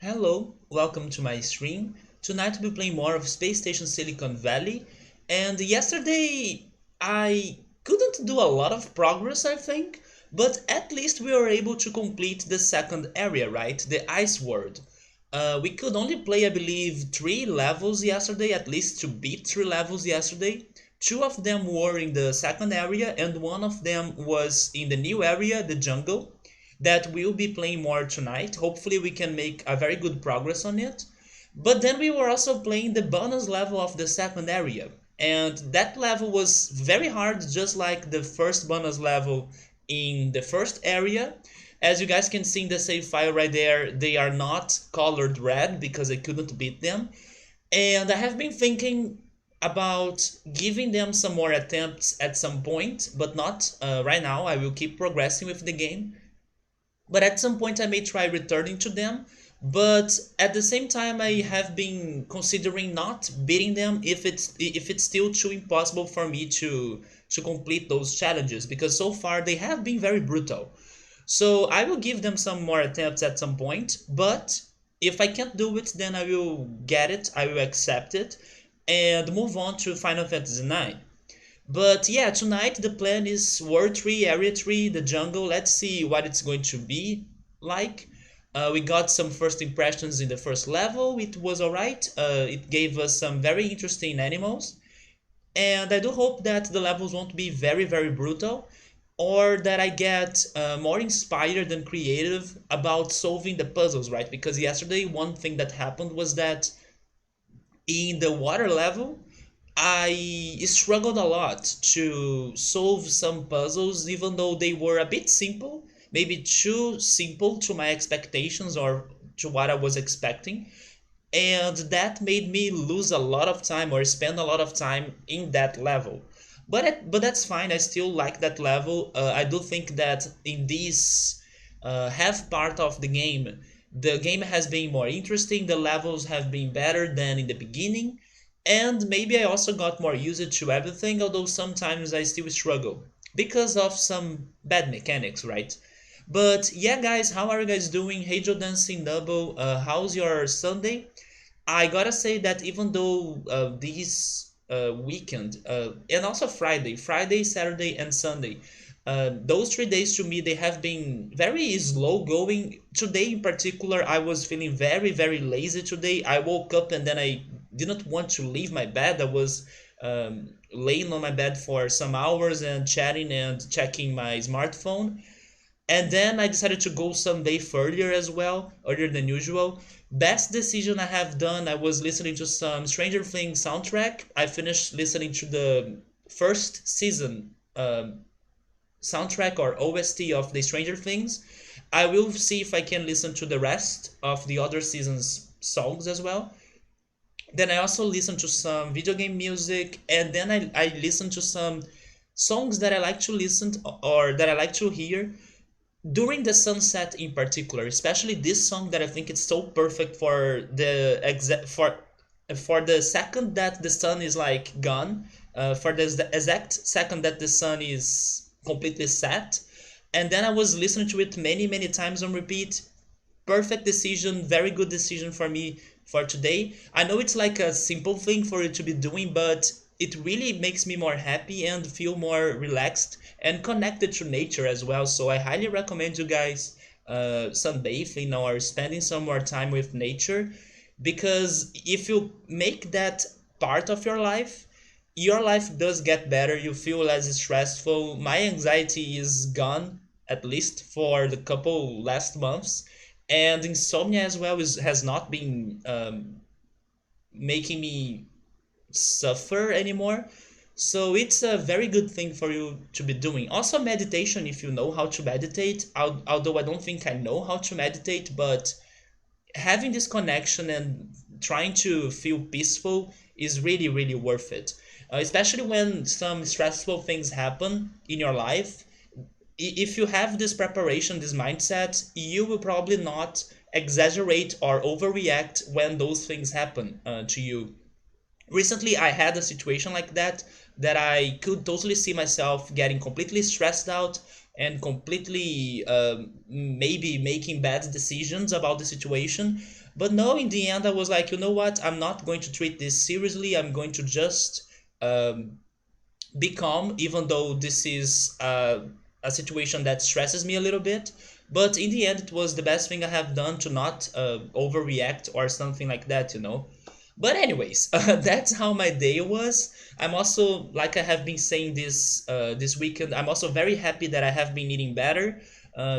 Hello, welcome to my stream. Tonight we'll be playing more of Space Station Silicon Valley. And yesterday I couldn't do a lot of progress, I think, but at least we were able to complete the second area, right? The Ice World. We could only play, I believe, 3 levels yesterday, at least to beat 3 levels yesterday. Two of them were in the second area, and one of them was in the new area, the jungle that we'll be playing more tonight. Hopefully, we can make a very good progress on it. But then we were also playing the bonus level of the second area, and that level was very hard, just like the first bonus level in the first area. As you guys can see in the save file right there, they are not colored red because I couldn't beat them. And I have been thinking about giving them some more attempts at some point, but not right now. I will keep progressing with the game, but at some point I may try returning to them. But at the same time, I have been considering not beating them if it's still too impossible for me to complete those challenges, because so far they have been very brutal. So I will give them some more attempts at some point, but if I can't do it, then I will get it, I will accept it, and move on to Final Fantasy IX. But yeah, tonight the plan is World 3, Area 3, the jungle. Let's see what it's going to be like. We got some first impressions in the first level. It was alright. It gave us some very interesting animals. And I do hope that the levels won't be very, very brutal, or that I get more inspired and creative about solving the puzzles, right? Because yesterday, one thing that happened was that in the water level, I struggled a lot to solve some puzzles, even though they were a bit simple, maybe too simple to my expectations or to what I was expecting. And that made me lose a lot of time or spend a lot of time in that level. But that's fine. I still like that level. I do think that in this half part of the game has been more interesting. The levels have been better than in the beginning, and maybe I also got more used to everything, although sometimes I still struggle because of some bad mechanics, right? But yeah, guys, how are you guys doing? Hey, Joe Dancing Double, how's your Sunday? I gotta say that even though this weekend and also Friday, Saturday, and Sunday, those 3 days to me they have been very slow going. Today in particular, I was feeling very very lazy today. I woke up and then I didn't want to leave my bed. I was laying on my bed for some hours and chatting and checking my smartphone, and then I decided to go some day further as well, earlier than usual. Best decision I have done, I was listening to some Stranger Things soundtrack. I finished listening to the first season soundtrack or OST of the Stranger Things. I will see if I can listen to the rest of the other season's songs as well. Then I also listen to some video game music, and then I listen to some songs that I like to listen to, or that I like to hear during the sunset in particular, especially this song that I think it's so perfect for the for the second that the sun is like gone, for the exact second that the sun is completely set. And then I was listening to it many many times on repeat. Perfect decision, very good decision for me for today. I know it's like a simple thing for you to be doing, but it really makes me more happy and feel more relaxed and connected to nature as well. So I highly recommend you guys sunbathing or spending some more time with nature, because if you make that part of your life does get better. You feel less stressful. My anxiety is gone, at least for the couple last months, and insomnia as well has not been making me suffer anymore. So it's a very good thing for you to be doing. Also meditation, if you know how to meditate. Although I don't think I know how to meditate, but having this connection and trying to feel peaceful is really really worth it. Especially when some stressful things happen in your life. If you have this preparation, this mindset, you will probably not exaggerate or overreact when those things happen to you. Recently I had a situation like that, that I could totally see myself getting completely stressed out, and completely maybe making bad decisions about the situation. But no, in the end, I was like, you know what? I'm not going to treat this seriously. I'm going to just um, be calm, even though this is a situation that stresses me a little bit. But in the end, it was the best thing I have done to not overreact or something like that, you know. But anyways, that's how my day was. I'm also, like I have been saying this weekend, I'm also very happy that I have been eating better.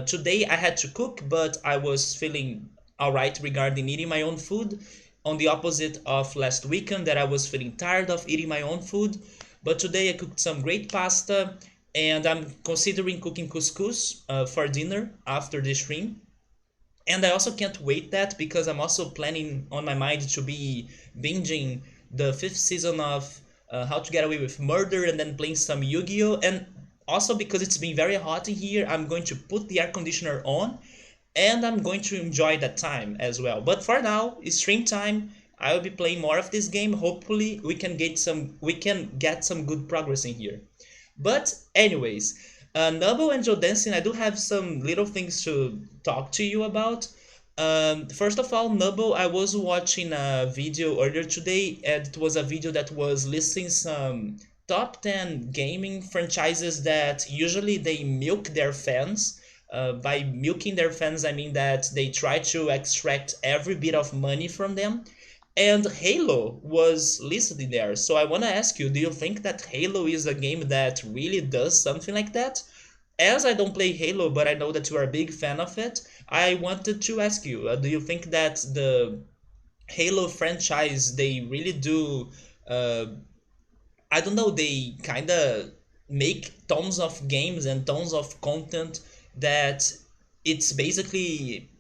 Today I had to cook, but I was feeling alright regarding eating my own food. On the opposite of last weekend, that I was feeling tired of eating my own food. But today I cooked some great pasta, and I'm considering cooking couscous for dinner after the stream. And I also can't wait that because I'm also planning on my mind to be binging the fifth season of How to Get Away with Murder and then playing some Yu-Gi-Oh! And also because it's been very hot in here, I'm going to put the air conditioner on and I'm going to enjoy that time as well. But for now, it's stream time. I will be playing more of this game. Hopefully, we can get some good progress in here. But anyways, Nubble and Joe Dancing, I do have some little things to talk to you about. First of all, Nubble, I was watching a video earlier today, and it was a video that was listing some top 10 gaming franchises that usually they milk their fans. By milking their fans, I mean that they try to extract every bit of money from them. And Halo was listed in there. So I want to ask you, do you think that Halo is a game that really does something like that? As I don't play Halo, but I know that you are a big fan of it, I wanted to ask you, do you think that the Halo franchise, they really do, uh, I don't know, they kind of make tons of games and tons of content that it's basically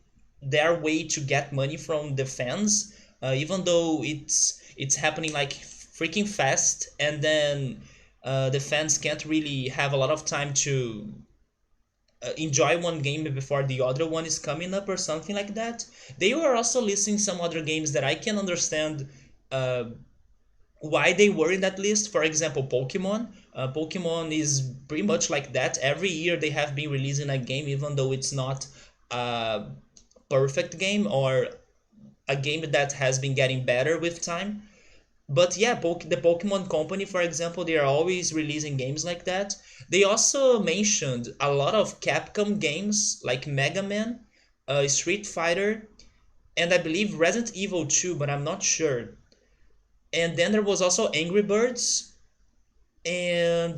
their way to get money from the fans, even though it's happening like freaking fast, and then the fans can't really have a lot of time to enjoy one game before the other one is coming up or something like that. They were also listing some other games that I can understand uh, why they were in that list. For example, Pokemon. Pokemon is pretty much like that. Every year they have been releasing a game, even though it's not a perfect game or a game that has been getting better with time. But yeah, the Pokemon Company, for example, they are always releasing games like that. They also mentioned a lot of Capcom games like Mega Man, Street Fighter, and I believe Resident Evil 2, but I'm not sure. And then there was also Angry Birds, and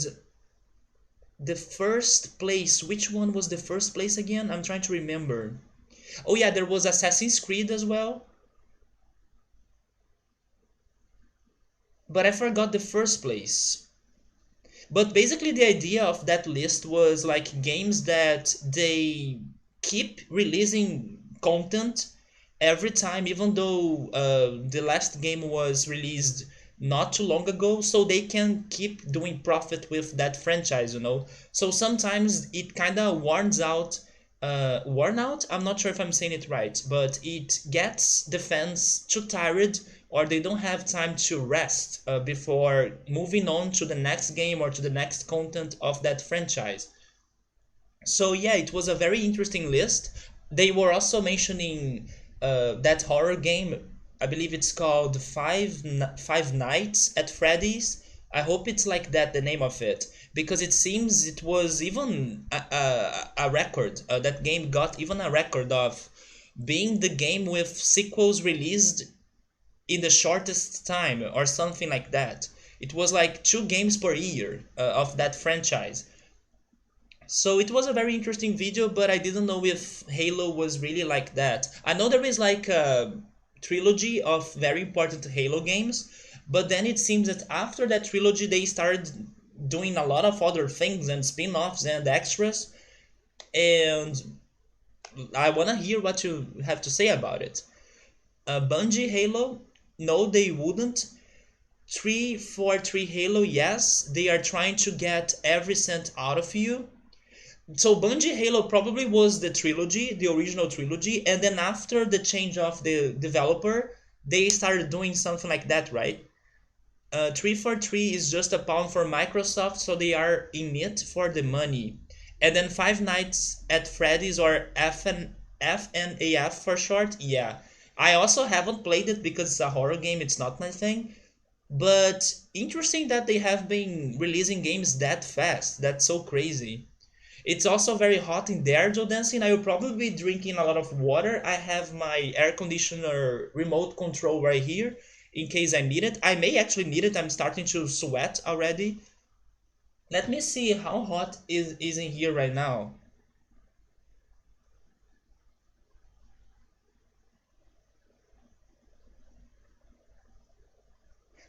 the first place, which one was the first place again? I'm trying to remember. Oh yeah, there was Assassin's Creed as well, but I forgot the first place. But basically, the idea of that list was like games that they keep releasing content every time, even though the last game was released not too long ago, so they can keep doing profit with that franchise, you know. So sometimes it kind of worn out. I'm not sure if I'm saying it right, but it gets the fans too tired or they don't have time to rest before moving on to the next game or to the next content of that franchise. So yeah, it was a very interesting list. They were also mentioning that horror game. I believe it's called Five Nights at Freddy's. I hope it's like that, the name of it, because it seems it was even a record. That game got even a record of being the game with sequels released in the shortest time or something like that. It was like two games per year of that franchise. So it was a very interesting video, but I didn't know if Halo was really like that. I know there is like a trilogy of very important Halo games, but then it seems that after that trilogy they started doing a lot of other things and spin-offs and extras, and I want to hear what you have to say about it. Bungie Halo, no, they wouldn't. 343 Halo, yes, they are trying to get every cent out of you. So Bungie Halo probably was the trilogy, the original trilogy, and then after the change of the developer, they started doing something like that, right? 343 is just a pound for Microsoft, so they are in it for the money. And then Five Nights at Freddy's, or FNAF for short. Yeah, I also haven't played it because it's a horror game. It's not my thing. But interesting that they have been releasing games that fast. That's so crazy. It's also very hot in there, Joe Dancing. I will probably be drinking a lot of water. I have my air conditioner remote control right here in case I need it. I may actually need it. I'm starting to sweat already. Let me see how hot is in here right now.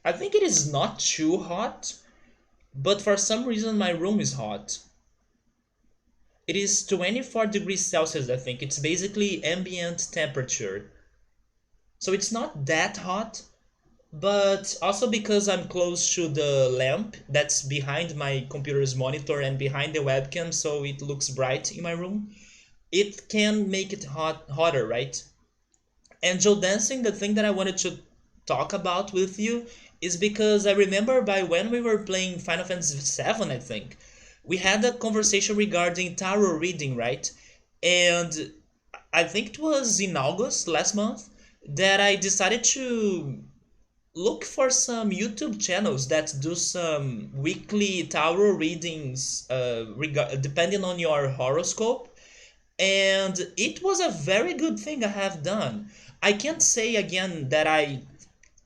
I think it is not too hot, but for some reason my room is hot. It is 24 degrees Celsius, I think. It's basically ambient temperature. So it's not that hot, but also because I'm close to the lamp that's behind my computer's monitor and behind the webcam, so it looks bright in my room, it can make it hotter, right? And Joe Dancing, the thing that I wanted to talk about with you is because I remember by when we were playing Final Fantasy VII, I think, we had a conversation regarding tarot reading, right? And I think it was in August last month that I decided to look for some YouTube channels that do some weekly tarot readings, depending on your horoscope, and it was a very good thing I have done. I can't say again that I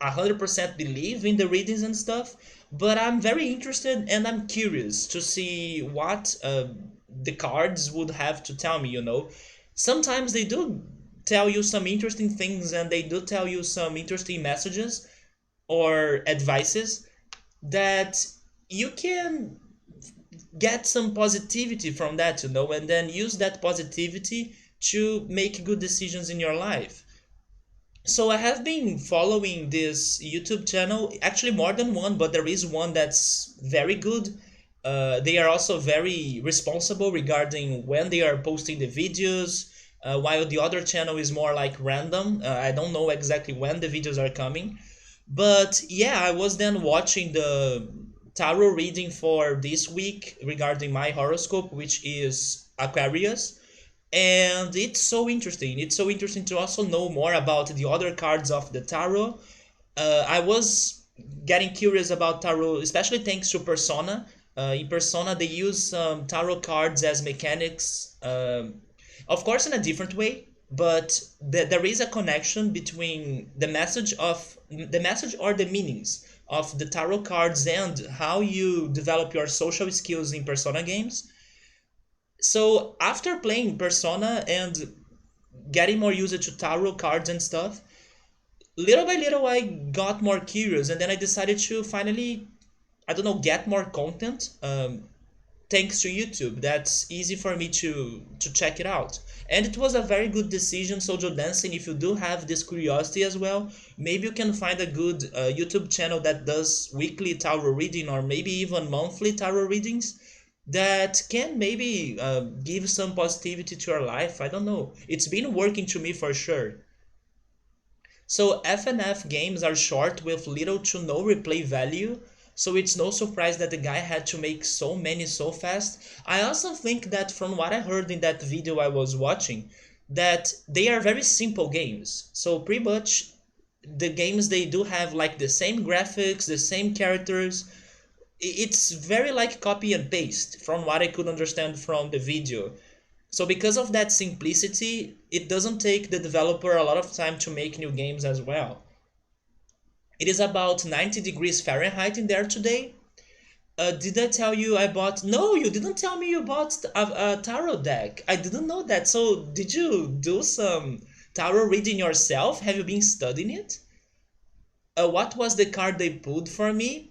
100% believe in the readings and stuff, but I'm very interested and I'm curious to see what the cards would have to tell me, you know. Sometimes they do tell you some interesting things and they do tell you some interesting messages or advices that you can get some positivity from that, you know, and then use that positivity to make good decisions in your life. So I have been following this YouTube channel, actually more than one, but there is one that's very good. They are also very responsible regarding when they are posting the videos, while the other channel is more like random. I don't know exactly when the videos are coming. But yeah, I was then watching the tarot reading for this week regarding my horoscope, which is Aquarius, and it's so interesting. It's so interesting to also know more about the other cards of the tarot. I was getting curious about tarot, especially thanks to Persona. In Persona, they use tarot cards as mechanics, of course, in a different way. But there is a connection between the message or the meanings of the tarot cards and how you develop your social skills in Persona games. So after playing Persona and getting more used to tarot cards and stuff, little by little I got more curious, and then I decided to finally, I don't know, get more content, thanks to YouTube. That's easy for me to check it out. And it was a very good decision. So Joe Dancing, if you do have this curiosity as well, maybe you can find a good YouTube channel that does weekly tarot reading or maybe even monthly tarot readings that can maybe give some positivity to your life. I don't know. It's been working to me for sure. So FNF games are short with little to no replay value, so it's no surprise that the guy had to make so many so fast. I also think that from what I heard in that video I was watching, that they are very simple games. So pretty much the games, they do have like the same graphics, the same characters. It's very like copy and paste from what I could understand from the video. So because of that simplicity, it doesn't take the developer a lot of time to make new games as well. It is about 90 degrees Fahrenheit in there today. Did I tell you I bought... No, you didn't tell me you bought a tarot deck. I didn't know that. So did you do some tarot reading yourself? Have you been studying it? What was the card they pulled for me?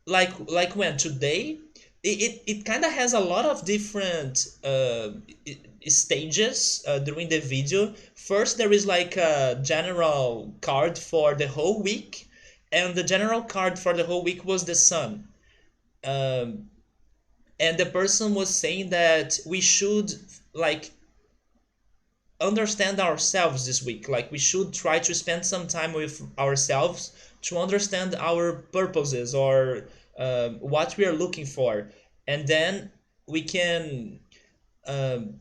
Like when? Today? It kind of has a lot of different stages during the video. First, there is like a general card for the whole week, and the general card for the whole week was the sun. Um, and the person was saying that we should like understand ourselves this week. Like we should try to spend some time with ourselves to understand our purposes or what we are looking for, and then we can um,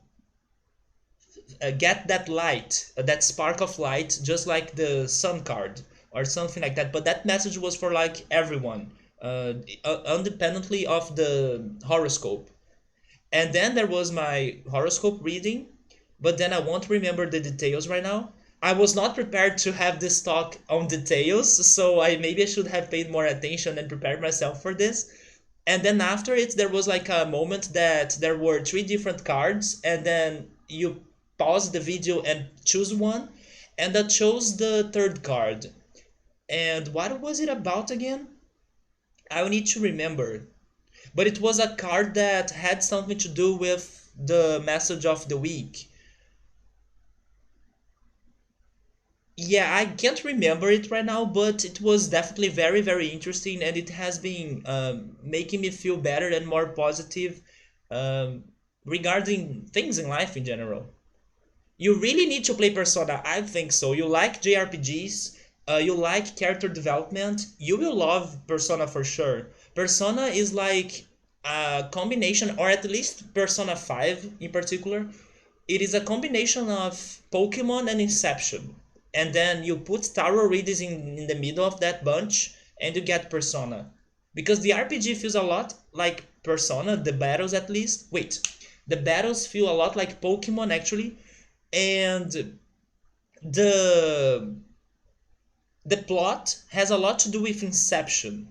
get that light, that spark of light, just like the sun card or something like that. But that message was for like everyone, independently of the horoscope. And then there was my horoscope reading, but then I won't remember the details right now. I was not prepared to have this talk on details, so I maybe I should have paid more attention and prepared myself for this. And then after it, there was like a moment that there were three different cards, and then you pause the video and choose one, and I chose the third card. And what was it about again? I will need to remember. But it was a card that had something to do with the message of the week. Yeah, I can't remember it right now, but it was definitely very, very interesting, and it has been making me feel better and more positive um, regarding things in life in general. You really need to play Persona. I think so. You like JRPGs, you like character development, you will love Persona for sure. Persona is like a combination, or at least Persona 5 in particular. It is a combination of Pokemon and Inception. And then you put tarot readers in the middle of that bunch and you get Persona. Because the RPG feels a lot like Persona, the battles at least. Wait, the battles feel a lot like Pokemon actually, and the the plot has a lot to do with Inception.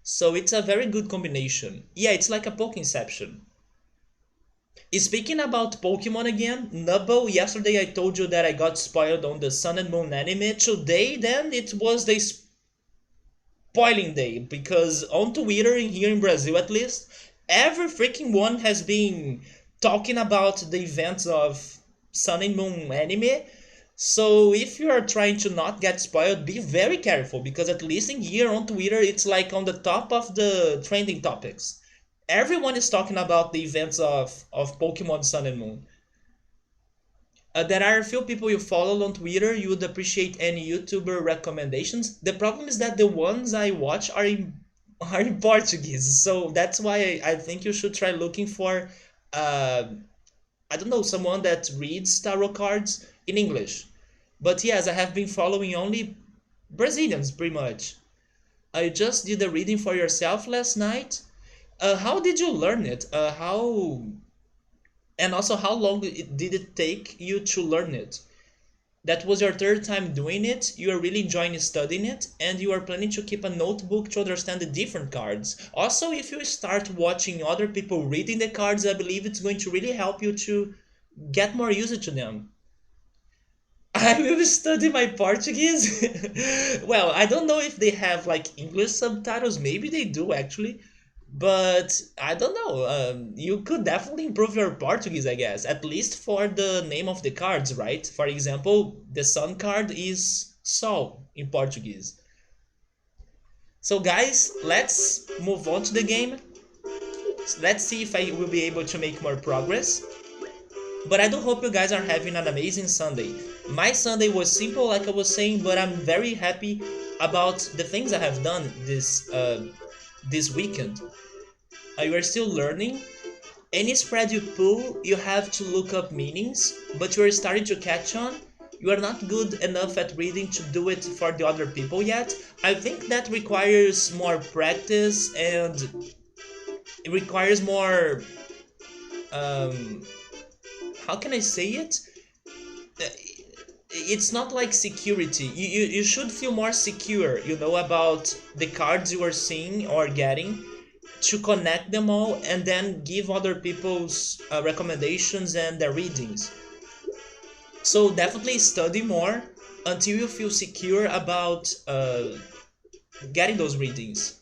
So it's a very good combination. Yeah, it's like a Pokeception. Speaking about Pokemon again, Nubble, yesterday I told you that I got spoiled on the Sun and Moon anime. Today, then, it was the spoiling day, because on Twitter, here in Brazil at least, every freaking one has been talking about the events of Sun and Moon anime. So if you are trying to not get spoiled, be very careful, because at least in here on Twitter, it's like on the top of the trending topics. Everyone is talking about the events of Pokemon Sun and Moon. There are a few people you follow on Twitter. You would appreciate any YouTuber recommendations. The problem is that the ones I watch are are in Portuguese, so that's why I think you should try looking for, uh, I don't know, someone that reads tarot cards in English. But yes, I have been following only Brazilians pretty much. I just did a reading for yourself last night. How did you learn it? How and also how long did it take you to learn it? That was your third time doing it. You are really enjoying studying it, and you are planning to keep a notebook to understand the different cards. Also, if you start watching other people reading the cards, I believe it's going to really help you to get more used to them. I will study my Portuguese. Well, I don't know if they have like English subtitles. Maybe they do actually. But I don't know. You could definitely improve your Portuguese, I guess. At least for the name of the cards, right? For example, the Sun card is Sol in Portuguese. So, guys, let's move on to the game. Let's see if I will be able to make more progress. But I do hope you guys are having an amazing Sunday. My Sunday was simple, like I was saying, but I'm very happy about the things I have done this weekend. You are still learning. Any spread you pull, you have to look up meanings, but you are starting to catch on. You are not good enough at reading to do it for the other people yet. I think that requires more practice, and it requires more, um, how can I say it? It's not like security. You should feel more secure, about the cards you are seeing or getting, to connect them all and then give other people's recommendations and their readings. So definitely study more until you feel secure about getting those readings.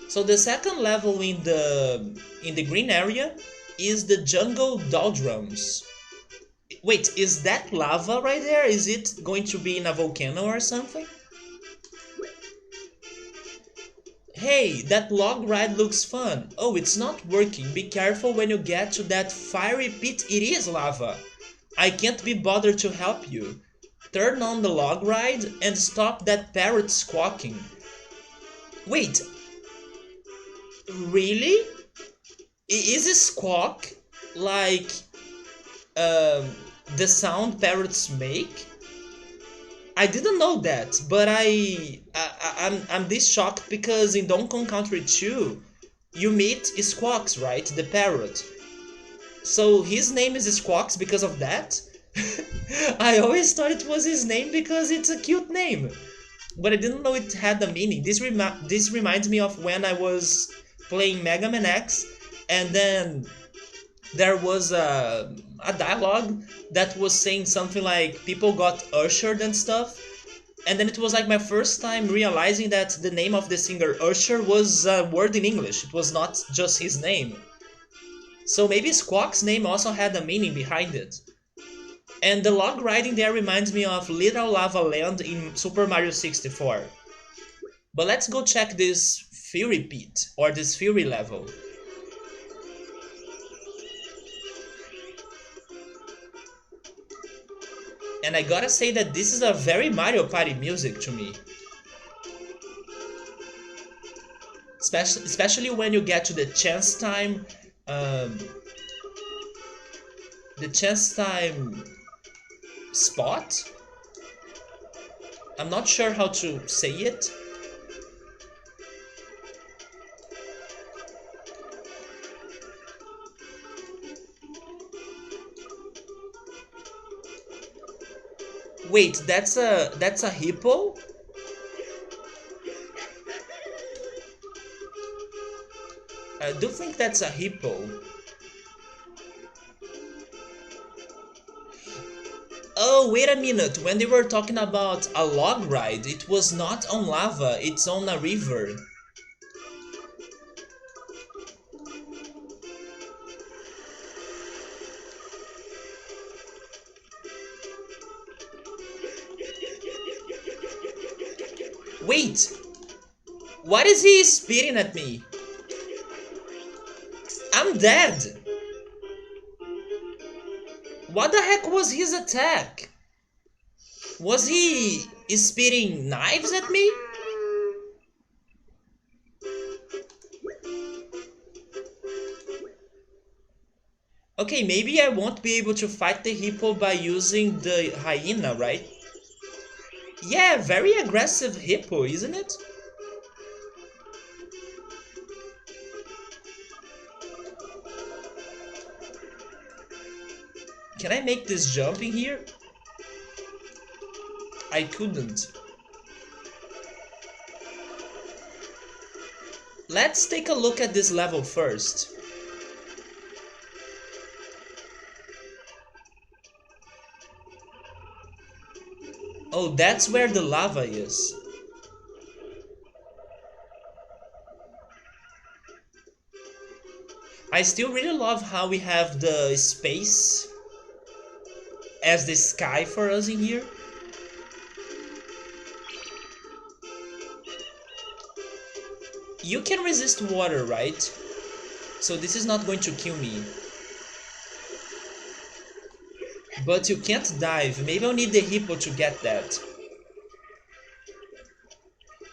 So the second level in the green area is the jungle Doldrums. Wait, is that lava right there? Is it going to be in a volcano or something? Hey, that log ride looks fun. Oh, it's not working. Be careful when you get to that fiery pit. It is lava. I can't be bothered to help you. Turn on the log ride and stop that parrot squawking. Wait, really? Is a squawk like um, the sound parrots make? I didn't know that, but I'm this shocked because in Donkey Kong Country 2, you meet Squawks, right? The parrot. So his name is Squawks because of that? I always thought it was his name because it's a cute name, but I didn't know it had a meaning. This reminds me of when I was playing Mega Man X, and then there was a dialogue that was saying something like people got ushered and stuff, and then it was like my first time realizing that the name of the singer Usher was a word in English. It was not just his name. So maybe Squawk's name also had a meaning behind it. And the log riding there reminds me of Little Lava Land in Super Mario 64. But let's go check this Fury Pit, or this Fury level. And I gotta say that this is a very Mario Party music to me. Especially when you get to um, the chance time spot. I'm not sure how to say it. Wait, that's a hippo? I do think that's a hippo. Oh, wait a minute. When they were talking about a log ride, it was not on lava, it's on a river. Wait! What is he spitting at me? I'm dead! What the heck was his attack? Was he spitting knives at me? Okay, maybe I won't be able to fight the hippo by using the hyena, right? Yeah, very aggressive hippo, isn't it? Can I make this jump in here? I couldn't. Let's take a look at this level first. Oh, that's where the lava is. I still really love how we have the space as the sky for us in here. You can resist water, right? So this is not going to kill me. But you can't dive. Maybe I'll need the hippo to get that.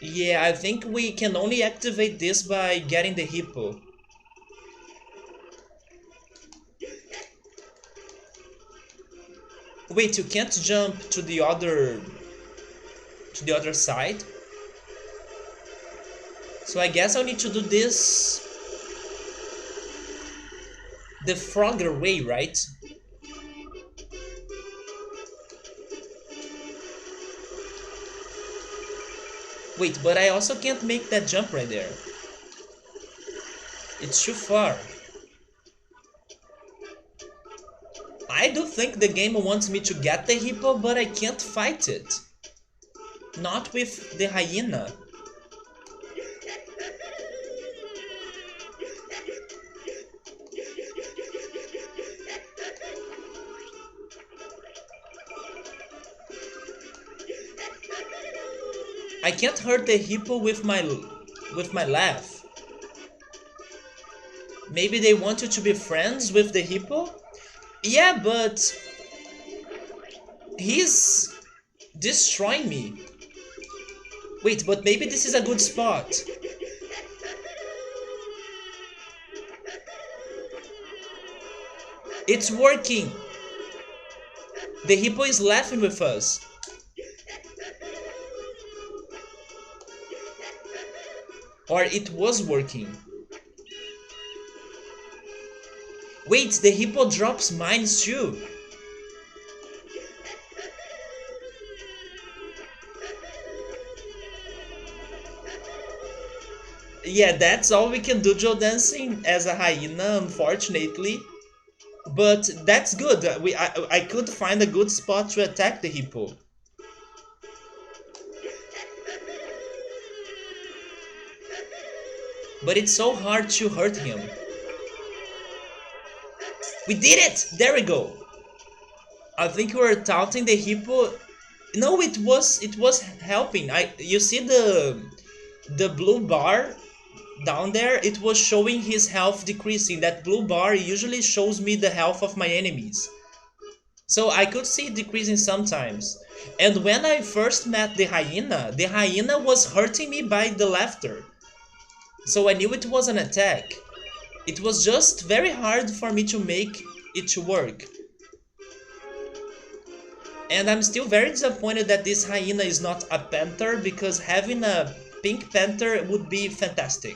Yeah, I think we can only activate this by getting the hippo. Wait, you can't jump to the other side? So I guess I'll need to do this the Frogger way, right? Wait, but I also can't make that jump right there. It's too far. I do think the game wants me to get the hippo, but I can't fight it. Not with the hyena. I can't hurt the hippo with my laugh. Maybe they want you to be friends with the hippo? Yeah, but he's destroying me. Wait, but maybe this is a good spot. It's working! The hippo is laughing with us. Or it was working. Wait, the hippo drops mines too. Yeah, that's all we can do, Joe dancing as a hyena, unfortunately. But that's good. I could find a good spot to attack the hippo. But it's so hard to hurt him. We did it! There we go. I think we were taunting the hippo. No, it was helping. You see the blue bar down there? It was showing his health decreasing. That blue bar usually shows me the health of my enemies. So I could see it decreasing sometimes. And when I first met the hyena was hurting me by the laughter. So I knew it was an attack. It was just very hard for me to make it to work. And I'm still very disappointed that this hyena is not a panther, because having a pink panther would be fantastic.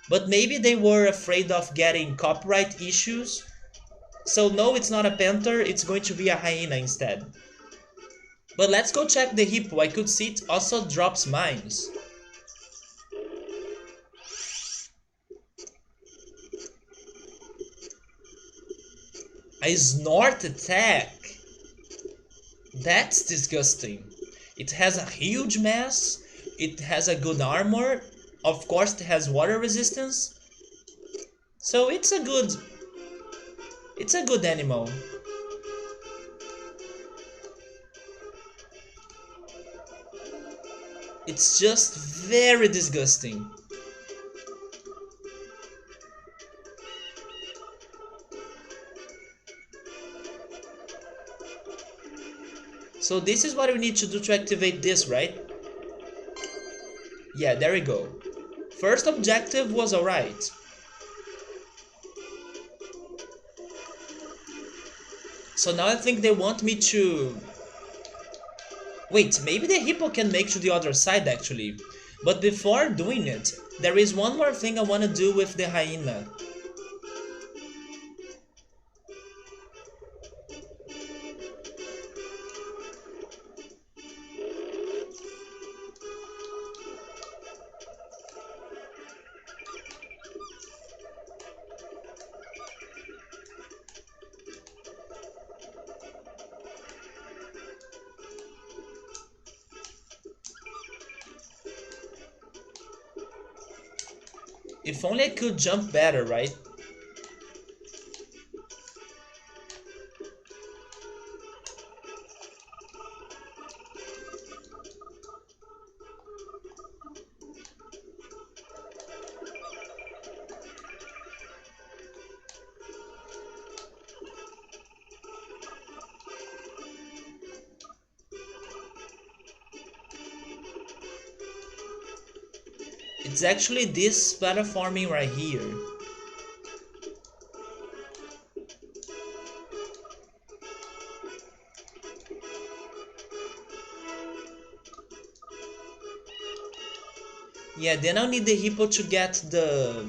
But maybe they were afraid of getting copyright issues. So no, it's not a panther, it's going to be a hyena instead. But let's go check the hippo. I could see it also drops mines. A snort attack. That's disgusting. It has a huge mass. It has a good armor. Of course, it has water resistance. So it's a good animal. It's just very disgusting. So this is what we need to do to activate this, right? Yeah, there we go. First objective was alright. So now I think they want me to... Wait, maybe the hippo can make to the other side actually. But before doing it, there is one more thing I want to do with the hyena. If only I could jump better, right? It's actually this platforming right here. Yeah, then I'll need the hippo to get the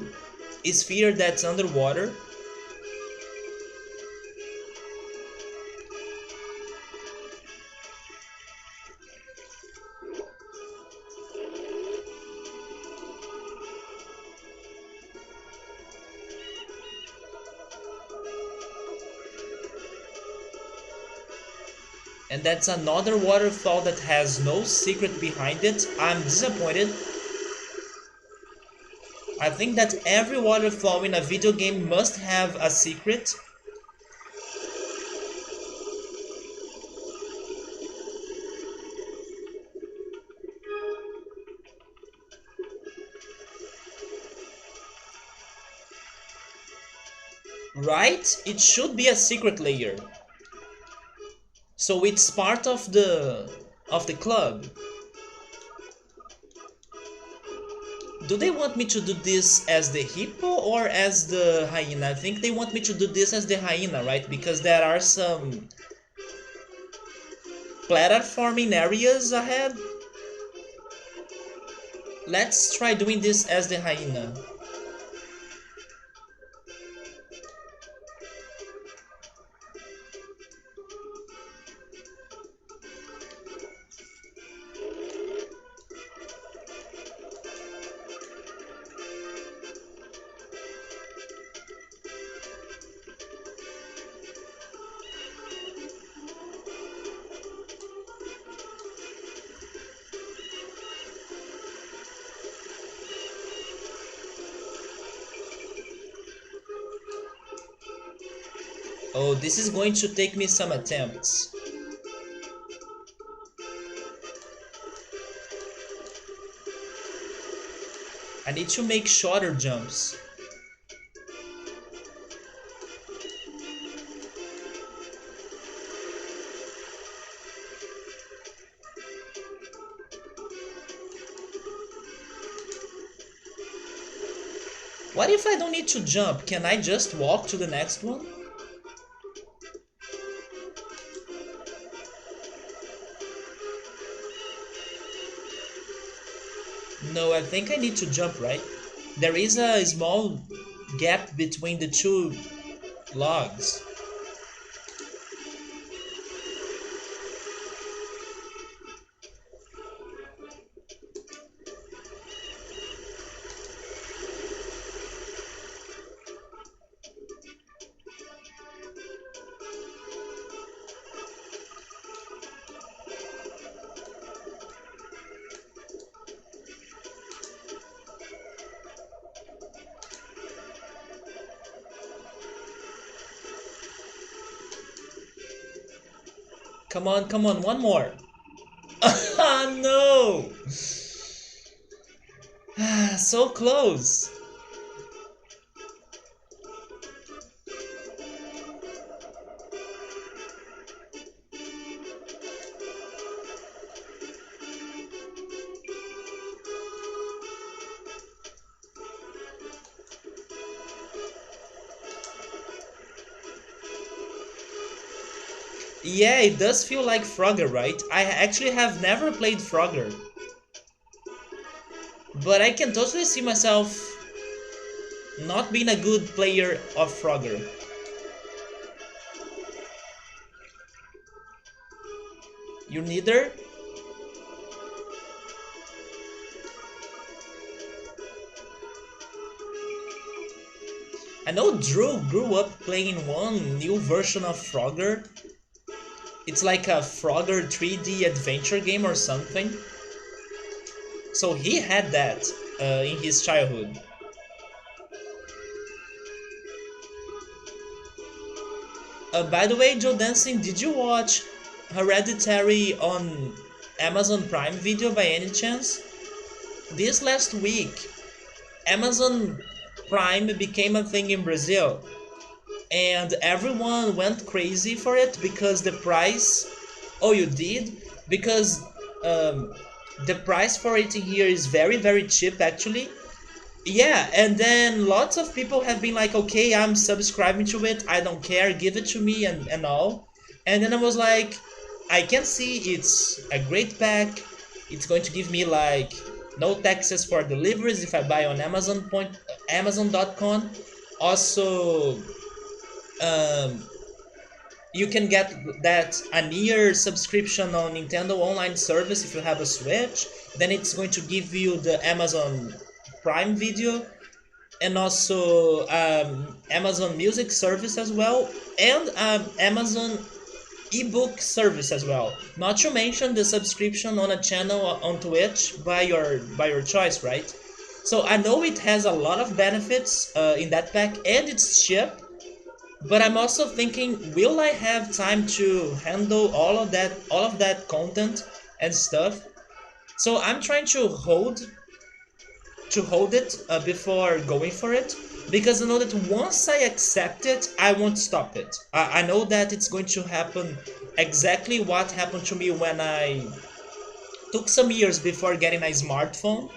sphere that's underwater. And that's another waterfall that has no secret behind it. I'm disappointed. I think that every waterfall in a video game must have a secret. Right? It should be a secret layer. So it's part of the club. Do they want me to do this as the hippo or as the hyena? I think they want me to do this as the hyena, right? Because there are some platforming areas ahead. Let's try doing this as the hyena. Oh, this is going to take me some attempts. I need to make shorter jumps. What if I don't need to jump? Can I just walk to the next one? No, I think I need to jump, right? There is a small gap between the two logs. Come on, one more. Ah, no! So close. Yeah, it does feel like Frogger, right? I actually have never played Frogger. But I can totally see myself not being a good player of Frogger. You neither? I know Drew grew up playing one new version of Frogger. It's like a Frogger 3D adventure game or something. So he had that in his childhood. By the way, Joe Dancing, did you watch Hereditary on Amazon Prime Video by any chance? This last week, Amazon Prime became a thing in Brazil, and everyone went crazy for it because the price. Oh, you did? Because the price for it here is very, very cheap actually. Yeah, and then lots of people have been like, okay, I'm subscribing to it, I don't care, give it to me and all. And then I was like, I can see it's a great pack. It's going to give me like no taxes for deliveries if I buy on Amazon.com. Also, um, you can get that a year subscription on Nintendo Online Service if you have a Switch. Then it's going to give you the Amazon Prime Video and also Amazon Music Service as well, and Amazon ebook service as well. Not to mention the subscription on a channel on Twitch by your choice, right? So I know it has a lot of benefits in that pack, and it's cheap. But I'm also thinking, will I have time to handle all of that content and stuff? So I'm trying to hold it before going for it, because I know that once I accept it, I won't stop it. I know that it's going to happen exactly what happened to me when I took some years before getting a smartphone.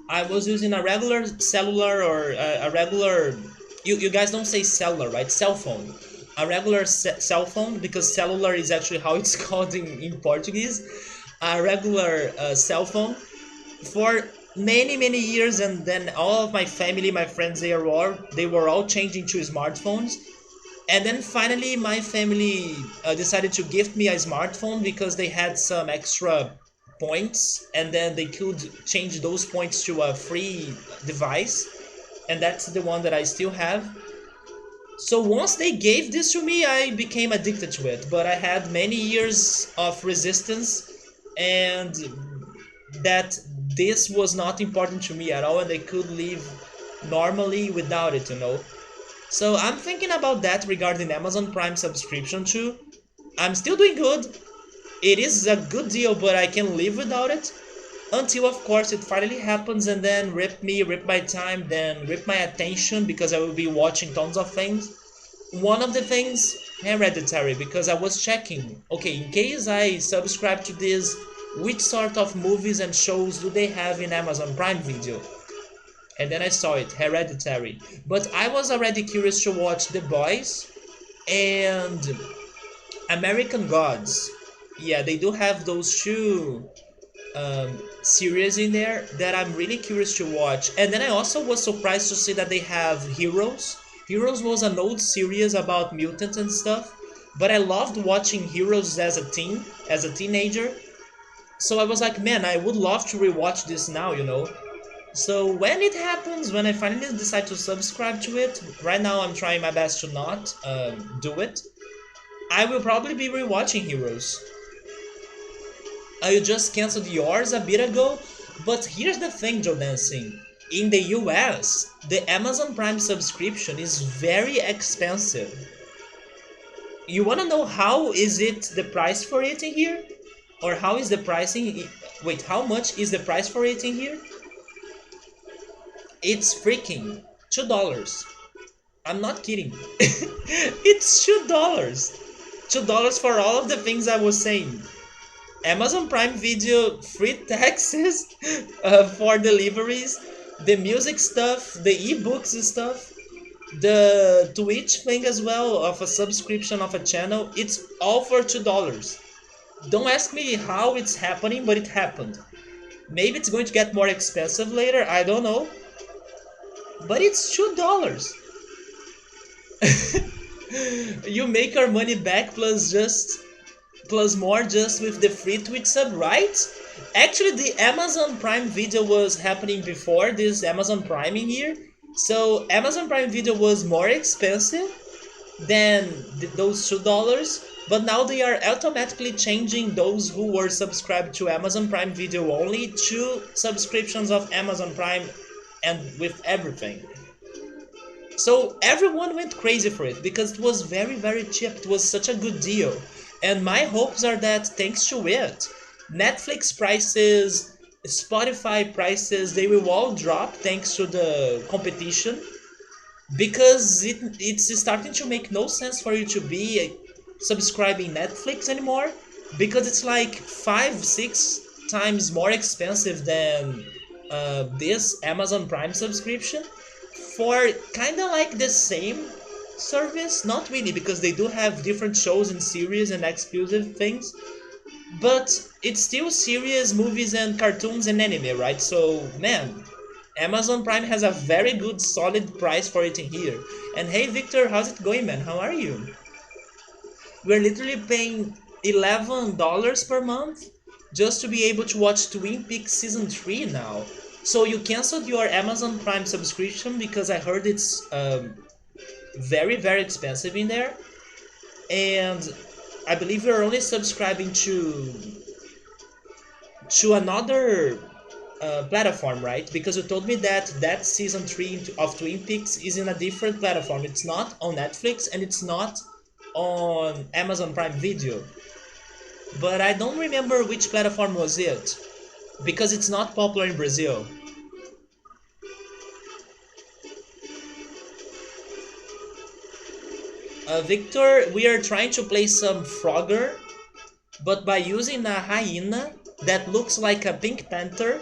I was using a regular cellular or a regular. You guys don't say cellular, right? Cell phone. A regular cell phone, because cellular is actually how it's called in Portuguese. A regular cell phone for many years, and then all of my family, my friends, they were all changing to smartphones. And then finally, my family decided to gift me a smartphone because they had some extra points, and then they could change those points to a free device, and that's the one that I still have. So once they gave this to me, I became addicted to it. But I had many years of resistance, and that this was not important to me at all, and I could live normally without it. So I'm thinking about that regarding Amazon Prime subscription too. I'm still doing good. It is a good deal, but I can live without it. Until of course it finally happens and then rip my time, then rip my attention because I will be watching tons of things. One of the things, Hereditary, because I was checking, okay, in case I subscribe to this, which sort of movies and shows do they have in Amazon Prime Video? And then I saw it, Hereditary. But I was already curious to watch The Boys and American Gods. Yeah, they do have those two series in there that I'm really curious to watch. And then I also was surprised to see that they have Heroes. Heroes was an old series about mutants and stuff, but I loved watching Heroes as a teenager. So I was like, man, I would love to rewatch this now. So when it happens, when I finally decide to subscribe to it, right now I'm trying my best to not do it. I will probably be rewatching Heroes. You just canceled yours a bit ago, but here's the thing, Joe Dancing. In the US, the Amazon Prime subscription is very expensive. You wanna know how is it the price for it in here? Or how is the pricing? Wait, how much is the price for it in here? It's freaking $2. I'm not kidding. It's $2. $2 for all of the things I was saying. Amazon Prime Video, free taxes for deliveries, the music stuff, the ebooks stuff, the Twitch thing as well of a subscription of a channel. It's all for $2. Don't ask me how it's happening, but it happened. Maybe it's going to get more expensive later, I don't know. But it's $2. You make our money back plus more just with the free Twitch sub, right? Actually, the Amazon Prime Video was happening before this Amazon Prime in here. So Amazon Prime Video was more expensive than those $2, but now they are automatically changing those who were subscribed to Amazon Prime Video only to subscriptions of Amazon Prime and with everything. So everyone went crazy for it because it was very cheap. It was such a good deal. And my hopes are that thanks to it, Netflix prices, Spotify prices, they will all drop thanks to the competition. Because it's starting to make no sense for you to be subscribing Netflix anymore. Because it's like 5-6 times more expensive than this Amazon Prime subscription for kind of like the same service. Not really, because they do have different shows and series and exclusive things, but it's still series, movies and cartoons and anime, right? So man, Amazon Prime has a very good solid price for it in here. And hey Victor, how's it going, man? How are you? We're literally paying $11 per month just to be able to watch Twin Peaks season 3 now. So you canceled your Amazon Prime subscription because I heard it's very expensive in there, and I believe you're only subscribing to another platform, right? Because you told me that season 3 of Twin Peaks is in a different platform. It's not on Netflix and it's not on Amazon Prime Video, but I don't remember which platform was it because it's not popular in Brazil. Victor, we are trying to play some Frogger, but by using a hyena that looks like a Pink Panther.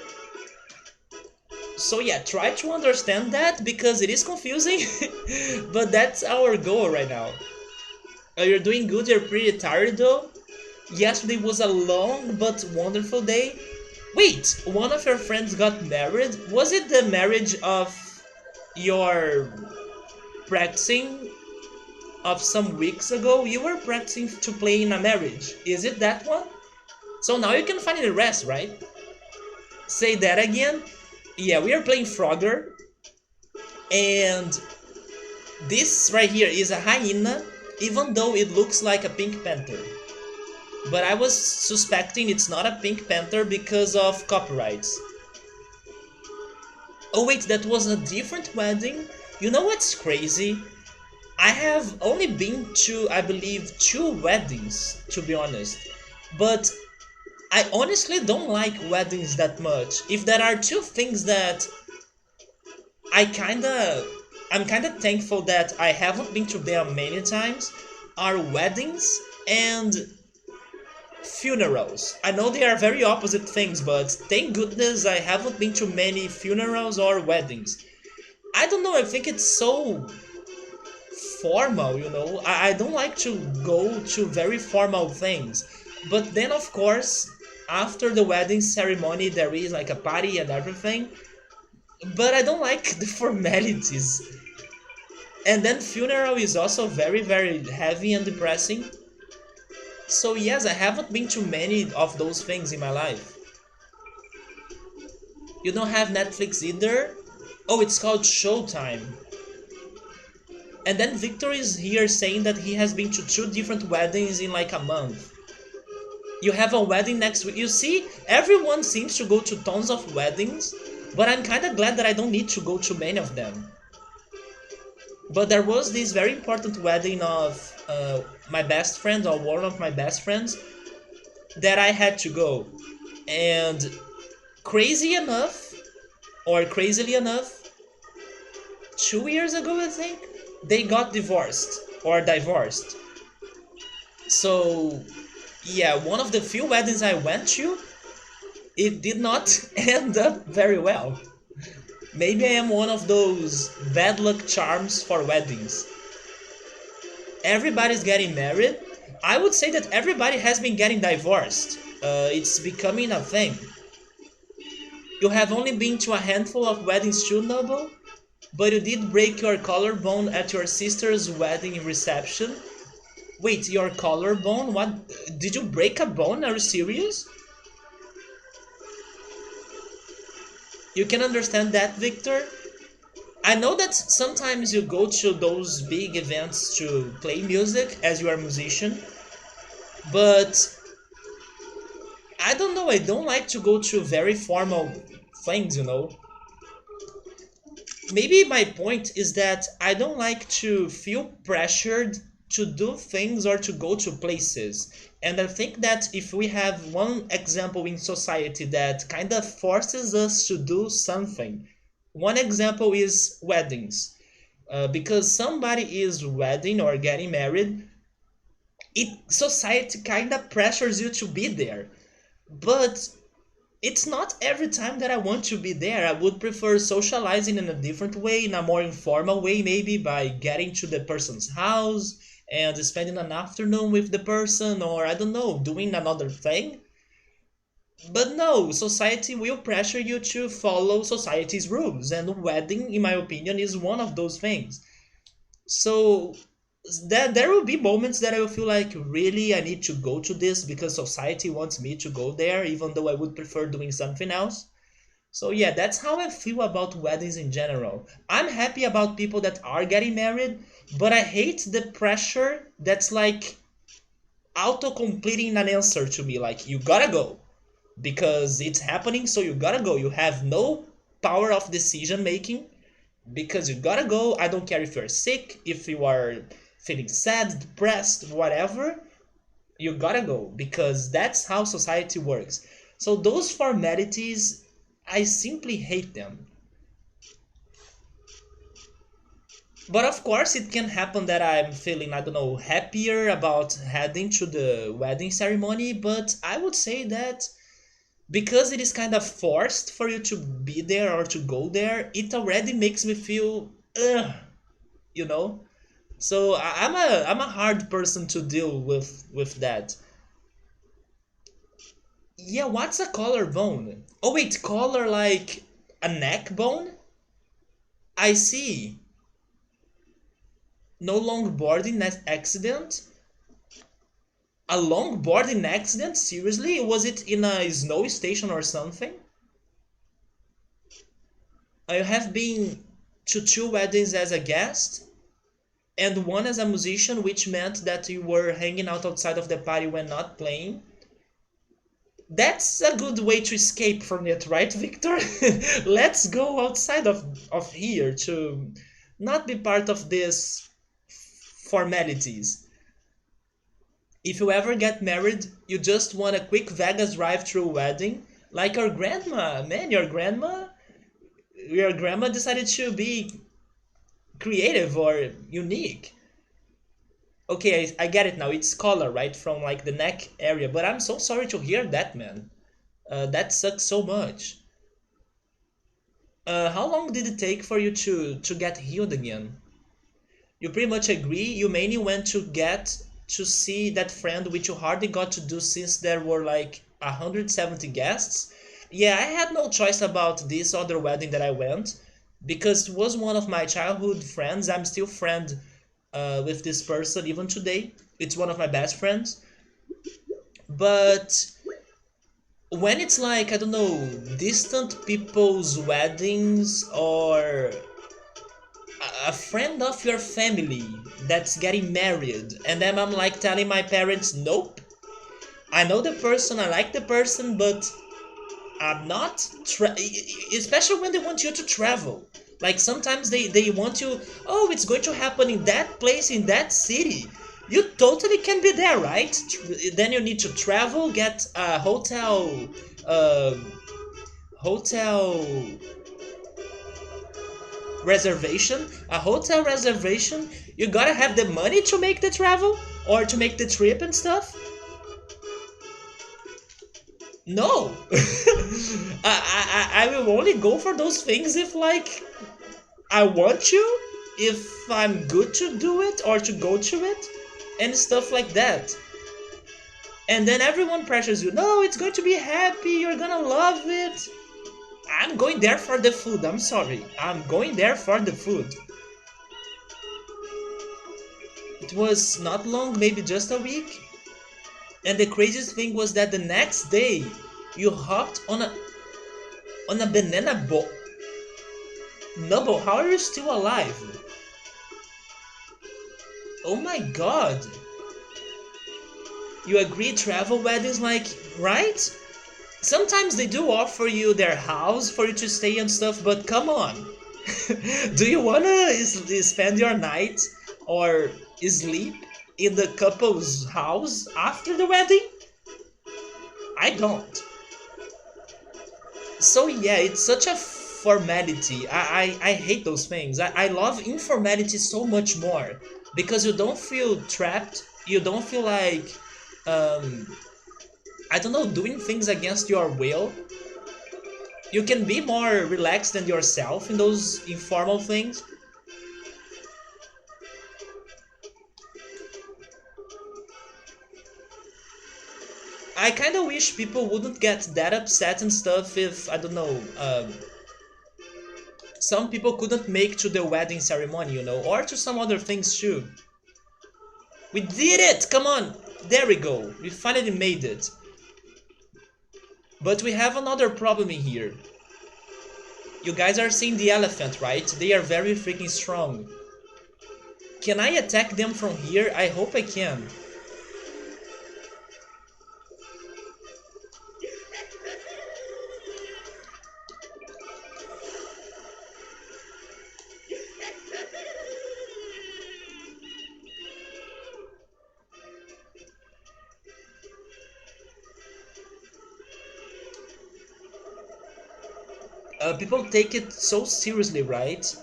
So yeah, try to understand that because it is confusing, but that's our goal right now. You're doing good, you're pretty tired though. Yesterday was a long but wonderful day. Wait, one of your friends got married? Was it the marriage of your practicing of some weeks ago? You were practicing to play in a marriage. Is it that one? So now you can finally rest, right? Say that again. Yeah, we are playing Frogger, and this right here is a hyena, even though it looks like a pink panther. But I was suspecting it's not a pink panther because of copyrights. Oh wait, that was a different wedding? You know what's crazy? I have only been to, I believe, two weddings, to be honest. But I honestly don't like weddings that much. If there are two things that I kinda I'm kinda thankful that I haven't been to them many times are weddings and funerals. I know they are very opposite things, but thank goodness I haven't been to many funerals or weddings. I don't know, I think it's so formal, you know? I don't like to go to very formal things. But then, of course, after the wedding ceremony, there is like a party and everything. But I don't like the formalities. And then funeral is also very, very heavy and depressing. So yes, I haven't been to many of those things in my life. You don't have Netflix either? Oh, it's called Showtime. And then Victor is here saying that he has been to two different weddings in like a month. You have a wedding next week. You see, everyone seems to go to tons of weddings, but I'm kinda glad that I don't need to go to many of them. But there was this very important wedding of my best friend, or one of my best friends, that I had to go. And crazy enough, or crazily enough, 2 years ago, I think, they got divorced or divorced. So, yeah, one of the few weddings I went to, it did not end up very well. Maybe I am one of those bad luck charms for weddings. Everybody's getting married. I would say that everybody has been getting divorced. It's becoming a thing. You have only been to a handful of weddings too, Noble, but you did break your collarbone at your sister's wedding reception. Wait, your collarbone? What? Did you break a bone? Are you serious? You can understand that, Victor? I know that sometimes you go to those big events to play music as you are a musician, but I don't know, I don't like to go to very formal things, you know? Maybe my point is that I don't like to feel pressured to do things or to go to places. And I think that if we have one example in society that kind of forces us to do something, one example is weddings. Because somebody is wedding or getting married, it society kind of pressures you to be there. But it's not every time that I want to be there. I would prefer socializing in a different way, in a more informal way, maybe by getting to the person's house and spending an afternoon with the person, or I don't know, doing another thing. But no, society will pressure you to follow society's rules, and wedding, in my opinion, is one of those things. So that there will be moments that I will feel like really I need to go to this because society wants me to go there, even though I would prefer doing something else. So yeah, that's how I feel about weddings in general. I'm happy about people that are getting married, but I hate the pressure that's like auto completing an answer to me. Like, you gotta go because it's happening, so you gotta go. You have no power of decision making because you gotta go. I don't care if you're sick, if you are feeling sad, depressed, whatever, you gotta go because that's how society works. So those formalities, I simply hate them. But of course, it can happen that I'm feeling, I don't know, happier about heading to the wedding ceremony, but I would say that because it is kind of forced for you to be there or to go there, it already makes me feel, ugh, you know. So I'm a hard person to deal with that. Yeah, what's a collarbone? Oh wait, collar like a neck bone? I see. No longboarding accident? A longboarding accident? Seriously? Was it in a snow station or something? I have been to two weddings as a guest and one as a musician, which meant that you were hanging out outside of the party when not playing. That's a good way to escape from it, right, Victor? Let's go outside of here to not be part of these formalities. If you ever get married, you just want a quick Vegas drive-through wedding, like your grandma. Man, your grandma decided to be creative or unique. Okay, I get it now. It's color, right, from like the neck area. But I'm so sorry to hear that, man. That sucks so much. How long did it take for you to get healed again? You pretty much agree. You mainly went to get to see that friend which you hardly got to do since there were like 170 guests. Yeah, I had no choice about this other wedding that I went because it was one of my childhood friends. I'm still friend with this person even today. It's one of my best friends. But when it's like, I don't know, distant people's weddings or a friend of your family that's getting married, and then I'm like telling my parents, nope, I know the person, I like the person, but I'm not, especially when they want you to travel. Like sometimes they want you, oh, it's going to happen in that place, in that city. You totally can be there, right? Then you need to travel, get a uh, hotel hotel reservation. You gotta have the money to make the travel or to make the trip and stuff. No, I will only go for those things if like I want to, if I'm good to do it or to go to it, and stuff like that. And then everyone pressures you. No, it's going to be happy. You're gonna love it. I'm going there for the food. I'm sorry. I'm going there for the food. It was not long, maybe just a week. And the craziest thing was that the next day you hopped on a banana boat. Noble, how are you still alive? Oh my god. You agree travel weddings like, right? Sometimes they do offer you their house for you to stay and stuff, but come on. Do you wanna spend your night or sleep in the couple's house after the wedding? I don't. So yeah, it's such a formality. I hate those things. I love informality so much more because you don't feel trapped. You don't feel like um, I don't know, doing things against your will. You can be more relaxed than yourself in those informal things. I kind of wish people wouldn't get that upset and stuff if, I don't know, some people couldn't make to the wedding ceremony, or to some other things too. We did it! Come on! There we go. We finally made it. But we have another problem in here. You guys are seeing the elephant, right? They are very freaking strong. Can I attack them from here? I hope I can. People take it so seriously, right?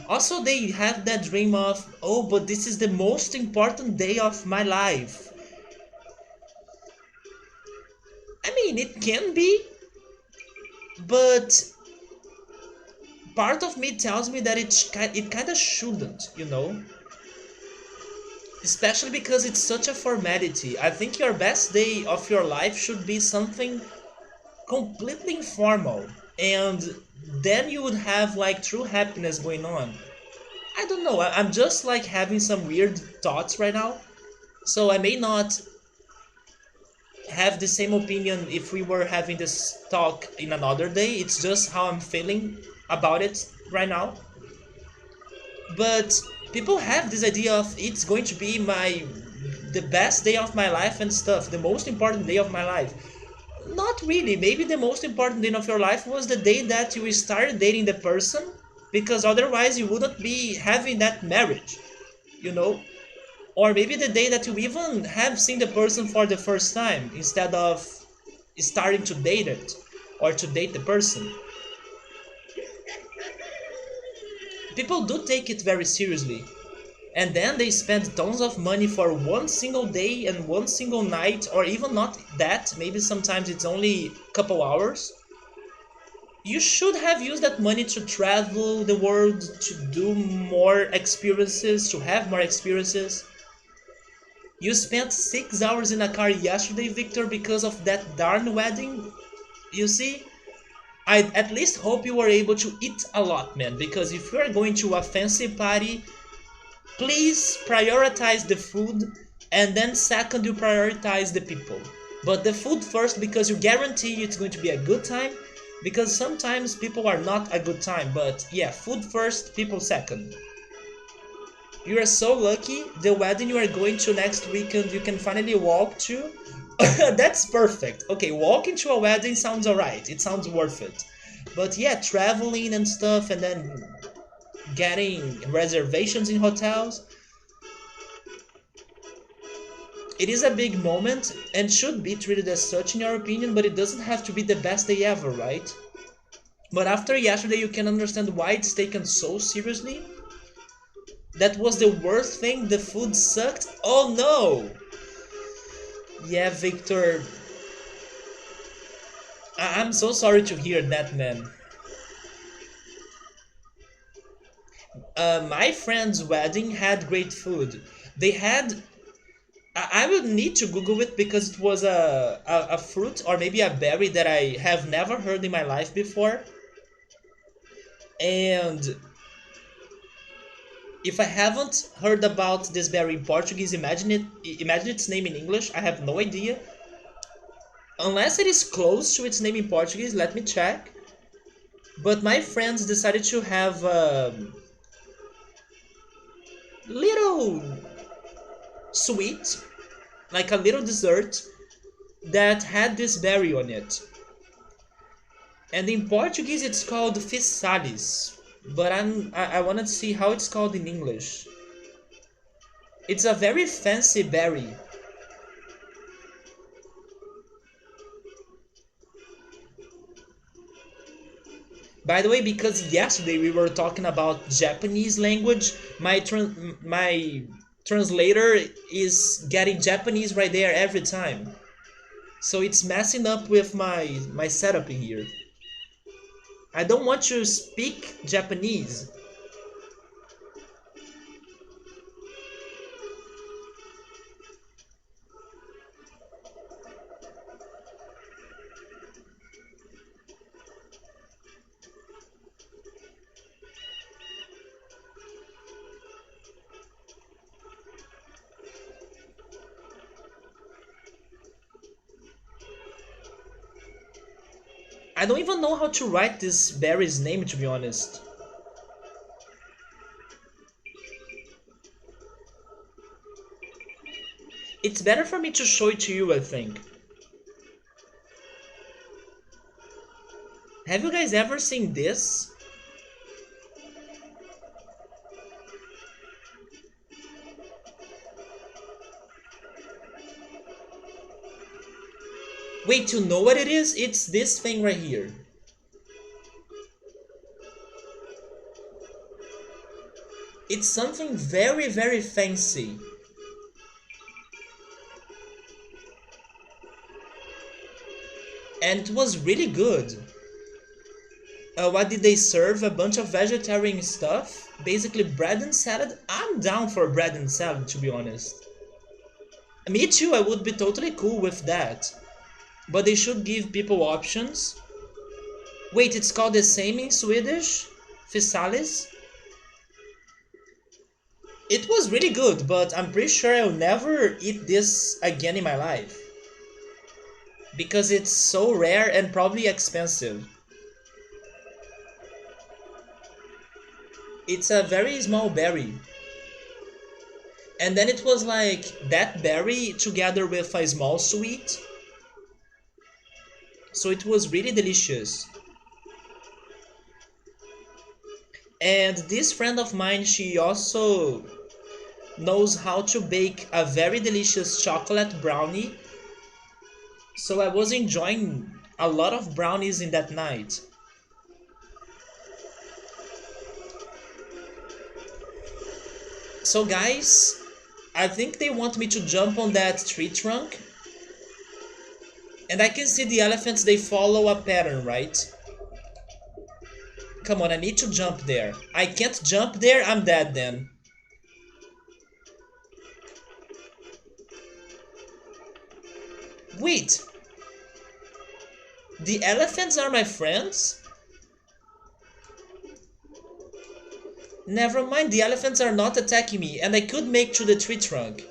Also, they have that dream of, oh, but this is the most important day of my life. I mean, it can be, but part of me tells me that it kind of shouldn't, especially because it's such a formality. I think your best day of your life should be something completely informal, and then you would have like true happiness going on. I don't know, I'm just like having some weird thoughts right now, so I may not have the same opinion if we were having this talk in another day. It's just how I'm feeling about it right now. But people have this idea of it's going to be the best day of my life and stuff, the most important day of my life. Not really. Maybe the most important day of your life was the day that you started dating the person, because otherwise you wouldn't be having that marriage, you know? Or maybe the day that you even have seen the person for the first time instead of starting to date it or to date the person. People do take it very seriously. And then they spend tons of money for one single day and one single night, or even not that, maybe sometimes it's only a couple hours. You should have used that money to travel the world, to do more experiences, to have more experiences. You spent 6 hours in a car yesterday, Victor, because of that darn wedding. You see, I at least hope you were able to eat a lot, man, because if you are going to a fancy party, please prioritize the food, and then second, you prioritize the people. But the food first, because you guarantee it's going to be a good time, because sometimes people are not a good time, but yeah, food first, people second. You are so lucky. The wedding you are going to next weekend, you can finally walk to. That's perfect. Okay, walking to a wedding sounds alright. It sounds worth it. But yeah, traveling and stuff, and then getting reservations in hotels. It is a big moment and should be treated as such, in your opinion, but it doesn't have to be the best day ever, right? But after yesterday, you can understand why it's taken so seriously. That was the worst thing. The food sucked. Oh no! Yeah, Victor. I'm so sorry to hear that, man. My friend's wedding had great food. They had. I would need to Google it because it was a fruit or maybe a berry that I have never heard in my life before. And if I haven't heard about this berry in Portuguese, imagine its name in English. I have no idea. Unless it is close to its name in Portuguese, let me check. But my friends decided to have a little sweet, like a little dessert that had this berry on it. And in Portuguese it's called fissalis, but I want to see how it's called in English. It's a very fancy berry. By the way, because yesterday we were talking about Japanese language, my translator is getting Japanese right there every time. So it's messing up with my setup in here. I don't want to speak Japanese. I don't even know how to write this berry's name, to be honest. It's better for me to show it to you, I think. Have you guys ever seen this? Wait, you know what it is? It's this thing right here. It's something very, very fancy. And it was really good. What did they serve? A bunch of vegetarian stuff? Basically bread and salad? I'm down for bread and salad, to be honest. Me too, I would be totally cool with that. But they should give people options. Wait, it's called the same in Swedish? Fisalis? It was really good, but I'm pretty sure I'll never eat this again in my life. Because it's so rare and probably expensive. It's a very small berry. And then it was like that berry together with a small sweet. So it was really delicious. And this friend of mine, she also knows how to bake a very delicious chocolate brownie. So I was enjoying a lot of brownies in that night. So guys, I think they want me to jump on that tree trunk. And I can see the elephants, they follow a pattern, right? Come on, I need to jump there. I can't jump there, I'm dead then. Wait. The elephants are my friends? Never mind, the elephants are not attacking me and I could make to the tree trunk.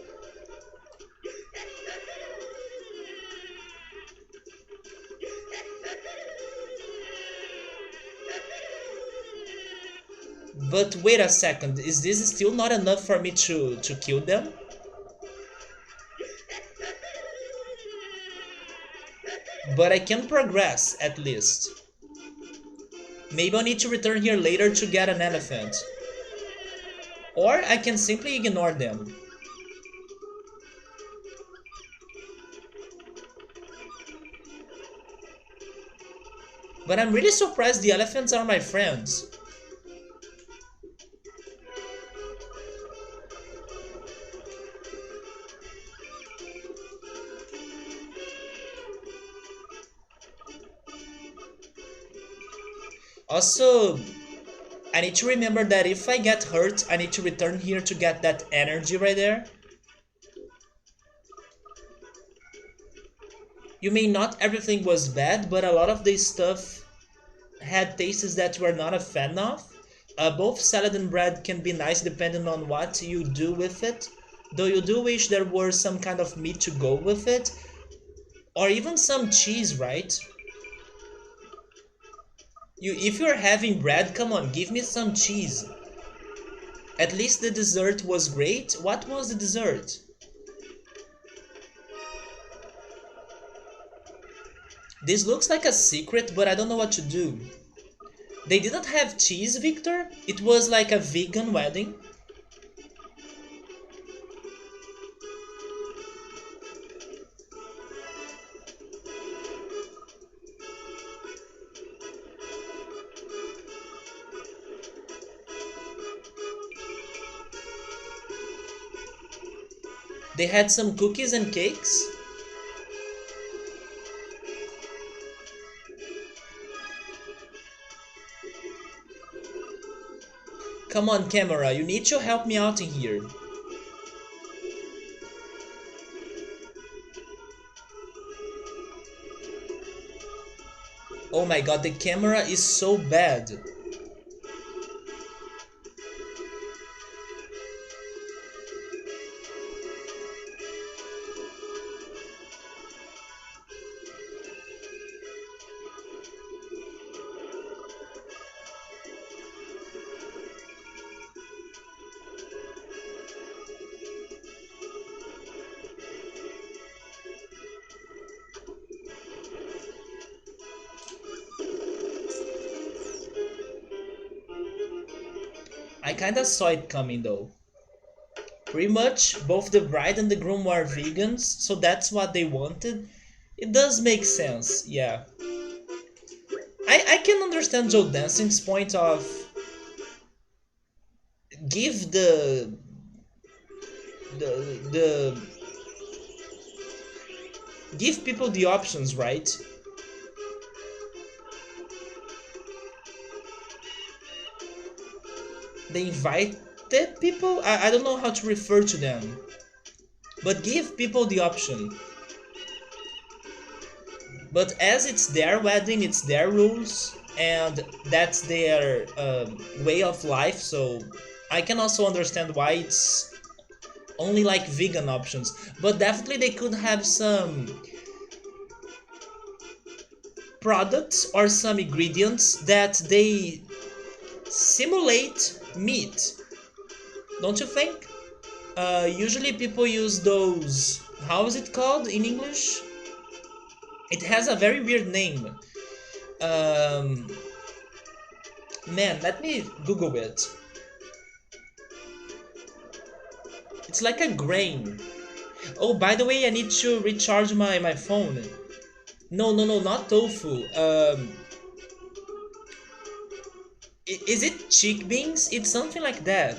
But wait a second, is this still not enough for me to kill them? But I can progress, at least. Maybe I'll need to return here later to get an elephant. Or I can simply ignore them. But I'm really surprised the elephants are my friends. Also, I need to remember that if I get hurt, I need to return here to get that energy right there. You mean not everything was bad, but a lot of this stuff had tastes that we're not a fan of. Both salad and bread can be nice depending on what you do with it. Though you do wish there were some kind of meat to go with it. Or even some cheese, right? If you're having bread, come on, give me some cheese. At least the dessert was great. What was the dessert? This looks like a secret, but I don't know what to do. They didn't have cheese, Victor? It was like a vegan wedding. They had some cookies and cakes. Come on, camera, you need to help me out in here. Oh my god, the camera is so bad. I kinda saw it coming though. Pretty much, both the bride and the groom were vegans, so that's what they wanted. It does make sense, yeah. I can understand Joe Dancing's point of give the give people the options, right? They invited people. I don't know how to refer to them, but give people the option. But as it's their wedding, it's their rules, and that's their way of life. So I can also understand why it's only like vegan options. But definitely they could have some products or some ingredients that they simulate meat. Don't you think? Usually people use those. How is it called in English? It has a very weird name. Um, Man, let me Google it. It's like a grain. Oh, by the way, I need to recharge my phone. No, no, no, not tofu. Is it chickpeas? It's something like that.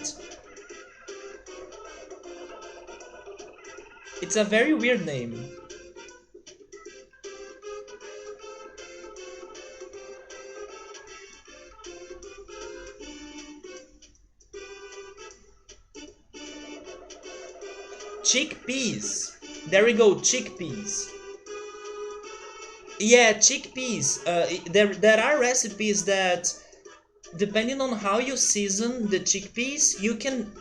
It's a very weird name. Chickpeas. There we go, chickpeas. Yeah, chickpeas. There are recipes that, depending on how you season the chickpeas, you can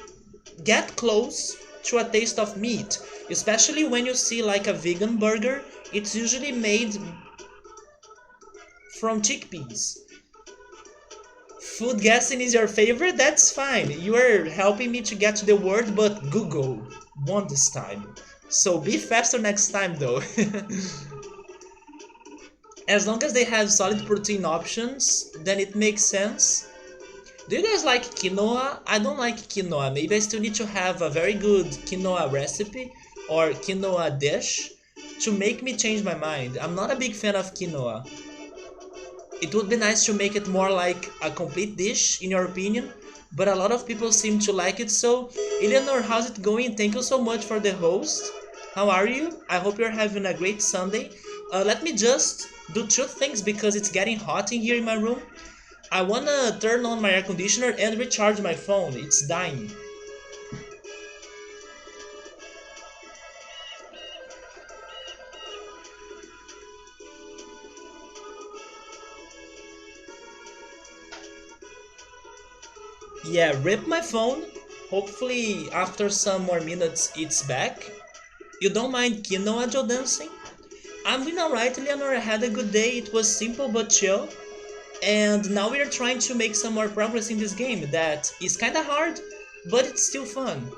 get close to a taste of meat. Especially when you see like a vegan burger, it's usually made from chickpeas. Food guessing is your favorite? That's fine. You are helping me to get to the word, but Google won this time. So be faster next time though. As long as they have solid protein options, then it makes sense. Do you guys like quinoa? I don't like quinoa. Maybe I still need to have a very good quinoa recipe or quinoa dish to make me change my mind. I'm not a big fan of quinoa. It would be nice to make it more like a complete dish, in your opinion, but a lot of people seem to like it. So, Eleanor, how's it going? Thank you so much for the host. How are you? I hope you're having a great Sunday. Let me just do two things because it's getting hot in here in my room. I wanna turn on my air conditioner and recharge my phone. It's dying. Yeah, rip my phone. Hopefully, after some more minutes, it's back. You don't mind quinoa Joe dancing? I'm doing alright, Leonor. I had a good day. It was simple but chill. And now we are trying to make some more progress in this game that is kinda hard, but it's still fun.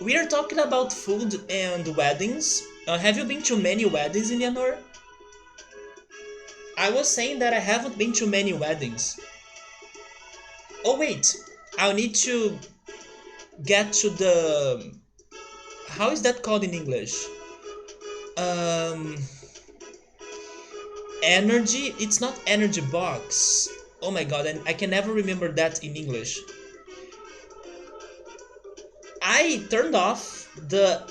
We are talking about food and weddings. Have you been to many weddings, Leonor? I was saying that I haven't been to many weddings. Oh wait, I'll need to get to the... How is that called in English? Um, Energy? It's not energy box. Oh my god, and I can never remember that in English. I turned off the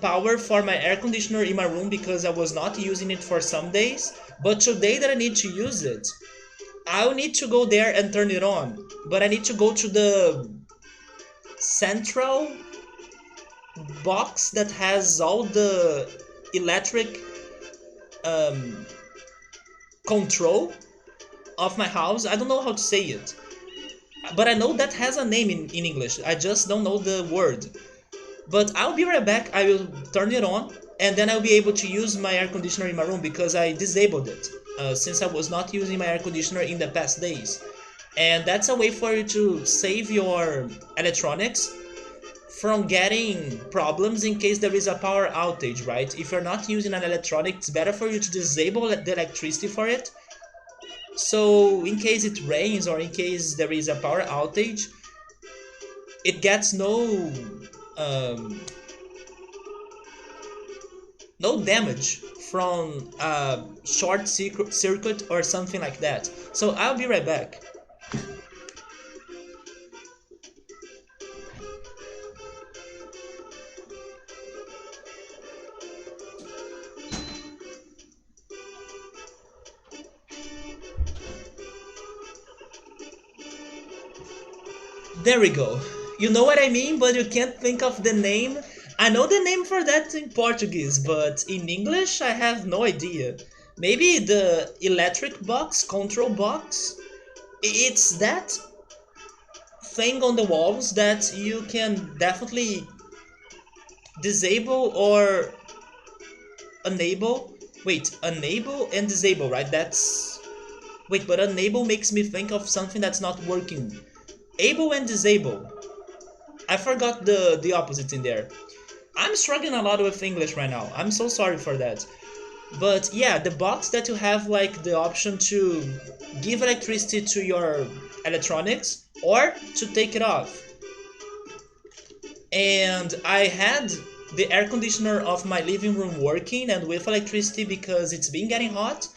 power for my air conditioner in my room because I was not using it for some days. But today that I need to use it, I'll need to go there and turn it on. But I need to go to the central box that has all the electric um, control of my house. I don't know how to say it, but I know that has a name in English. I just don't know the word. But I'll be right back. I will turn it on, and then I'll be able to use my air conditioner in my room because I disabled it since I was not using my air conditioner in the past days. And that's a way for you to save your electronics from getting problems in case there is a power outage, right? If you're not using an electronic, it's better for you to disable the electricity for it. So in case it rains or in case there is a power outage, it gets um, no damage from a short circuit or something like that. So I'll be right back. There we go. You know what I mean, but you can't think of the name. I know the name for that in Portuguese, but in English I have no idea. Maybe the electric box, control box? It's that thing on the walls that you can definitely disable or enable. Wait, enable and disable, right? That's... Wait, but enable makes me think of something that's not working. Able and disable. I forgot the opposite in there. I'm struggling a lot with English right now. I'm so sorry for that. But yeah, the box that you have like the option to give electricity to your electronics or to take it off. And I had the air conditioner of my living room working and with electricity because it's been getting hot,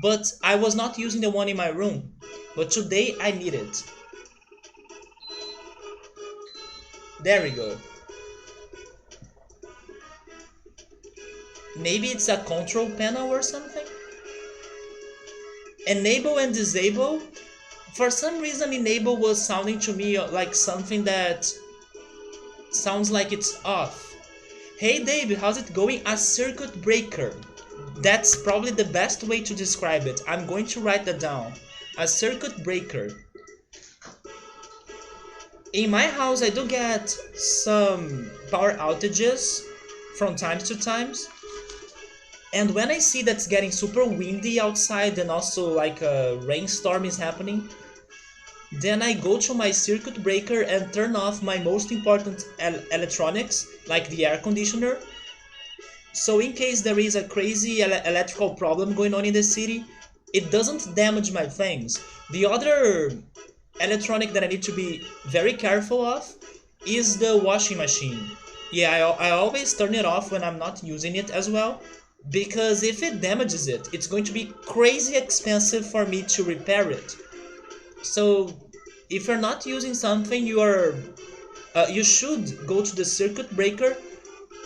but I was not using the one in my room. But today I need it. There we go. Maybe it's a control panel or something? Enable and disable. For some reason, enable was sounding to me like something that sounds like it's off. Hey Dave, how's it going? A circuit breaker. That's probably the best way to describe it. I'm going to write that down. A circuit breaker. In my house, I do get some power outages from time to time. And when I see that's getting super windy outside and also like a rainstorm is happening, then I go to my circuit breaker and turn off my most important electronics, like the air conditioner. So in case there is a crazy electrical problem going on in the city, it doesn't damage my things. The other electronic that I need to be very careful of is the washing machine. Yeah, I always turn it off when I'm not using it as well, because if it damages it, it's going to be crazy expensive for me to repair it. So if you're not using something, you should go to the circuit breaker,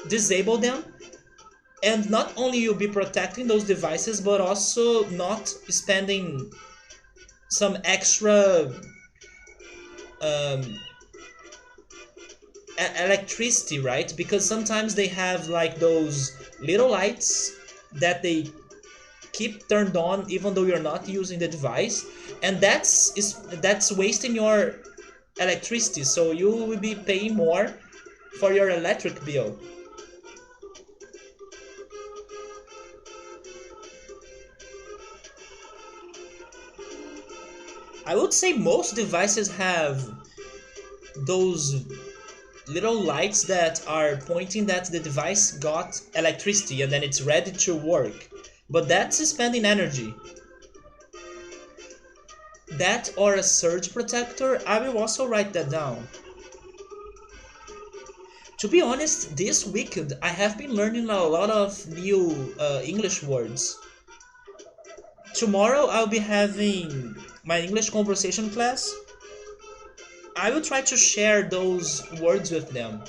disable them, and not only you'll be protecting those devices, but also not spending some extra um, electricity, right? Because sometimes they have like those little lights that they keep turned on even though you're not using the device, and that's wasting your electricity, so you will be paying more for your electric bill. I would say most devices have those little lights that are pointing that the device got electricity and then it's ready to work, but that's spending energy. That or a surge protector, I will also write that down. To be honest, this weekend I have been learning a lot of new English words. Tomorrow I'll be having my English conversation class. I will try to share those words with them.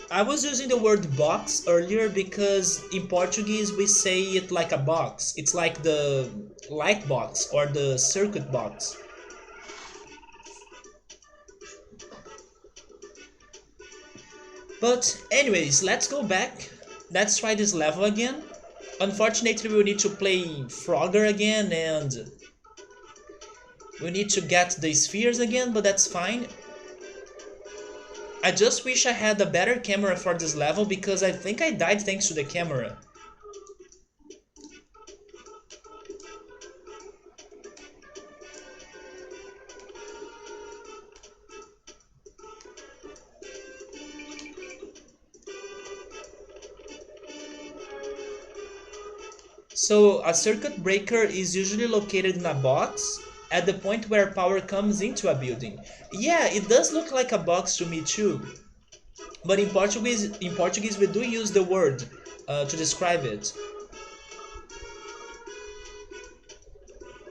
I was using the word box earlier because in Portuguese we say it like a box. It's like the light box or the circuit box. But anyways, let's go back. Let's try this level again. Unfortunately, we'll need to play Frogger again and we need to get the spheres again, but that's fine. I just wish I had a better camera for this level because I think I died thanks to the camera. So a circuit breaker is usually located in a box at the point where power comes into a building. Yeah, it does look like a box to me too. But in Portuguese we do use the word to describe it.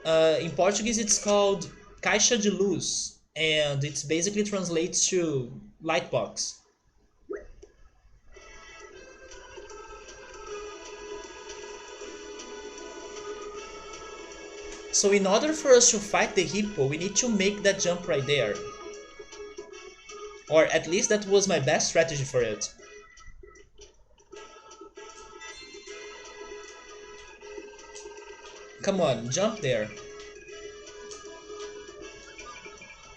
In Portuguese it's called caixa de luz, and it basically translates to light box. So in order for us to fight the hippo, we need to make that jump right there. Or at least that was my best strategy for it. Come on, jump there.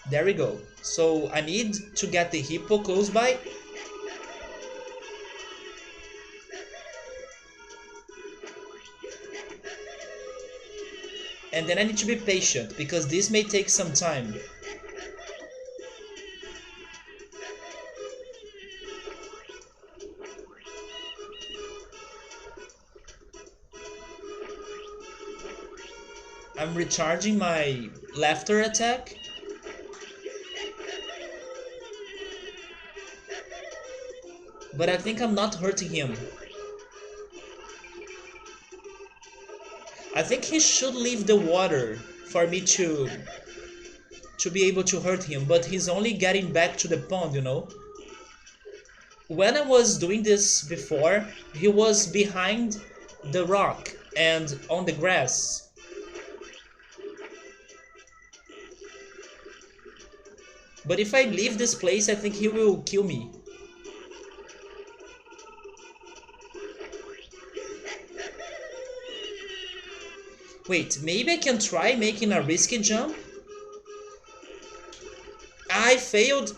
There we go. So I need to get the hippo close by. And then I need to be patient, because this may take some time. I'm recharging my laughter attack. But I think I'm not hurting him. I think he should leave the water for me to be able to hurt him, but he's only getting back to the pond, you know? When I was doing this before, he was behind the rock and on the grass. But if I leave this place, I think he will kill me. Wait, maybe I can try making a risky jump? I failed.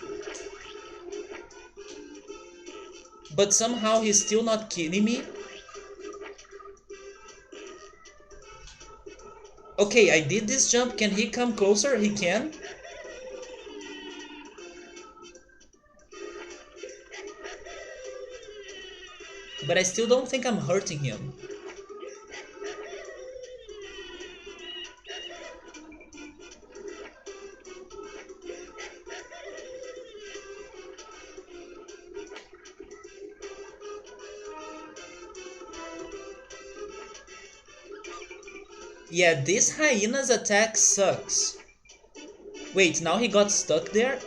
But somehow he's still not killing me. Okay, I did this jump. Can he come closer? He can. But I still don't think I'm hurting him. Yeah, this hyena's attack sucks. Wait, now he got stuck there?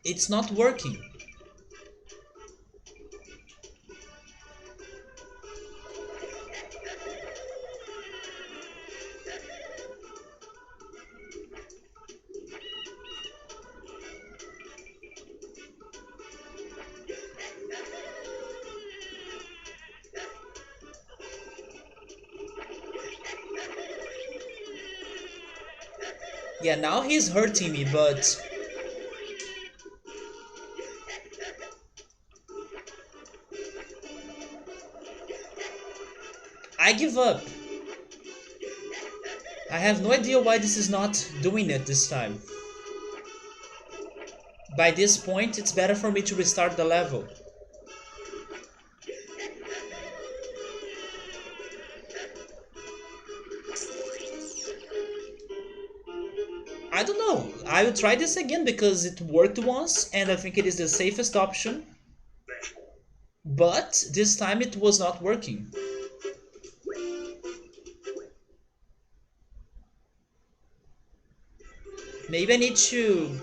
It's not working. Yeah, now he's hurting me, but I give up. I have no idea why this is not doing it this time. By this point, it's better for me to restart the level. I don't know. I will try this again because it worked once and I think it is the safest option. But this time it was not working. Maybe I need to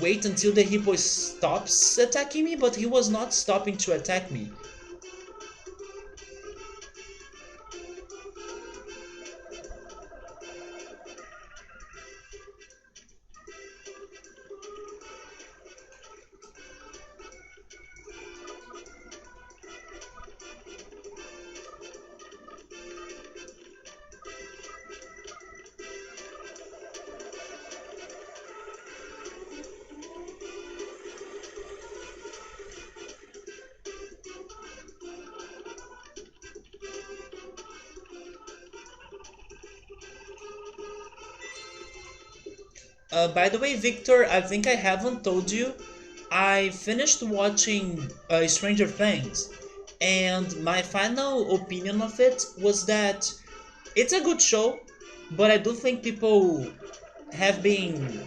wait until the hippo stops attacking me, but he was not stopping to attack me. By the way, Victor, I think I haven't told you, I finished watching Stranger Things, and my final opinion of it was that it's a good show, but I do think people have been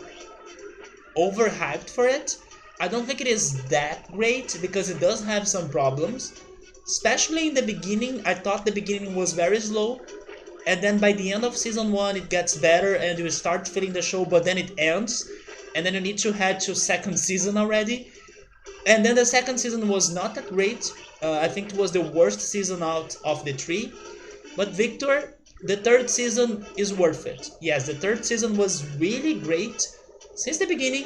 overhyped for it. I don't think it is that great because it does have some problems. Especially in the beginning, I thought the beginning was very slow, and then by the end of season 1 it gets better and you start feeling the show, but then it ends. and then you need to head to second season already. And then the second season was not that great. I think it was the worst season out of the three. But Victor, the third season is worth it. Yes, the third season was really great since the beginning,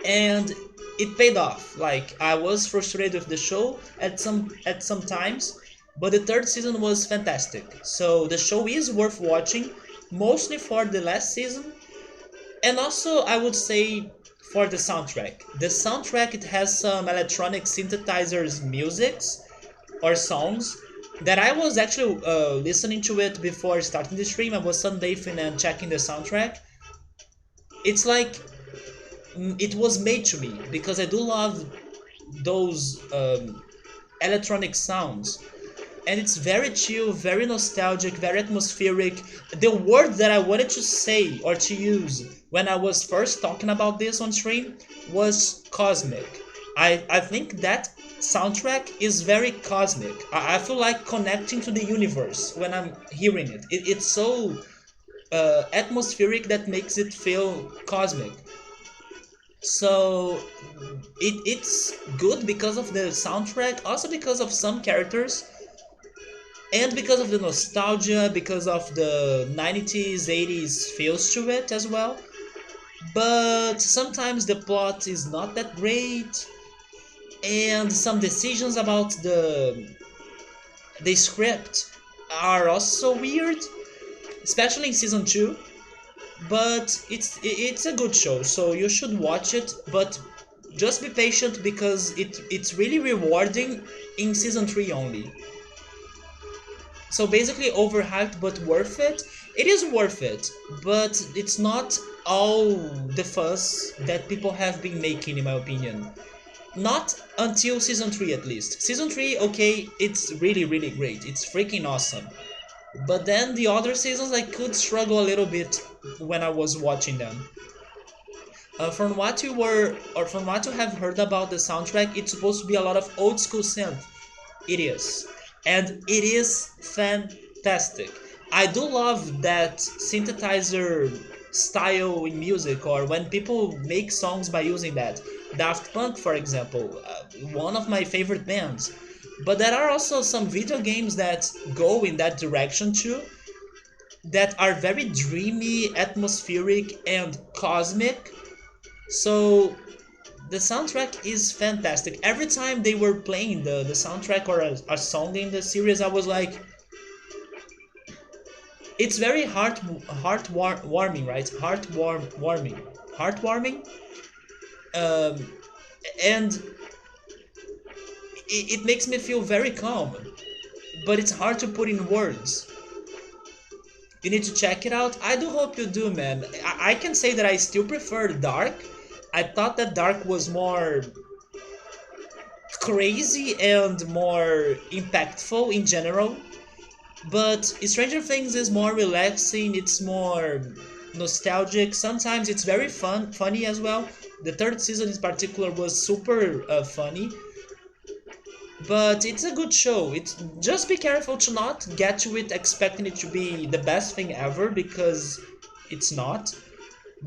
and it paid off. Like, I was frustrated with the show at some times, but the third season was fantastic. So the show is worth watching, mostly for the last season, and also I would say for the soundtrack. The soundtrack, it has some electronic synthesizers musics or songs that I was actually listening to it before starting the stream. I was sunbathing and checking the soundtrack. It's like it was made to me because I do love those electronic sounds, and it's very chill, very nostalgic, very atmospheric. The word that I wanted to say or to use when I was first talking about this on stream was cosmic. I think that soundtrack is very cosmic. I feel like connecting to the universe when I'm hearing it's so atmospheric that makes it feel cosmic. So it's good because of the soundtrack, also because of some characters, and because of the nostalgia, because of the 90s, 80s feels to it as well. But sometimes the plot is not that great, and some decisions about the script are also weird, especially in season 2. But it's a good show, so you should watch it, but just be patient because it's really rewarding in season 3 only. So basically overhyped but worth it. It is worth it, but it's not all the fuss that people have been making, in my opinion. Not until season 3 at least. Season 3, okay, it's really really great. It's freaking awesome. But then the other seasons I could struggle a little bit when I was watching them. From what you have heard about the soundtrack, it's supposed to be a lot of old school synth. It is, and it is fantastic. I do love that synthesizer style in music, or when people make songs by using that. Daft Punk, for example, one of my favorite bands. But there are also some video games that go in that direction too, that are very dreamy, atmospheric, and cosmic. So the soundtrack is fantastic. Every time they were playing the soundtrack or a song in the series, I was like, it's very warming, right? Heartwarming. Um, and it makes me feel very calm, but it's hard to put in words. You need to check it out. I do hope you do, man. I can say that I still prefer Dark. I thought that Dark was more crazy and more impactful in general. But Stranger Things is more relaxing, it's more nostalgic. Sometimes it's very funny as well. The third season in particular was super funny. But it's a good show. It's just be careful to not get to it expecting it to be the best thing ever, because it's not.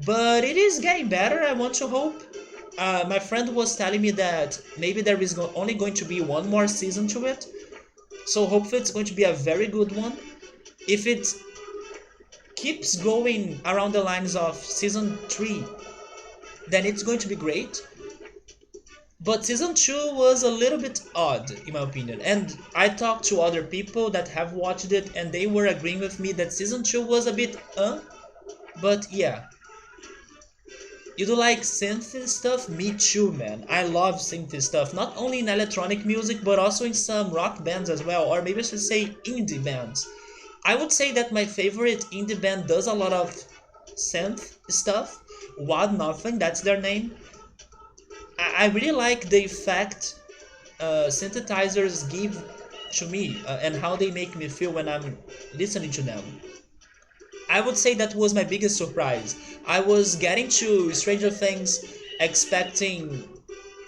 But it is getting better, I want to hope. My friend was telling me that maybe there is only going to be one more season to it. So hopefully it's going to be a very good one. If it keeps going around the lines of season 3, then it's going to be great. But season 2 was a little bit odd, in my opinion. And I talked to other people that have watched it, and they were agreeing with me that season 2 was a bit But yeah. You do like synth stuff? Me too, man. I love synth stuff. Not only in electronic music, but also in some rock bands as well. Or maybe I should say indie bands. I would say that my favorite indie band does a lot of synth stuff. Wad Nothing, that's their name. I really like the effect synthesizers give to me, and how they make me feel when I'm listening to them. I would say that was my biggest surprise. I was getting to Stranger Things expecting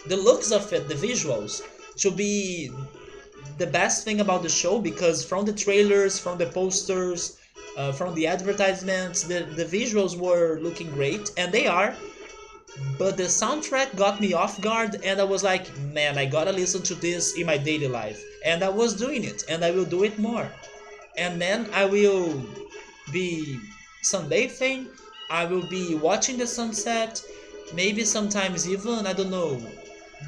the looks of it, the visuals, to be the best thing about the show, because from the trailers, from the posters, from the advertisements, the visuals were looking great, and they are. but the soundtrack got me off guard, and I was like, man, I gotta listen to this in my daily life. And I was doing it, and I will do it more. And then I will be sunbathing, I will be watching the sunset, maybe sometimes even, I don't know,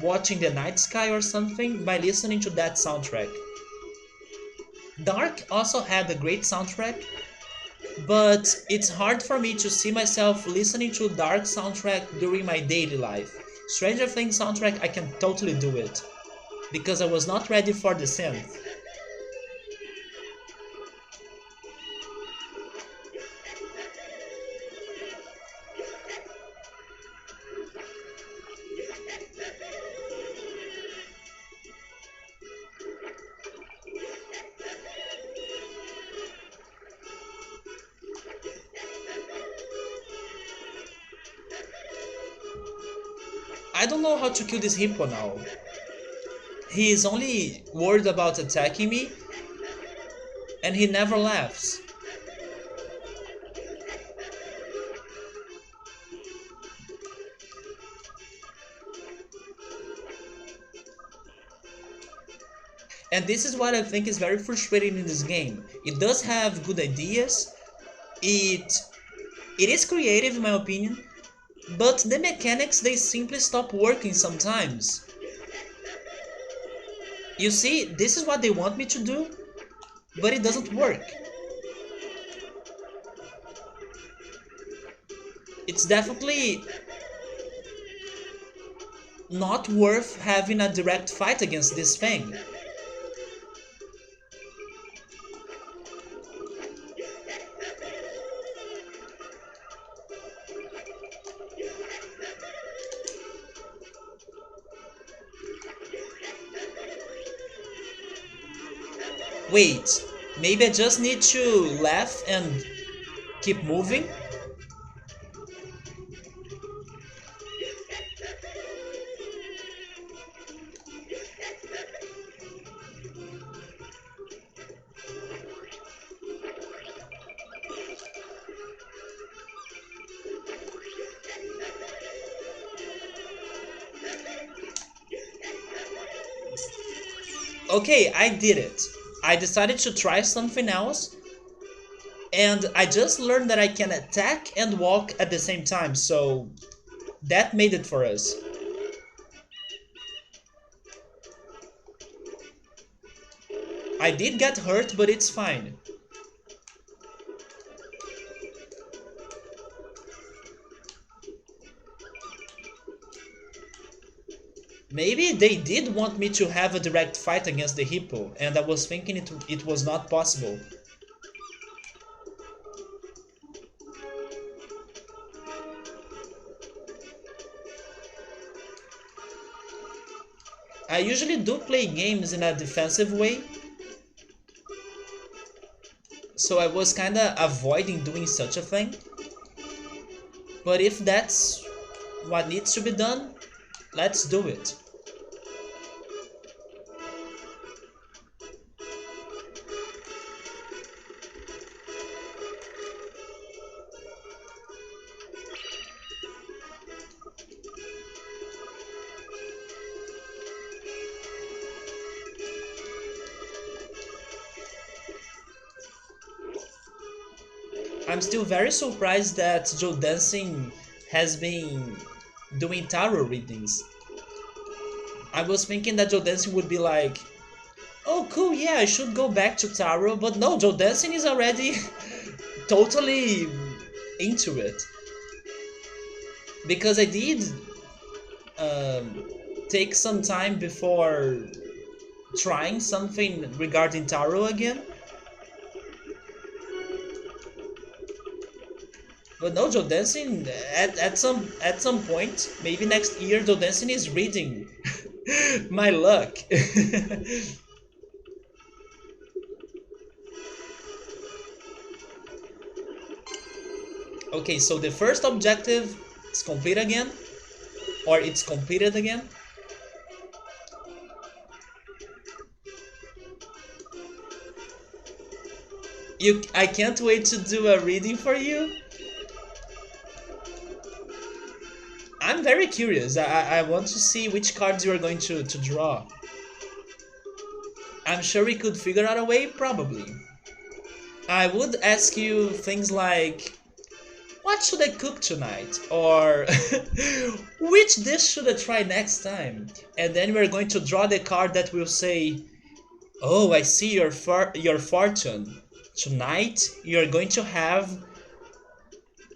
watching the night sky or something by listening to that soundtrack. Dark also had a great soundtrack, but it's hard for me to see myself listening to Dark soundtrack during my daily life. Stranger Things soundtrack, I can totally do it because I was not ready for the synth. I don't know how to kill this hippo now. He is only worried about attacking me, and he never laughs. And this is what I think is very frustrating in this game. It does have good ideas, it it is creative in my opinion, but the mechanics they simply stop working sometimes. You see, this is what they want me to do, but it doesn't work. It's definitely not worth having a direct fight against this thing. Wait, maybe I just need to laugh and keep moving? Okay, I did it. I decided to try something else, and I just learned that I can attack and walk at the same time, so that made it for us. I did get hurt, but it's fine. Maybe they did want me to have a direct fight against the hippo, and I was thinking it was not possible. I usually do play games in a defensive way, so I was kinda avoiding doing such a thing. But if that's what needs to be done, let's do it. I'm still very surprised that Joe Dancing has been doing tarot readings. I was thinking that Joe Dancing would be like, oh cool, yeah, I should go back to tarot, but no, Joe Dancing is already totally into it. Because I did um, take some time before trying something regarding tarot again. But no, Joe Dancing at some point, maybe next year, Joe Dancing is reading my luck. Okay, so the first objective is complete again, or it's completed again. I can't wait to do a reading for you. I'm very curious. I want to see which cards you are going to draw. I'm sure we could figure out a way, probably. I would ask you things like, what should I cook tonight? Or which dish should I try next time? And then we're going to draw the card that will say, oh, I see your fortune. Tonight you're going to have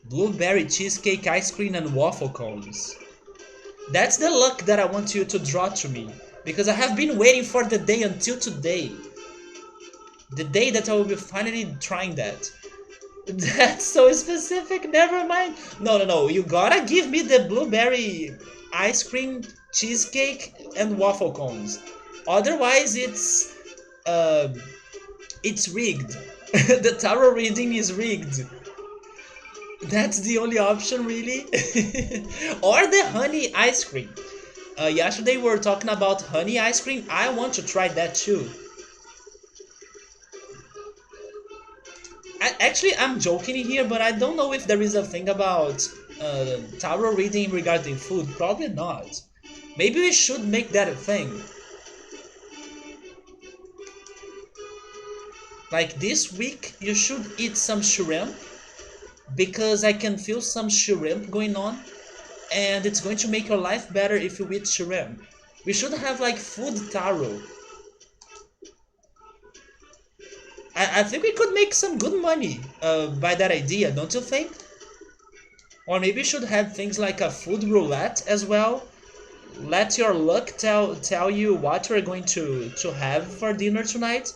blueberry cheesecake ice cream and waffle cones. That's the luck that I want you to draw to me. Because I have been waiting for the day until today. The day that I will be finally trying that. That's so specific, never mind. No, no, no, you gotta give me the blueberry ice cream, cheesecake, and waffle cones. Otherwise, it's rigged. The tarot reading is rigged. That's the only option, really. Or the honey ice cream. Yesterday we were talking about honey ice cream. I want to try that too. I'm joking here, but I don't know if there is a thing about tarot reading regarding food. Probably not. Maybe we should make that a thing. Like this week, you should eat some shrimp because I can feel some shrimp going on, and it's going to make your life better if you eat shrimp. We should have like food tarot. I think we could make some good money by that idea, don't you think? Or maybe we should have things like a food roulette as well. Let your luck tell you what we're going to have for dinner tonight.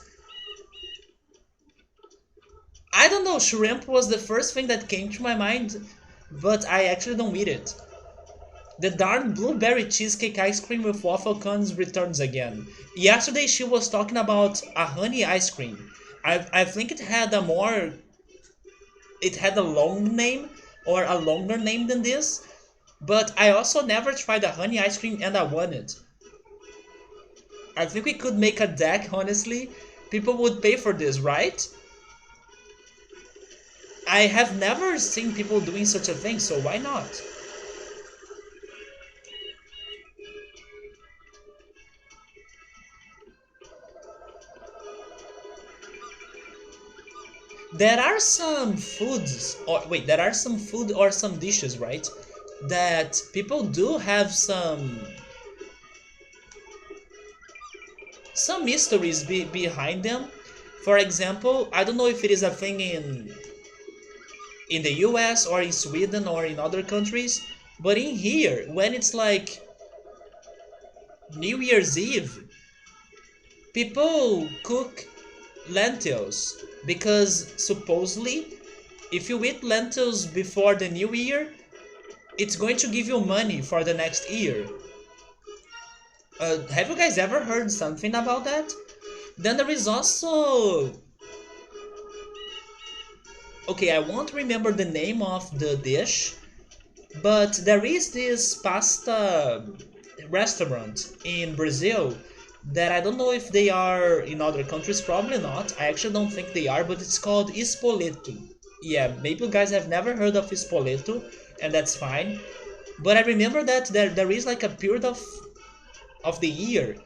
I don't know, shrimp was the first thing that came to my mind, but I actually don't eat it. The darn blueberry cheesecake ice cream with waffle cones returns again. Yesterday she was talking about a honey ice cream. I think it had a long name or a longer name than this, but I also never tried a honey ice cream and I want it. I think we could make a deck, honestly. People would pay for this, right? I have never seen people doing such a thing, so why not? There are some foods, or wait, there are some food or some dishes, right? That people do have some mysteries behind them. For example, I don't know if it is a thing in the US or in Sweden or in other countries, but in here, when it's like New Year's Eve, people cook lentils because supposedly if you eat lentils before the new year, it's going to give you money for the next year. Have you guys ever heard something about that? Then there is also... Okay, I won't remember the name of the dish, but there is this pasta restaurant in Brazil that I don't know if they are in other countries, probably not. I actually don't think they are, but it's called Espoleto. Yeah, maybe you guys have never heard of Espoleto, and that's fine. But I remember that there is like a period of the year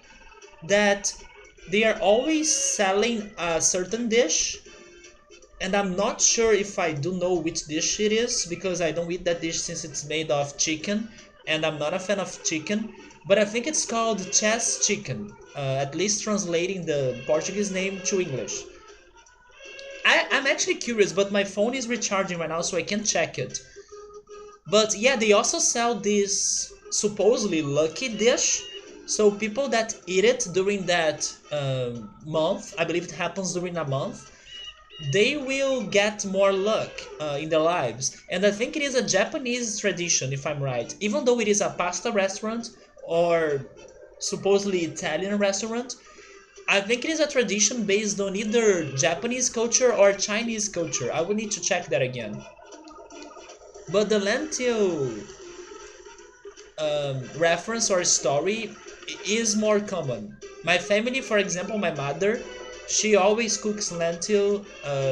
that they are always selling a certain dish, and I'm not sure if I do know which dish it is because I don't eat that dish since it's made of chicken, and I'm not a fan of chicken. But I think it's called chess chicken, at least translating the Portuguese name to English. I'm actually curious, but my phone is recharging right now, so I can't check it. But yeah, they also sell this supposedly lucky dish. So people that eat it during that month, I believe it happens during a month, they will get more luck in their lives. And I think it is a Japanese tradition, if I'm right. Even though it is a pasta restaurant or supposedly Italian restaurant, I think it is a tradition based on either Japanese culture or Chinese culture. I would need to check that again. But the lentil reference or story is more common. My family, for example, my mother, she always cooks lentil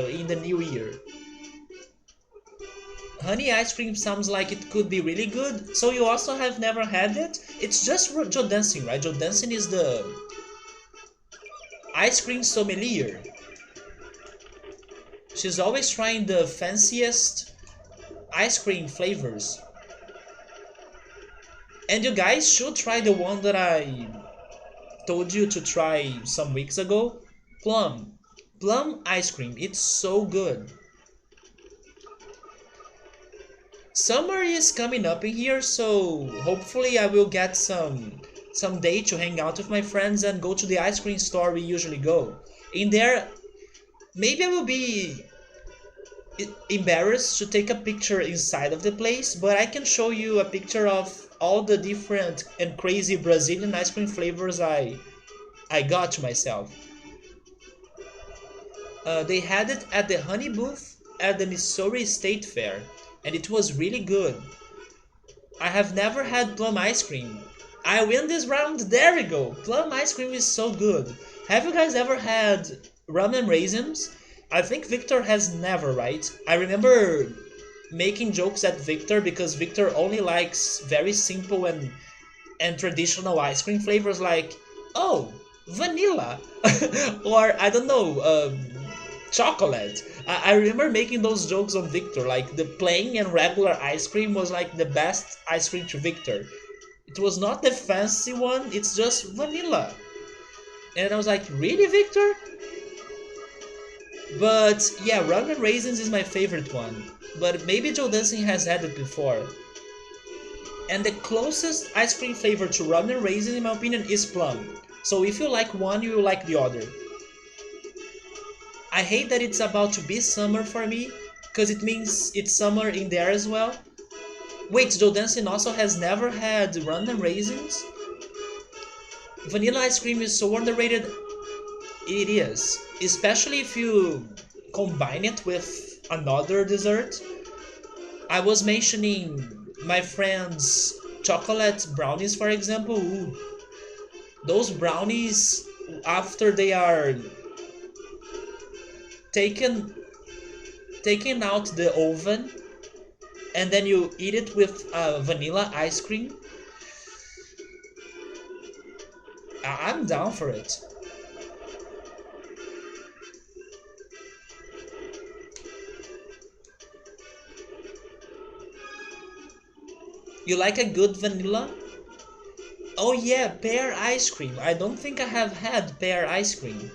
in the new year. honey ice cream sounds like it could be really good. So you also have never had it? It's just Joe Dancing, right? Joe Dancing is the ice cream sommelier. She's always trying the fanciest ice cream flavors. And you guys should try the one that I told you to try some weeks ago. Plum. Plum ice cream. It's so good. Summer is coming up in here, so hopefully I will get some day to hang out with my friends and go to the ice cream store we usually go. In there, maybe I will be embarrassed to take a picture inside of the place, but I can show you a picture of all the different and crazy Brazilian ice cream flavors I got to myself. They had it at the honey booth at the Missouri State Fair, and it was really good. I have never had plum ice cream. I win this round. There we go. Plum ice cream is so good. Have you guys ever had rum and raisins? I think Victor has never, right? I remember making jokes at Victor because Victor only likes very simple and traditional ice cream flavors like, oh, vanilla, or I don't know, chocolate. I remember making those jokes on Victor, like the plain and regular ice cream was like the best ice cream to Victor. It was not the fancy one, it's just vanilla. And I was like, really, Victor? But yeah, rum and raisins is my favorite one. But maybe Joe Dancing has had it before. And the closest ice cream flavor to rum and raisin, in my opinion, is plum. So if you like one, you will like the other. I hate that it's about to be summer for me, because it means it's summer in there as well. Wait, Joe Dancing also has never had rum and raisins? Vanilla ice cream is so underrated. It is, especially if you combine it with another dessert. I was mentioning my friend's chocolate brownies, for example. Ooh, those brownies, after they are taken out the oven and then you eat it with vanilla ice cream, I'm down for it. You like a good vanilla? Oh yeah, pear ice cream. I don't think I have had pear ice cream.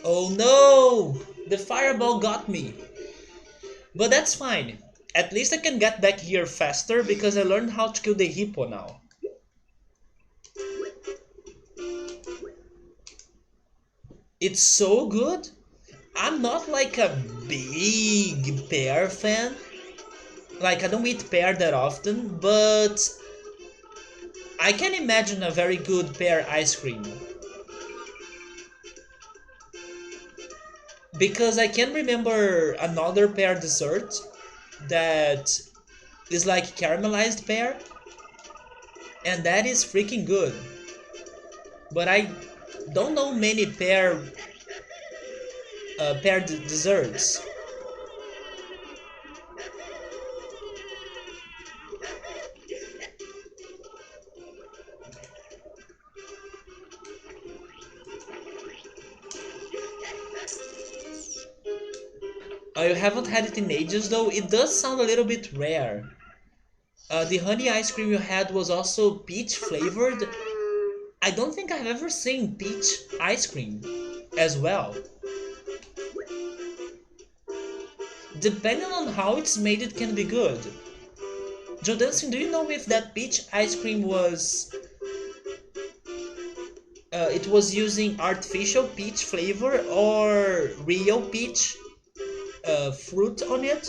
Oh no! The fireball got me. But that's fine. At least I can get back here faster because I learned how to kill the hippo now. It's so good. I'm not like a big pear fan. Like, I don't eat pear that often, but I can imagine a very good pear ice cream. Because I can remember another pear dessert that is like caramelized pear, and that is freaking good. But I don't know many pear desserts. You haven't had it in ages though. It does sound a little bit rare. The honey ice cream you had was also peach flavored. I don't think I've ever seen peach ice cream as well. Depending on how it's made, it can be good. Joe Dancing, do you know if that peach ice cream was... it was using artificial peach flavor or real peach fruit on it?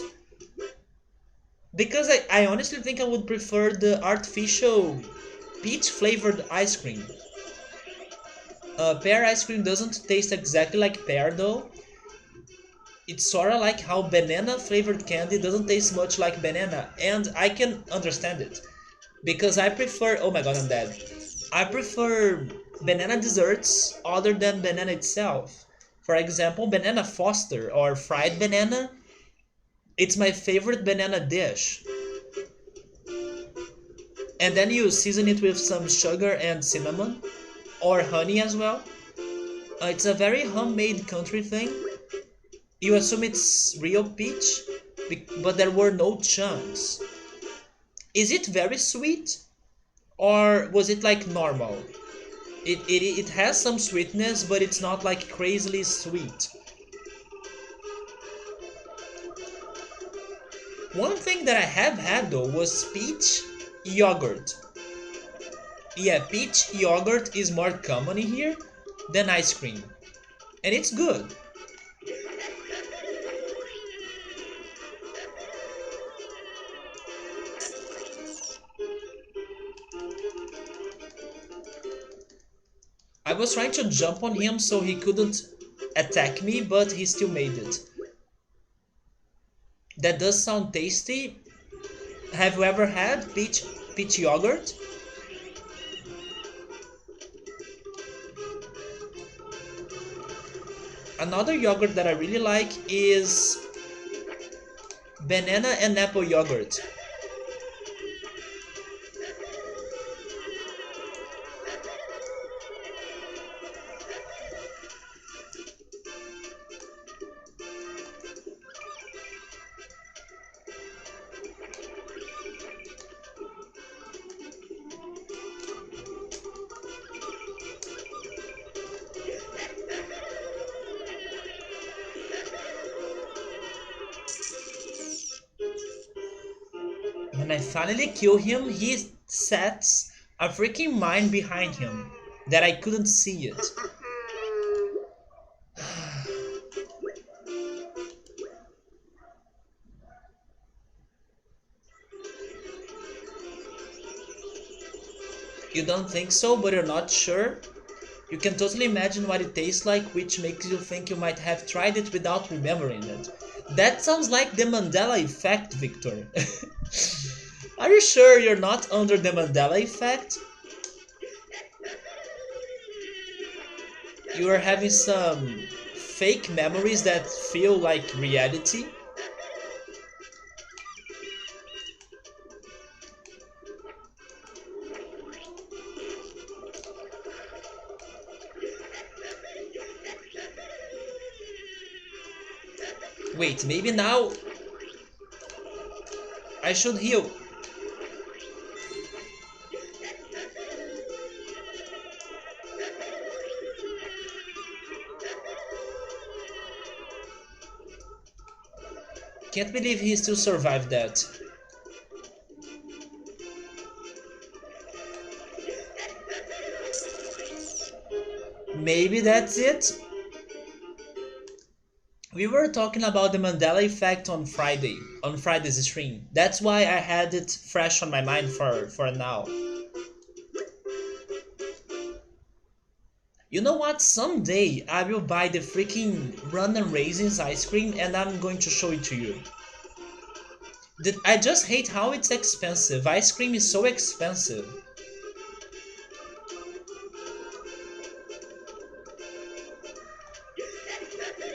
Because I honestly think I would prefer the artificial peach flavored ice cream. Pear ice cream doesn't taste exactly like pear though. It's sorta like how banana flavored candy doesn't taste much like banana, and I can understand it. Because I prefer, oh my god, I'm dead. I prefer banana desserts other than banana itself. For example, banana foster or fried banana. It's my favorite banana dish. And then you season it with some sugar and cinnamon, or honey as well. It's a very homemade country thing. You assume it's real peach, but there were no chunks. Is it very sweet, or was it like normal? It has some sweetness, but it's not like crazily sweet. One thing that I have had though was peach yogurt. Yeah, peach yogurt is more common here than ice cream, and it's good. I was trying to jump on him so he couldn't attack me, but he still made it. That does sound tasty. Have you ever had peach yogurt? Another yogurt that I really like is banana and apple yogurt. When I finally kill him, he sets a freaking mine behind him that I couldn't see it. You don't think so, but you're not sure? You can totally imagine what it tastes like, which makes you think you might have tried it without remembering it. That sounds like the Mandela effect, Victor. Are you sure you're not under the Mandela effect? You are having some fake memories that feel like reality? Wait, maybe now I should heal. Can't believe he still survived that. Maybe that's it? We were talking about the Mandela effect on Friday's stream. That's why I had it fresh on my mind for now. You know what? Someday I will buy the freaking Run and Raisins ice cream and I'm going to show it to you. I just hate how it's expensive. Ice cream is so expensive.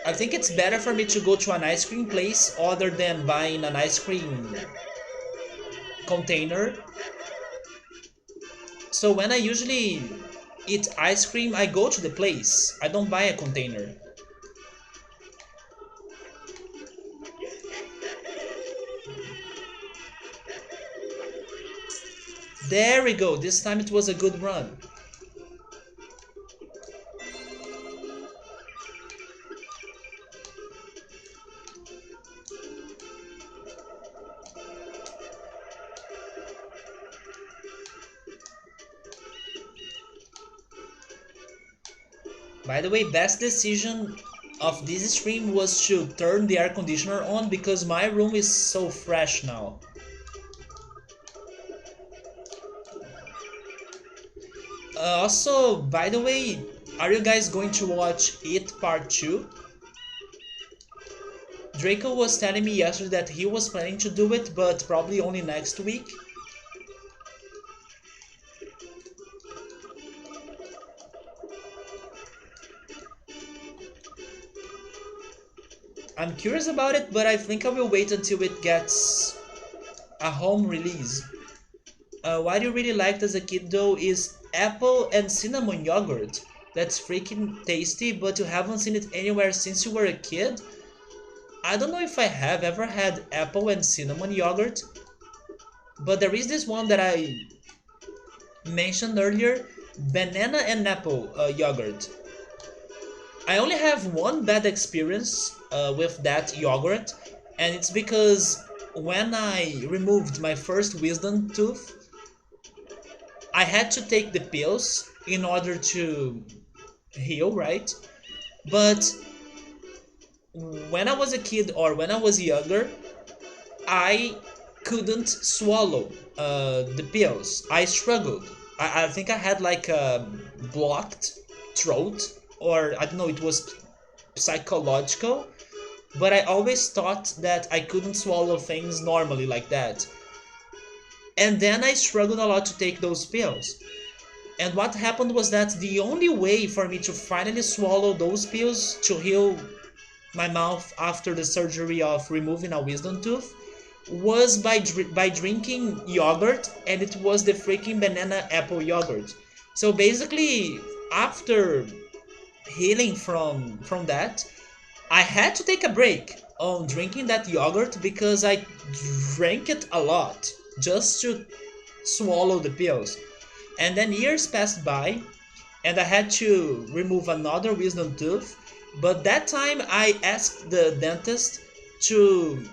I think it's better for me to go to an ice cream place other than buying an ice cream container. So when I usually eat ice cream, I go to the place. I don't buy a container. There we go. This time it was a good run. By the way, best decision of this stream was to turn the air conditioner on because my room is so fresh now. Also, by the way, are you guys going to watch It Part 2? Draco was telling me yesterday that he was planning to do it, but probably only next week. I'm curious about it, but I think I will wait until it gets a home release. What you really liked as a kid though is apple and cinnamon yogurt. That's freaking tasty, but you haven't seen it anywhere since you were a kid? I don't know if I have ever had apple and cinnamon yogurt, but there is this one that I mentioned earlier, banana and apple yogurt. I only have one bad experience with that yogurt, and it's because when I removed my first wisdom tooth, I had to take the pills in order to heal, right? But when I was a kid or when I was younger, I couldn't swallow the pills. I struggled. I think I had like a blocked throat, or I don't know, it was psychological, but I always thought that I couldn't swallow things normally like that. And then I struggled a lot to take those pills. And what happened was that the only way for me to finally swallow those pills to heal my mouth after the surgery of removing a wisdom tooth was by drinking yogurt, and it was the freaking banana apple yogurt. So basically, after healing from that, I had to take a break on drinking that yogurt because I drank it a lot just to swallow the pills. And then years passed by, and I had to remove another wisdom tooth. But that time I asked the dentist to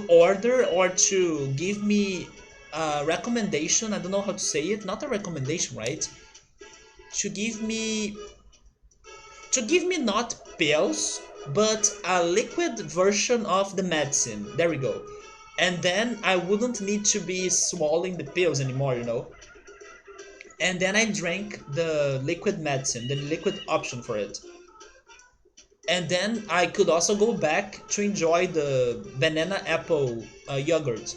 order or to give me a recommendation. I don't know how to say it. Not a recommendation, right? To give me not pills, but a liquid version of the medicine. There we go. And then I wouldn't need to be swallowing the pills anymore, you know. And then I drank the liquid medicine, the liquid option for it. And then I could also go back to enjoy the banana apple yogurt.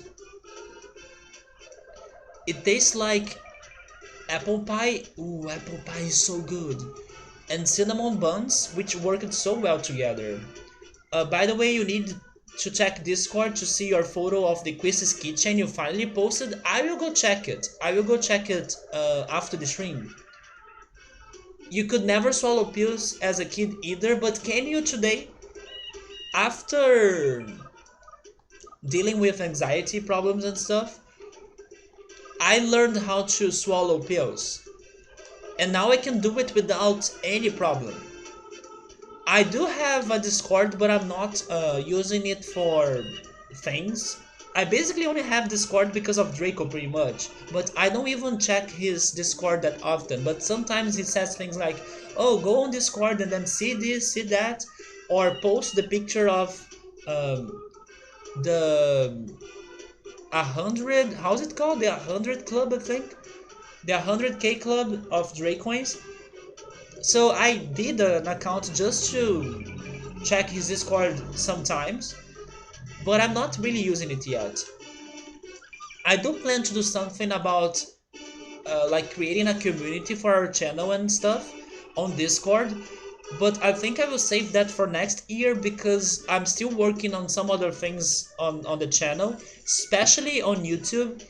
It tastes like apple pie. Ooh, apple pie is so good. And cinnamon buns, which worked so well together. By the way, you need to check Discord to see your photo of the Quiz's kitchen you finally posted. I will go check it. I will go check it after the stream. You could never swallow pills as a kid either, but can you today? After dealing with anxiety problems and stuff, I learned how to swallow pills. And now I can do it without any problem. I do have a Discord, but I'm not using it for things. I basically only have Discord because of Draco pretty much, but I don't even check his Discord that often. But sometimes he says things like, oh, go on Discord and then see this, see that, or post the picture of um, the 100, how's it called? The 100 Club, I think? The 100k Club of Dracoins. So I did an account just to check his Discord sometimes, but I'm not really using it yet. I do plan to do something about like creating a community for our channel and stuff on Discord, but I think I will save that for next year because I'm still working on some other things on the channel, especially on YouTube,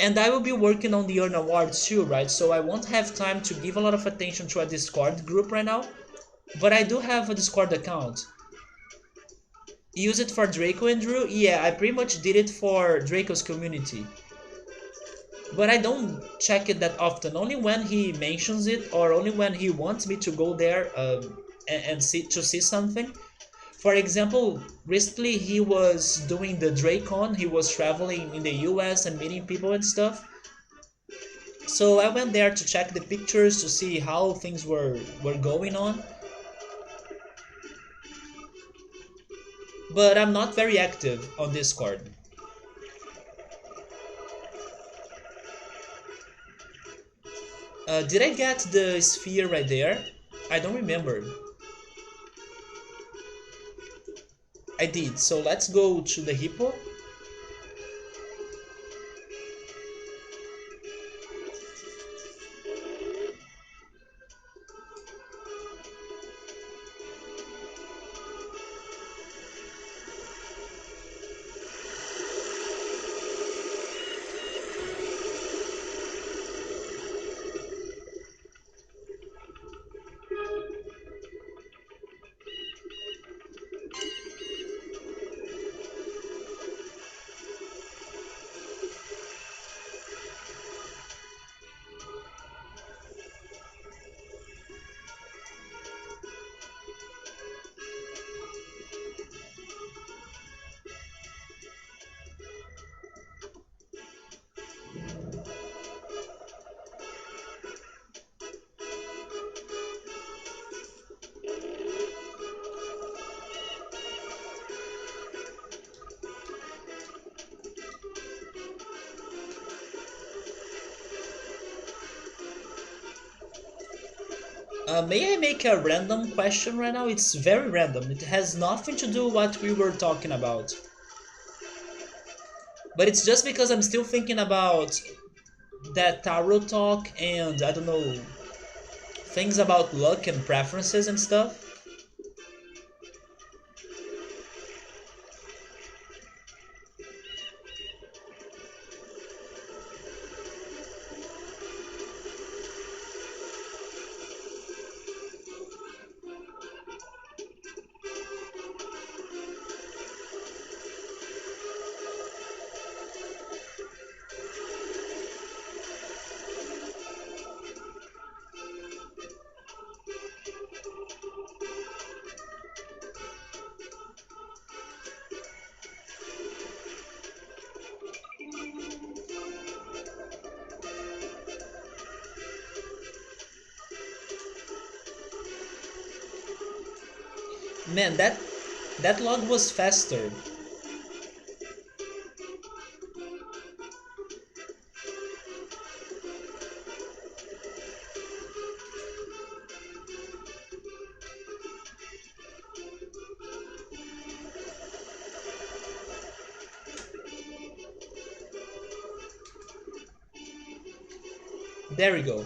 and I will be working on the Earn Awards too, right? So I won't have time to give a lot of attention to a Discord group right now, but I do have a Discord account. Use it for Draco and Drew? Yeah, I pretty much did it for Draco's community. But I don't check it that often, only when he mentions it or only when he wants me to go there and see something. For example, recently he was doing the Dracon, he was traveling in the US and meeting people and stuff. So I went there to check the pictures to see how things were going on. But I'm not very active on Discord. Did I get the sphere right there? I don't remember. I did, so let's go to the hippo. May I make a random question right now? It's very random. It has nothing to do with what we were talking about. But it's just because I'm still thinking about that tarot talk and I don't know, things about luck and preferences and stuff. Man, that log was faster. There we go.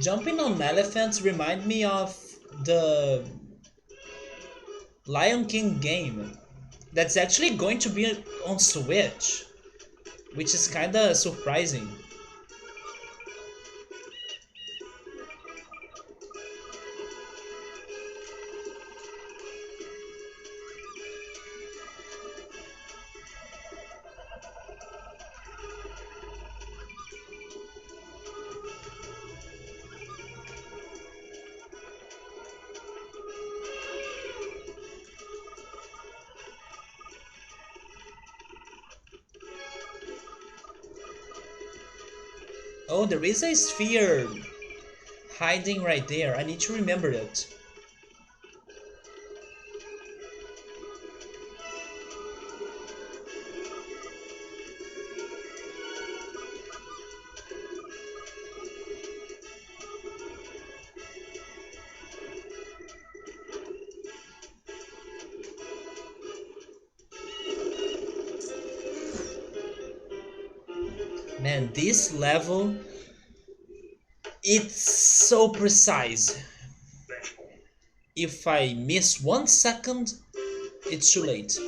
Jumping on elephants remind me of the Lion King game that's actually going to be on Switch, which is kinda surprising. Oh, there is a sphere hiding right there. I need to remember it. Man, this level, it's so precise. If I miss 1 second, it's too late.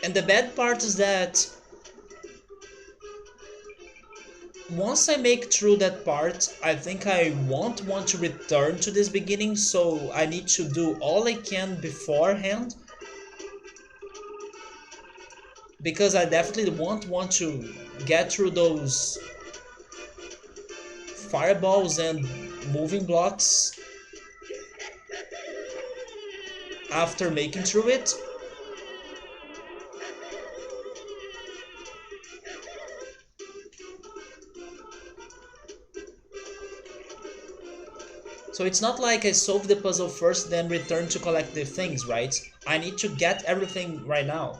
And the bad part is that once I make through that part, I think I won't want to return to this beginning, so I need to do all I can beforehand because I definitely won't want to get through those fireballs and moving blocks after making through it. So it's not like I solve the puzzle first then return to collect the things, right? I need to get everything right now.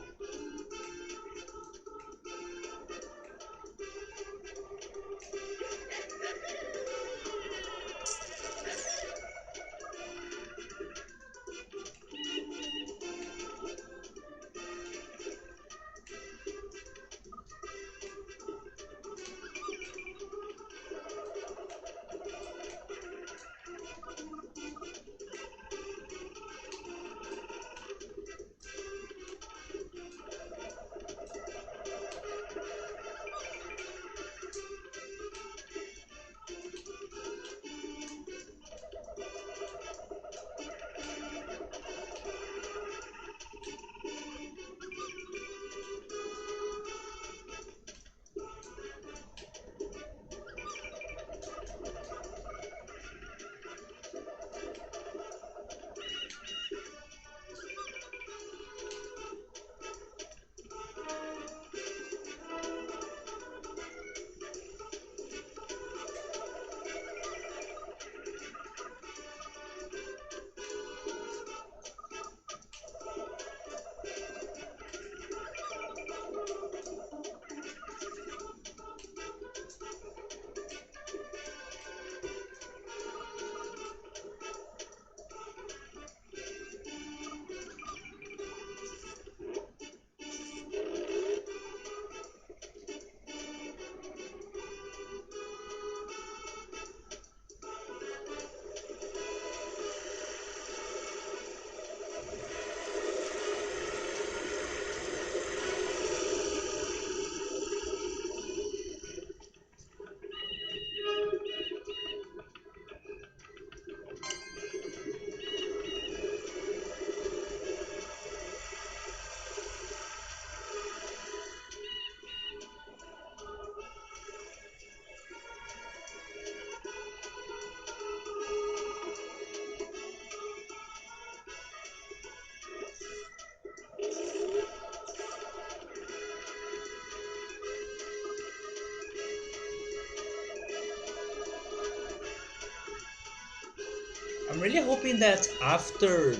I'm really hoping that after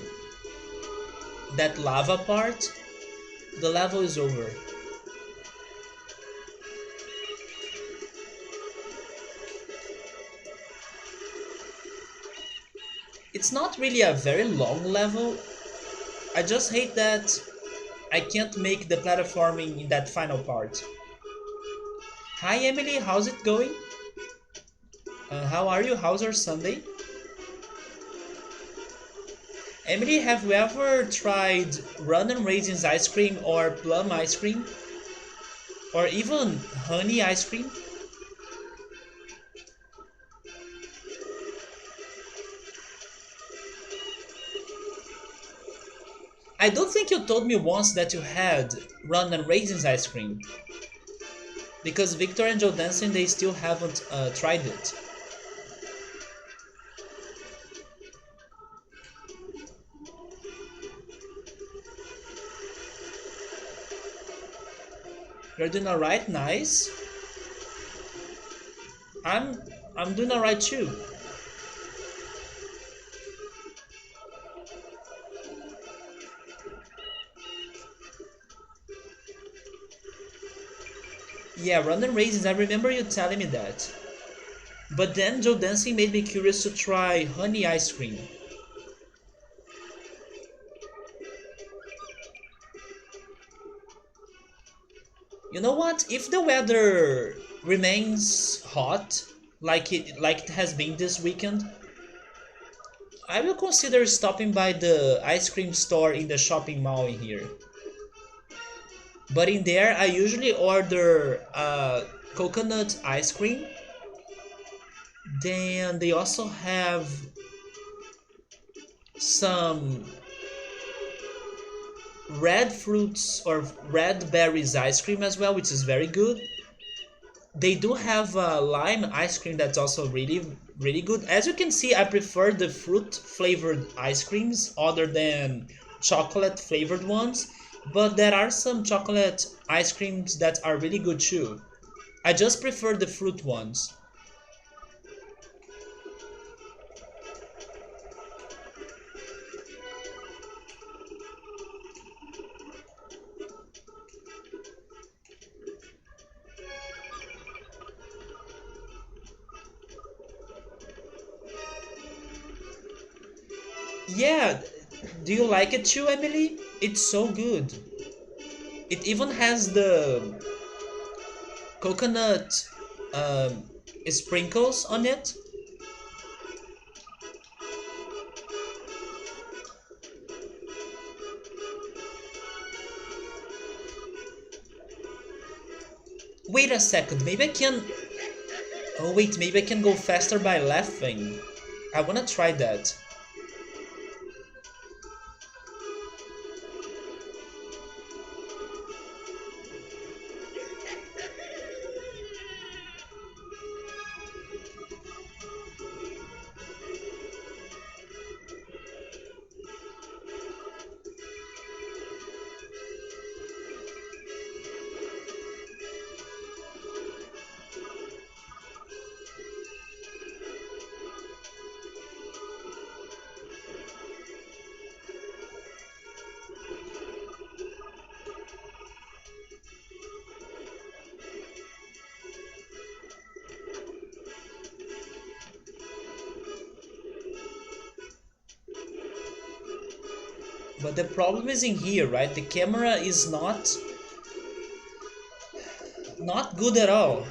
that lava part, the level is over. It's not really a very long level. I just hate that I can't make the platforming in that final part. Hi Emily, how's it going? How are you? How's your Sunday? Emily, have you ever tried Run and Raisins ice cream or plum ice cream? Or even honey ice cream? I don't think you told me once that you had Run and Raisins ice cream. Because Victor and Joe Dancing, they still haven't tried it. You're doing alright, nice. I'm I'm doing alright too. Yeah, Run and Raisins, I remember you telling me that. But then Joe Dancing made me curious to try honey ice cream. You know what? If the weather remains hot, like it has been this weekend, I will consider stopping by the ice cream store in the shopping mall in here. But in there, I usually order coconut ice cream. Then they also have some red fruits or red berries ice cream as well, which is very good. They do have lime ice cream that's also really good. As you can see, I prefer the fruit flavored ice creams other than chocolate flavored ones, but there are some chocolate ice creams that are really good too. I just prefer the fruit ones. Yeah, do you like it too, Emily? It's so good. It even has the coconut um, sprinkles on it. Wait a second, maybe I can. Oh, wait, maybe I can go faster by laughing. I wanna try that. But the problem is in here, right? The camera is not good at all.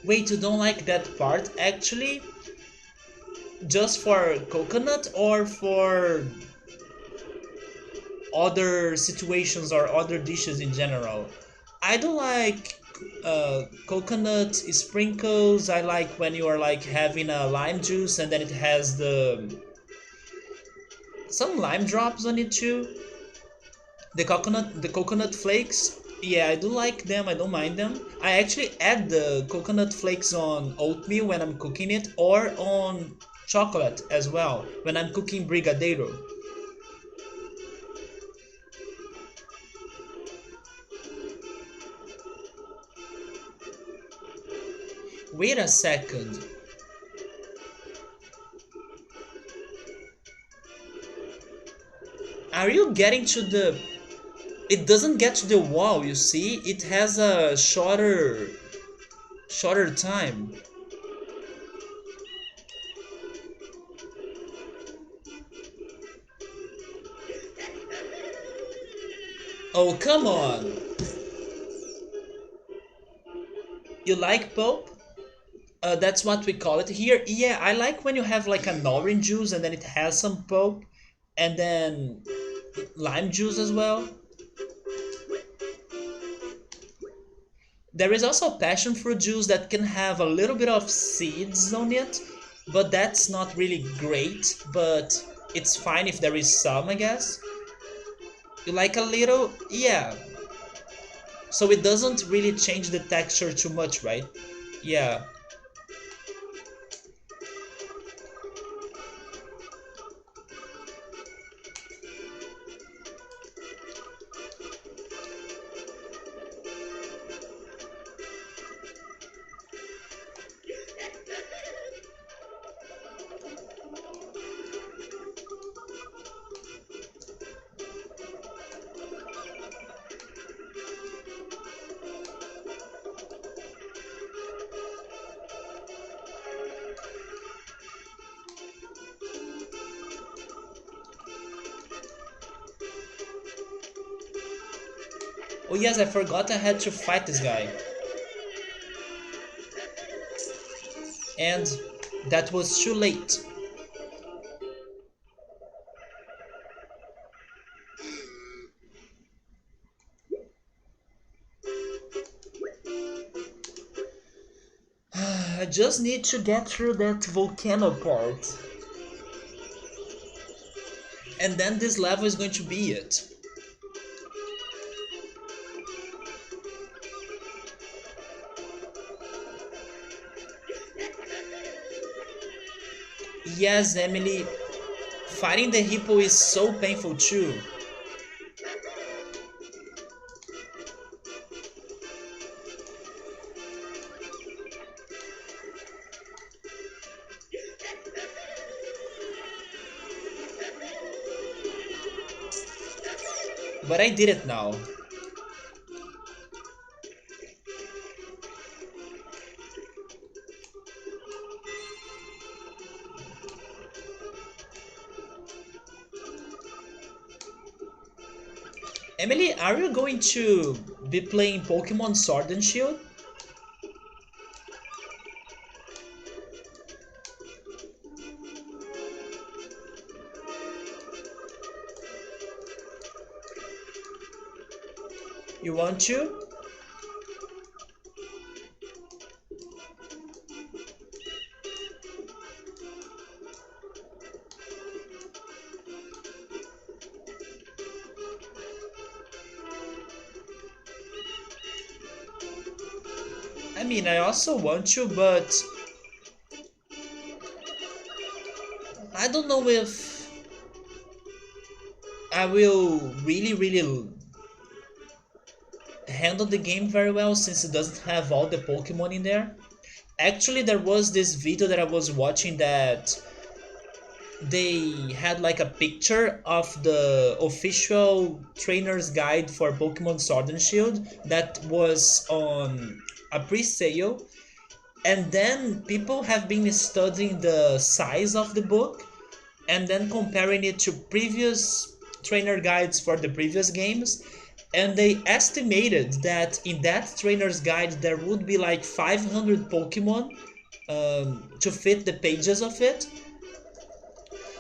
Wait, you don't like that part actually? Just for coconut or for other situations or other dishes in general? I don't like coconut sprinkles. I like when you are like having a lime juice and then it has the some lime drops on it too. The coconut flakes. Yeah, I do like them. I don't mind them. I actually add the coconut flakes on oatmeal when I'm cooking it, or on chocolate as well when I'm cooking brigadeiro. Wait a second. Are you getting to the... It doesn't get to the wall, you see? It has a shorter time. Oh, come on. You like pulp? That's what we call it here. Yeah, I like when you have like an orange juice and then it has some pulp and then lime juice as well. There is also passion fruit juice that can have a little bit of seeds on it, but that's not really great, but it's fine if there is some, I guess. You like a little? Yeah. So it doesn't really change the texture too much, right? Yeah. Oh yes, I forgot I had to fight this guy. And that was too late. I just need to get through that volcano part. And then this level is going to be it. Yes, Emily, fighting the hippo is so painful too. But I did it now. Emily, are you going to be playing Pokemon Sword and Shield? You want to? I mean, I also want to, but I don't know if I will really handle the game very well since it doesn't have all the Pokemon in there. Actually, there was this video that I was watching that they had like a picture of the official trainer's guide for Pokemon Sword and Shield that was on a pre-sale, and then people have been studying the size of the book and then comparing it to previous trainer guides for the previous games, and they estimated that in that trainer's guide there would be like 500 Pokemon to fit the pages of it.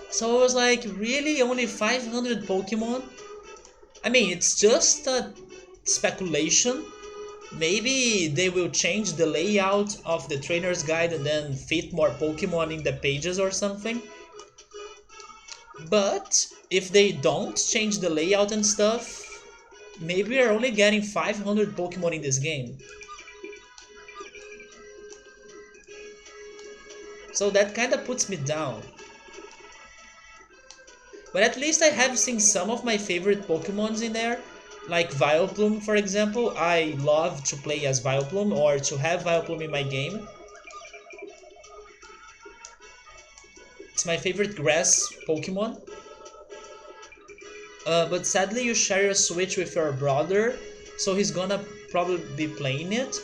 So I was like, really? Only 500 Pokemon? I mean, it's just a speculation. Maybe they will change the layout of the trainer's guide and then fit more Pokemon in the pages or something. But if they don't change the layout and stuff, maybe we're only getting 500 Pokemon in this game. So that kinda puts me down. But at least I have seen some of my favorite Pokemons in there. Like Vileplume, for example. I love to play as Vileplume or to have Vileplume in my game. It's my favorite grass Pokemon. But sadly, you share your Switch with your brother, so he's gonna probably be playing it.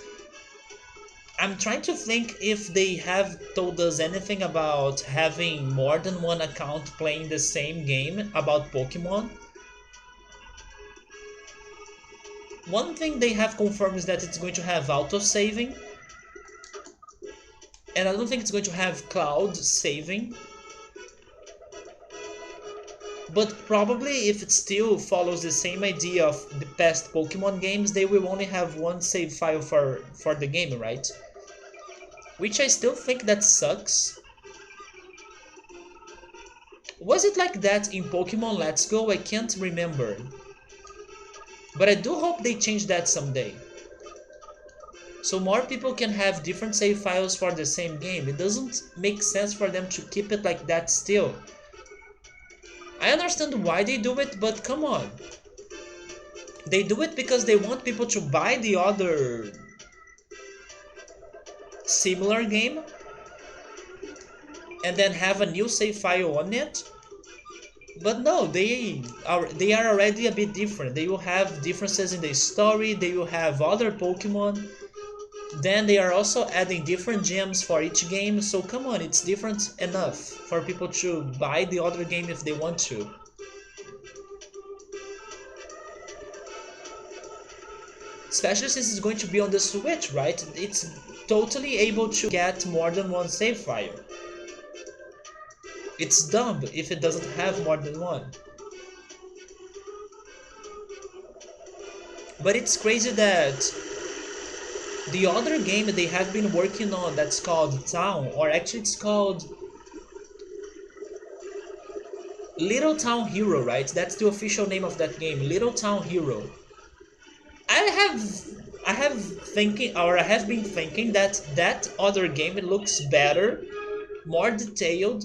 I'm trying to think if they have told us anything about having more than one account playing the same game about Pokemon. One thing they have confirmed is that it's going to have auto-saving, and I don't think it's going to have cloud saving. But probably if it still follows the same idea of the past Pokemon games, they will only have one save file for the game, right? Which I still think that sucks. Was it like that in Pokemon Let's Go? I can't remember. But I do hope they change that someday. So more people can have different save files for the same game. It doesn't make sense for them to keep it like that still. I understand why they do it, but come on. They do it because they want people to buy the other similar game and then have a new save file on it. But no, they are already a bit different. They will have differences in the story, they will have other Pokemon. Then they are also adding different gems for each game, so come on, it's different enough for people to buy the other game if they want to. Especially since it's going to be on the Switch, right? It's totally able to get more than one save file. It's dumb if it doesn't have more than one. But it's crazy that the other game they have been working on that's called Town, or actually it's called Little Town Hero, right? That's the official name of that game, Little Town Hero. I have been thinking that that other game looks better, more detailed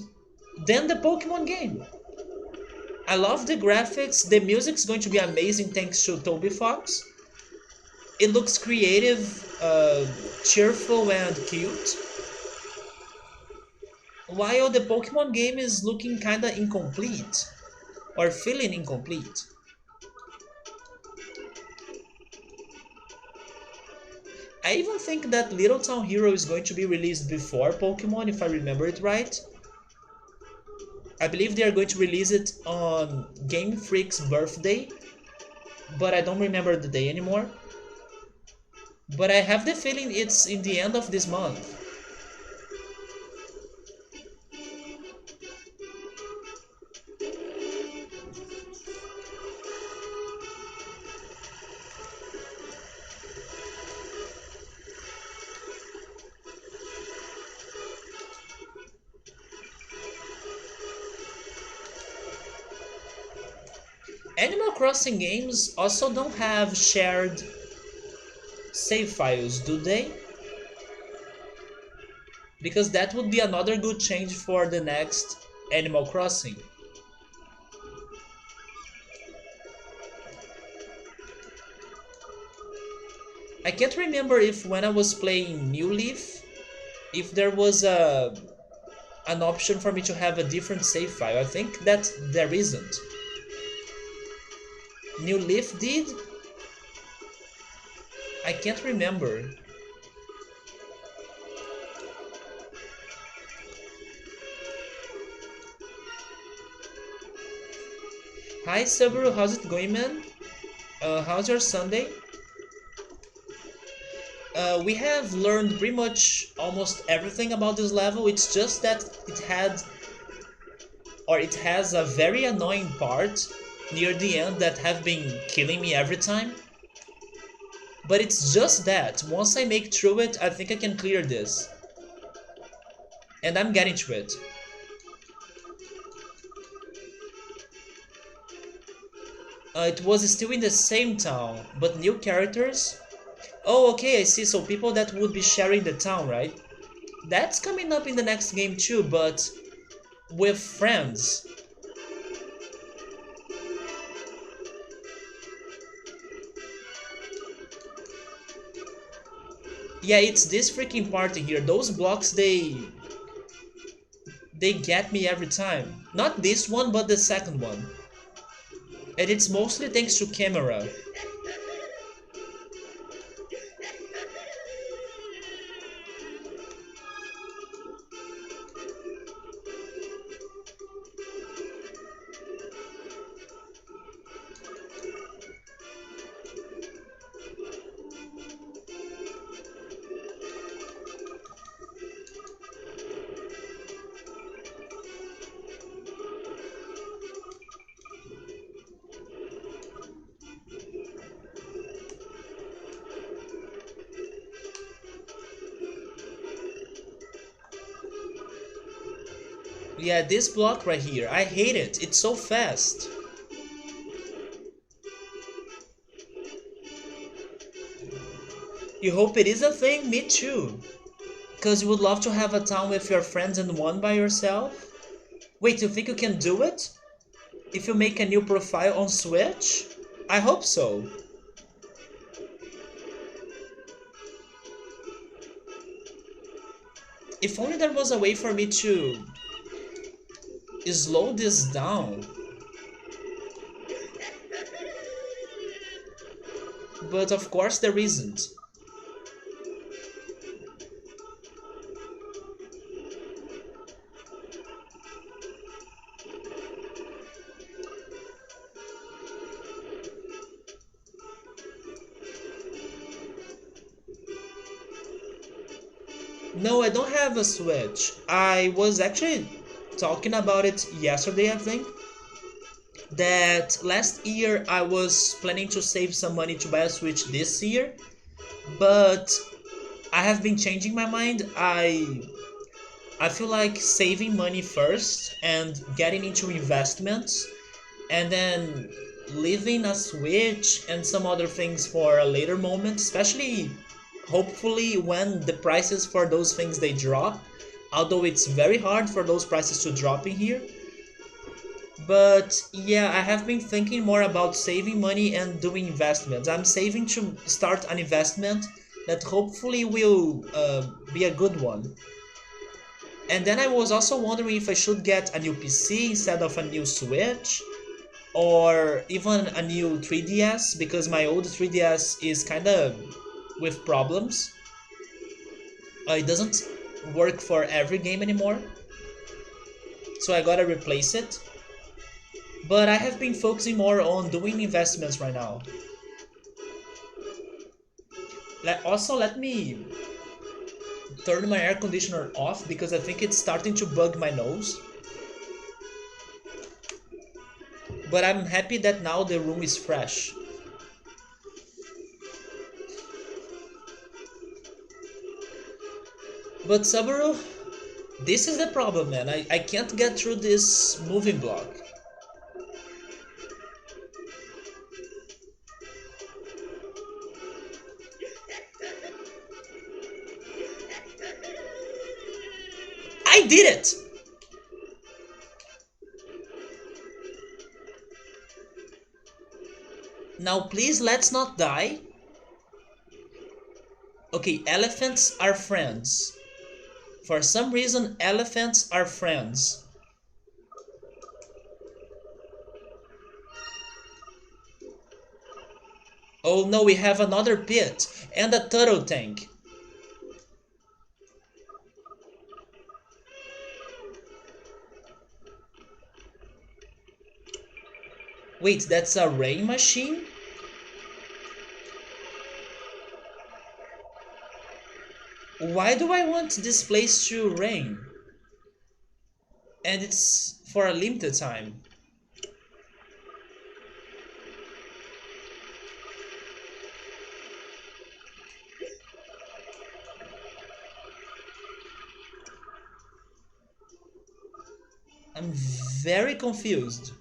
than the Pokemon game. I love the graphics, the music's going to be amazing thanks to Toby Fox. It looks creative, cheerful and cute. While the Pokemon game is looking kinda incomplete, or feeling incomplete. I even think that Little Town Hero is going to be released before Pokemon, if I remember it right. I believe they are going to release it on Game Freak's birthday, but I don't remember the day anymore. But I have the feeling it's in the end of this month. Animal Crossing games also don't have shared save files, do they? Because that would be another good change for the next Animal Crossing. I can't remember if when I was playing New Leaf, if there was an option for me to have a different save file. I think that there isn't. New Leaf did? I can't remember. Hi Subaru, how's it going, man? How's your Sunday? We have learned pretty much almost everything about this level. It's just that it has a very annoying part near the end that have been killing me every time. But it's just that. Once I make through it, I think I can clear this. And I'm getting to it. It was still in the same town, but new characters. Oh, okay, I see. So people that would be sharing the town, right? That's coming up in the next game too, but with friends. Yeah, it's this freaking party here. Those blocks, They get me every time. Not this one, but the second one. And it's mostly thanks to camera. Yeah, this block right here. I hate it. It's so fast. You hope it is a thing? Me too. Because you would love to have a town with your friends and one by yourself? Wait, you think you can do it? If you make a new profile on Switch? I hope so. If only there was a way for me to slow this down. But of course there isn't. No, I don't have a Switch. I was actually talking about it yesterday, I think. That last year I was planning to save some money to buy a Switch this year, but I have been changing my mind. I feel like saving money first and getting into investments and then leaving a Switch and some other things for a later moment, especially hopefully when the prices for those things they drop, although it's very hard for those prices to drop in here. But yeah, I have been thinking more about saving money and doing investments. I'm saving to start an investment that hopefully will be a good one. And then I was also wondering if I should get a new PC instead of a new Switch, or even a new 3DS, because my old 3DS is kind of with problems. It doesn't work for every game anymore, so I gotta replace it. But I have been focusing more on doing investments right now. Also, let me turn my air conditioner off because I think it's starting to bug my nose. But I'm happy that now the room is fresh. But Subaru, this is the problem, man. I can't get through this moving block. I did it! Now please let's not die. Okay, elephants are friends. For some reason, elephants are friends. Oh no, we have another pit and a turtle tank. Wait, that's a rain machine? Why do I want this place to rain? And it's for a limited time. I'm very confused.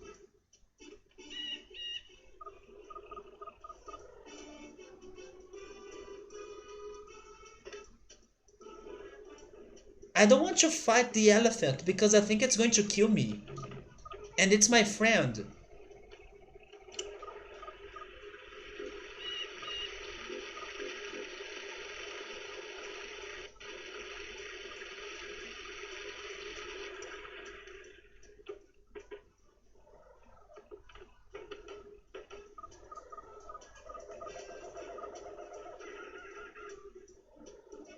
I don't want to fight the elephant because I think it's going to kill me. And it's my friend.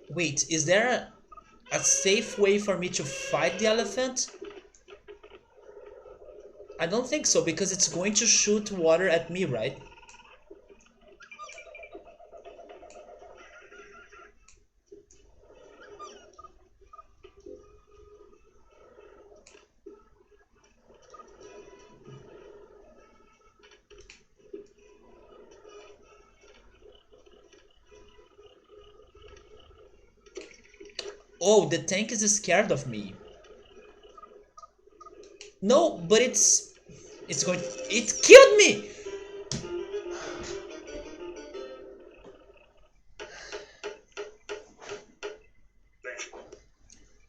Wait, is there a safe way for me to fight the elephant? I don't think so, because it's going to shoot water at me, right? Oh, the tank is scared of me. No, but it's going. It killed me.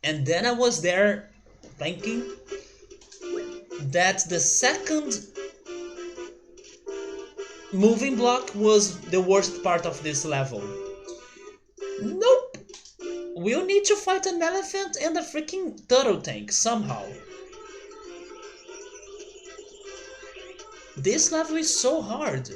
And then I was there thinking that the second moving block was the worst part of this level. Nope. We'll need to fight an elephant and a freaking turtle tank somehow. This level is so hard.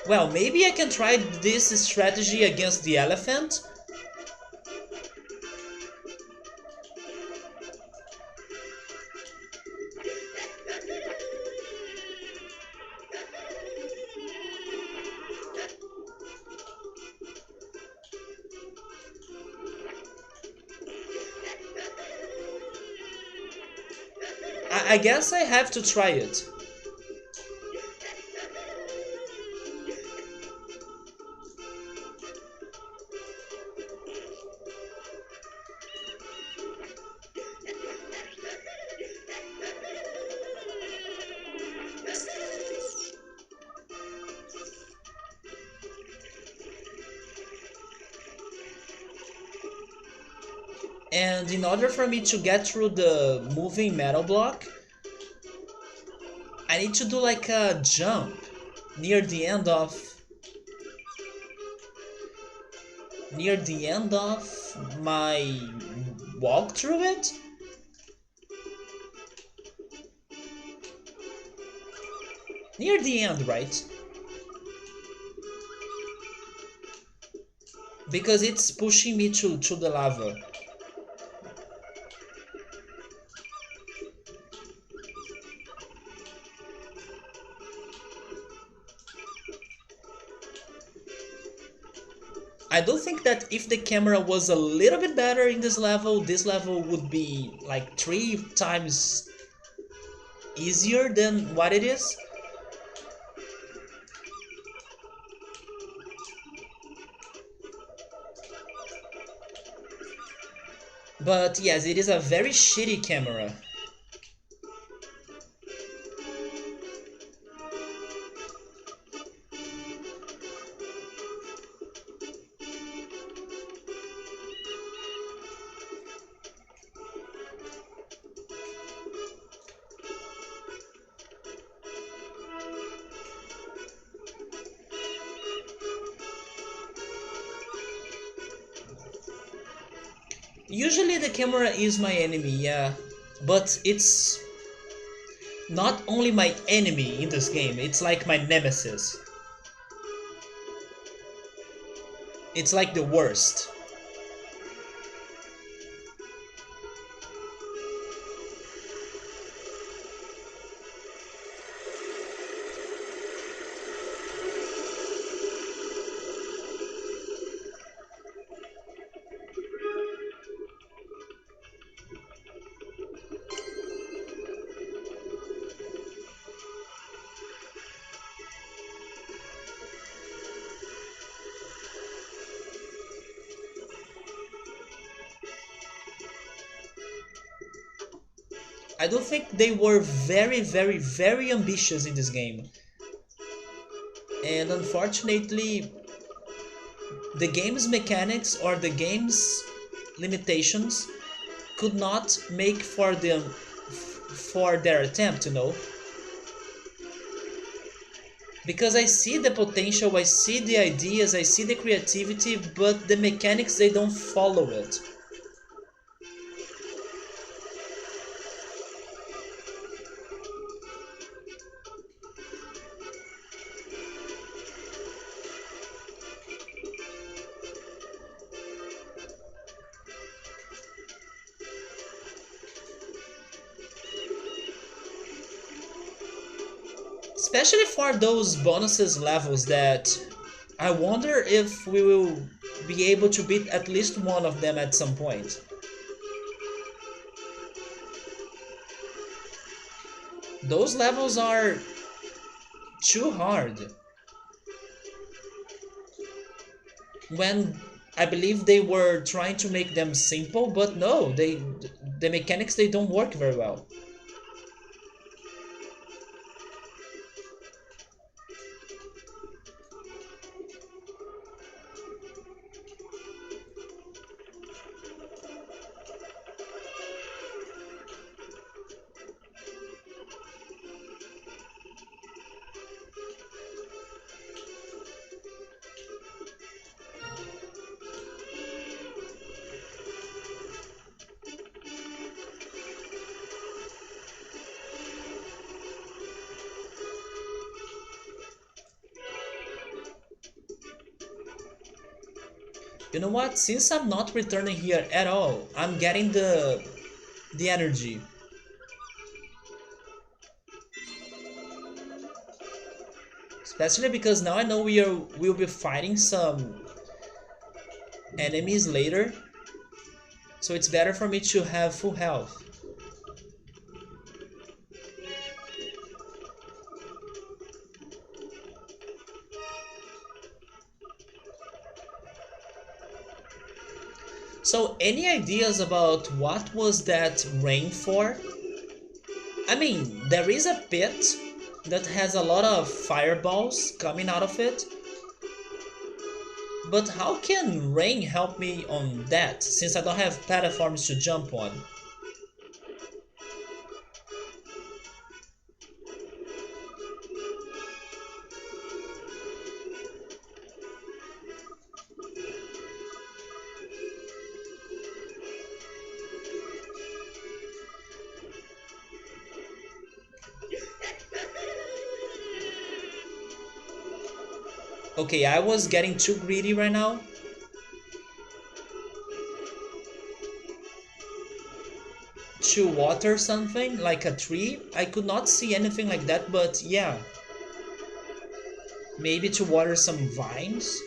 Well, maybe I can try this strategy against the elephant. I guess I have to try it. And in order for me to get through the moving metal block, I need to do like a jump near the end of my walk through it. Near the end, right? Because it's pushing me to the lava. I do think that if the camera was a little bit better in this level would be like 3 times easier than what it is. But yes, it is a very shitty camera. Usually the camera is my enemy, yeah, but it's not only my enemy in this game, it's like my nemesis. It's like the worst. I do think they were very ambitious in this game. And unfortunately, the game's mechanics or the game's limitations could not make for them for their attempt, you know. Because I see the potential, I see the ideas, I see the creativity, but the mechanics, they don't follow it. Especially for those bonuses levels that I wonder if we will be able to beat at least one of them at some point. Those levels are too hard. When I believe they were trying to make them simple, but no, the mechanics they don't work very well. You know what? Since I'm not returning here at all, I'm getting the energy. Especially because now I know we'll be fighting some enemies later, so it's better for me to have full health. So any ideas about what was that rain for? I mean, there is a pit that has a lot of fireballs coming out of it, but how can rain help me on that since I don't have platforms to jump on? Okay, I was getting too greedy right now. To water something like a tree. I could not see anything like that, but yeah, maybe to water some vines.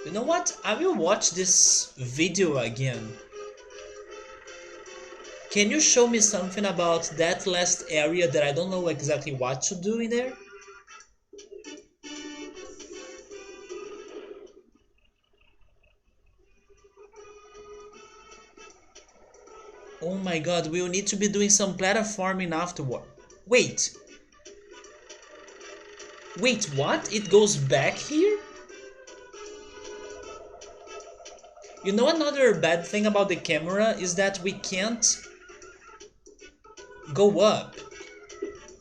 You know what? I will watch this video again. Can you show me something about that last area that I don't know exactly what to do in there? Oh my god, we'll need to be doing some platforming afterward. Wait. Wait, what? It goes back here? You know, another bad thing about the camera is that we can't go up.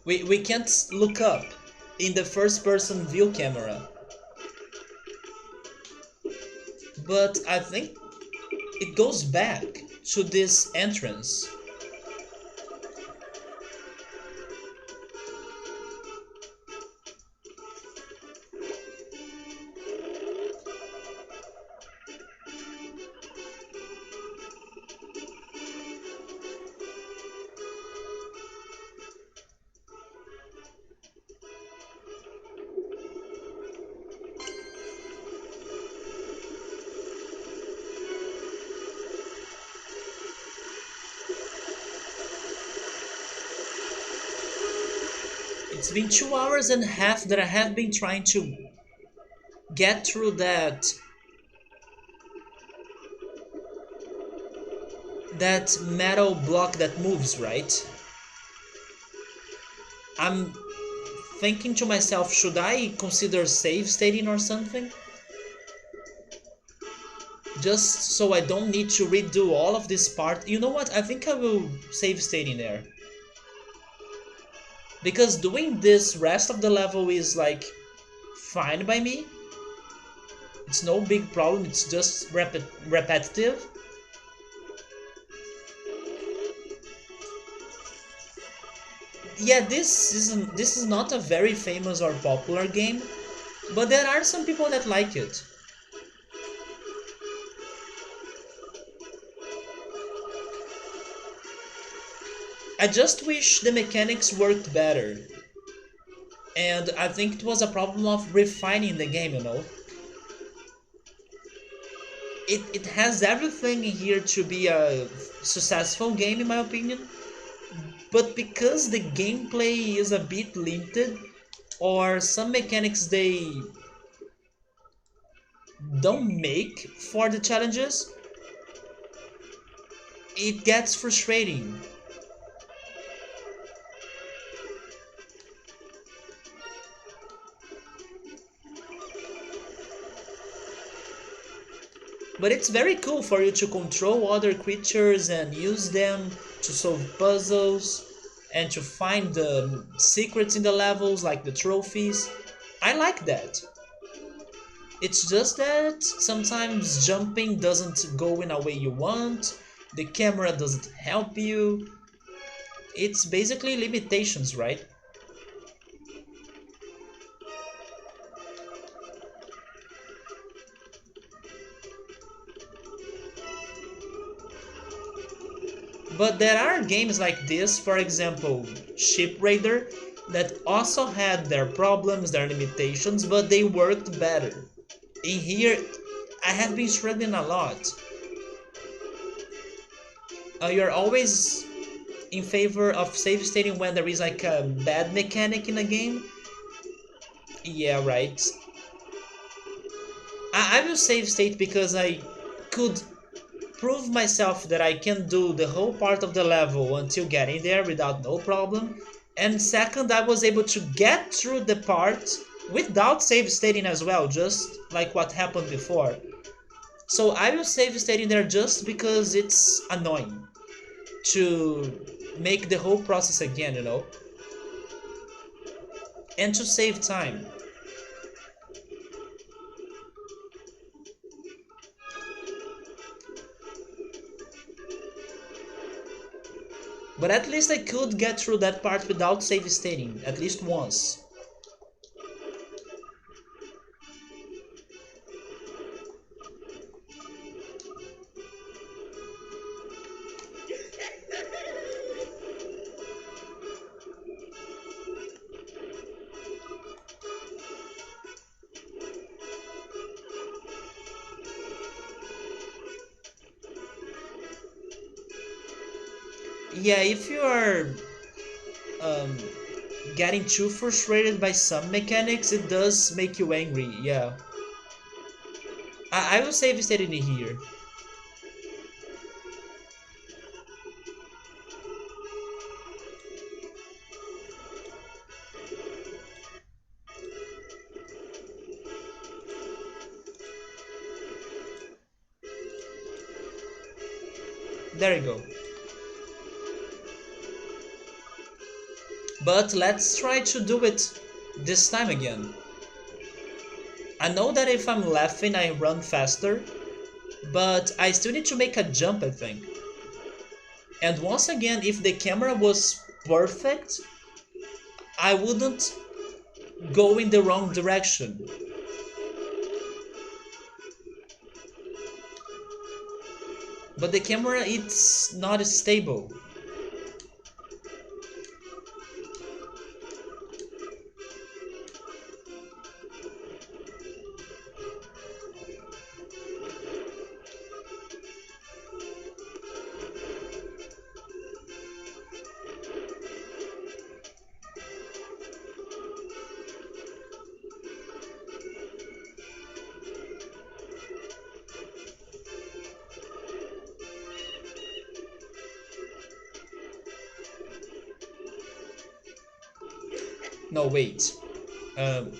We can't look up. in the first person view camera. But I think it goes back to this entrance. It's been 2 hours and a half that I have been trying to get through that metal block that moves, right? I'm thinking to myself, should I consider save stating or something? Just so I don't need to redo all of this part. You know what? I think I will save stating there. Because doing this rest of the level is like fine by me. It's no big problem, it's just repetitive. Yeah, this is not a very famous or popular game, but there are some people that like it. I just wish the mechanics worked better. And I think it was a problem of refining the game, you know. It has everything here to be a successful game in my opinion, but because the gameplay is a bit limited or some mechanics they don't make for the challenges, it gets frustrating. But it's very cool for you to control other creatures and use them to solve puzzles and to find the secrets in the levels like the trophies. I like that. It's just that sometimes jumping doesn't go in a way you want, the camera doesn't help you. It's basically limitations, right? But there are games like this, for example, Ship Raider, that also had their problems, their limitations, but they worked better. In here, I have been struggling a lot. You're always in favor of save stating when there is like a bad mechanic in a game? Yeah, right. I will save state because I could prove myself that I can do the whole part of the level until getting there without no problem. And second, I was able to get through the part without save stating as well, just like what happened before. So I will save stating there just because it's annoying to make the whole process again, you know? And to save time. But at least I could get through that part without save stating, at least once. Yeah, if you are um, getting too frustrated by some mechanics, it does make you angry, yeah. I will save state in here. There you go. But let's try to do it This time again. I know that if I'm laughing I run faster, but I still need to make a jump, I think. And once again, if the camera was perfect, I wouldn't go in the wrong direction. But the camera, it's not stable. No, wait. Um,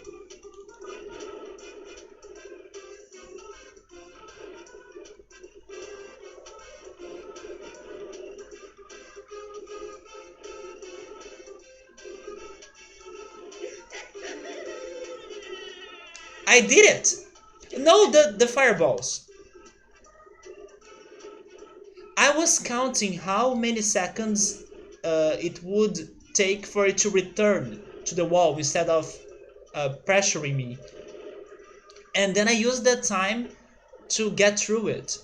I did it! No, the fireballs. I was counting how many seconds it would take for it to return to the wall instead of pressuring me. And then I used that time to get through it.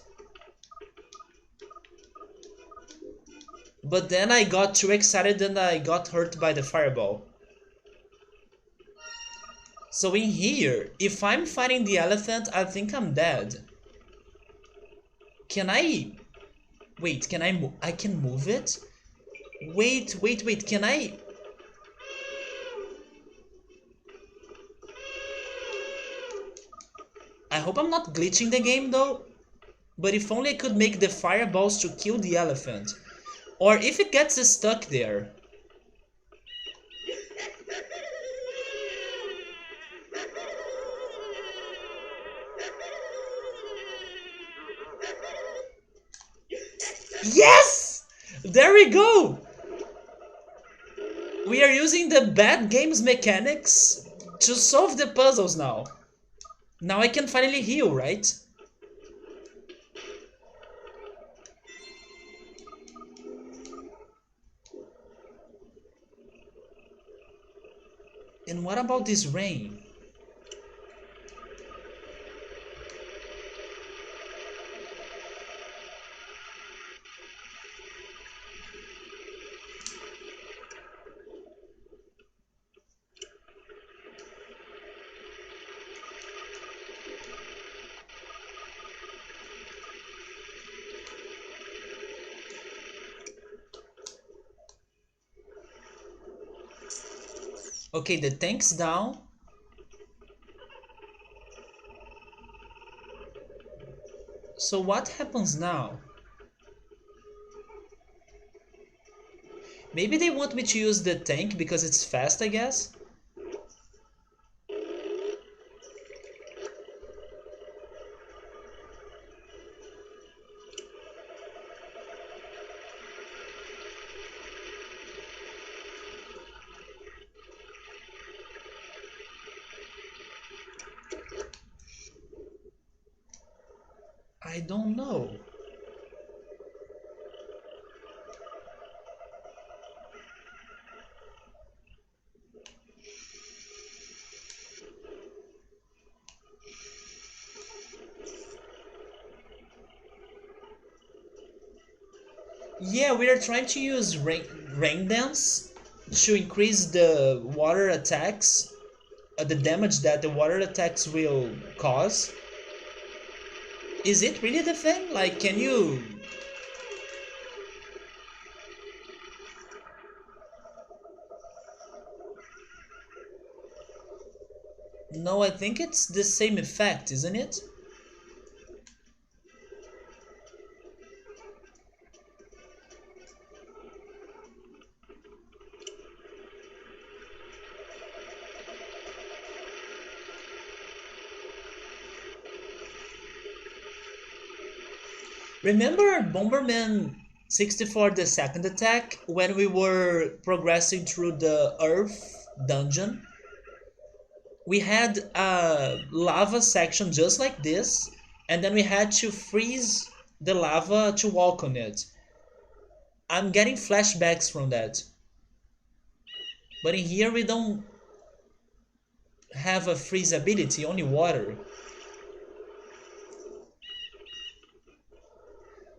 But then I got too excited and I got hurt by the fireball. So in here, if I'm fighting the elephant, I think I'm dead. Can I... Wait, can I I can move it? Wait, can I... I hope I'm not glitching the game though. But if only I could make the fireballs to kill the elephant. Or if it gets stuck there. Yes! There we go! We are using the bad games mechanics to solve the puzzles now. Now I can finally heal, right? And what about this rain? Okay, the tank's down. So what happens now? Maybe they want me to use the tank because it's fast, I guess? I don't know. Yeah, we are trying to use rain dance to increase the water attacks, the damage that the water attacks will cause. Is it really the thing? Like, can you... No, I think it's the same effect, isn't it? Remember Bomberman 64, the second attack, when we were progressing through the Earth dungeon? We had a lava section just like this, and then we had to freeze the lava to walk on it. I'm getting flashbacks from that. But in here we don't have a freeze ability, only water.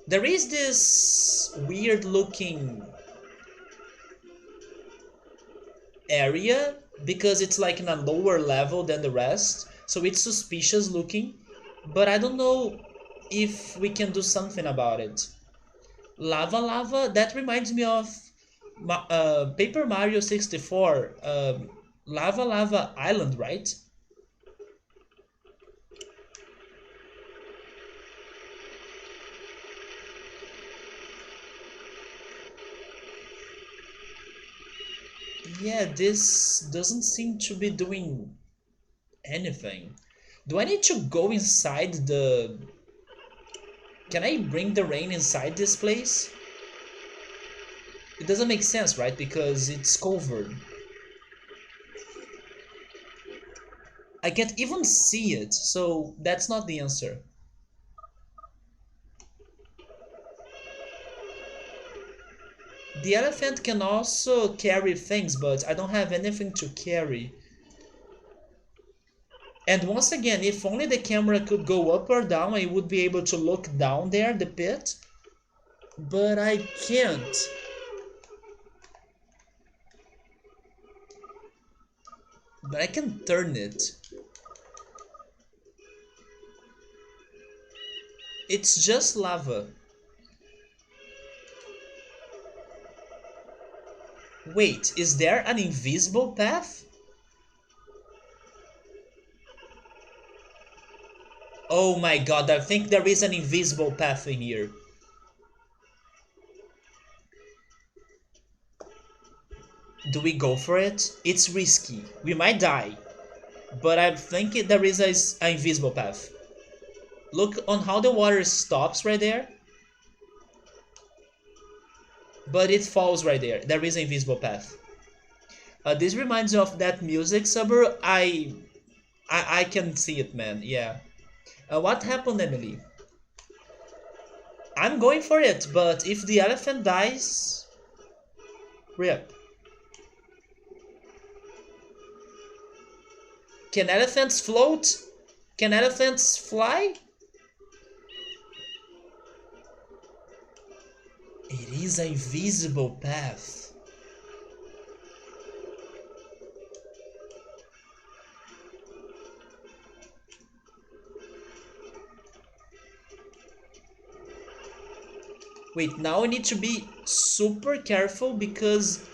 There is this weird looking area because it's like in a lower level than the rest, so it's suspicious looking, but I don't know if we can do something about it. Lava, that reminds me of Paper Mario 64, Lava Island, right? Yeah, this doesn't seem to be doing anything. Do I need to go inside the... Can I bring the rain inside this place? It doesn't make sense, right? Because it's covered. I can't even see it, so that's not the answer. The elephant can also carry things, but I don't have anything to carry. And once again, if only the camera could go up or down, I would be able to look down there, the pit. But I can't. But I can turn it. It's just lava. Wait, is there an invisible path? Oh my god, I think there is an invisible path in here. Do we go for it? It's risky. We might die. But I think there is an invisible path. Look on how the water stops right there. But it falls right there. There is an invisible path. This reminds me of that music, Suburb. I can see it, man. Yeah. What happened, Emily? I'm going for it, but if the elephant dies, rip. Can elephants float? Can elephants fly? It is a visible path. Wait, now I need to be super careful because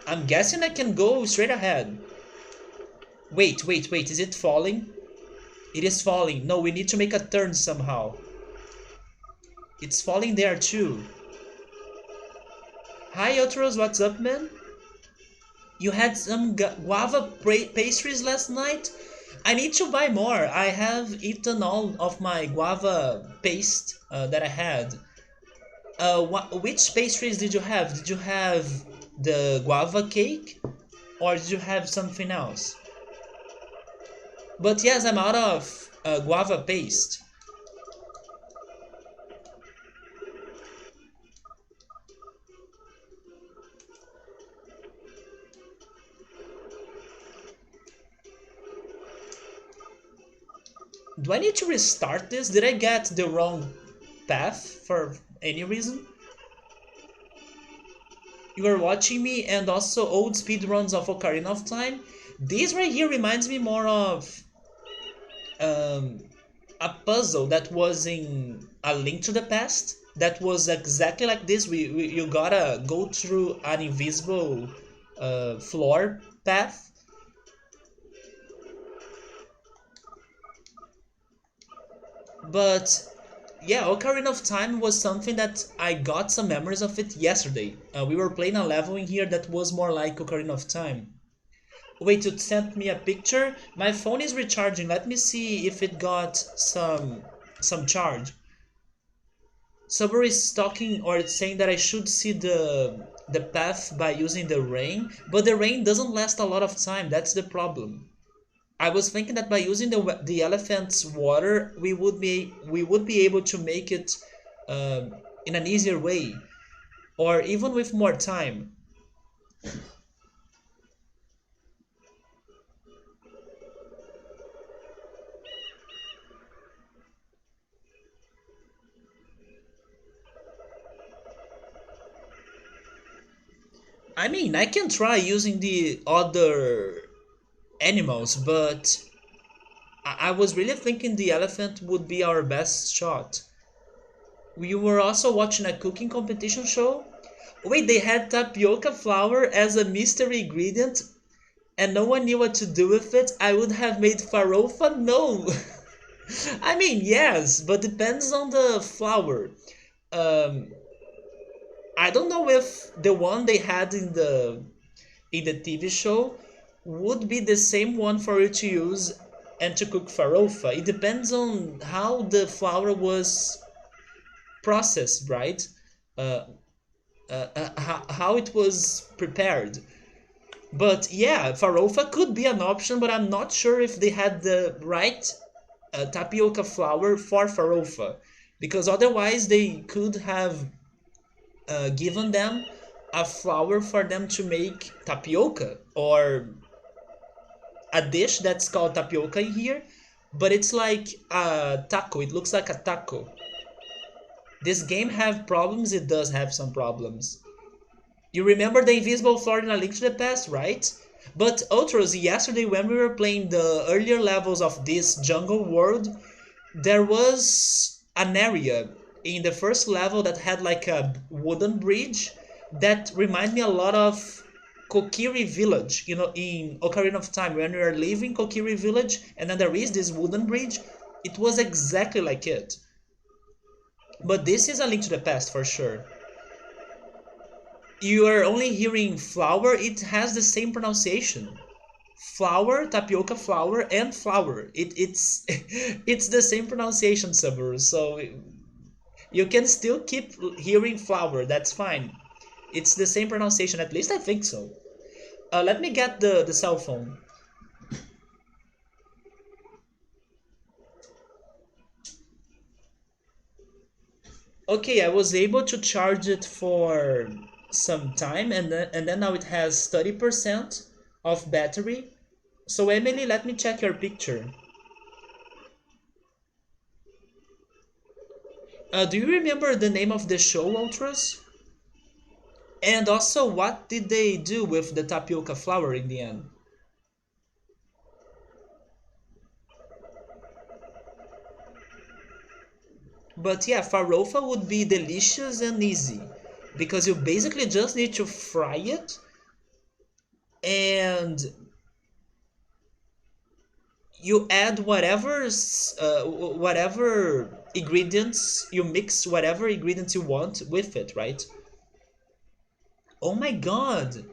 I'm guessing I can go straight ahead. Wait, is it falling? It is falling. No, we need to make a turn somehow. It's falling there too. Hi, Outros, what's up, man? You had some guava pastries last night? I need to buy more. I have eaten all of my guava paste that I had. Which pastries did you have? Did you have the guava cake? Or did you have something else? But yes, I'm out of guava paste. Do I need to restart this? Did I get the wrong path for any reason? You are watching me and also old speedruns of Ocarina of Time. This right here reminds me more of um, a puzzle that was in A Link to the Past. That was exactly like this. You gotta go through an invisible floor path. But yeah, Ocarina of Time was something that I got some memories of it yesterday. We were playing a level in here that was more like Ocarina of Time. Wait, you sent me a picture? My phone is recharging. Let me see if it got some charge. Somebody is talking or it's saying that I should see the path by using the rain, but the rain doesn't last a lot of time. That's the problem. I was thinking that by using the elephant's water, we would be able to make it in an easier way, or even with more time. I mean, I can try using the other animals, but I was really thinking the elephant would be our best shot. We were also watching a cooking competition show. Wait, they had tapioca flour as a mystery ingredient and no one knew what to do with it. I would have made farofa? No. I mean, yes, but depends on the flour. Um, I don't know if the one they had in the TV show would be the same one for you to use and to cook farofa. It depends on how the flour was processed, right? Uh, how it was prepared. But yeah, farofa could be an option, but I'm not sure if they had the right tapioca flour for farofa, because otherwise they could have given them a flour for them to make tapioca or a dish that's called tapioca here, but it's like a taco. It looks like a taco. This game have problems. It does have some problems. You remember the invisible floor in A Link to the Past, right? But Ultros, yesterday when we were playing the earlier levels of this jungle world, there was an area in the first level that had like a wooden bridge that reminded me a lot of Kokiri Village, in Ocarina of Time, when we are leaving Kokiri Village and then there is this wooden bridge. It was exactly like it. But this is A Link to the Past for sure. You are only hearing flour, it has the same pronunciation. Flour, tapioca flour, and flour. It's it's the same pronunciation, Subaru. So you can still keep hearing flour. That's fine. It's the same pronunciation. At least I think so. Let me get the cell phone. Okay, I was able to charge it for some time, and then now it has 30% of battery. So Emily, let me check your picture. Do you remember the name of the show, Ultras? And also, what did they do with the tapioca flour in the end? But yeah, farofa would be delicious and easy because you basically just need to fry it and you add whatever ingredients you mix, whatever ingredients you want with it, right? Oh my god!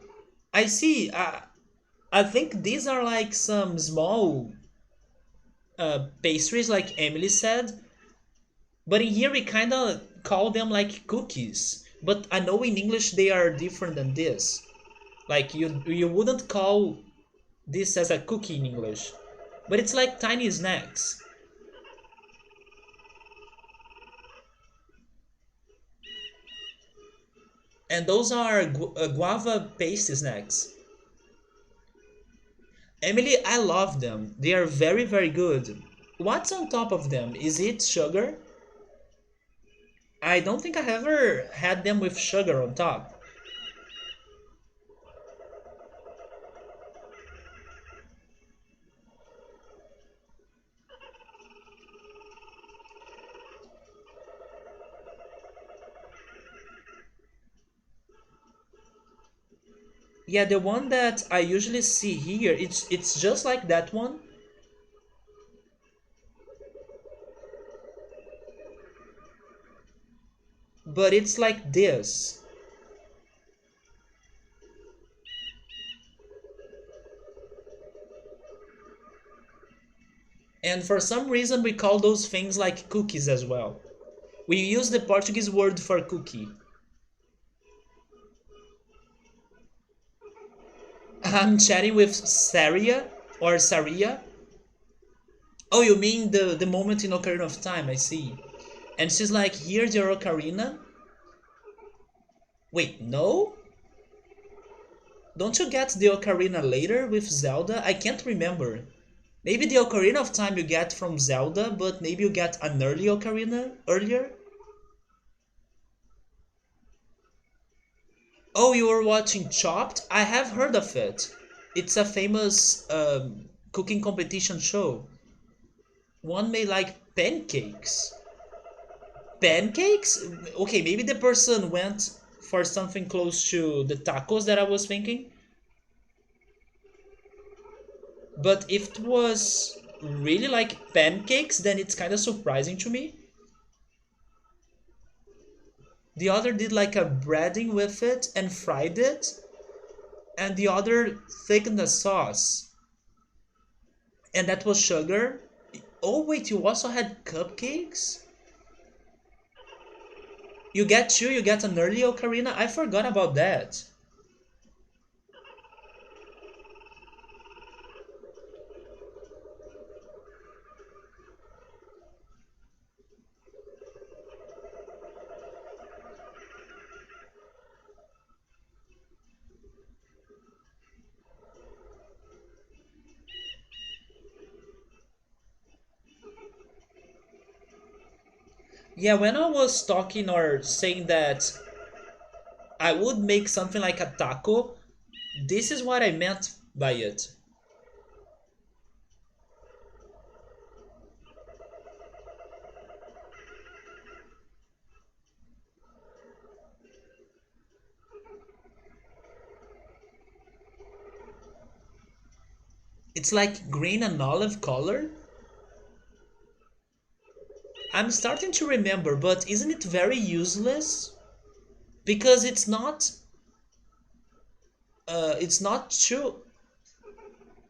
I see. I think these are like some small pastries, like Emily said, but in here we kind of call them like cookies. But I know in English they are different than this. Like you wouldn't call this as a cookie in English, but it's like tiny snacks. And those are guava paste snacks. Emily, I love them. They are very, very good. What's on top of them? Is it sugar? I don't think I ever had them with sugar on top. Yeah, the one that I usually see here, it's just like that one, but it's like this. And for some reason we call those things like cookies as well. We use the Portuguese word for cookie. I'm chatting with Saria or Saria. Oh, you mean the moment in Ocarina of Time, I see. And she's like, here's your ocarina. Wait, no? Don't you get the ocarina later with Zelda? I can't remember. Maybe the Ocarina of Time you get from Zelda, but maybe you get an early ocarina earlier? Oh, you were watching Chopped? I have heard of it. It's a famous cooking competition show. One made like pancakes. Pancakes? Okay, maybe the person went for something close to the tacos that I was thinking. But if it was really like pancakes, then it's kind of surprising to me. The other did like a breading with it and fried it, and the other thickened the sauce, and that was sugar. Oh wait, you also had cupcakes? You get two, you get an early ocarina? I forgot about that. Yeah, when I was talking or saying that I would make something like a taco, this is what I meant by it. It's like green and olive color. I'm starting to remember, but isn't it very useless? Because it's not true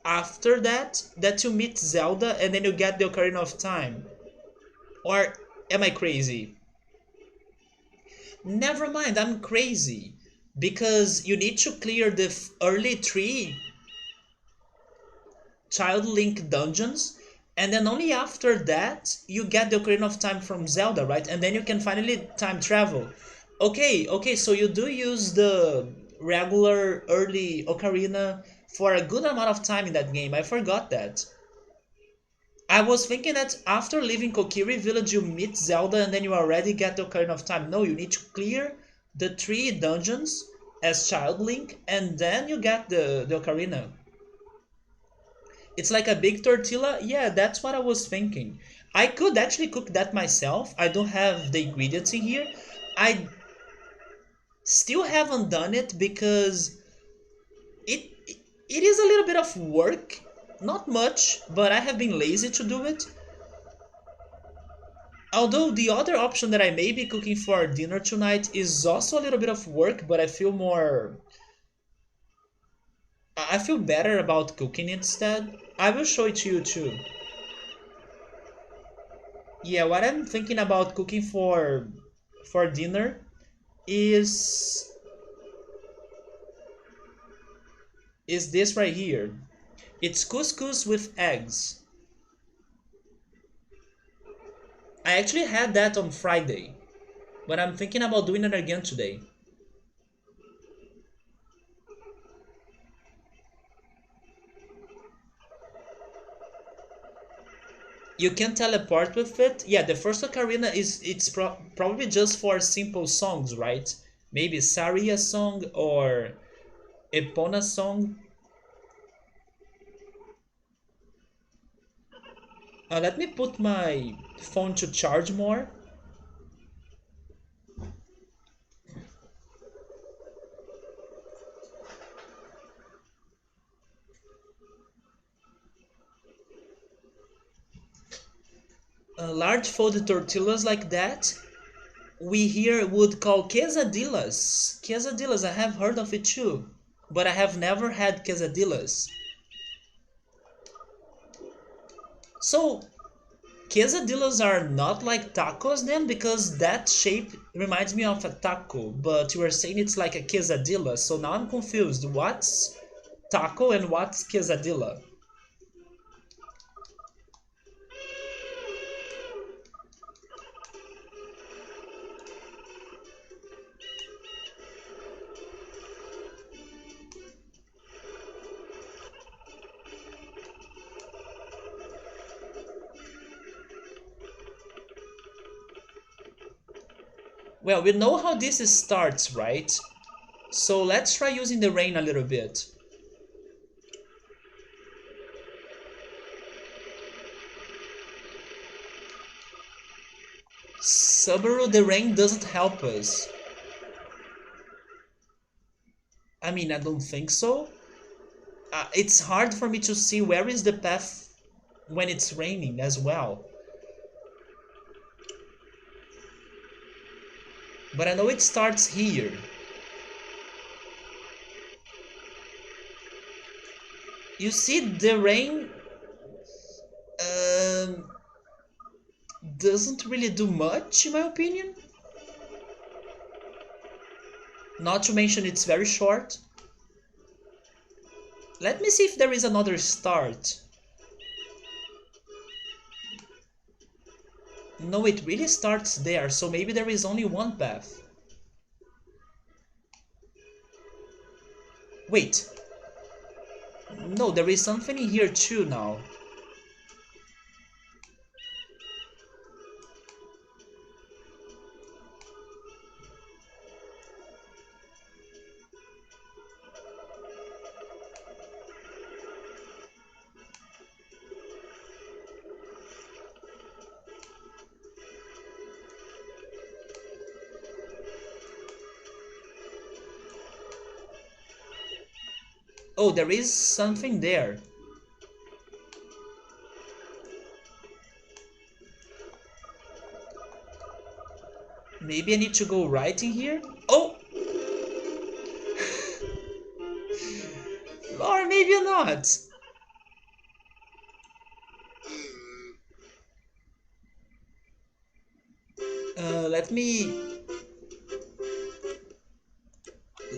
after that you meet Zelda and then you get the Ocarina of Time. Or am I crazy? Never mind, I'm crazy. Because you need to clear the early three Child Link dungeons, and then only after that you get the Ocarina of Time from Zelda, right? And then you can finally time travel. Okay, so you do use the regular early Ocarina for a good amount of time in that game. I forgot that. I was thinking that after leaving Kokiri Village you meet Zelda and then you already get the Ocarina of Time. No, you need to clear the three dungeons as Child Link and then you get the Ocarina. It's like a big tortilla. Yeah, that's what I was thinking. I could actually cook that myself. I don't have the ingredients in here. I still haven't done it because it it is a little bit of work. Not much, but I have been lazy to do it. Although the other option that I may be cooking for dinner tonight is also a little bit of work, but I feel better about cooking instead. I will show it to you too. Yeah, what I'm thinking about cooking for dinner is is this right here. It's couscous with eggs. I actually had that on Friday, but I'm thinking about doing it again today. You can teleport with it. Yeah, the first ocarina is it's probably just for simple songs, right? Maybe Saria song or Epona song. Let me put my phone to charge more. Large folded tortillas like that, we here would call quesadillas. Quesadillas, I have heard of it too, but I have never had quesadillas. So, Quesadillas are not like tacos then, because that shape reminds me of a taco, but you were saying it's like a quesadilla, so now I'm confused. What's taco and what's quesadilla? Well, we know how this starts, right? So let's try using the rain a little bit. Subaru, the rain doesn't help us. I mean, I don't think so. It's hard for me to see where is the path when it's raining as well. But I know it starts here. You see, the rain um, doesn't really do much, in my opinion. Not to mention it's very short. Let me see if there is another start. No, it really starts there, so maybe there is only one path. Wait. No, there is something in here too now. Oh, there is something there. Maybe I need to go right in here? Oh! Or maybe not. Let me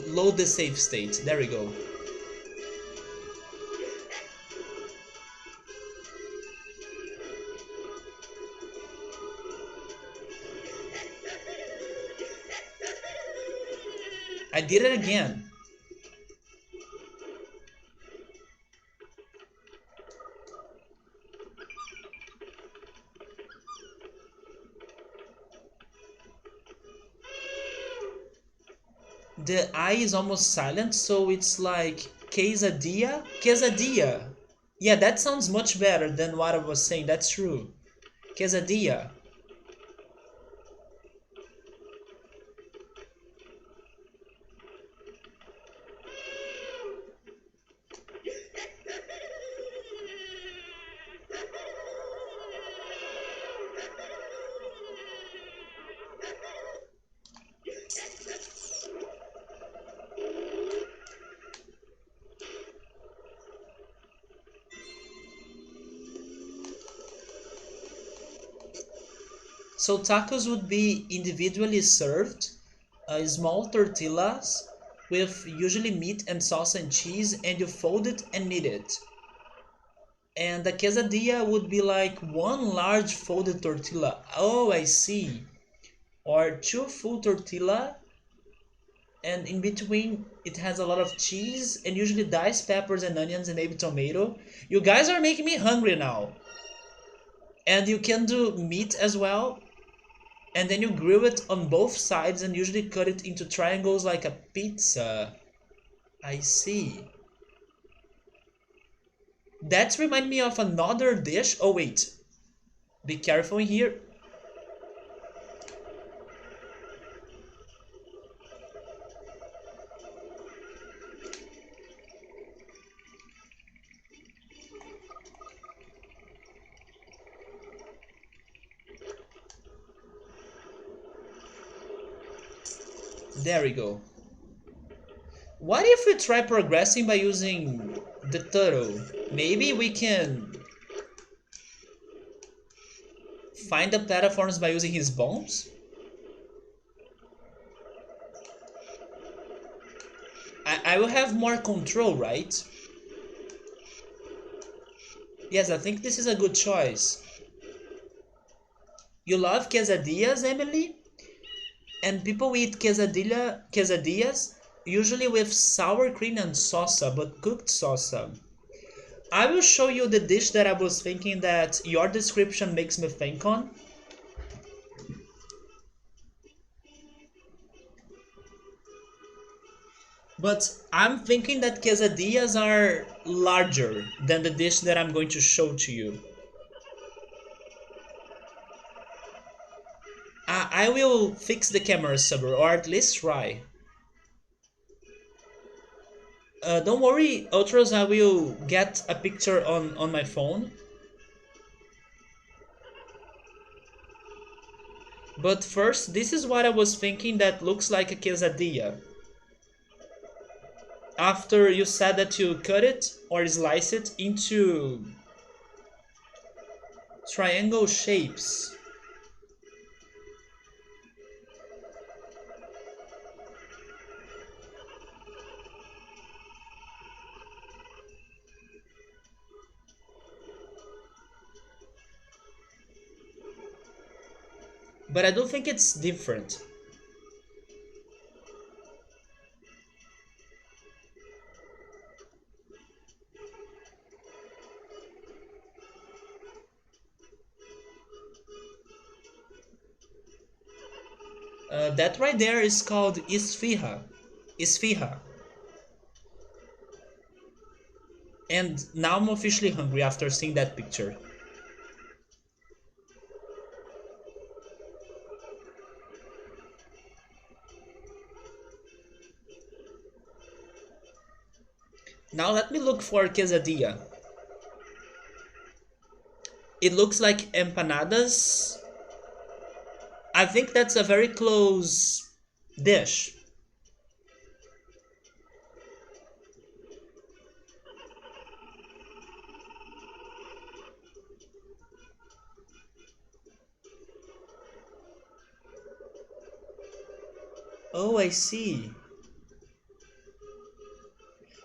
load the save state. There we go. I did it again. The I is almost silent, so it's like quesadilla? Quesadilla. Yeah, that sounds much better than what I was saying. That's true. Quesadilla. So tacos would be individually served, small tortillas with usually meat and sauce and cheese, and you fold it and knead it. And the quesadilla would be like one large folded tortilla. Oh, I see. Or two full tortilla, and in between it has a lot of cheese and usually diced peppers and onions and maybe tomato. You guys are making me hungry now. And you can do meat as well, and then you grill it on both sides and usually cut it into triangles like a pizza. I see. That reminds me of another dish. Oh wait, be careful in here. There we go. What if we try progressing by using the turtle? Maybe we can... find the platforms by using his bones? I will have more control, right? Yes, I think this is a good choice. You love quesadillas, Emily? And people eat quesadillas usually with sour cream and salsa, but cooked salsa. I will show you the dish that I was thinking that your description makes me think on. But I'm thinking that quesadillas are larger than the dish that I'm going to show to you. I will fix the camera, Saber, or at least try. Don't worry, Ultras, I will get a picture on my phone. But first, this is what I was thinking that looks like a quesadilla. After you said that you cut it or slice it into triangle shapes. But I don't think it's different. That right there is called isfiha. Isfiha. And now I'm officially hungry after seeing that picture. Now let me look for quesadilla. It looks like empanadas. I think that's a very close dish. Oh, I see.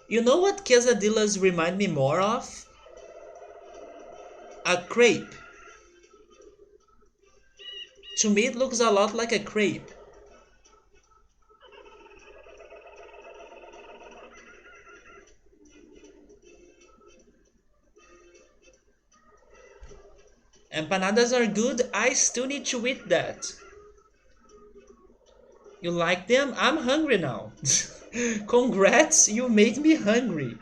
You know what quesadillas remind me more of? A crepe. To me, it looks a lot like a crepe. Empanadas are good. I still need to eat that. You like them? I'm hungry now. Congrats, you made me hungry.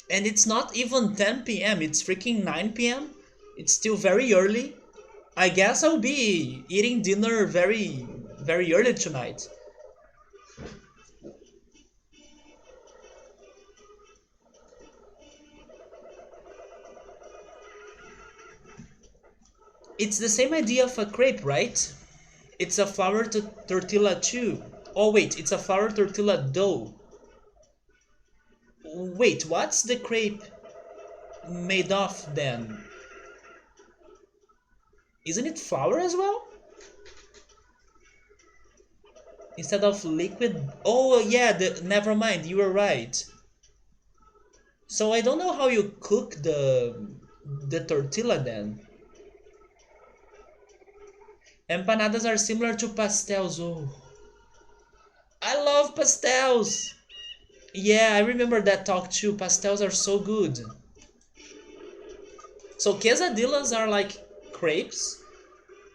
And it's not even 10 p.m., it's freaking 9 p.m. It's still very early. I guess I'll be eating dinner very early tonight. It's the same idea of a crepe, right? It's a flour tortilla too. Oh wait, it's a flour tortilla dough. Wait, what's the crepe made of then? Isn't it flour as well? Instead of liquid? Oh yeah, never mind, you were right. So I don't know how you cook the tortilla then. Empanadas are similar to pastels. Oh, I love pastels. Yeah, I remember that talk too. Pastels are so good. So quesadillas are like crepes,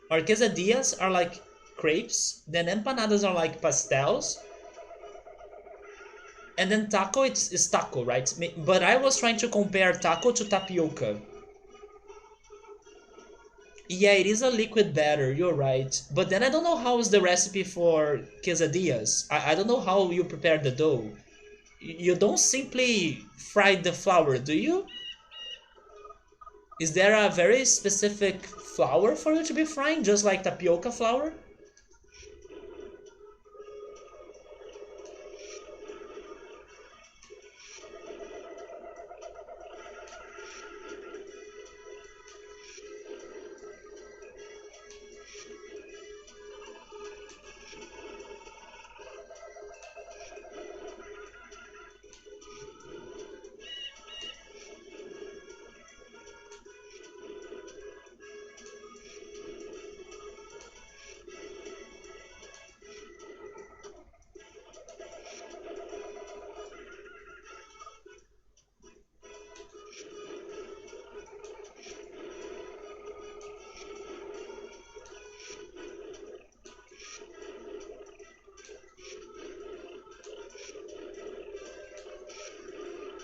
or quesadillas are like crepes. Then empanadas are like pastels, and then taco is taco, right? But I was trying to compare taco to tapioca. Yeah, it is a liquid batter, you're right. But then I don't know how is the recipe for quesadillas. I don't know how you prepare the dough. You don't simply fry the flour, do you? Is there a very specific flour for you to be frying, just like tapioca flour?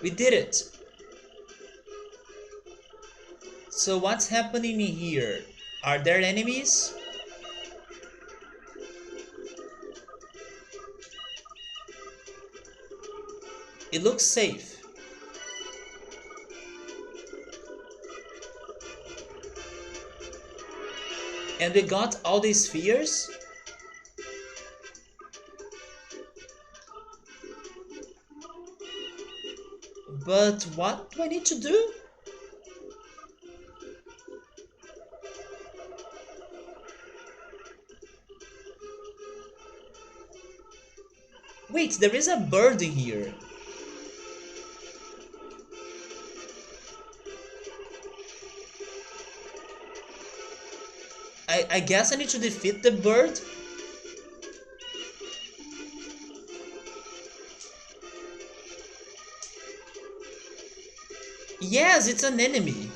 We did it. So what's happening here? Are there enemies? It looks safe. And we got all these spheres? But what do I need to do? Wait, there is a bird in here. I guess I need to defeat the bird? Yes, it's an enemy.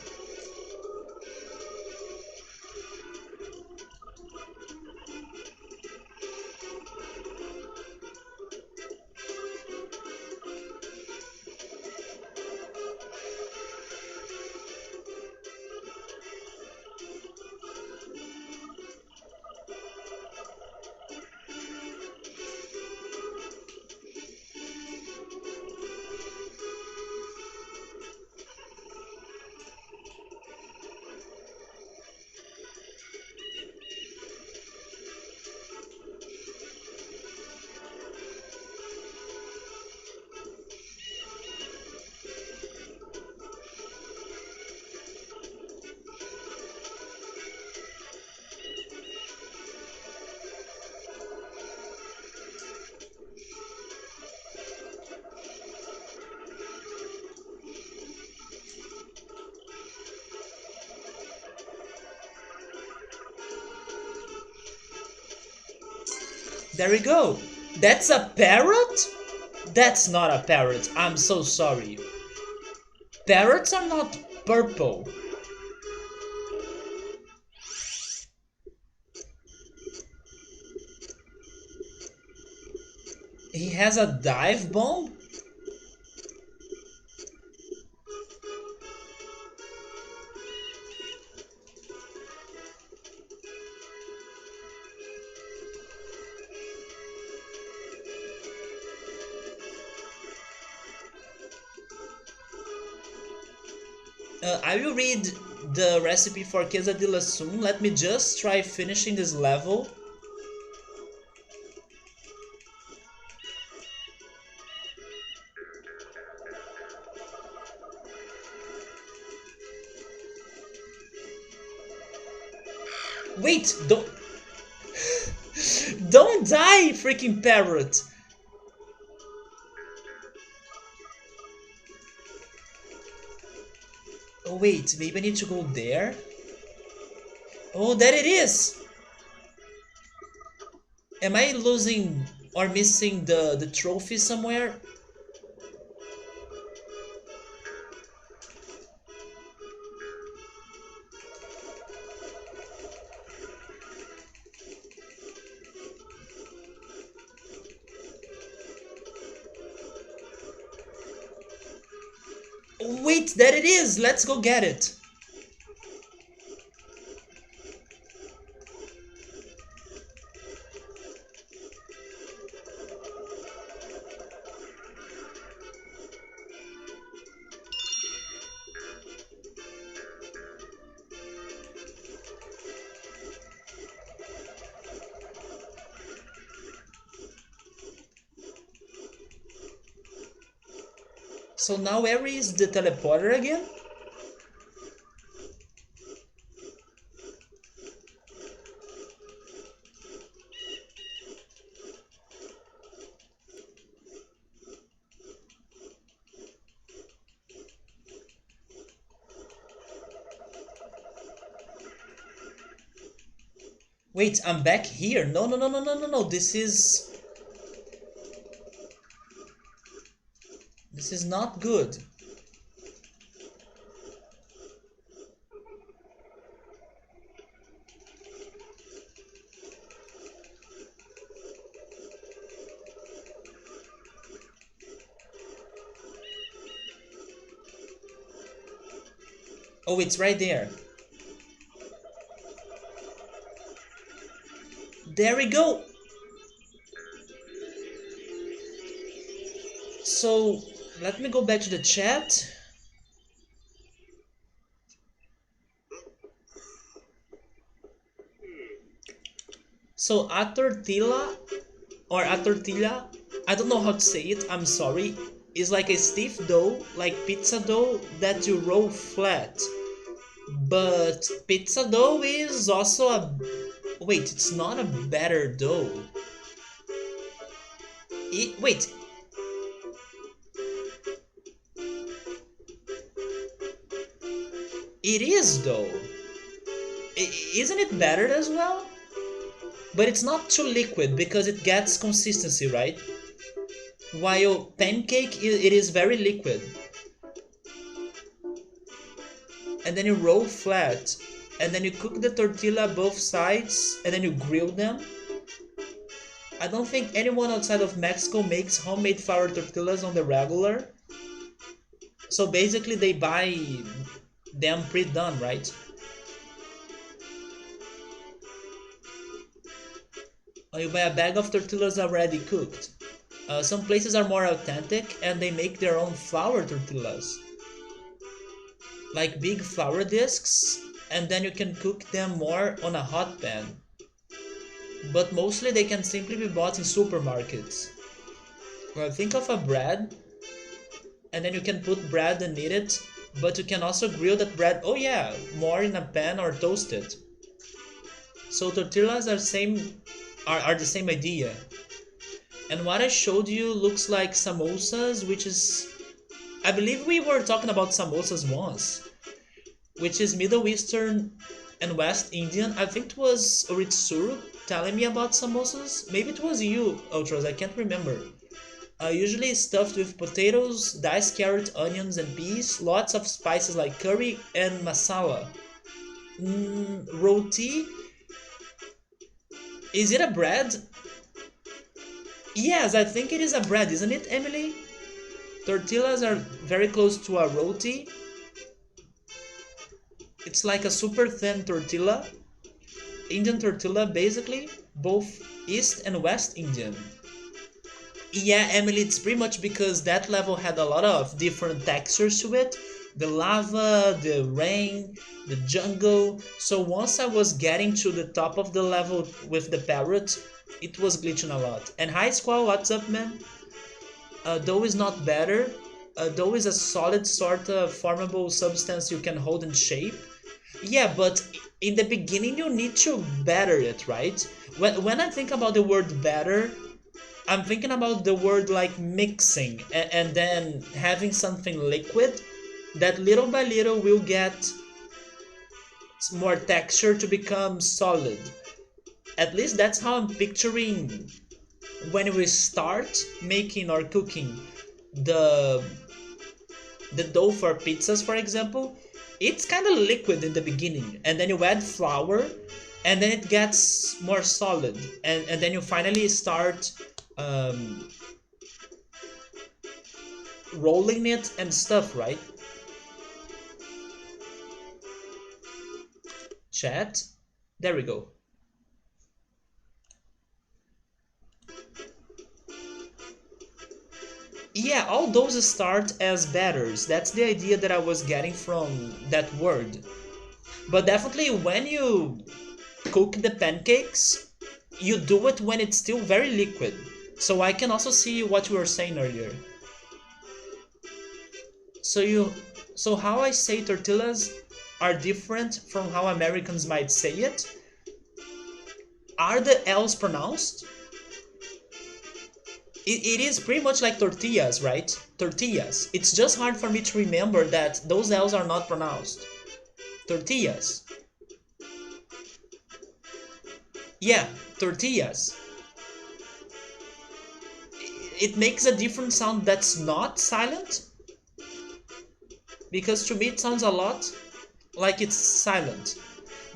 There we go. That's a parrot? That's not a parrot. I'm so sorry. Parrots are not purple. He has a dive bomb? I will read the recipe for quesadilla soon. Let me just try finishing this level. Wait, don't die, freaking parrot! Oh wait, maybe I need to go there? Oh, there it is! Am I losing or missing the trophy somewhere? Oh, wait, there it is! Let's go get it! So now where is the teleporter again? Wait, I'm back here. No, no, no, no, no, no, no. This is not good. Oh, it's right there. There we go. So let me go back to the chat. So a tortilla or a tortilla, I don't know how to say it, I'm sorry, is like a stiff dough, like pizza dough that you roll flat. But pizza dough is also a... Wait, it's not a batter dough. Wait, it is though. Isn't it battered as well? But it's not too liquid because it gets consistency, right? While pancake, it is very liquid. And then you roll flat. And then you cook the tortilla both sides. And then you grill them. I don't think anyone outside of Mexico makes homemade flour tortillas on the regular. So basically they buy them pre-done, right? Or you buy a bag of tortillas already cooked. Some places are more authentic and they make their own flour tortillas. Like big flour discs, and then you can cook them more on a hot pan. But mostly they can simply be bought in supermarkets. Well, think of a bread, and then you can put bread and eat it, but you can also grill that bread, oh yeah, more in a pan or toast it. So tortillas are the same idea. And what I showed you looks like samosas, which is... I believe we were talking about samosas once, which is Middle Eastern and West Indian. I think it was Uritsuru telling me about samosas. Maybe it was you, Ultras, I can't remember. Usually stuffed with potatoes, diced carrot, onions, and peas, lots of spices like curry and masala. Roti, is it a bread? Yes, I think it is a bread, isn't it, Emily? Tortillas are very close to a roti. It's like a super thin tortilla. Indian tortilla, basically, both East and West Indian. Yeah, Emily, it's pretty much because that level had a lot of different textures to it. The lava, the rain, the jungle. So once I was getting to the top of the level with the parrot, it was glitching a lot. And hi Squall, what's up, man? Dough is not better. Dough is a solid sort of formable substance you can hold and shape. Yeah, but in the beginning you need to batter it, right? When I think about the word batter, I'm thinking about the word like mixing and then having something liquid that little by little will get more texture to become solid. At least that's how I'm picturing when we start making or cooking the dough for pizzas, for example. It's kind of liquid in the beginning, and then you add flour, and then it gets more solid, and then you finally start rolling it and stuff, right? Chat, there we go. Yeah, all those start as batters. That's the idea that I was getting from that word. But definitely when you cook the pancakes, you do it when it's still very liquid. So I can also see what you were saying earlier. So how I say tortillas are different from how Americans might say it. Are the L's pronounced? It is pretty much like tortillas, right? Tortillas. It's just hard for me to remember that those L's are not pronounced. Tortillas. Yeah, tortillas. It makes a different sound that's not silent. Because to me it sounds a lot like it's silent.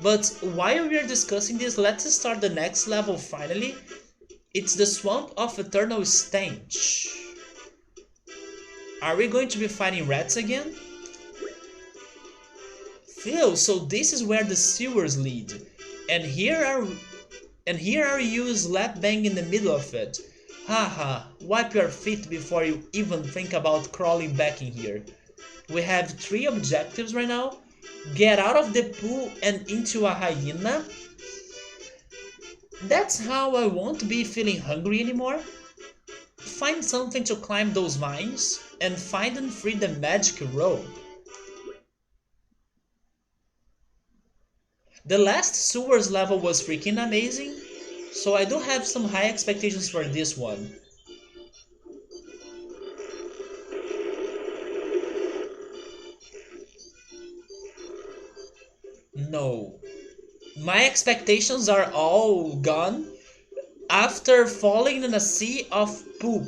But while we are discussing this, let's start the next level finally. It's the Swamp of Eternal Stench. Are we going to be fighting rats again? Phew, so this is where the sewers lead. And here are you slap bang in the middle of it. Haha, wipe your feet before you even think about crawling back in here. We have three objectives right now. Get out of the pool and into a hyena. That's how I won't be feeling hungry anymore. Find something to climb those vines and find and free the magic rope. The last sewers level was freaking amazing, so I do have some high expectations for this one. No. My expectations are all gone after falling in a sea of poop.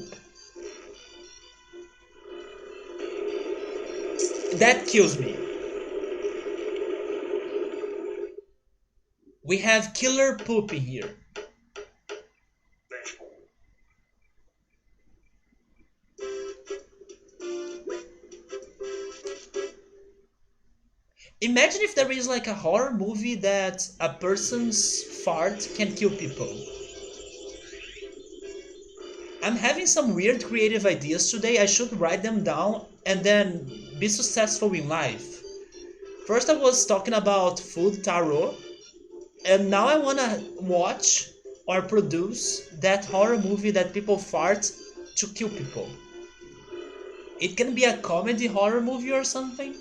That kills me. We have killer poop in here. Imagine if there is like a horror movie that a person's fart can kill people. I'm having some weird creative ideas today. I should write them down and then be successful in life. First I was talking about food tarot, and now I wanna watch or produce that horror movie that people fart to kill people. It can be a comedy horror movie or something.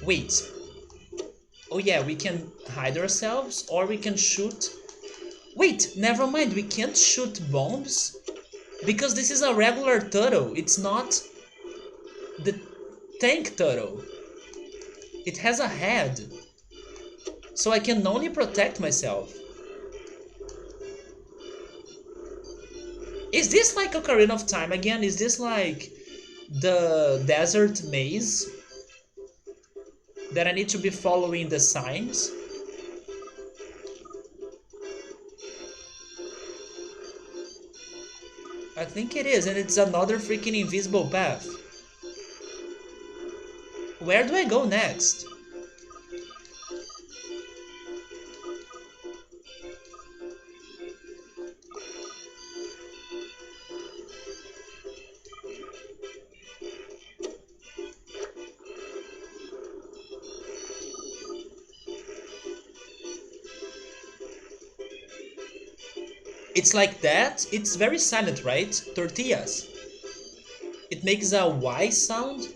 Wait. Oh yeah, we can hide ourselves or we can shoot. Wait, never mind, we can't shoot bombs because this is a regular turtle. It's not the tank turtle. It has a head. So I can only protect myself. Is this like Ocarina of Time again? Is this like the desert maze that I need to be following the signs? I think it is, and it's another freaking invisible path. Where do I go next? It's like that. It's very silent, right? Tortillas. It makes a Y sound.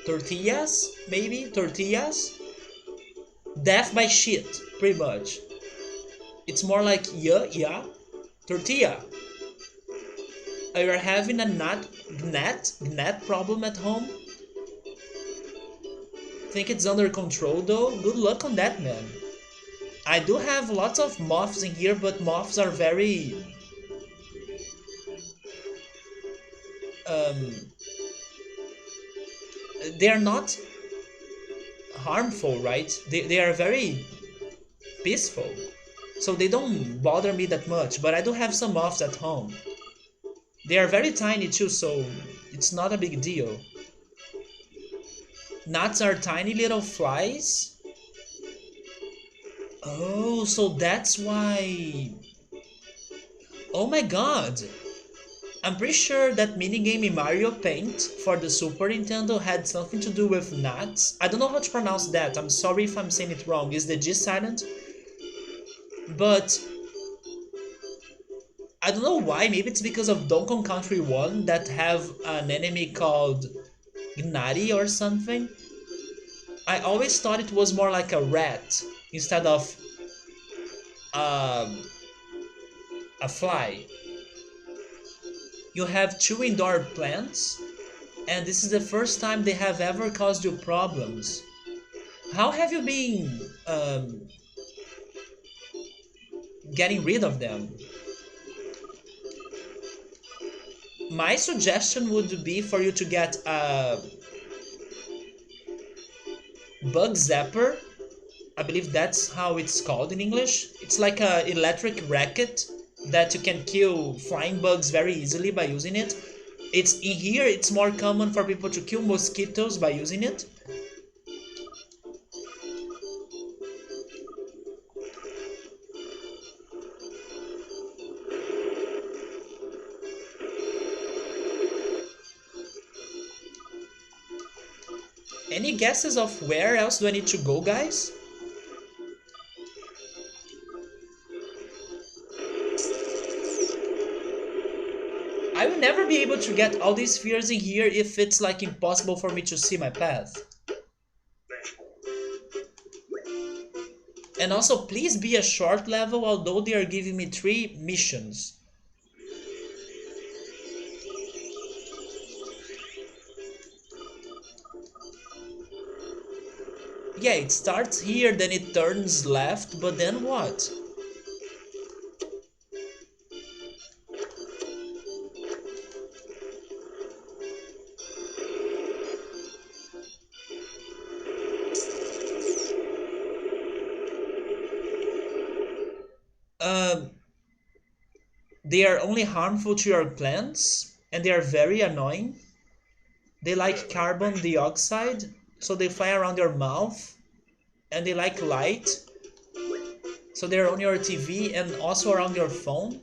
Tortillas, maybe? Tortillas? Death by shit, pretty much. It's more like yeah, yeah. Tortilla. Are you having a gnat problem at home? Think it's under control though? Good luck on that, man. I do have lots of moths in here, but moths are very um they are not harmful, right? They are very peaceful. So they don't bother me that much, but I do have some moths at home. They are very tiny too, so it's not a big deal. Gnats are tiny little flies. Oh, so that's why. Oh my god! I'm pretty sure that minigame in Mario Paint for the Super Nintendo had something to do with gnats. I don't know how to pronounce that, I'm sorry if I'm saying it wrong. Is the G silent? But I don't know why, maybe it's because of Donkey Kong Country 1 that have an enemy called Gnari or something. I always thought it was more like a rat instead of um, a fly. You have two indoor plants, and this is the first time they have ever caused you problems. How have you been getting rid of them? My suggestion would be for you to get a bug zapper, I believe that's how it's called in English. It's like a electric racket that you can kill flying bugs very easily by using it. It's in here. It's more common for people to kill mosquitoes by using it. Any guesses of where else do I need to go, guys? I will never be able to get all these spheres in here if it's like impossible for me to see my path. And also, please be a short level, although they are giving me 3 missions. Yeah, it starts here, then it turns left, but then what? Um, they are only harmful to your plants, and they are very annoying. They like carbon dioxide, so they fly around your mouth, and they like light, so they're on your TV and also around your phone.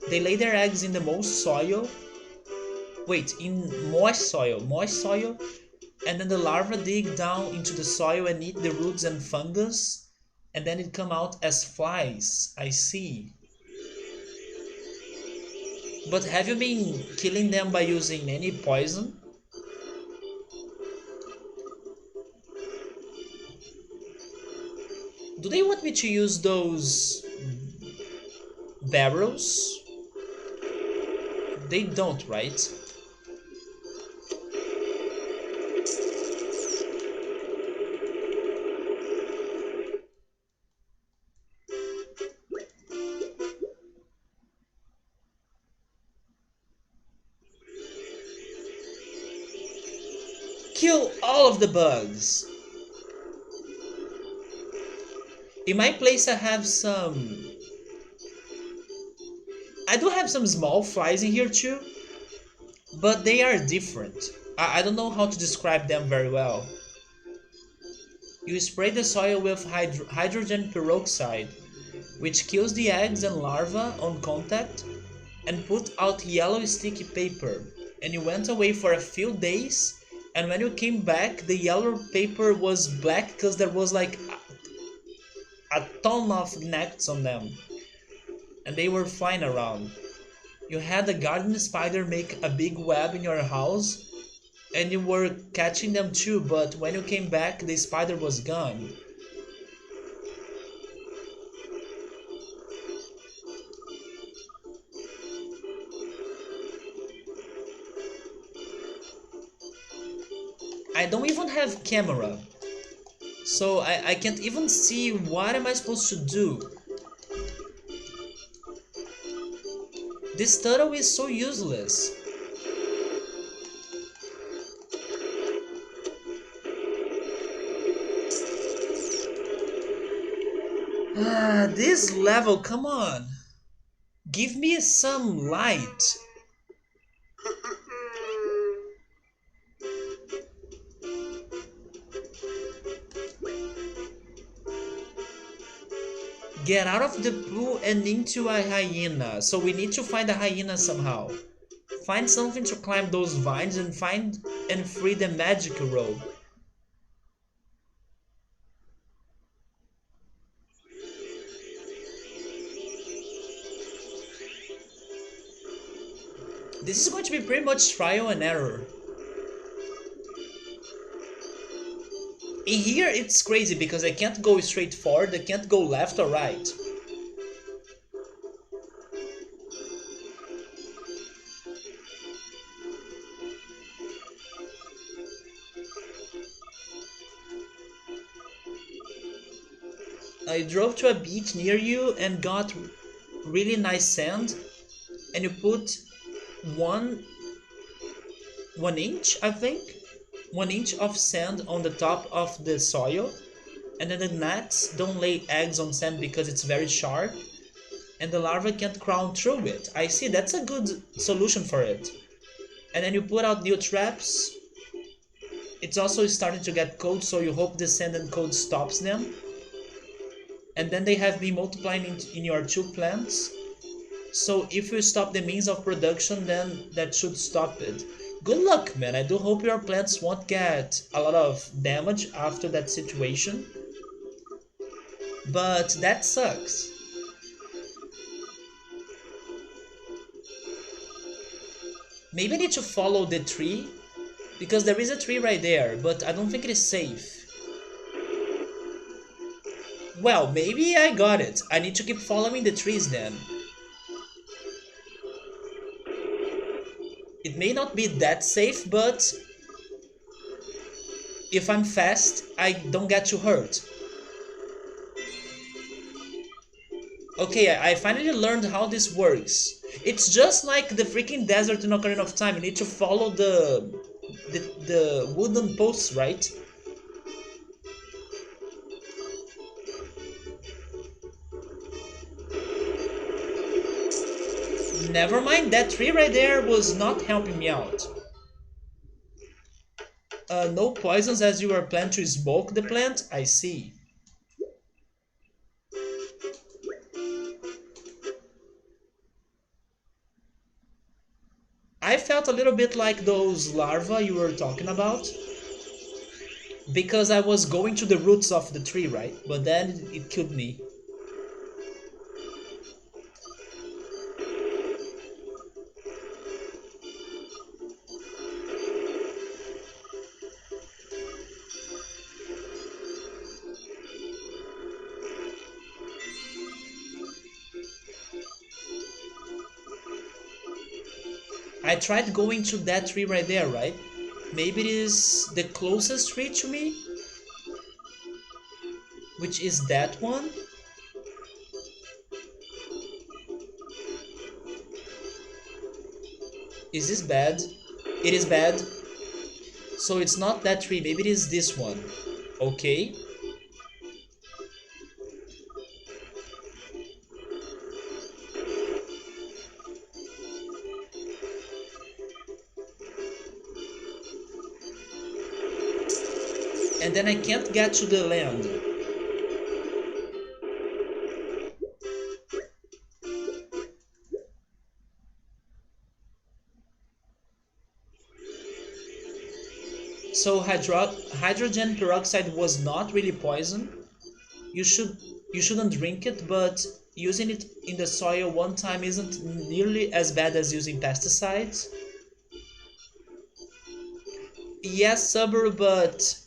They lay their eggs in the most soil. Wait, in moist soil, and then the larvae dig down into the soil and eat the roots and fungus, and then it come out as flies. I see. But have you been killing them by using any poison? Do they want me to use those barrels? They don't, right? Kill all of the bugs. In my place I have some... I do have some small flies in here too, but they are different. I don't know how to describe them very well. You spray the soil with hydrogen peroxide, which kills the eggs and larvae on contact, and put out yellow sticky paper. And you went away for a few days, and when you came back, the yellow paper was black because there was like a ton of gnats on them, and they were flying around. You had a garden spider make a big web in your house, and you were catching them too, but when you came back, the spider was gone. I don't even have camera, so I can't even see what am I supposed to do. This turtle is so useless. This level, come on. Give me some light. Get out of the pool and into a hyena. So we need to find a hyena somehow. Find something to climb those vines and find and free the magic robe. This is going to be pretty much trial and error. In here it's crazy because I can't go straight forward, I can't go left or right. I drove to a beach near you and got really nice sand, and you put one 1 inch, I think, 1 inch of sand on the top of the soil, And then the gnats don't lay eggs on sand because it's very sharp, and the larvae can't crawl through it. I see, that's a good solution for it. And then you put out new traps. It's also starting to get cold, so you hope the sand and cold stops them. And then they have been multiplying in your two plants. So if you stop the means of production, then that should stop it. Good luck, man. I do hope your plants won't get a lot of damage after that situation. But that sucks. Maybe I need to follow the tree, because there is a tree right there, but I don't think it is safe. Well, maybe I got it. I need to keep following the trees then. It may not be that safe, but if I'm fast, I don't get too hurt. Okay, I finally learned how this works. It's just like the freaking desert in Ocarina of Time. You need to follow the wooden posts, right? Never mind, that tree right there was not helping me out. No poisons as you are planning to smoke the plant? I see. I felt a little bit like those larvae you were talking about, because I was going to the roots of the tree, right? But then it killed me. I tried going to that tree right there, right? Maybe it is the closest tree to me, which is that one. Is this bad? It is bad. So it's not that tree, maybe it is this one. Okay. And then I can't get to the land. So hydrogen peroxide was not really poison. You should you shouldn't drink it, but using it in the soil one time isn't nearly as bad as using pesticides. Yes, suburb, but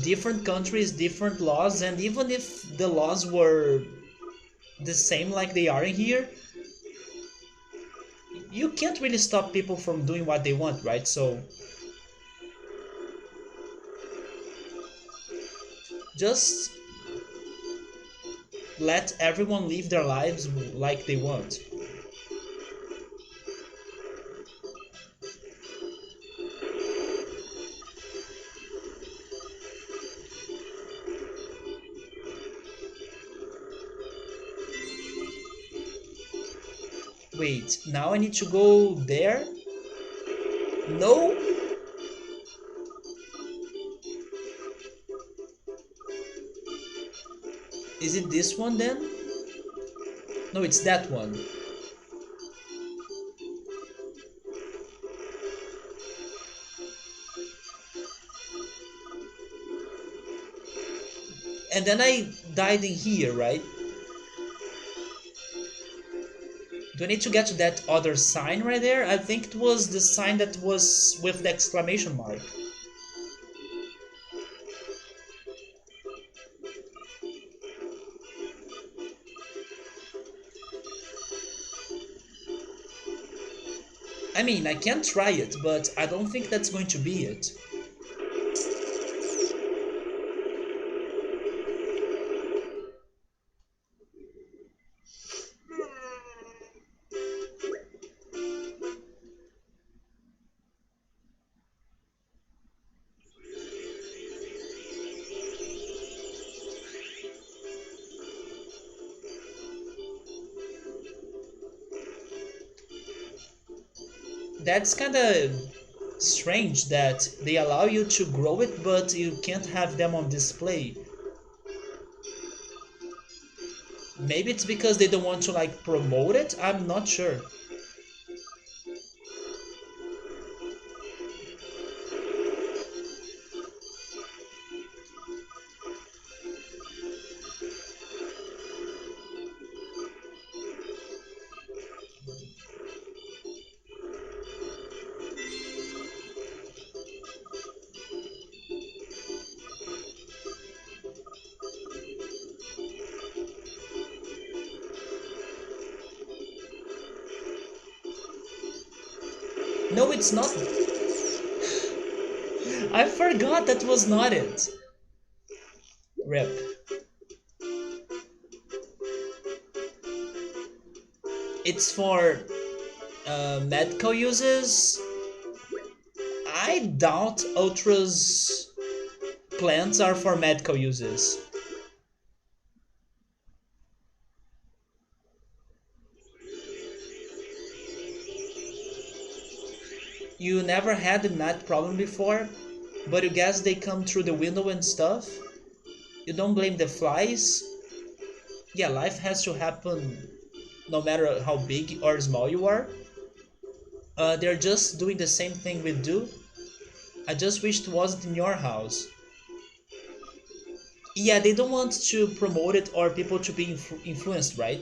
different countries, different laws, and even if the laws were the same like they are in here, you can't really stop people from doing what they want, right? So just let everyone live their lives like they want. Wait, now I need to go there? No? Is it this one then? No, it's that one. And then I died in here, right? Do I need to get to that other sign right there? I think it was the sign that was with the exclamation mark. I mean, I can try it, but I don't think that's going to be it. That's kind of strange that they allow you to grow it, but you can't have them on display. Maybe it's because they don't want to like promote it. I'm not sure. No, it's not. I forgot that was not it. Rip. It's for medical uses. I doubt Ultra's plants are for medical uses. You never had that problem before, but you guess they come through the window and stuff? You don't blame the flies? Yeah, life has to happen no matter how big or small you are. They're just doing the same thing we do. I just wish it wasn't in your house. Yeah, they don't want to promote it or people to be influenced, right?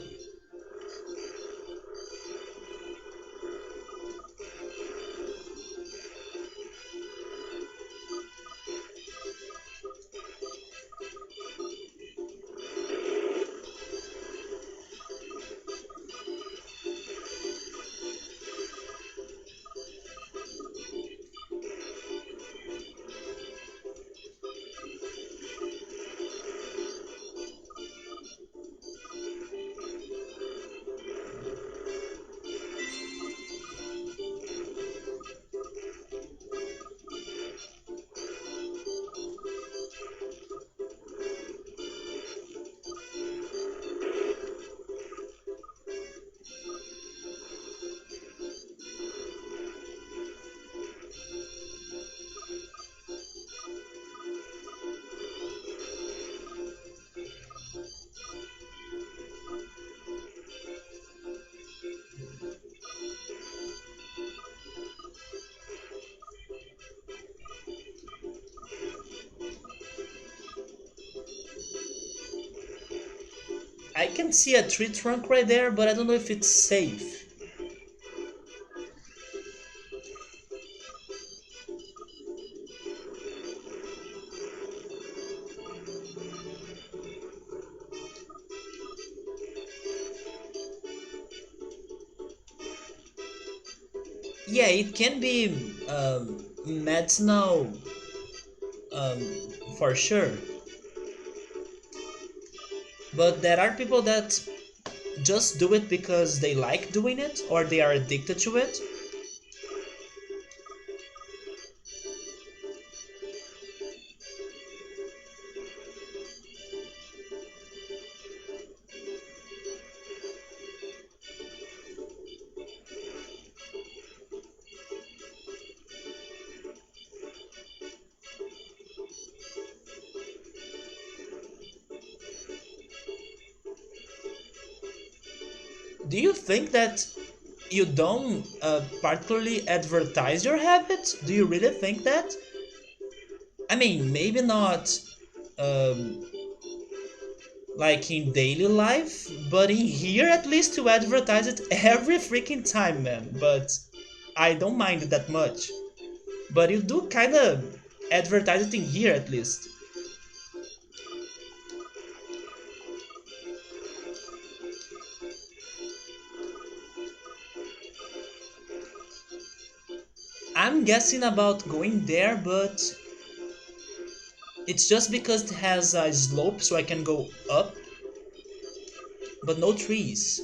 I can see a tree trunk right there, but I don't know if it's safe. Yeah, it can be medicinal um, for sure, but there are people that just do it because they like doing it or they are addicted to it. Do you think that you don't particularly advertise your habits? Do you really think that? I mean, maybe not um, like in daily life, but in here at least you advertise it every freaking time, man. But I don't mind it that much. But you do kind of advertise it in here at least. I'm guessing about going there, but it's just because it has a slope so I can go up, but no trees.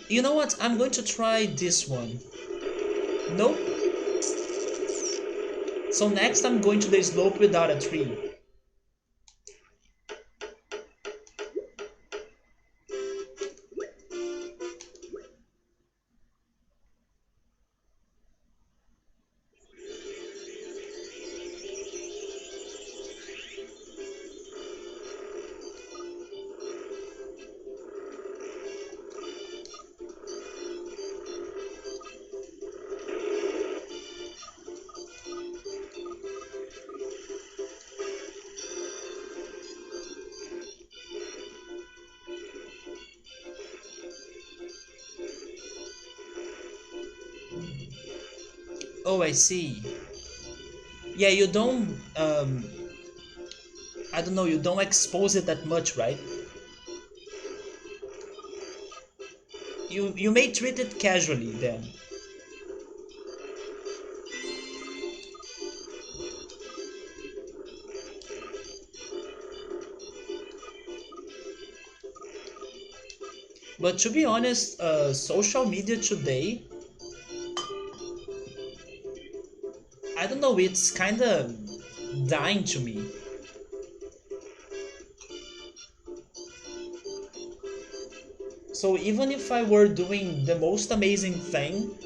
You know what? I'm going to try this one. Nope. So next I'm going to the slope without a tree. Oh, I see. Yeah, you don't. I don't know. You don't expose it that much, right? You may treat it casually then. But to be honest, social media today, I don't know. It's kind of dying to me. So even if I were doing the most amazing thing,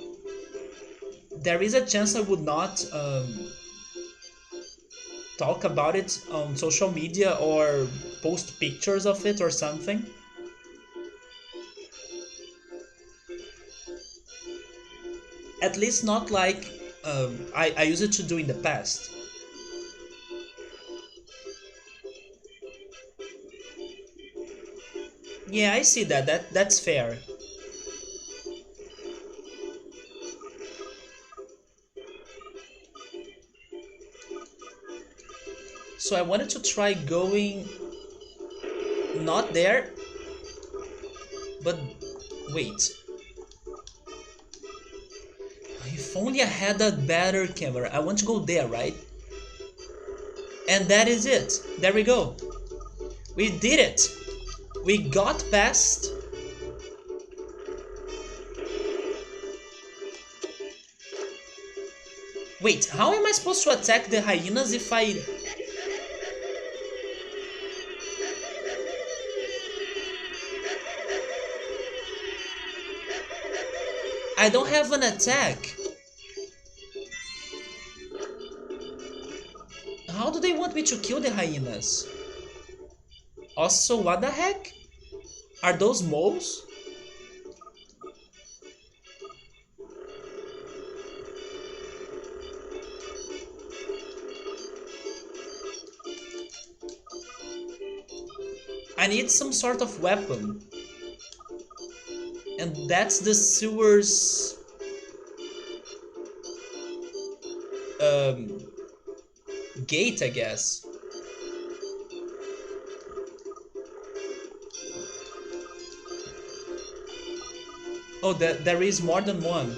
there is a chance I would not talk about it on social media or post pictures of it or something. At least not like I used to do in the past. Yeah, I see that. That's fair. So I wanted to try going not there, but wait. If only I had a better camera. I want to go there, right? And that is it. There we go. We did it. We got past. Wait, how am I supposed to attack the hyenas if I don't have an attack? How do they want me to kill the hyenas? Also, what the heck? Are those moles? I need some sort of weapon. And that's the sewer's um, gate, I guess. Oh, there is more than one.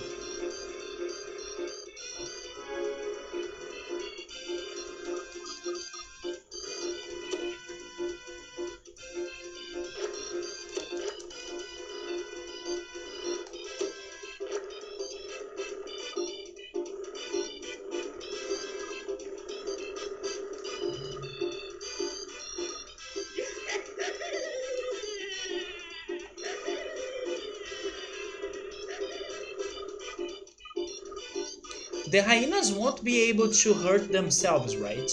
The hyenas won't be able to hurt themselves, right?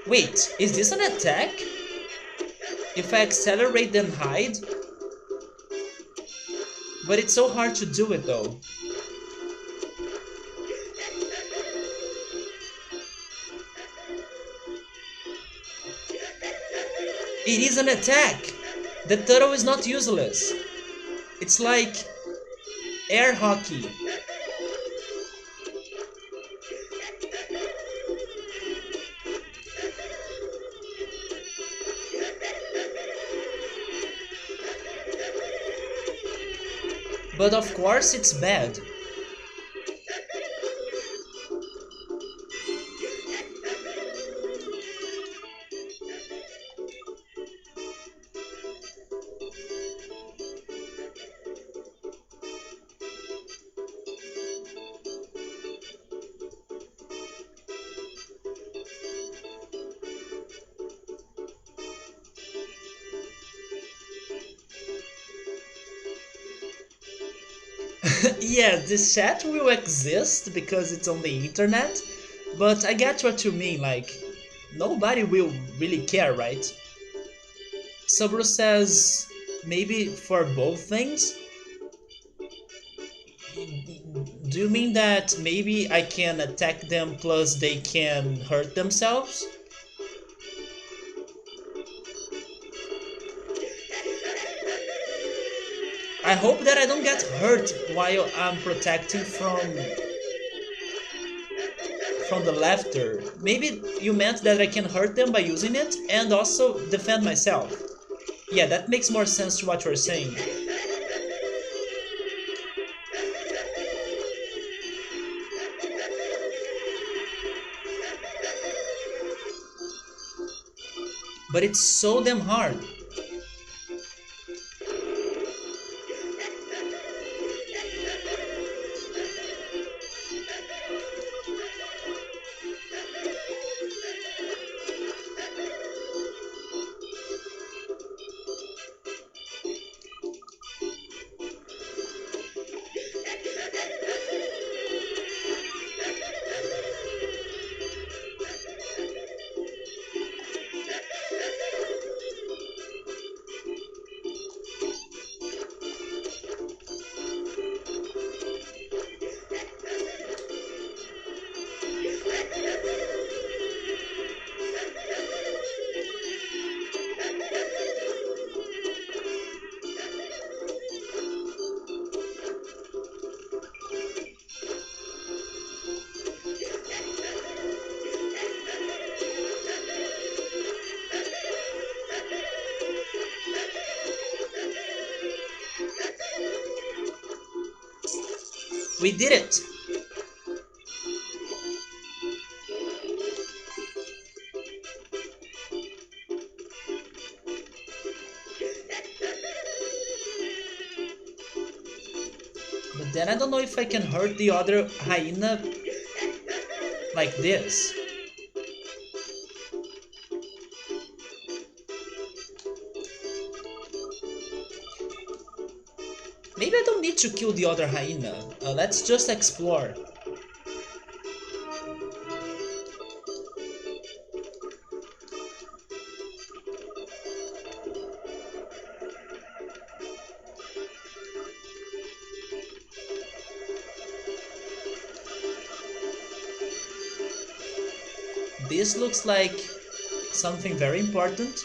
Wait, is this an attack? If I accelerate then hide? But it's so hard to do it though. It is an attack! The turtle is not useless. It's like air hockey. But of course it's bad. Yeah, this chat will exist because it's on the internet, but I get what you mean, like, nobody will really care, right? Sabro says maybe for both things? Do you mean that maybe I can attack them plus they can hurt themselves? I hope that I don't get hurt while I'm protecting from the laughter. Maybe you meant that I can hurt them by using it and also defend myself. Yeah, that makes more sense to what you're saying. But it's so damn hard. We did it! But then I don't know if I can hurt the other hyena like this. Maybe I don't need to kill the other hyena. Let's just explore. This looks like something very important.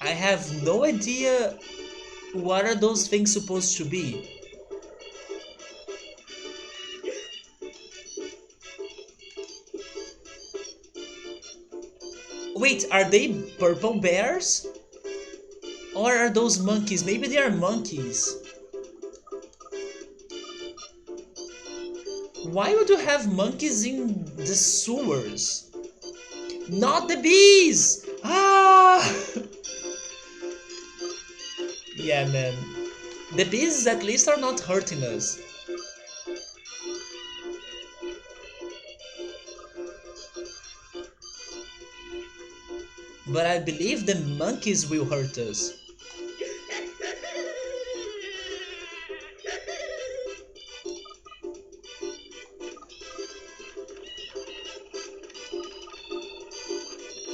I have no idea what are those things supposed to be. Wait, are they purple bears? Or are those monkeys? Maybe they are monkeys. Why would you have monkeys in the sewers? Not the bees! Ah! Yeah, man. The bees at least are not hurting us. But I believe the monkeys will hurt us.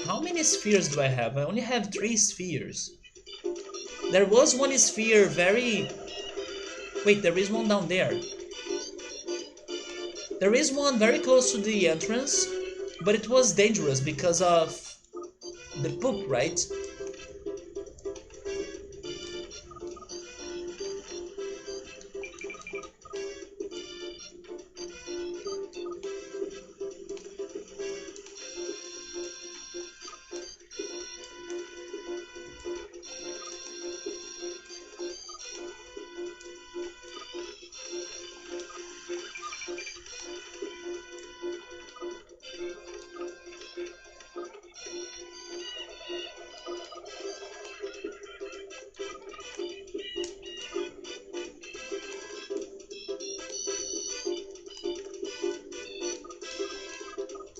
How many spheres do I have? I only have 3 spheres. There was one sphere very... Wait, there is one down there. There is one very close to the entrance, but it was dangerous because of the poop, right?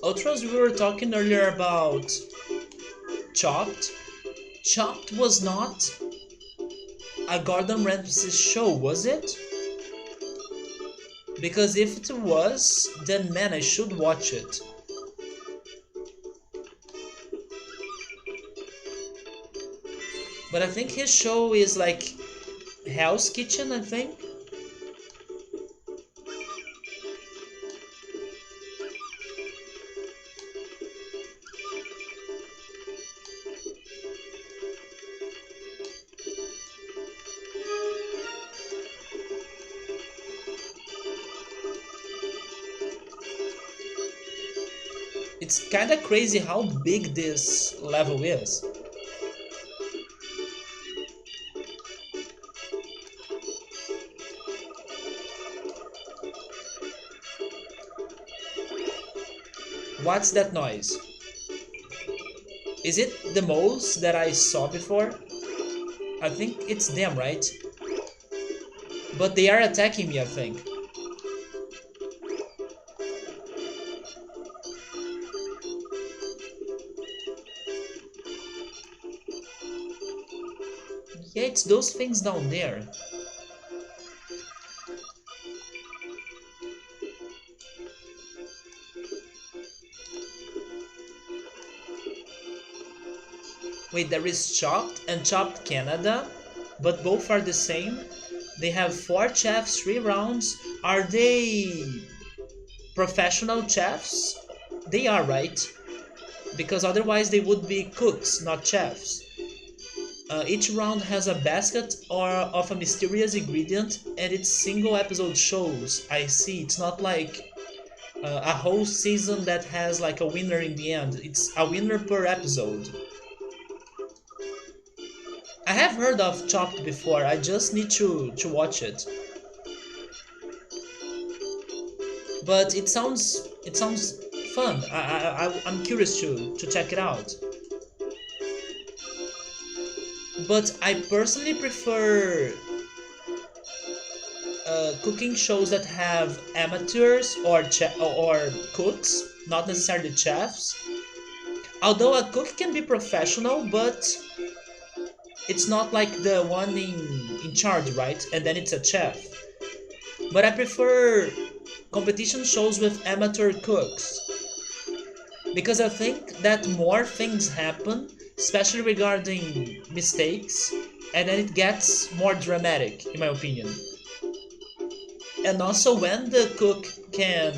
Ultras, we were talking earlier about Chopped. Chopped was not a Gordon Ramsay show, was it? Because if it was, then man, I should watch it. But I think his show is like Hell's Kitchen, I think. It's kinda crazy how big this level is. What's that noise? Is it the moles that I saw before? I think it's them, right? But they are attacking me, I think. Yeah, it's those things down there. Wait, there is Chopped and Chopped Canada, but both are the same. They have 4 chefs, 3 rounds. Are they professional chefs? They are, right? Because otherwise they would be cooks, not chefs. Each round has a basket or of a mysterious ingredient, and it's single episode shows. I see. It's not like a whole season that has like a winner in the end. It's a winner per episode. I have heard of Chopped before. I just need to watch it. But it sounds fun. I'm curious to check it out. But I personally prefer cooking shows that have amateurs or cooks, not necessarily chefs. Although a cook can be professional, but it's not like the one in charge, right? And then it's a chef. But I prefer competition shows with amateur cooks because I think that more things happen, especially regarding mistakes, and then it gets more dramatic, in my opinion. And also, when the cook can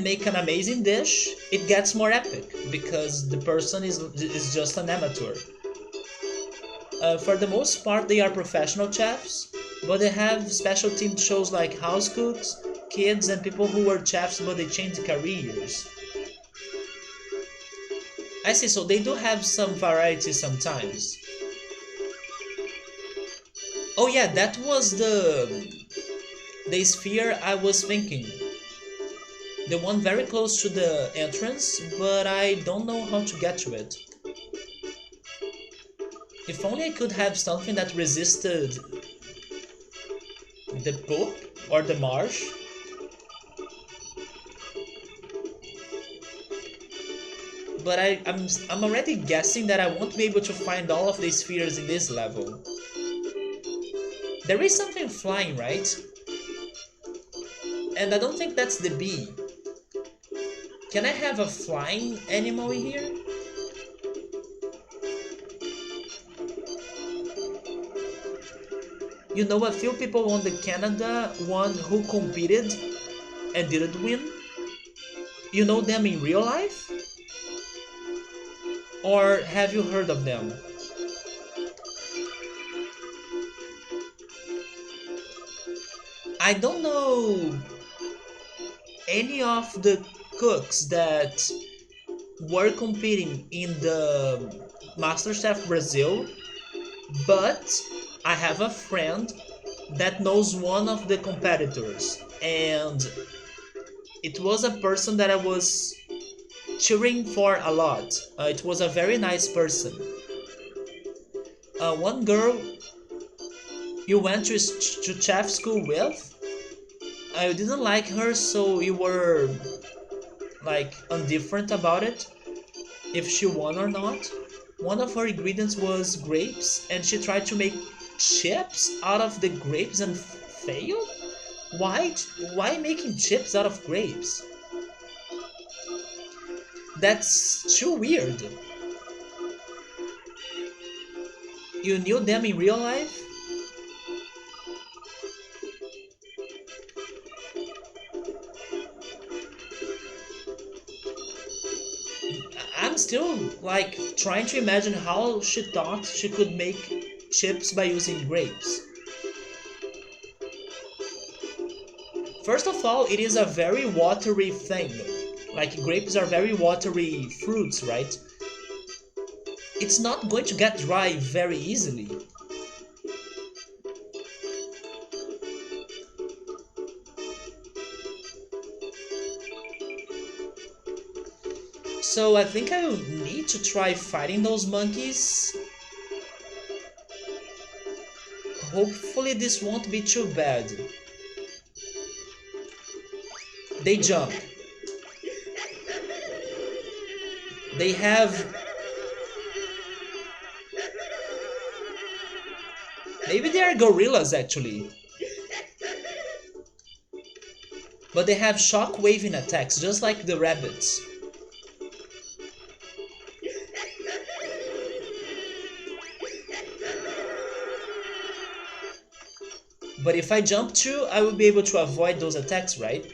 make an amazing dish, it gets more epic because the person is just an amateur. For the most part, they are professional chefs, but they have special themed shows like house cooks, kids, and people who were chefs but they changed careers. I see, so they do have some variety sometimes. Oh yeah, that was the sphere I was thinking. The one very close to the entrance, but I don't know how to get to it. If only I could have something that resisted the poop or the marsh. But I'm already guessing that I won't be able to find all of the spheres in this level. There is something flying, right? And I don't think that's the bee. Can I have a flying animal in here? You know, a few people on the Canada one who competed and didn't win. You know them in real life? Or have you heard of them? I don't know any of the cooks that were competing in the MasterChef Brazil, but I have a friend that knows one of the competitors, and it was a person that I was cheering for a lot. It was a very nice person. One girl you went to chef school with, I didn't like her, so you were like indifferent about it, if she won or not. One of her ingredients was grapes, and she tried to make chips out of the grapes and failed? Why? Why making chips out of grapes? That's too weird. You knew them in real life? I'm still like trying to imagine how she thought she could make chips by using grapes. First of all, it is a very watery thing. Like grapes are very watery fruits, right? It's not going to get dry very easily. So I think I will need to try fighting those monkeys. Hopefully this won't be too bad. They jump. They have... Maybe they are gorillas actually. But they have shock-waving attacks, just like the rabbits. But if I jump too, I will be able to avoid those attacks, right?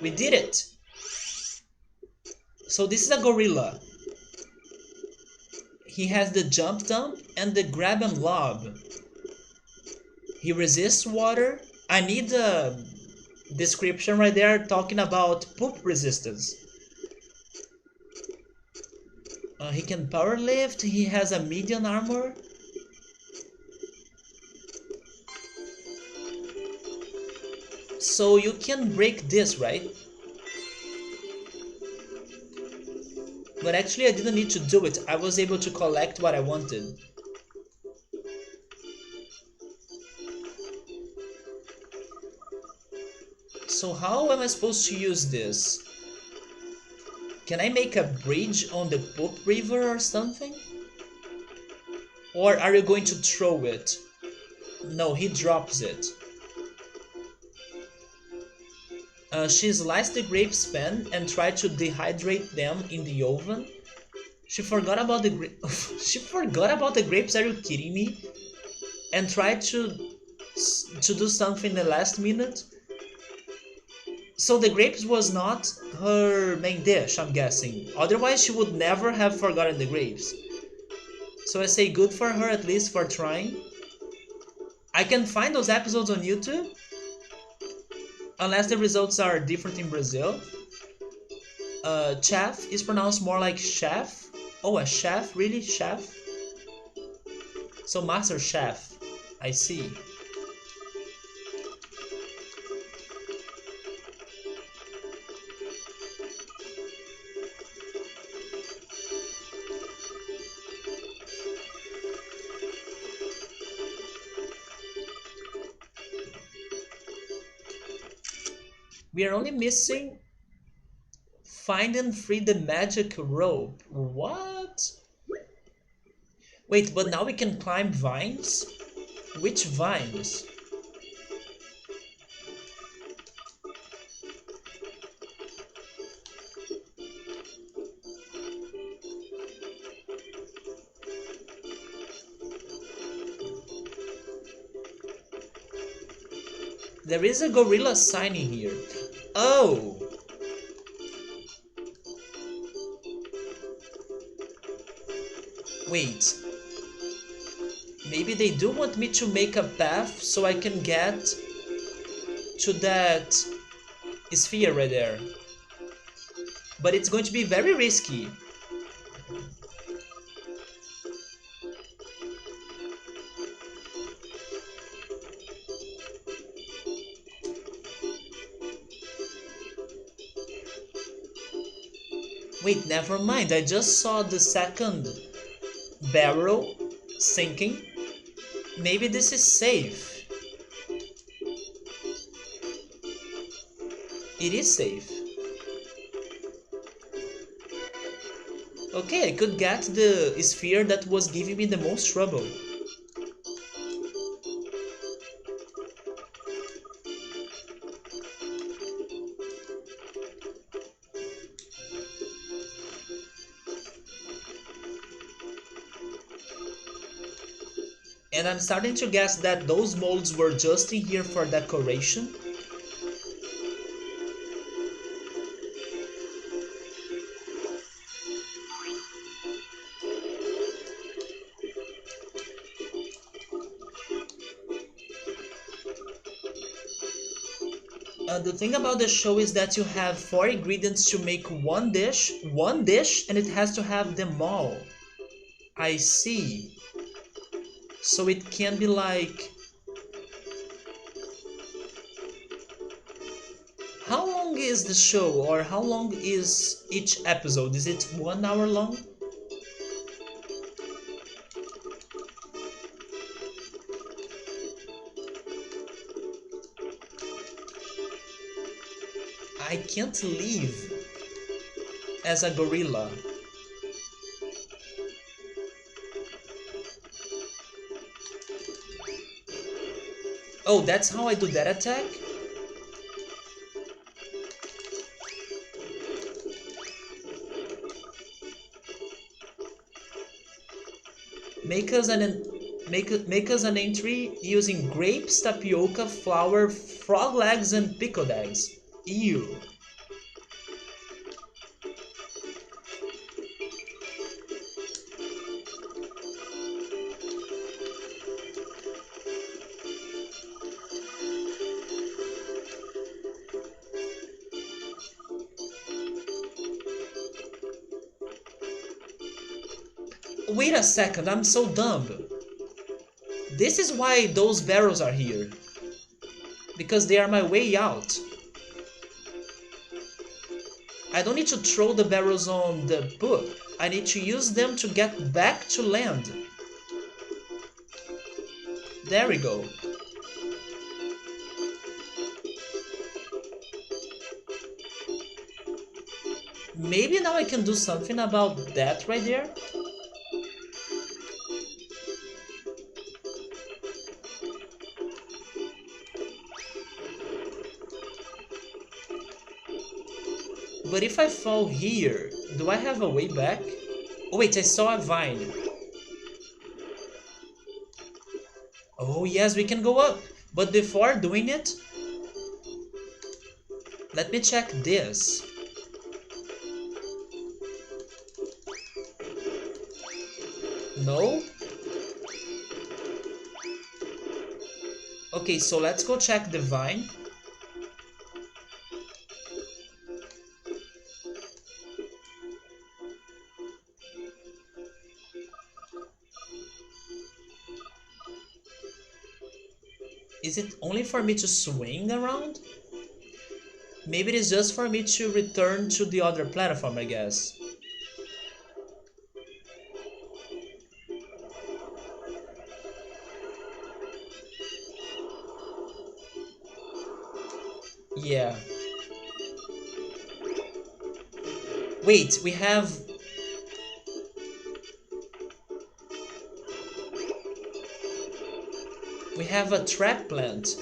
We did it! So this is a gorilla. He has the jump dump and the grab and lob. He resists water. I need a description right there talking about poop resistance. He can power lift. He has a medium armor. So you can break this, right? But actually I didn't need to do it. I was able to collect what I wanted. So how am I supposed to use this? Can I make a bridge on the poop river or something? Or are you going to throw it? No, he drops it. She sliced the grapes pen and tried to dehydrate them in the oven. She forgot about the she forgot about the grapes. Are you kidding me? And tried to do something in the last minute. So the grapes was not her main dish, I'm guessing. Otherwise, she would never have forgotten the grapes. So I say good for her, at least for trying. I can find those episodes on YouTube. Unless the results are different in Brazil. Chef is pronounced more like chef. Oh, a chef? Really? Chef? So master chef. I see. We are only missing find and free the magic rope. What? Wait, but now we can climb vines? Which vines? There is a gorilla sign in here. Oh! Wait. Maybe they do want me to make a path so I can get to that sphere right there. But it's going to be very risky. Wait, never mind. I just saw the second barrel sinking. Maybe this is safe. It is safe. Okay, I could get the sphere that was giving me the most trouble. And I'm starting to guess that those molds were just in here for decoration. The thing about the show is that you have 4 ingredients to make one dish, and it has to have them all. I see. So it can be like... How long is the show, or how long is each episode? Is it 1 hour long? I can't leave as a gorilla. Oh, that's how I do that attack? Make us an entry using grapes, tapioca, flour, frog legs, and pickled eggs. Ew. Wait a second, I'm so dumb. This is why those barrels are here. Because they are my way out. I don't need to throw the barrels on the book. I need to use them to get back to land. There we go. Maybe now I can do something about that right there? But if I fall here, do I have a way back? Oh wait, I saw a vine. Oh yes, we can go up. But before doing it, let me check this. No? Okay, so let's go check the vine. Is it only for me to swing around? Maybe it is just for me to return to the other platform, I guess. Yeah. Wait, we have... We have a trap plant.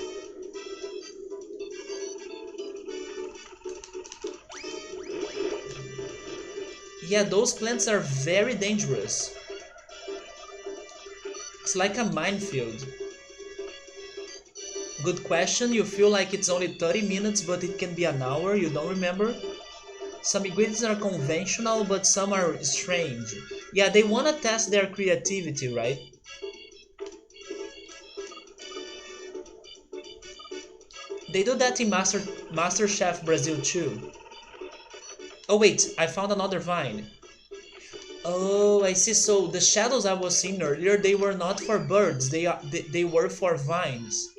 Yeah, those plants are very dangerous. It's like a minefield. Good question, you feel like it's only 30 minutes but it can be an hour, you don't remember? Some ingredients are conventional but some are strange. Yeah, they wanna test their creativity, right? They do that in MasterChef Brazil too. Oh wait, I found another vine. Oh, I see. So the shadows I was seeing earlier, they were not for birds. They were for vines.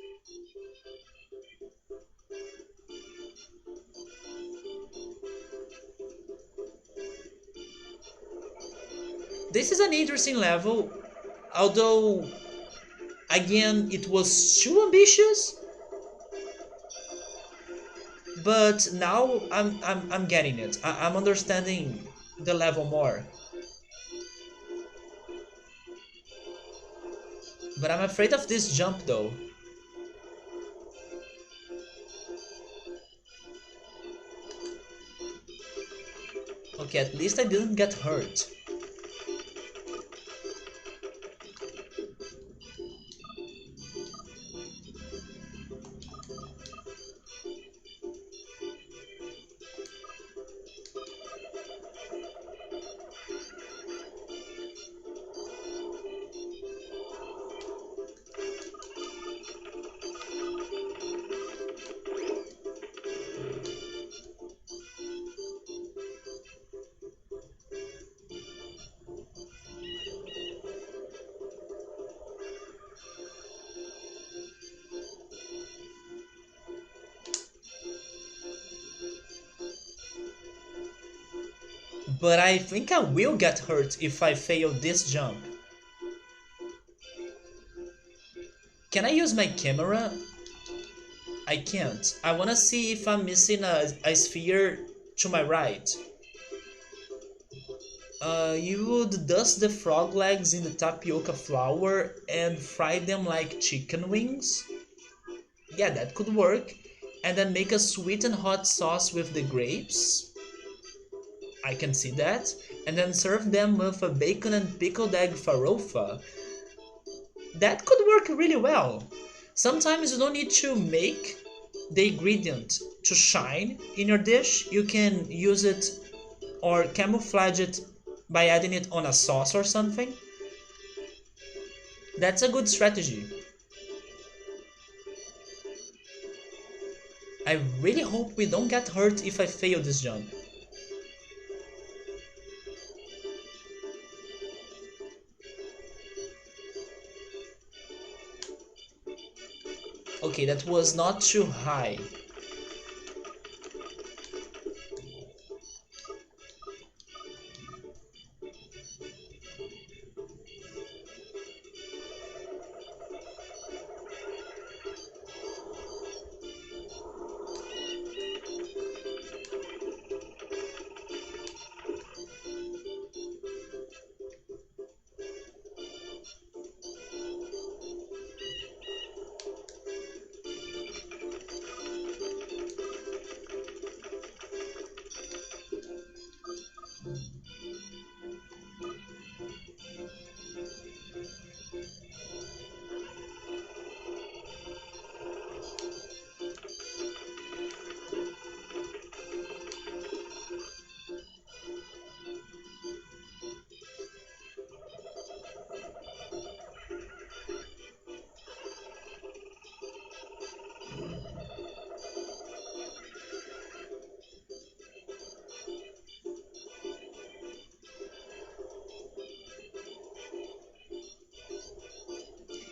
This is an interesting level, although again it was too ambitious. But now I'm getting it. I'm understanding the level more. But I'm afraid of this jump though. Okay, at least I didn't get hurt. But I think I will get hurt if I fail this jump. Can I use my camera? I can't. I wanna see if I'm missing a sphere to my right. You would dust the frog legs in the tapioca flour and fry them like chicken wings? Yeah, that could work. And then make a sweet and hot sauce with the grapes? I can see that. And then serve them with a bacon and pickled egg farofa? That could work really well. Sometimes you don't need to make the ingredient to shine in your dish. You can use it or camouflage it by adding it on a sauce or something. That's a good strategy. I really hope we don't get hurt if I fail this jump. Okay, that was not too high.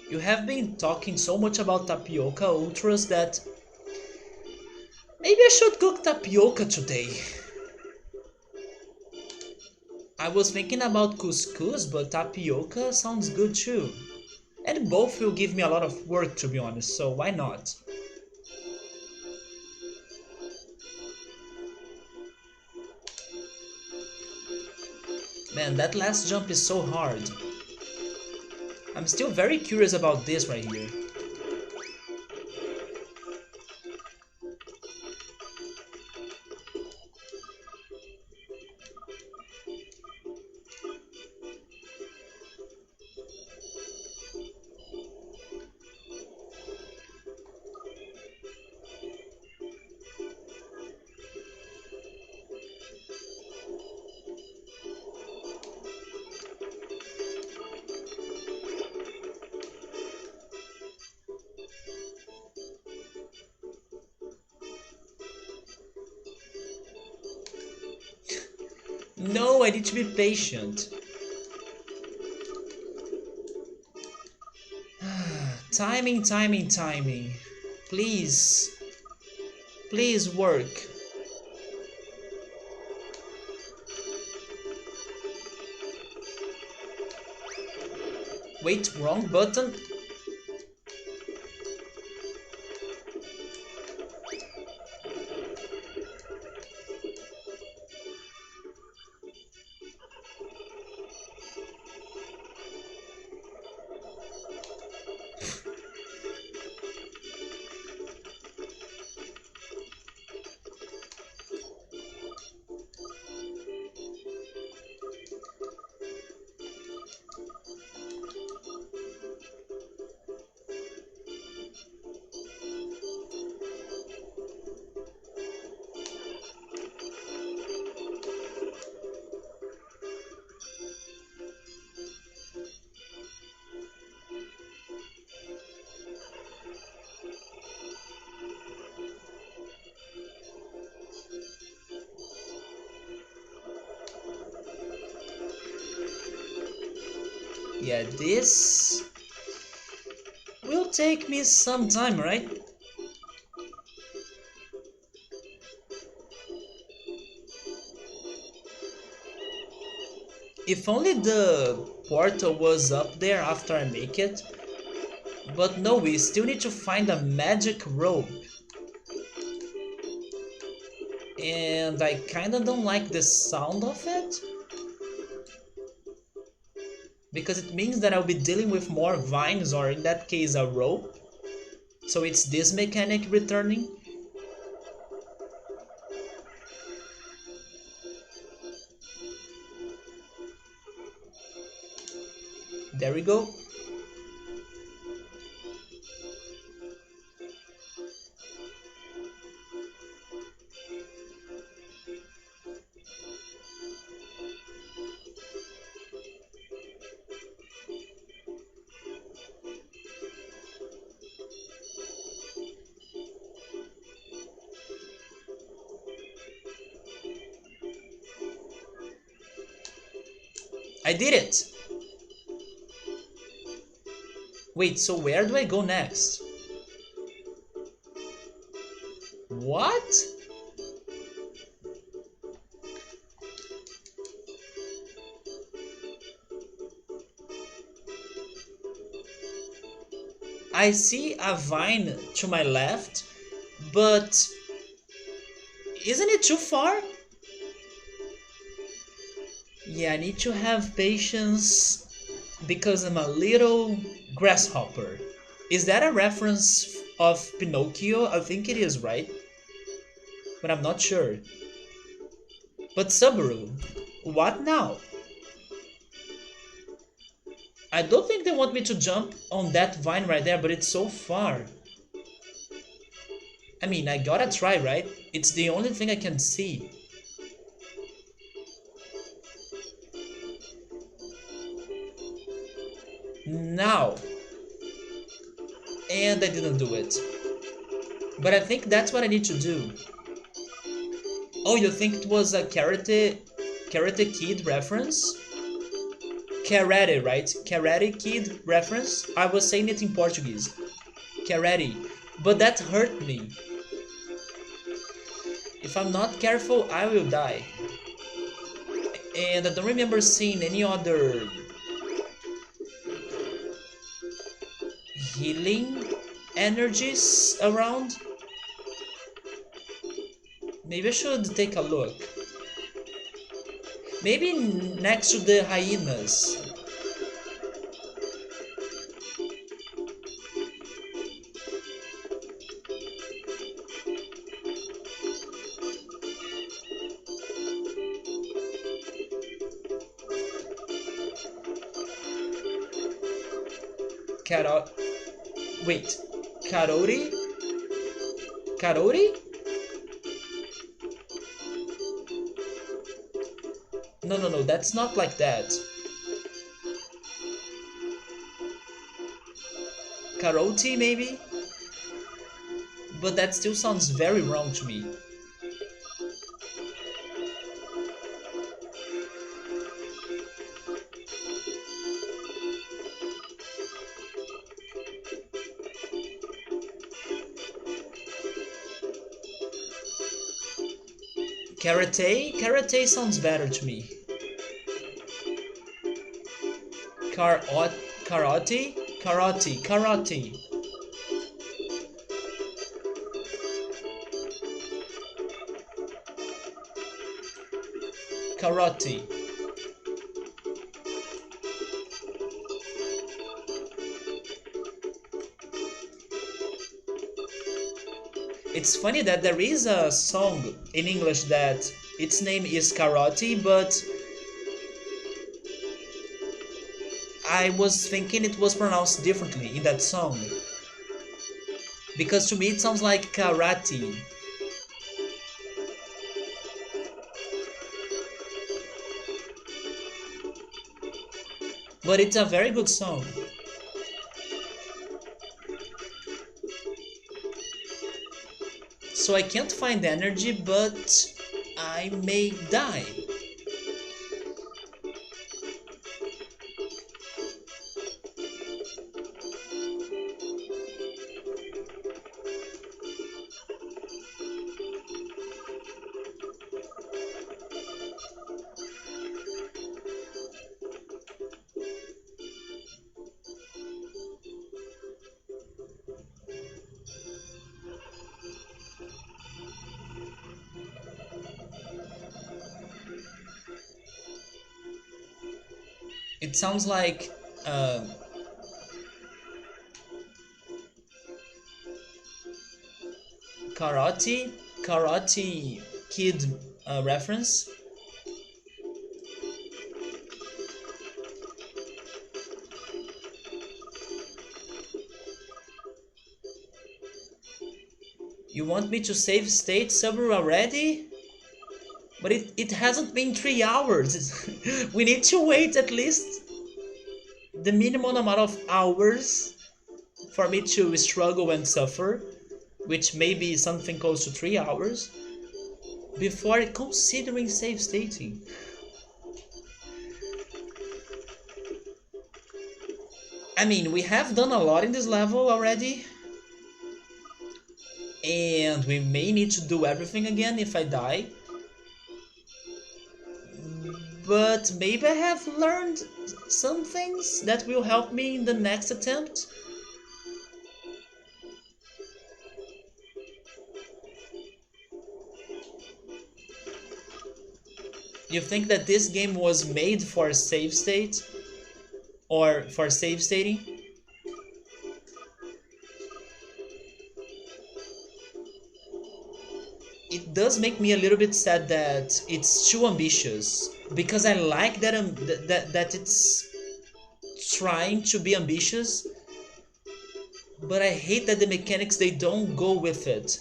You have been talking so much about tapioca ultras that maybe I should cook tapioca today. I was thinking about couscous, but tapioca sounds good too. And both will give me a lot of work, to be honest, so why not? Man, that last jump is so hard. I'm still very curious about this right here. No, I need to be patient. Timing, timing, timing. Please. Please work. Wait, wrong button? Yeah, this will take me some time, right? If only the portal was up there after I make it. But no, we still need to find a magic rope. And I kinda don't like the sound of it. Because it means that I'll be dealing with more vines, or in that case a rope. So it's this mechanic returning. There we go. I did it! Wait, so where do I go next? What? I see a vine to my left, but isn't it too far? Yeah, I need to have patience because I'm a little grasshopper. Is that a reference of Pinocchio? I think it is, right? But I'm not sure. But Subaru, what now? I don't think they want me to jump on that vine right there, but it's so far. I mean, I gotta try, right? It's the only thing I can see. Now. And I didn't do it. But I think that's what I need to do. Oh, you think it was a Karate Kid reference? Karate, right? Karate Kid reference? I was saying it in Portuguese. Karate. But that hurt me. If I'm not careful, I will die. And I don't remember seeing any other healing energies around. Maybe I should take a look. Maybe next to the hyenas. Carrot. Wait. Karori? Karori? No, no, no, that's not like that. Karoti, maybe? But that still sounds very wrong to me. Karate? Karate sounds better to me. Karate? Karate. Karate. Karate. It's funny that there is a song in English that its name is Karate, but I was thinking it was pronounced differently in that song. Because to me it sounds like karate. But it's a very good song. So I can't find energy, but I may die. It sounds like uh, karate, karate kid reference. You want me to save state Subaru already? But it hasn't been 3 hours. We need to wait at least the minimum amount of hours for me to struggle and suffer, which may be something close to 3 hours, before considering save stating. I mean, we have done a lot in this level already, and we may need to do everything again if I die. But maybe I have learned some things that will help me in the next attempt. You think that this game was made for save state? Or for save stating? It does make me a little bit sad that it's too ambitious, because I like that that it's trying to be ambitious, but I hate that the mechanics they don't go with it.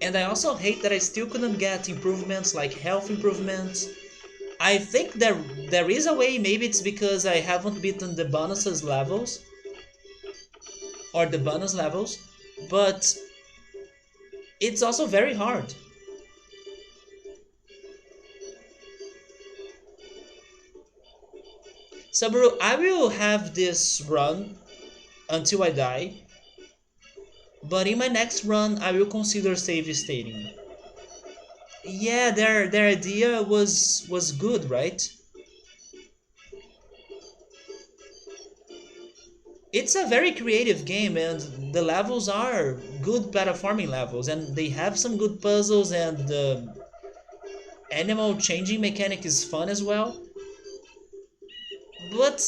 And I also hate that I still couldn't get improvements like health improvements. I think there is a way, maybe it's because I haven't beaten the bonuses levels or the bonus levels, but it's also very hard. Saburo, I will have this run until I die, but in my next run I will consider save stating. Yeah, their idea was good, right? It's a very creative game, and the levels are good platforming levels, and they have some good puzzles, and the animal changing mechanic is fun as well. But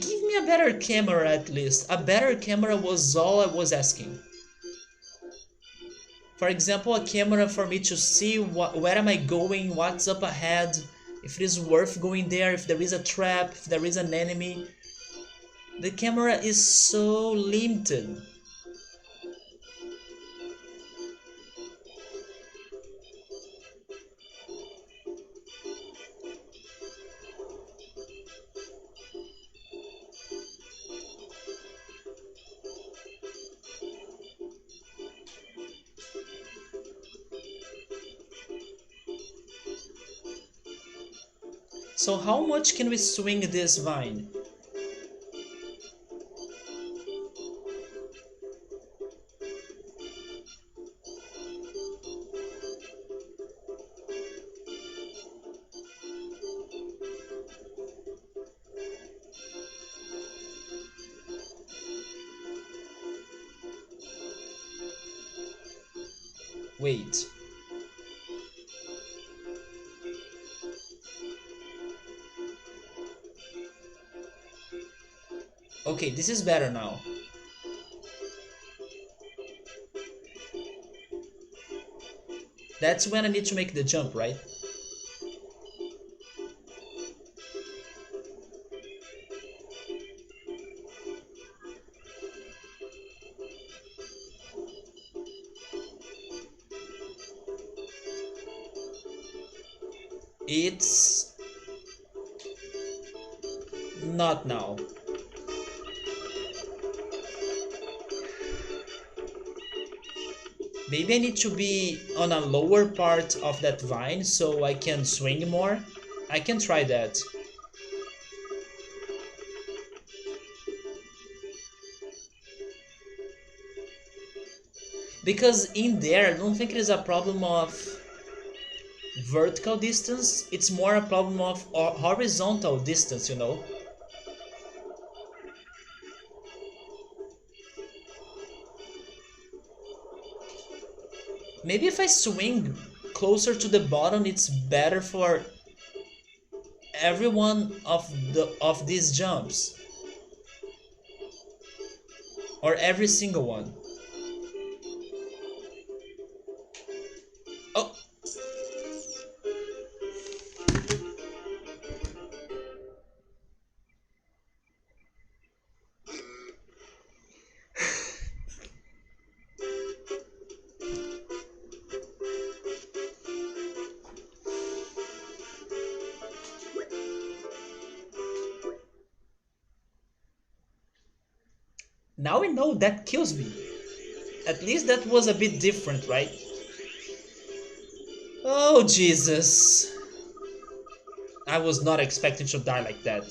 give me a better camera at least. A better camera was all I was asking. For example, a camera for me to see where am I going, what's up ahead, if it is worth going there, if there is a trap, if there is an enemy. The camera is so limited. So how much can we swing this vine? Wait. Okay, this is better now. That's when I need to make the jump, right? It's not now. Maybe I need to be on a lower part of that vine so I can swing more. I can try that. Because in there, I don't think it is a problem of vertical distance. It's more a problem of horizontal distance, you know? Maybe if I swing closer to the bottom, it's better for every one of these jumps, or every single one. Oh, now I know that kills me. At least that was a bit different, right? Oh, Jesus. I was not expecting to die like that.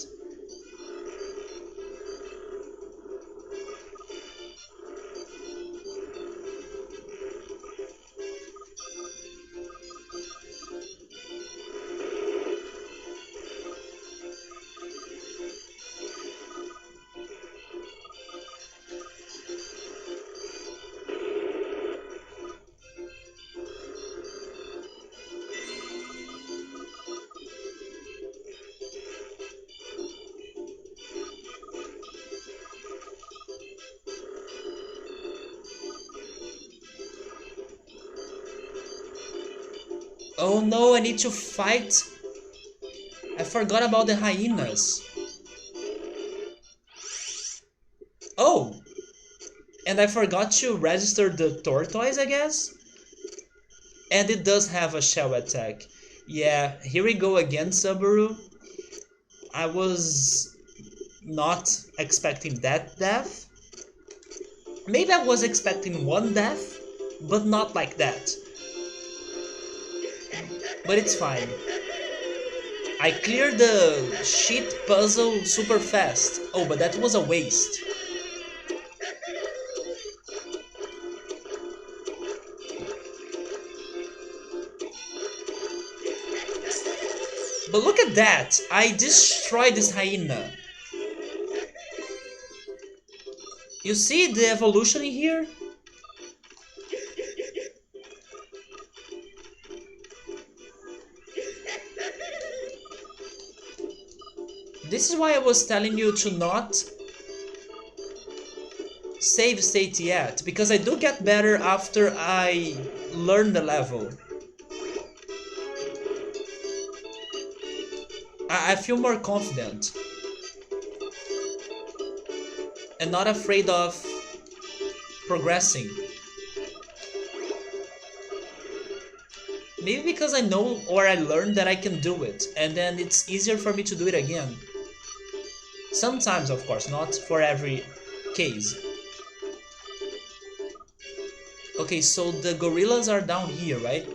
Oh no, I need to fight. I forgot about the hyenas. Oh, and I forgot to register the tortoise, I guess? And it does have a shell attack. Yeah, here we go again, Subaru. I was not expecting that death. Maybe I was expecting one death, but not like that. But it's fine. I cleared the shit puzzle super fast. Oh, but that was a waste. But look at that! I destroyed this hyena. You see the evolution in here? This is why I was telling you to not save state yet, because I do get better after I learn the level. I feel more confident and not afraid of progressing. Maybe because I know or I learned that I can do it, and then it's easier for me to do it again. Sometimes, of course, not for every case. Okay, so the gorillas are down here, right?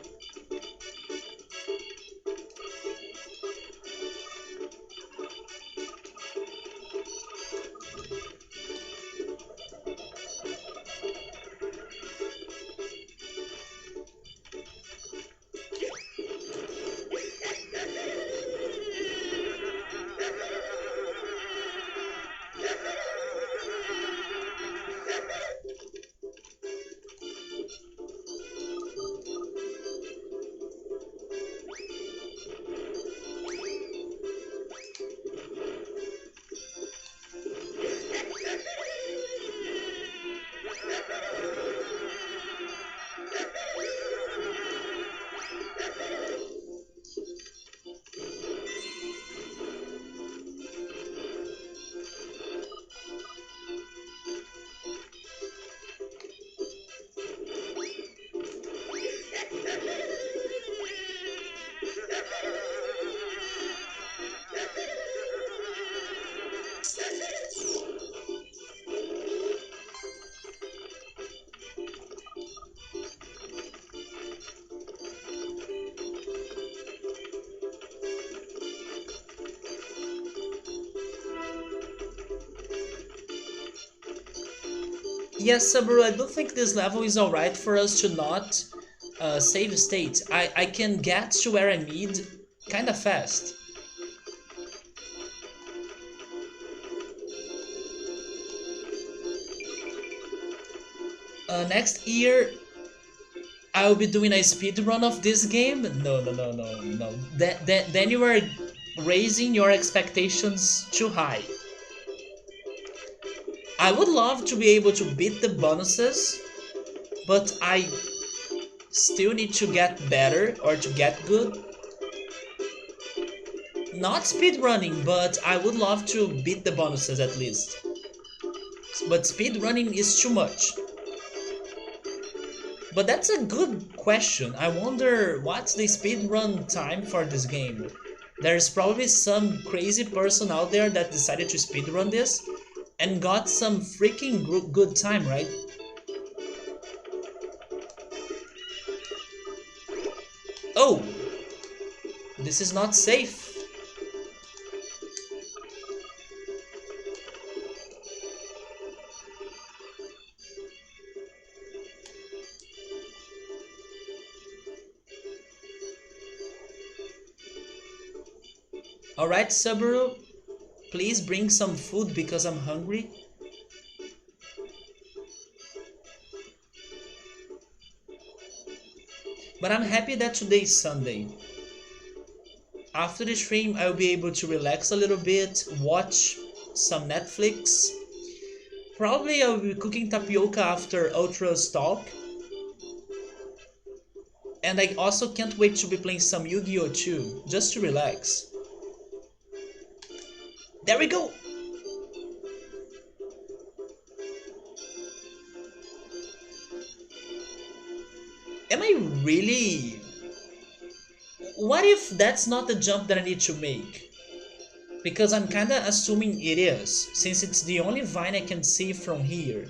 Yes, Saburo, I do think this level is alright for us to not save state. I can get to where I need kinda fast. Next year, I'll be doing a speed run of this game? No, no, no, no, no. Then you are raising your expectations too high. I would love to be able to beat the bonuses, but I still need to get better or to get good. Not speed running, but I would love to beat the bonuses at least. But speed running is too much. But that's a good question. I wonder what's the speedrun time for this game. There's probably some crazy person out there that decided to speedrun this and got some freaking good time, right? Oh! This is not safe. Alright, Subaru, please bring some food because I'm hungry. But I'm happy that today is Sunday. After the stream, I'll be able to relax a little bit, watch some Netflix. Probably I'll be cooking tapioca after Ultra's talk. And I also can't wait to be playing some Yu-Gi-Oh! Too, just to relax. There we go! Am I really... What if that's not the jump that I need to make? Because I'm kinda assuming it is, since it's the only vine I can see from here.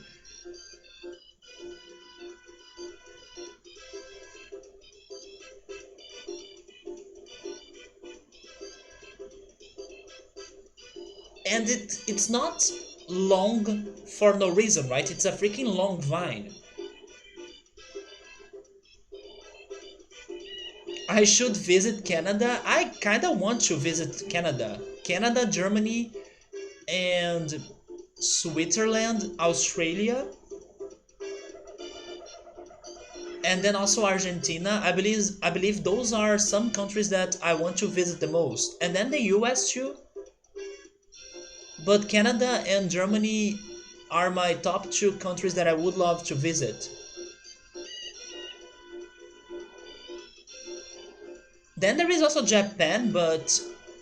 And it's not long for no reason, right? It's a freaking long vine. I should visit Canada. I kinda want to visit Canada. Canada, Germany, and Switzerland, Australia, and then also Argentina. I believe those are some countries that I want to visit the most. And then the US too. But Canada and Germany are my top two countries that I would love to visit. Then there is also Japan, but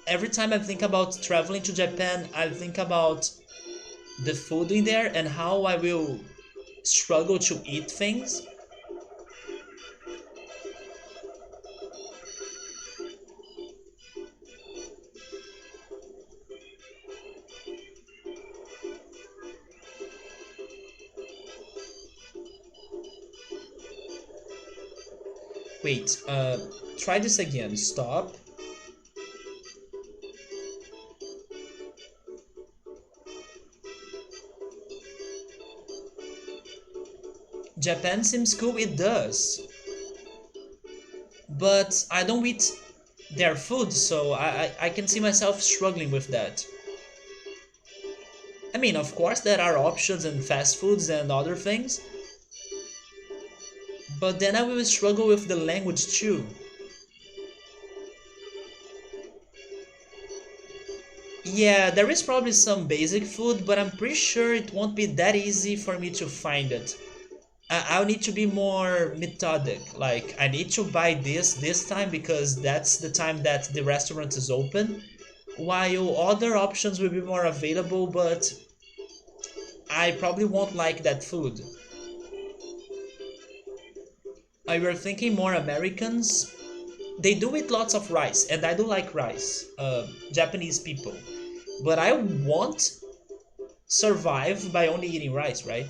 every time I think about traveling to Japan, I think about the food in there and how I will struggle to eat things. Wait, try this again. Stop. Japan seems cool, it does. But I don't eat their food, so I can see myself struggling with that. I mean, of course, there are options and fast foods and other things, but then I will struggle with the language too. Yeah, there is probably some basic food, but I'm pretty sure it won't be that easy for me to find it. I'll need to be more methodic. Like, I need to buy this time because that's the time that the restaurant is open, while other options will be more available, but I probably won't like that food. I were thinking more Americans. They do eat lots of rice, and I do like rice. Japanese people. But I won't survive by only eating rice, right?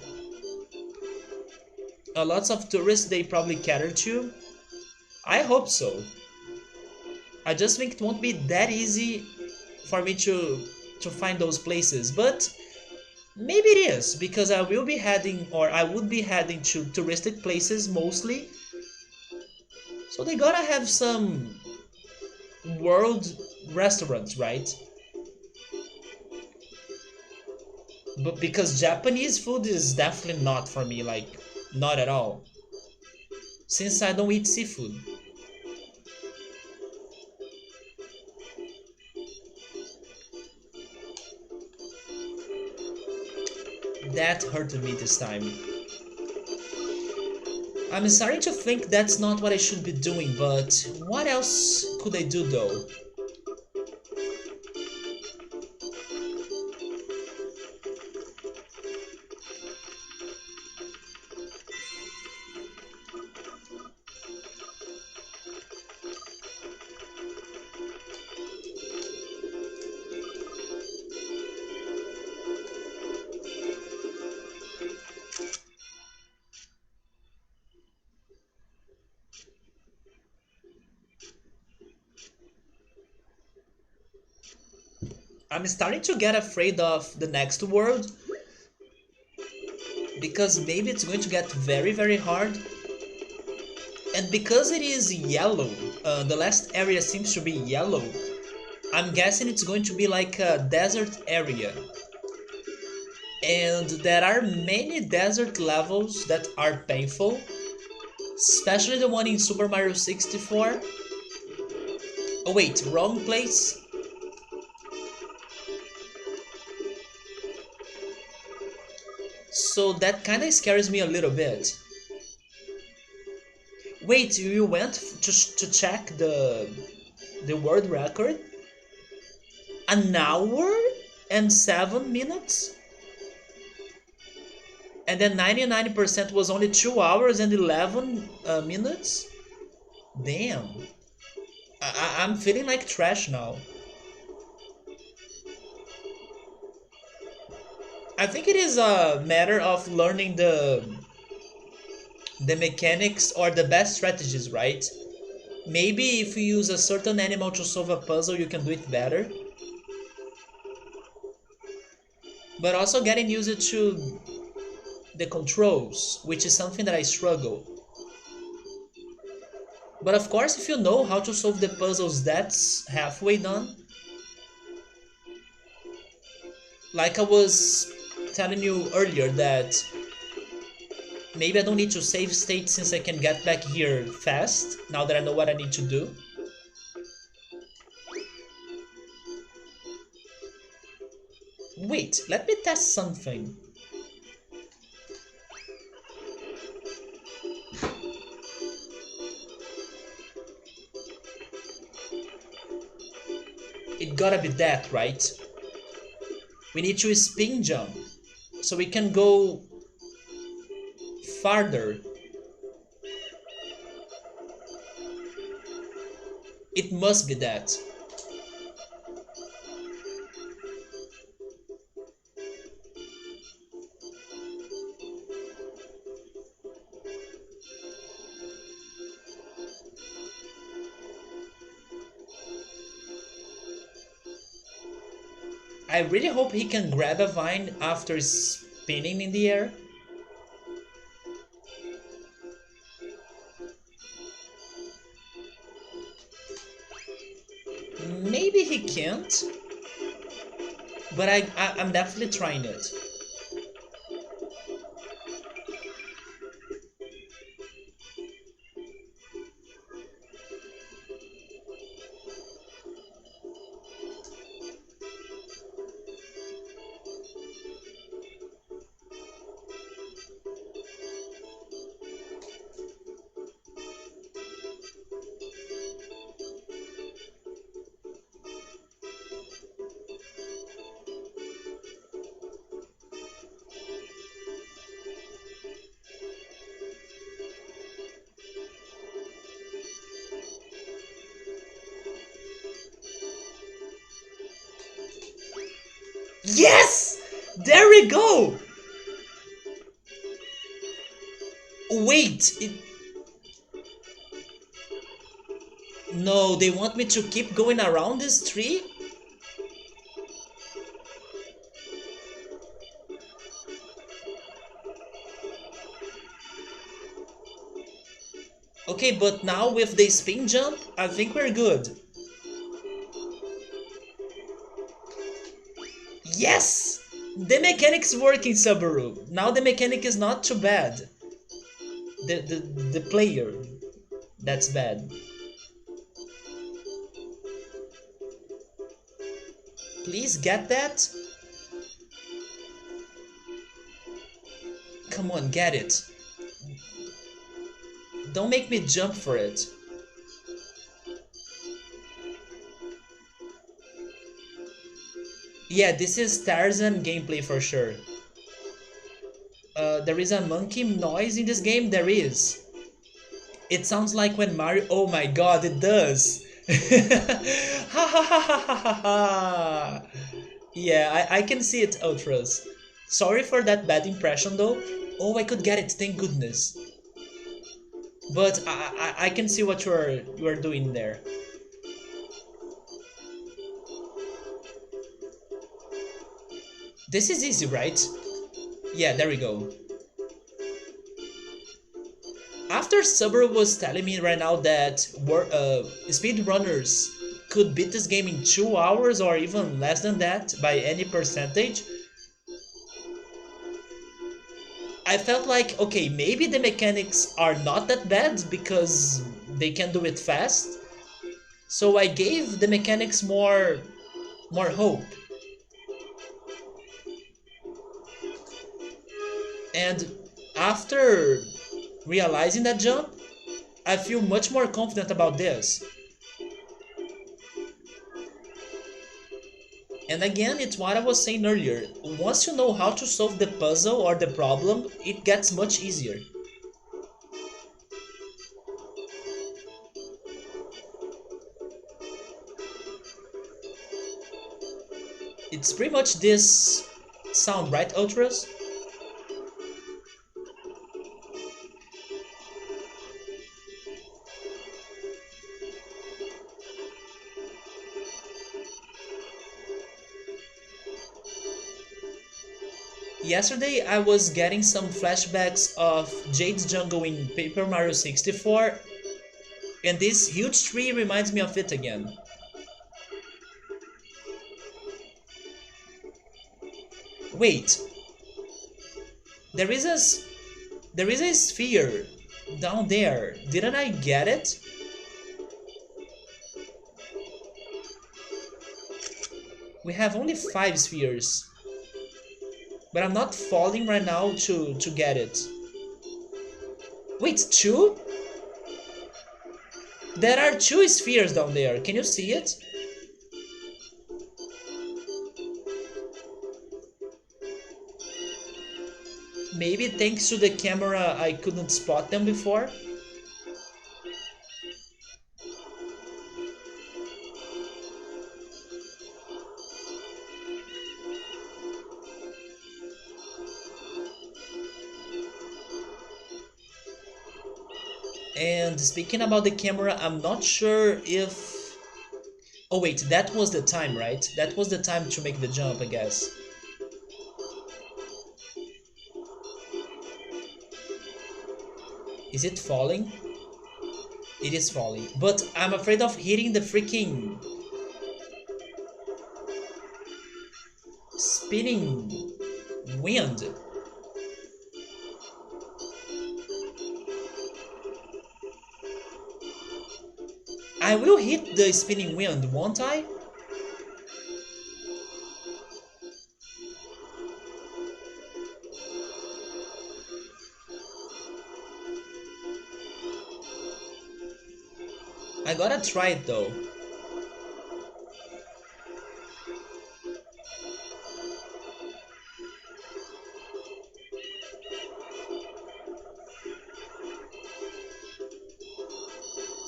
Lots of tourists they probably cater to. I hope so. I just think it won't be that easy for me to find those places, but maybe it is because I will be heading or I would be heading to touristic places mostly. So they gotta have some world restaurants, right? But because Japanese food is definitely not for me, like not at all. since I don't eat seafood. That hurted me this time. I'm starting to think that's not what I should be doing, but what else could I do though? I'm starting to get afraid of the next world because maybe it's going to get very, very hard. And because it is yellow, the last area seems to be yellow, I'm guessing it's going to be like a desert area. And there are many desert levels that are painful, especially the one in Super Mario 64. Oh wait, wrong place. So that kinda scares me a little bit. Wait, you went to check the world record? An hour and 7 minutes? And then 99% was only 2 hours and 11 minutes? Damn. I'm feeling like trash now. I think it is a matter of learning the mechanics or the best strategies, right? Maybe if you use a certain animal to solve a puzzle, you can do it better. But also getting used to the controls, which is something that I struggle. But of course, if you know how to solve the puzzles, that's halfway done. Like I was telling you earlier that maybe I don't need to save state since I can get back here fast, now that I know what I need to do. Wait, let me test something. It gotta be that, right? We need to spin jump, so we can go farther. It must be that. I really hope he can grab a vine after spinning in the air. Maybe he can't, but I'm definitely trying it. Yes! There we go! Wait, no, they want me to keep going around this tree? Okay, but now with the spin jump, I think we're good. Yes! The mechanic's working, Subaru. Now the mechanic is not too bad. the player that's bad. Please get that. Come on, get it. Don't make me jump for it. Yeah, this is Tarzan gameplay for sure. There is a monkey noise in this game? There is. It sounds like when Mario... Oh my god, it does! Ha ha ha ha ha ha ha! Yeah, I can see it, Ultras. Sorry for that bad impression though. Oh, I could get it, thank goodness. But I can see what you are doing there. This is easy, right? Yeah, there we go. After Subaru was telling me right now that speedrunners could beat this game in 2 hours or even less than that by any percentage, I felt like, okay, maybe the mechanics are not that bad because they can do it fast. So I gave the mechanics more hope. And after realizing that jump, I feel much more confident about this. And again, it's what I was saying earlier. Once you know how to solve the puzzle or the problem, it gets much easier. It's pretty much this sound, right, Ultras? Yesterday I was getting some flashbacks of Jade's jungle in Paper Mario 64, and this huge tree reminds me of it again. Wait, there is a there is a sphere down there. Didn't I get it? We have only 5 spheres. But I'm not falling right now to get it. Wait, 2? There are 2 spheres down there. Can you see it? Maybe thanks to the camera I couldn't spot them before. And speaking about the camera, I'm not sure if... Oh wait, that was the time, right? That was the time to make the jump, I guess. Is it falling? It is falling. But I'm afraid of hitting the freaking... spinning wind. I will hit the spinning wind, won't I? I gotta try it though.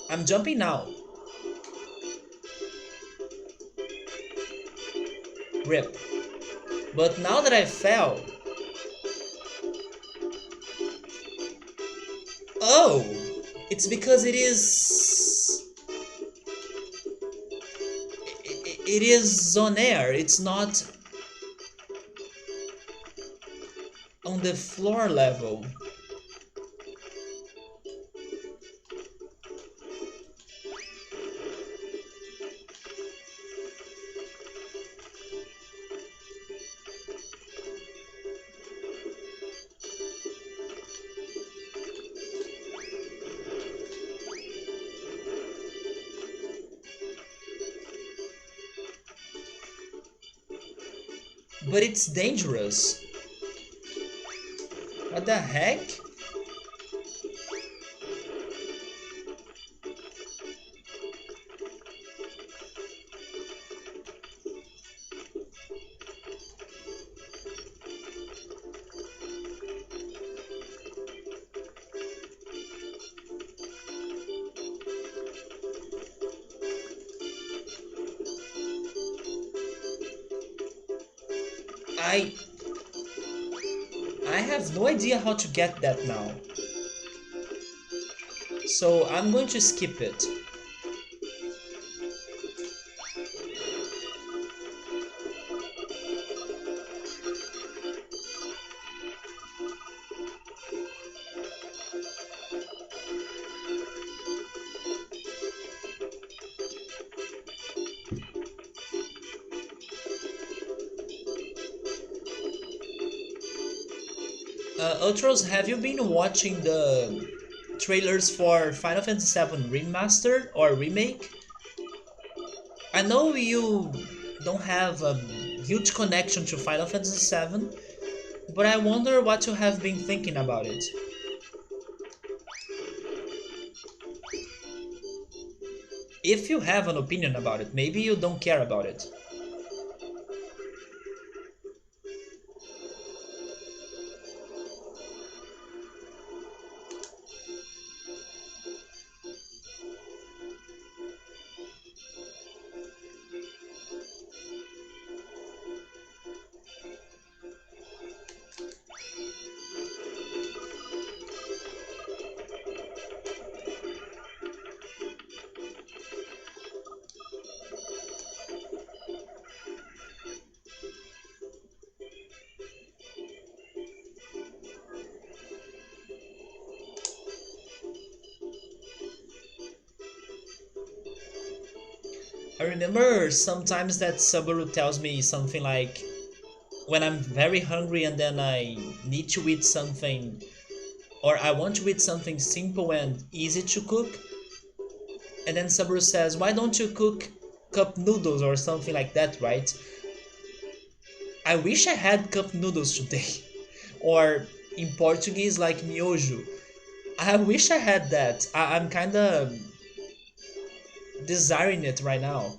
I'm jumping now. Rip. But now that I fell... Oh! It's because it is... It is on air, it's not on the floor level. but it's dangerous. What the heck? I I have no idea how to get that now. So I'm going to skip it. Ultros, have you been watching the trailers for Final Fantasy VII Remastered or Remake? I know you don't have a huge connection to Final Fantasy VII, but I wonder what you have been thinking about it. If you have an opinion about it, maybe you don't care about it. I remember sometimes that Subaru tells me something like when I'm very hungry and then I need to eat something or I want to eat something simple and easy to cook, and then Subaru says, "Why don't you cook cup noodles or something like that, right?" I wish I had cup noodles today, or in Portuguese like miojo. I wish I had that. I'm kinda desiring it right now.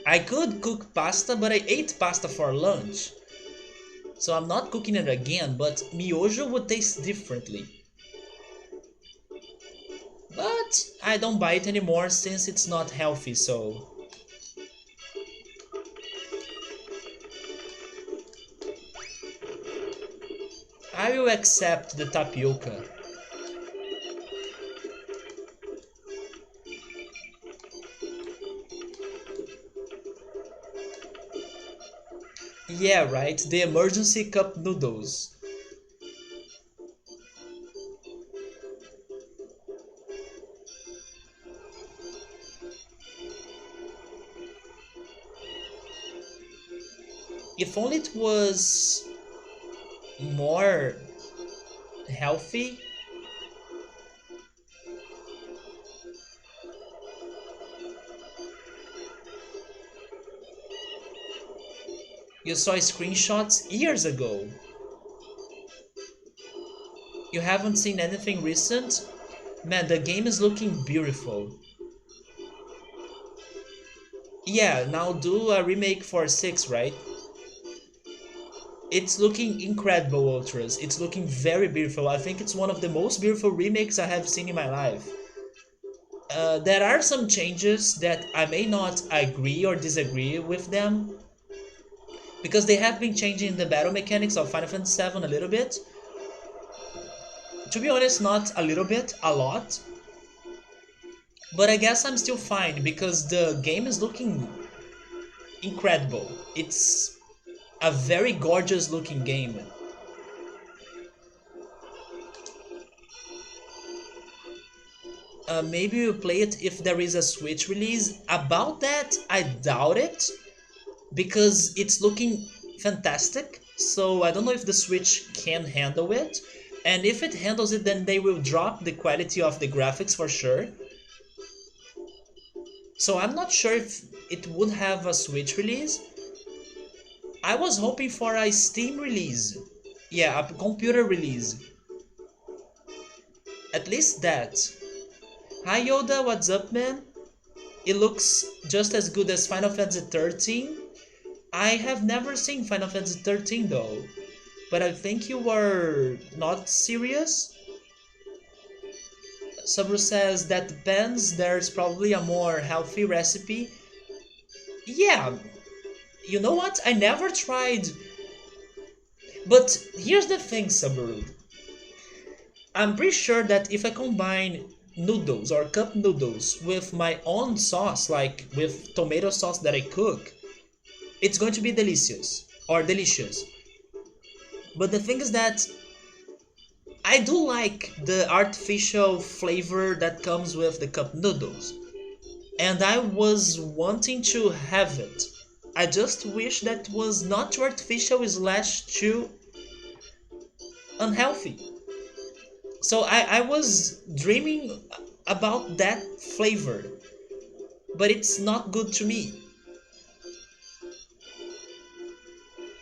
I could cook pasta, but I ate pasta for lunch. So I'm not cooking it again, but miojo would taste differently. But I don't buy it anymore since it's not healthy, so... I will accept the tapioca. Yeah, right, the emergency cup noodles. If only it was more healthy. You saw screenshots years ago. You haven't seen anything recent? Man, the game is looking beautiful. Yeah, now do a remake for 6, right? It's looking incredible, Ultras. It's looking very beautiful. I think it's one of the most beautiful remakes I have seen in my life. There are some changes that I may not agree or disagree with them, because they have been changing the battle mechanics of Final Fantasy VII a little bit. To be honest, not a little bit, a lot. But I guess I'm still fine because the game is looking incredible. It's a very gorgeous looking game. Maybe we'll play it if there is a Switch release. About that, I doubt it because it's looking fantastic. So I don't know if the Switch can handle it. And if it handles it, then they will drop the quality of the graphics for sure. So I'm not sure if it would have a Switch release. I was hoping for a Steam release. Yeah, a computer release. At least that. Hi Yoda, what's up, man? It looks just as good as Final Fantasy 13. I have never seen Final Fantasy 13 though, but I think you were not serious. Sabru says that depends, there's probably a more healthy recipe. Yeah, you know what? I never tried. But here's the thing, Sabru. I'm pretty sure that if I combine noodles or cup noodles with my own sauce, like with tomato sauce that I cook, it's going to be delicious or delicious. But the thing is that I do like the artificial flavor that comes with the cup noodles, and I was wanting to have it. I just wish that was not too artificial slash too unhealthy. So I was dreaming about that flavor, but it's not good to me.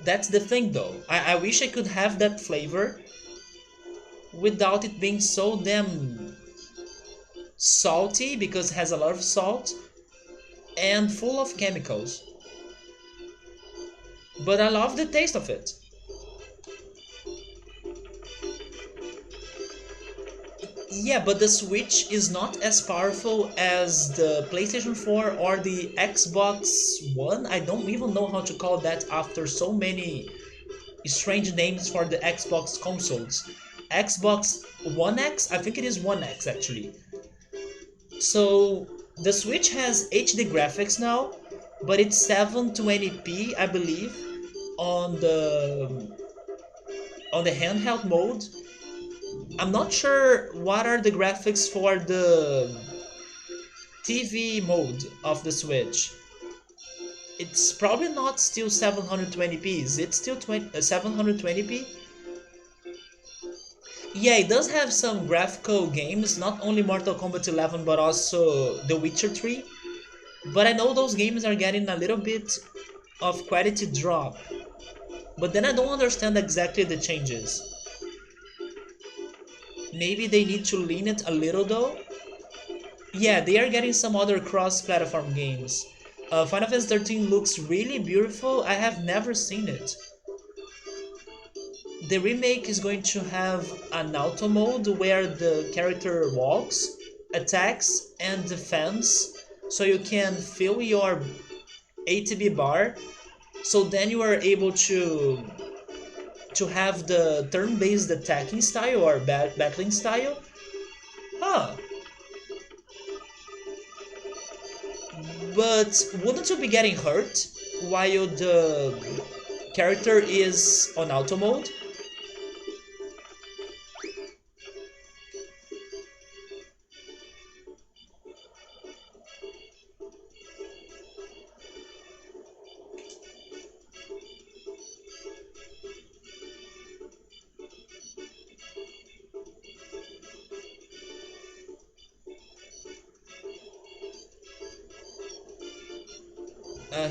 That's the thing though. I wish I could have that flavor without it being so damn salty because it has a lot of salt and full of chemicals. But I love the taste of it. Yeah, but the Switch is not as powerful as the PlayStation 4 or the Xbox One. I don't even know how to call that after so many strange names for the Xbox consoles. Xbox One X? I think it is One X actually. So the Switch has HD graphics now, but it's 720p, I believe, on the handheld mode. I'm not sure what are the graphics for the TV mode of the Switch. It's probably not still 720p. Is it still 720p? Yeah, it does have some graphical games, not only Mortal Kombat 11 but also The Witcher 3. But I know those games are getting a little bit of quality drop. But then I don't understand exactly the changes. Maybe they need to lean it a little though. Yeah, they are getting some other cross-platform games. Final Fantasy 13 looks really beautiful. I have never seen it. The remake is going to have an auto mode where the character walks, attacks, and defends, so you can fill your ATB bar. So then you are able to have the turn-based attacking style or battling style. Huh. But wouldn't you be getting hurt while the character is on auto mode?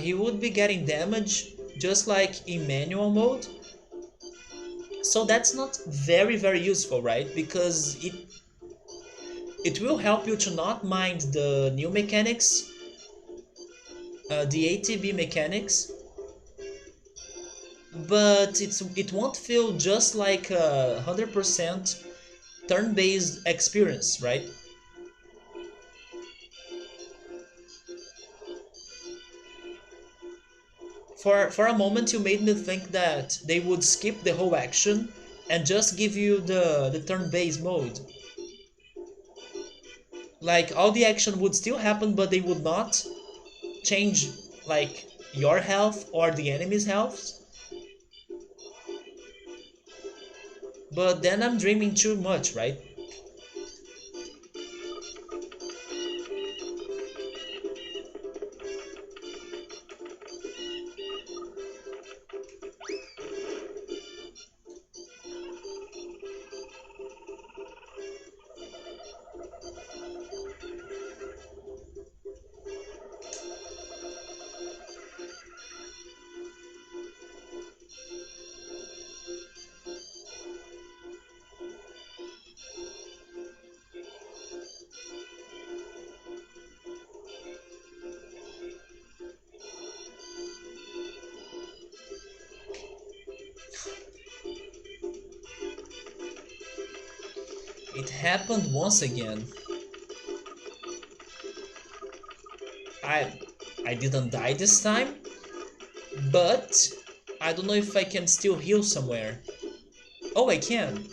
He would be getting damage just like in manual mode. So that's not very useful, right? Because it will help you to not mind the new mechanics, the ATB mechanics, but it won't feel just like a 100% turn-based experience, right? For a moment you made me think that they would skip the whole action and just give you the turn-based mode. Like all the action would still happen but they would not change like your health or the enemy's health. But then I'm dreaming too much, right? It happened once again. I I didn't die this time, but I don't know if I can still heal somewhere. Oh, I can.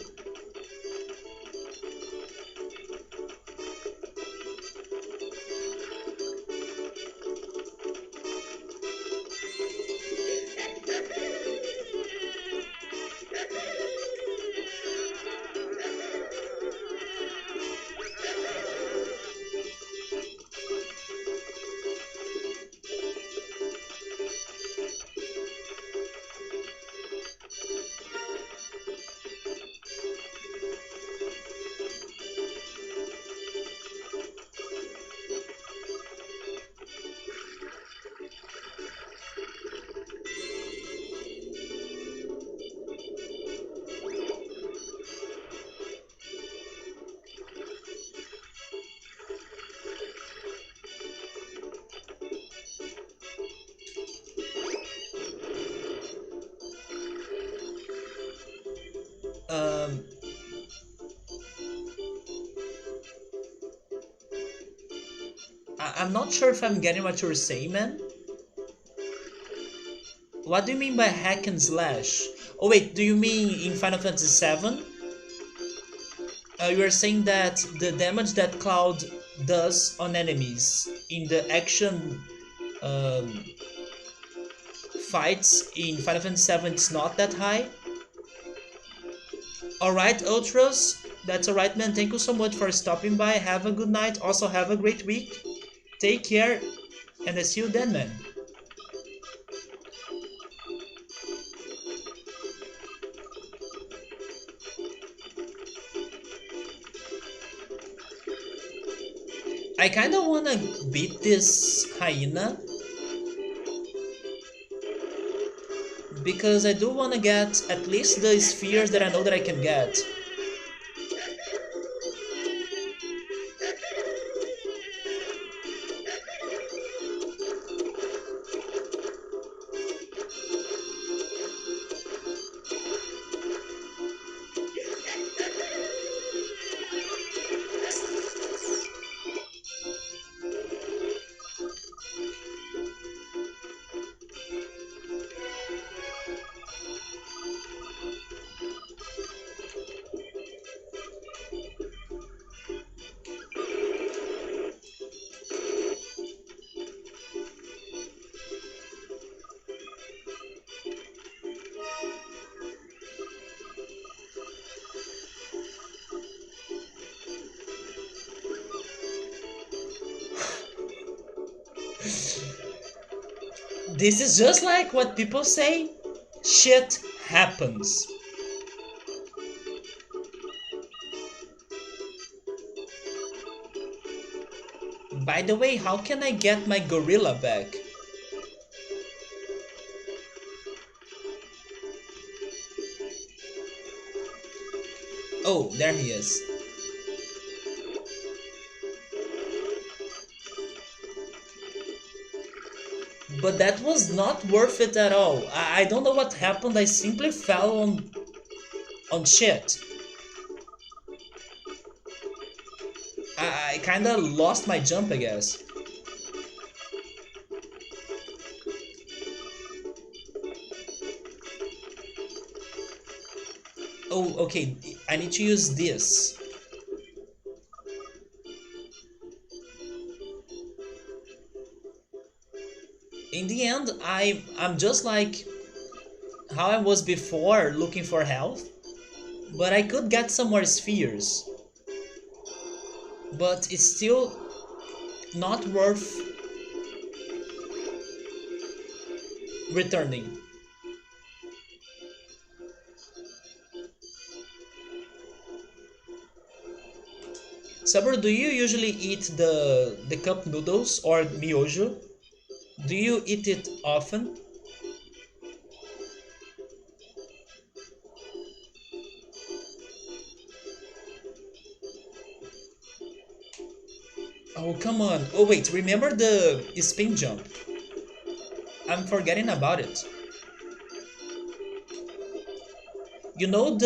Um, I'm not sure if I'm getting what you're saying, man. What do you mean by hack and slash? Oh wait, do you mean in Final Fantasy VII? You are saying that the damage that Cloud does on enemies in the action um, fights in Final Fantasy VII is not that high? Alright, Ultras, that's alright, man. Thank you so much for stopping by. Have a good night. Also, have a great week. Take care, and I see you then, man. I kinda wanna beat this hyena because I do wanna get at least the spheres that I know that I can get. This is just like what people say. Shit happens. By the way, how can I get my gorilla back? Oh, there he is. But that was not worth it at all. I don't know what happened. I simply fell on shit. I kinda lost my jump, I guess. Oh, okay. I need to use this. In the end, I'm just like how I was before, looking for health. But I could get some more spheres. But it's still not worth returning. Saburo, do you usually eat the cup noodles or miojo? Do you eat it often? Oh, come on. Oh, wait, remember the spin jump? I'm forgetting about it. You know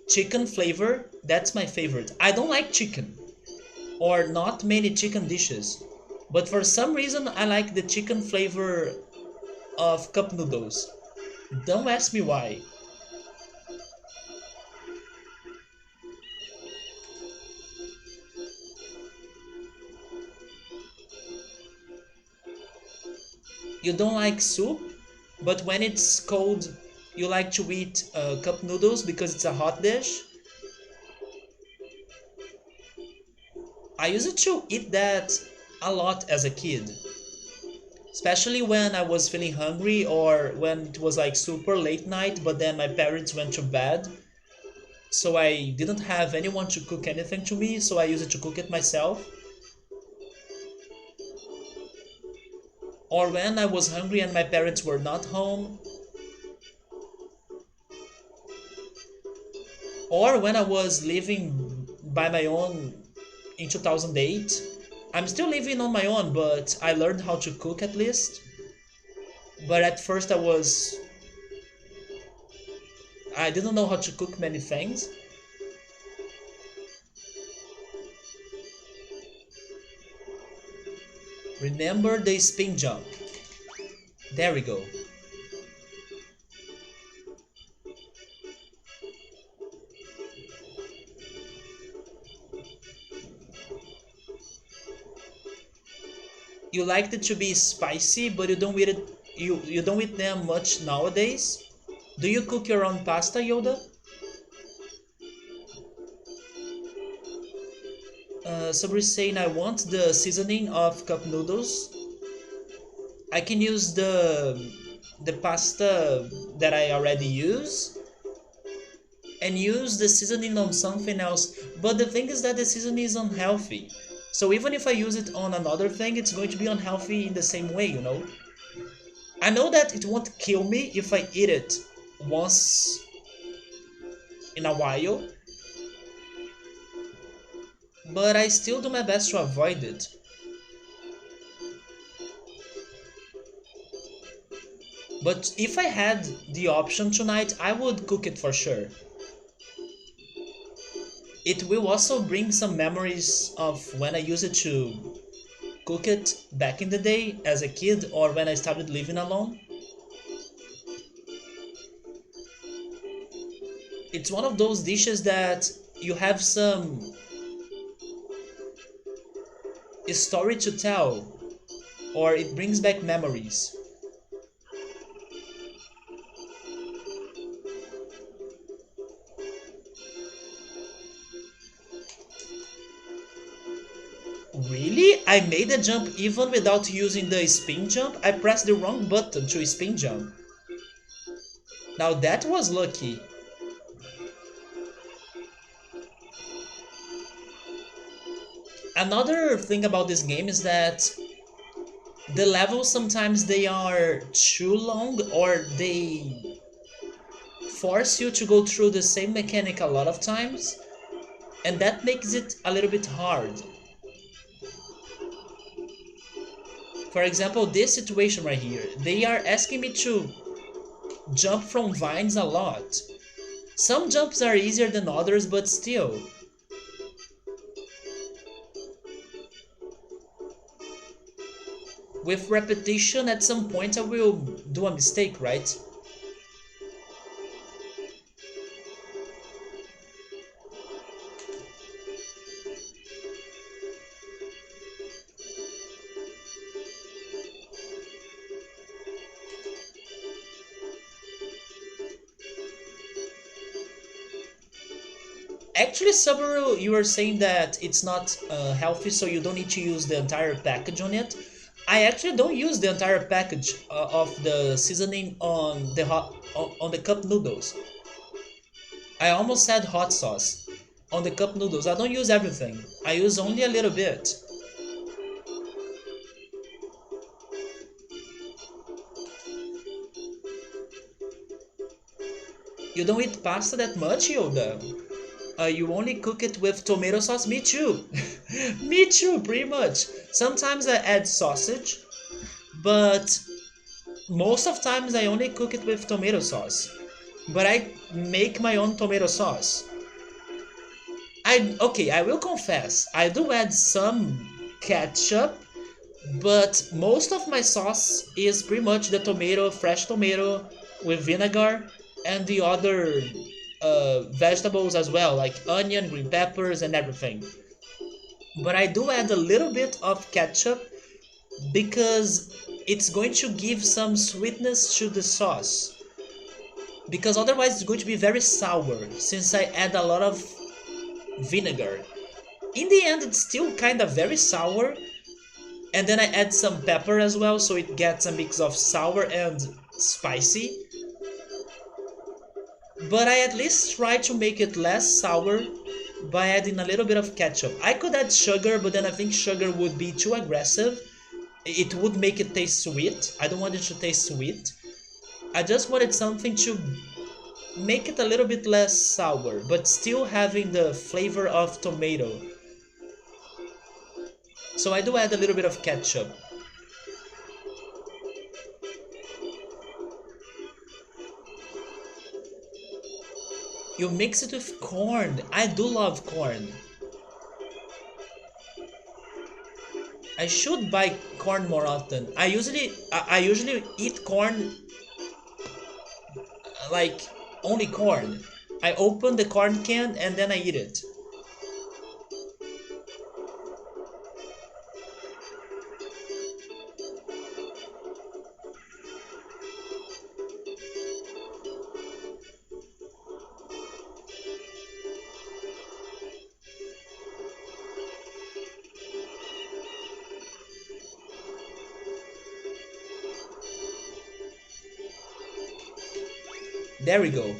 Chicken flavor, that's my favorite. I don't like chicken, or not many chicken dishes. But for some reason, I like the chicken flavor of cup noodles. Don't ask me why. You don't like soup, but when it's cold, you like to eat cup noodles because it's a hot dish. I used to eat that a lot as a kid, especially when I was feeling hungry or when it was like super late night, but then my parents went to bed, so I didn't have anyone to cook anything to me, so I used to cook it myself. Or when I was hungry and my parents were not home, or when I was living by my own in 2008. I'm still living on my own, but I learned how to cook at least. But at first I didn't know how to cook many things. Remember the spin jump. There we go. You liked it to be spicy, but you don't eat it. You don't eat them much nowadays. Do you cook your own pasta, Yoda? Somebody's saying I want the seasoning of cup noodles. I can use the pasta that I already use and use the seasoning on something else. But the thing is that the seasoning is unhealthy. So even if I use it on another thing, it's going to be unhealthy in the same way, you know? I know that it won't kill me if I eat it once in a while, but I still do my best to avoid it. But if I had the option tonight, I would cook it for sure. It will also bring some memories of when I used it to cook it back in the day as a kid or when I started living alone. It's one of those dishes that you have some story to tell or it brings back memories. Really? I made a jump even without using the spin jump? I pressed the wrong button to spin jump. Now that was lucky. Another thing about this game is that the levels sometimes they are too long or they force you to go through the same mechanic a lot of times, and that makes it a little bit hard. For example, this situation right here, they are asking me to jump from vines a lot. Some jumps are easier than others, but still. With repetition, at some point I will do a mistake, right? Actually, Subaru, you were saying that it's not healthy, so you don't need to use the entire package on it. I actually don't use the entire package of the seasoning on the on the cup noodles. I almost said hot sauce on the cup noodles. I don't use everything. I use only a little bit. You don't eat pasta that much, Yoda? You only cook it with tomato sauce? Me too. Me too, pretty much. Sometimes I add sausage, but most of times I only cook it with tomato sauce. But I make my own tomato sauce. I will confess, I do add some ketchup, but most of my sauce is pretty much the tomato, fresh tomato with vinegar, and the other vegetables as well, like onion, green peppers, and everything. But I do add a little bit of ketchup because it's going to give some sweetness to the sauce. Because otherwise, it's going to be very sour since I add a lot of vinegar. In the end, it's still kind of very sour, and then I add some pepper as well, so it gets a mix of sour and spicy. But I at least try to make it less sour by adding a little bit of ketchup. I could add sugar, but then I think sugar would be too aggressive. It would make it taste sweet. I don't want it to taste sweet. I just wanted something to make it a little bit less sour, but still having the flavor of tomato. So I do add a little bit of ketchup. You mix it with corn. I do love corn. I should buy corn more often. I usually eat corn like only corn. I open the corn can and then I eat it. There we go.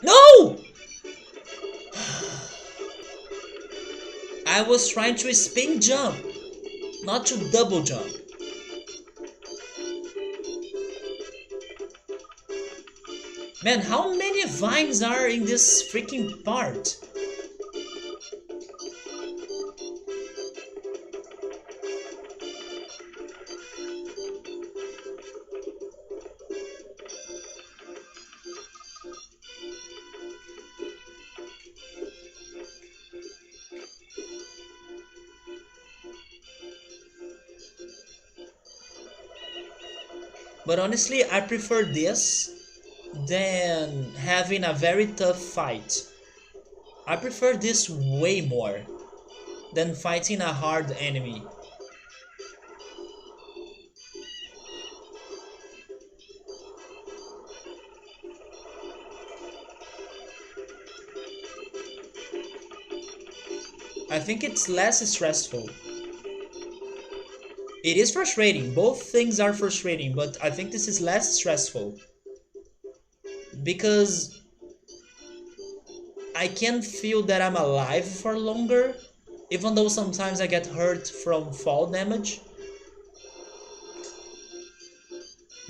No! I was trying to spin jump, not to double jump. Man, how many vines are in this freaking part? But honestly, I prefer this than having a very tough fight. I prefer this way more than fighting a hard enemy. I think it's less stressful. It is frustrating, both things are frustrating, but I think this is less stressful because I can feel that I'm alive for longer, even though sometimes I get hurt from fall damage.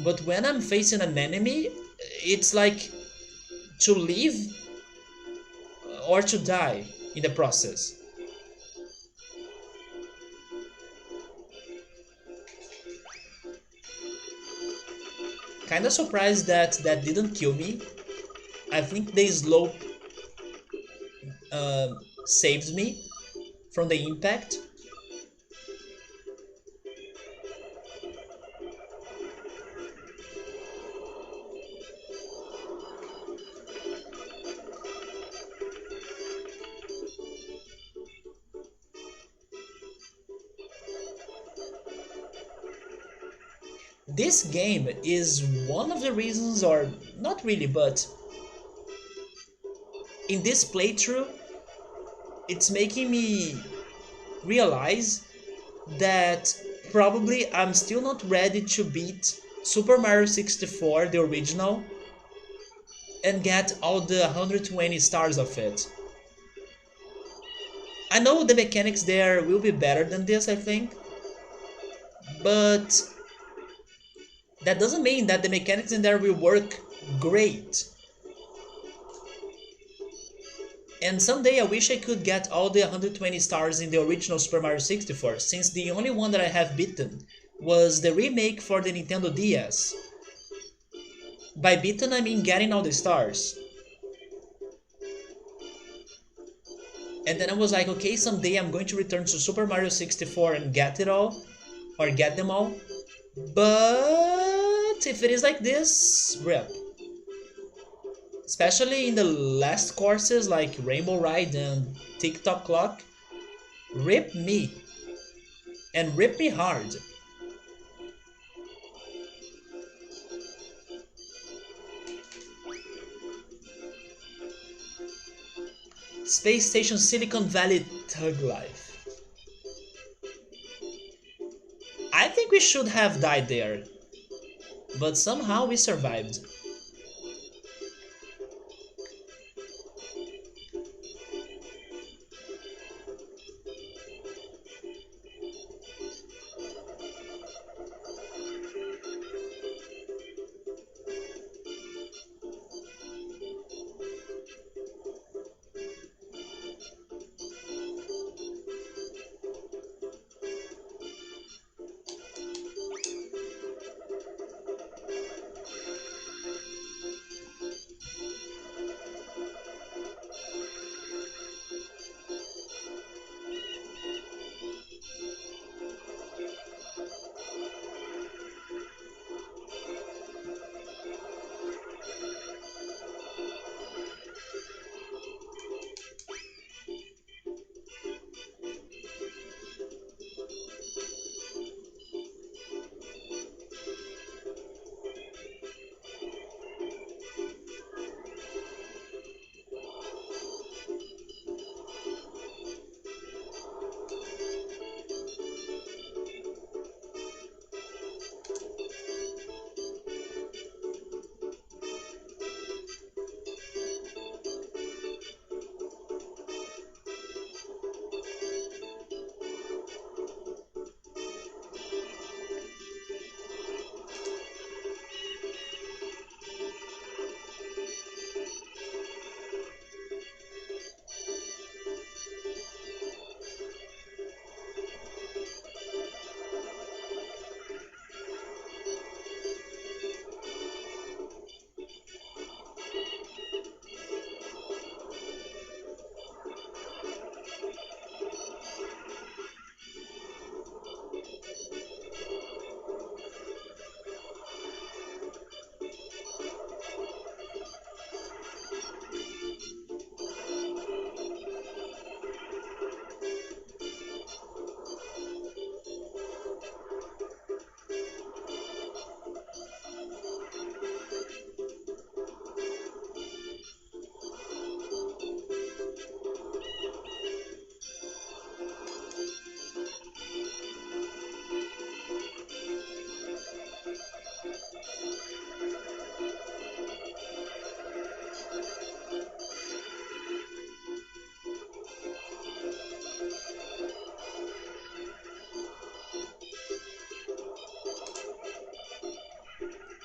But when I'm facing an enemy, it's like to live or to die in the process. Kinda surprised that that didn't kill me. I think the slope uh, saved me from the impact. This game is one of the reasons, or not really, but in this playthrough, it's making me realize that probably I'm still not ready to beat Super Mario 64, the original, and get all the 120 stars of it. I know the mechanics there will be better than this, I think, but that doesn't mean that the mechanics in there will work great. And someday I wish I could get all the 120 stars in the original Super Mario 64, since the only one that I have beaten was the remake for the Nintendo DS. By beaten I mean getting all the stars. And then I was like, okay, someday I'm going to return to Super Mario 64 and get it all, or get them all. But if it is like this, rip. Especially in the last courses like Rainbow Ride and TikTok Clock, rip me. And rip me hard. Space Station Silicon Valley Tug Life. I think we should have died there, but somehow we survived.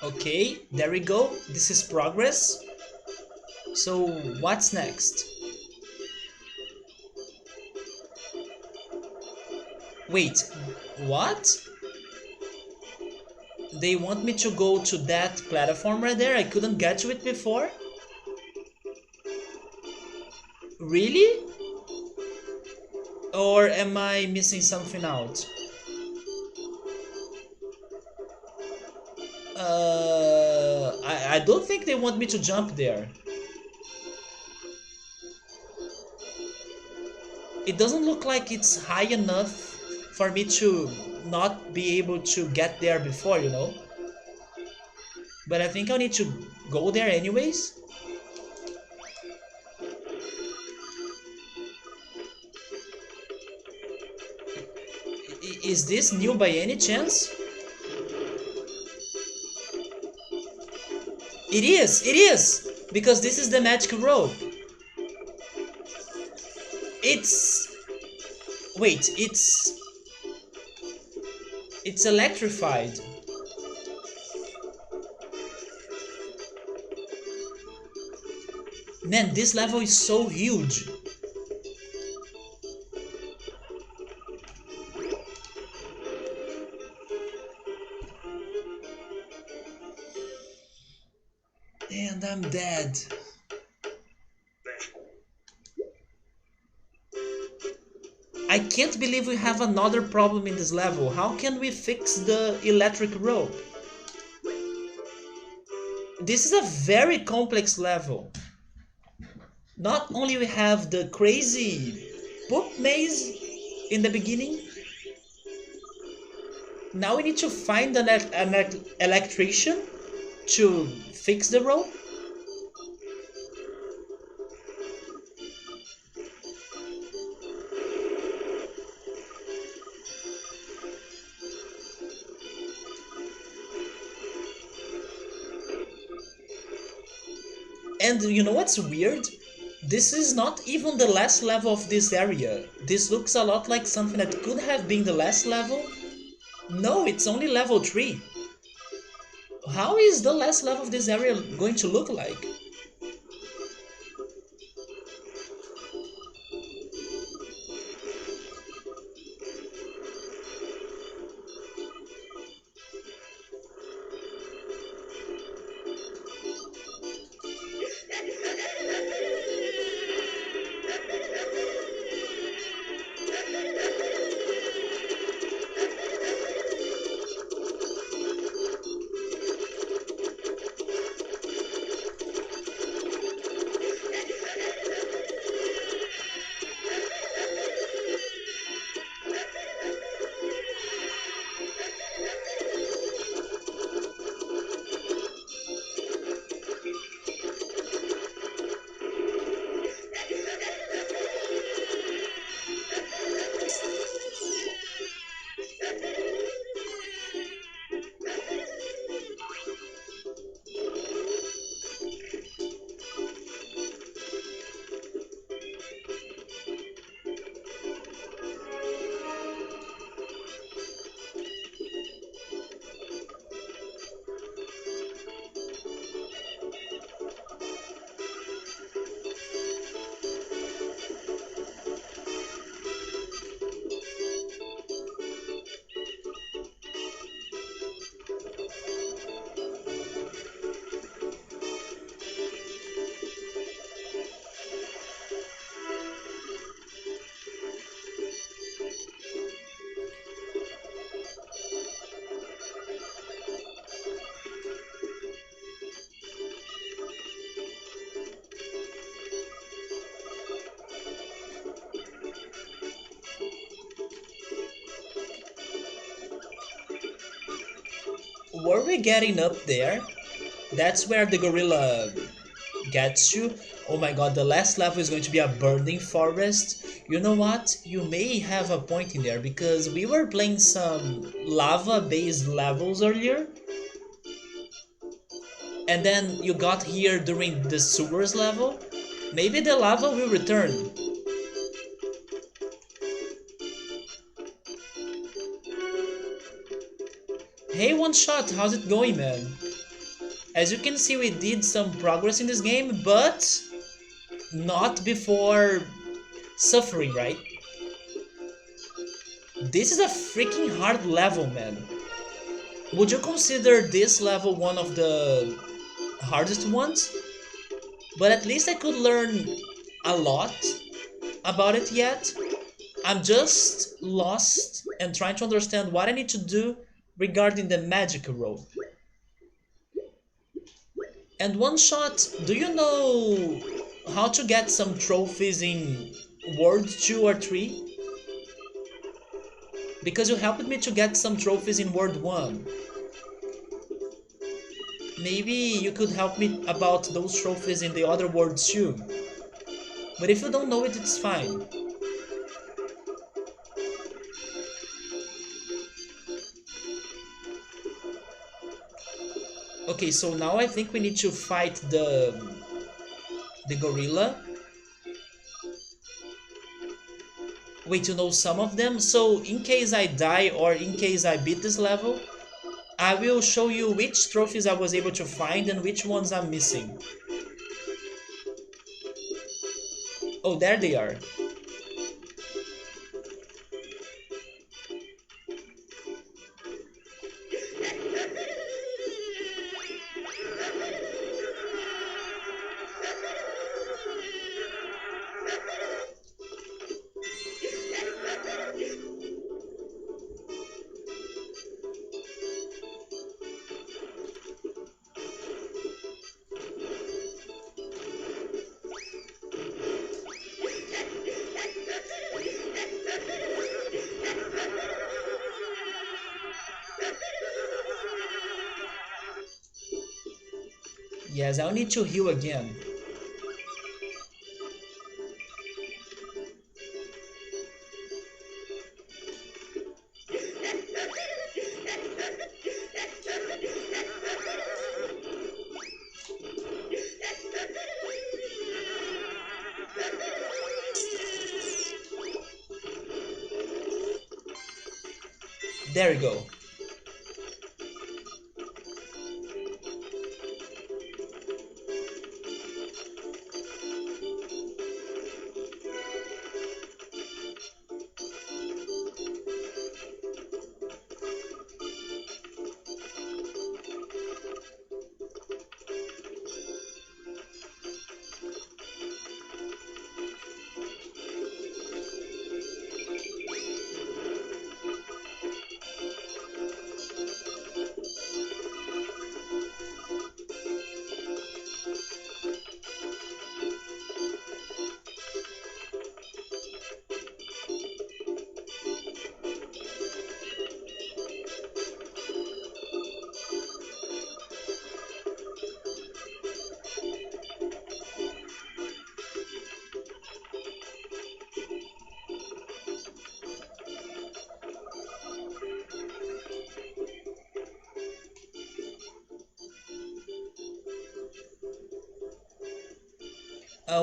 Okay, there we go. This is progress. So what's next? Wait, what? They want me to go to that platform right there? I couldn't get to it before? Really? Or am I missing something out? I don't think they want me to jump there. It doesn't look like it's high enough for me to not be able to get there before, you know? But I think I'll need to go there anyways. Is this new by any chance? It is! Because this is the magic rope. It's... Wait, it's electrified. Man, this level is so huge. And I'm dead. I can't believe we have another problem in this level. How can we fix the electric rope? This is a very complex level. Not only we have the crazy poop maze in the beginning, now we need to find an electrician to fix the rope. And you know what's weird? This is not even the last level of this area. This looks a lot like something that could have been the last level. No, it's only level 3. How is the last level of this area going to look like? Were we getting up there? That's where the gorilla gets you. Oh my god, the last level is going to be a burning forest. You know what? You may have a point in there because we were playing some lava-based levels earlier. And then you got here during the sewers level. Maybe the lava will return. Hey, One Shot, how's it going, man? As you can see, we did some progress in this game, but not before suffering, right? This is a freaking hard level, man. Would you consider this level one of the hardest ones? But at least I could learn a lot about it yet. I'm just lost and trying to understand what I need to do regarding the magic rope. And One Shot, do you know how to get some trophies in World 2 or 3? Because you helped me to get some trophies in World 1. Maybe you could help me about those trophies in the other worlds too. But if you don't know it, it's fine. Okay, so now I think we need to fight the gorilla. Wait, you know some of them? So in case I die or in case I beat this level, I will show you which trophies I was able to find and which ones I'm missing. Oh, there they are. Yes, I'll need to heal again. There we go.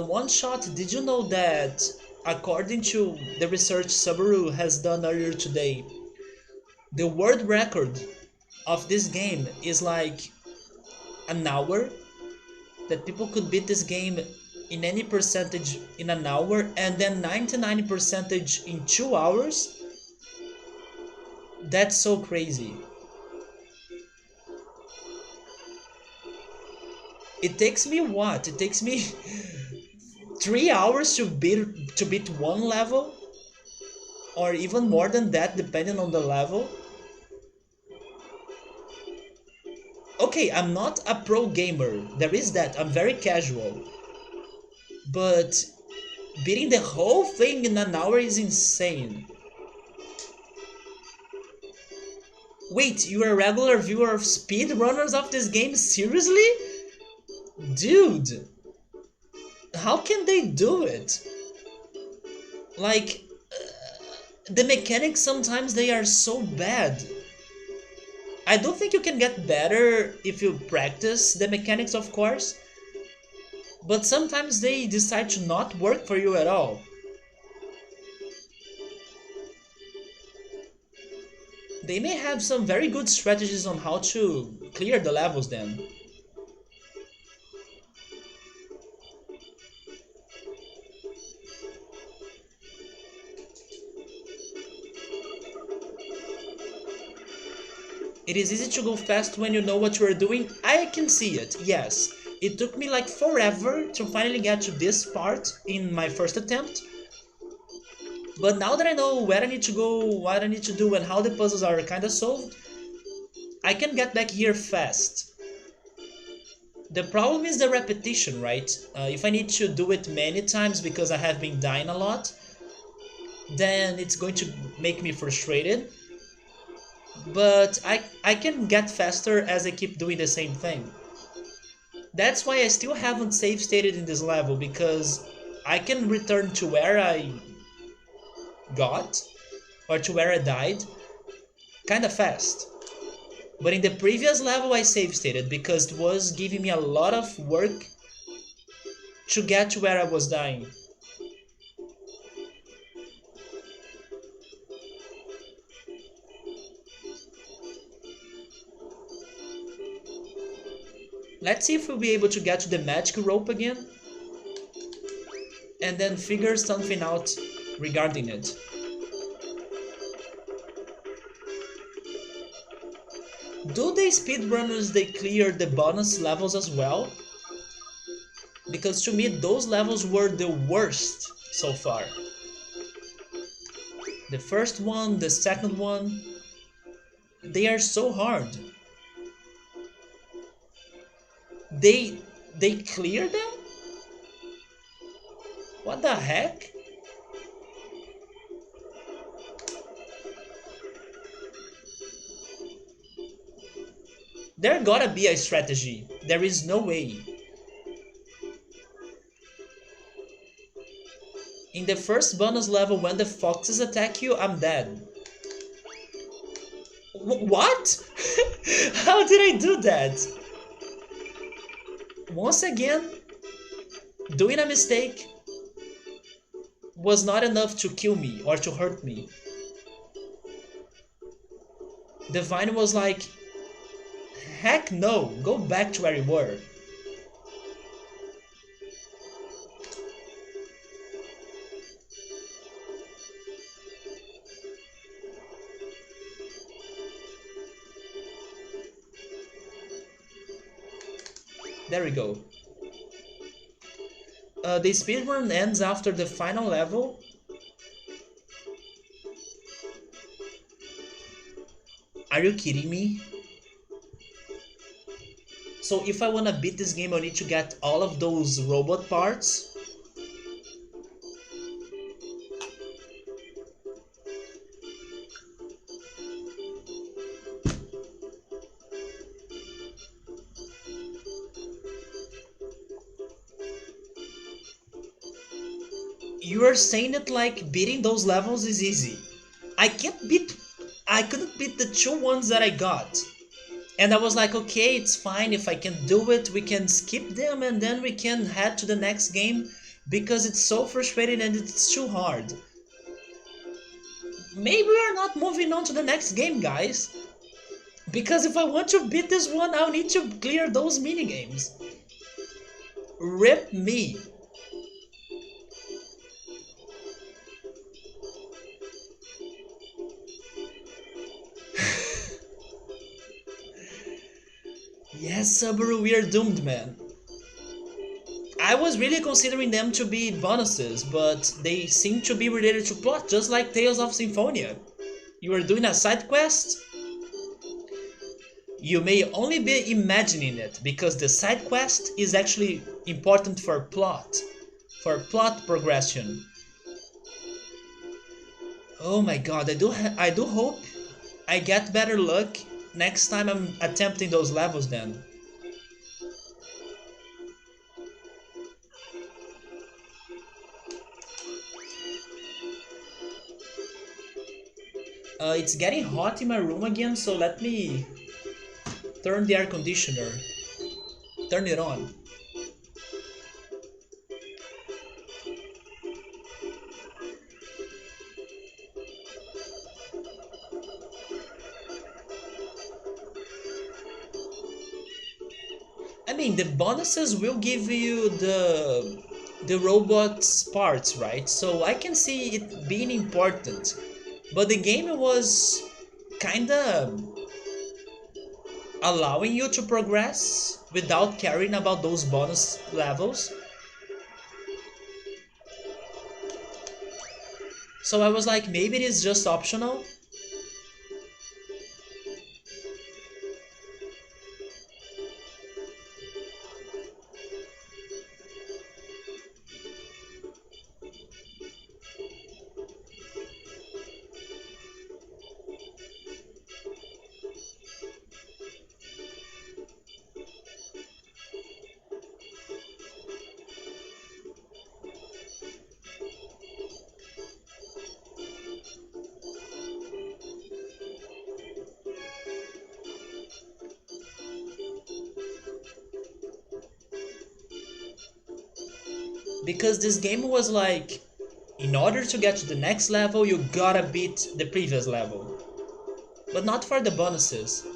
One shot, did you know that according to the research Subaru has done earlier today, the world record of this game is like an hour? That people could beat this game in any percentage in an hour and then 99 percentage in 2 hours? That's so crazy. It takes me what? It takes me 3 hours to beat one level, or even more than that, depending on the level. Okay, I'm not a pro gamer. There is that. I'm very casual. But beating the whole thing in an hour is insane. Wait, you're a regular viewer of speedrunners of this game? Seriously? Dude, how can they do it? Like, the mechanics sometimes they are so bad. I don't think you can get better if you practice the mechanics, of course, but sometimes they decide to not work for you at all. They may have some very good strategies on how to clear the levels then. It is easy to go fast when you know what you are doing. I can see it, yes. It took me like forever to finally get to this part in my first attempt. But now that I know where I need to go, what I need to do, and how the puzzles are kinda solved, I can get back here fast. The problem is the repetition, right? If I need to do it many times because I have been dying a lot, then it's going to make me frustrated. But I can get faster as I keep doing the same thing. That's why I still haven't save stated in this level, because I can return to where I got, or to where I died, kinda fast. But in the previous level I save stated because it was giving me a lot of work to get to where I was dying. Let's see if we'll be able to get to the magic rope again. and then figure something out regarding it. Do the speedrunners they clear the bonus levels as well? Because to me those levels were the worst so far. The first one, the second one, they are so hard. They clear them? What the heck? There gotta be a strategy. There is no way. In the first bonus level when the foxes attack you, I'm dead. What? How did I do that? Once again, doing a mistake was not enough to kill me or to hurt me. The vine was like, heck no, go back to where you were. There we go. The speedrun ends after the final level. Are you kidding me? So if I wanna beat this game, I need to get all of those robot parts? You are saying it like beating those levels is easy. I couldn't beat the two ones that I got. And I was like, okay, it's fine if I can do it, we can skip them and then we can head to the next game because it's so frustrating and it's too hard. Maybe we're not moving on to the next game, guys. Because if I want to beat this one, I'll need to clear those minigames. Rip me. Yes, Subaru, we are doomed, man. I was really considering them to be bonuses, but they seem to be related to plot, just like Tales of Symphonia. You are doing a side quest? You may only be imagining it, because the side quest is actually important for plot progression. Oh my god, I do hope I get better luck next time I'm attempting those levels then. It's getting hot in my room again, so let me turn the air conditioner. Turn it on. I mean, the bonuses will give you the robot's parts, right? So I can see it being important. But the game was kinda allowing you to progress without caring about those bonus levels. So I was like, maybe it is just optional. Because this game was like, in order to get to the next level, you gotta beat the previous level. But not for the bonuses.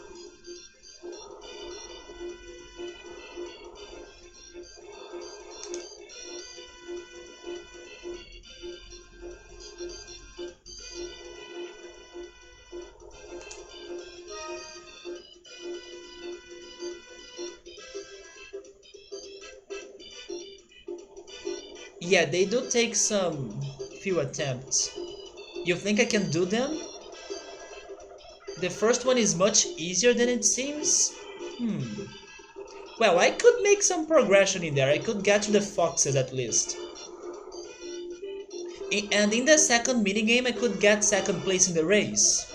Yeah, they do take some few attempts. You think I can do them? The first one is much easier than it seems. Hmm. Well, I could make some progression in there. I could get to the foxes at least. And in the second minigame, I could get second place in the race.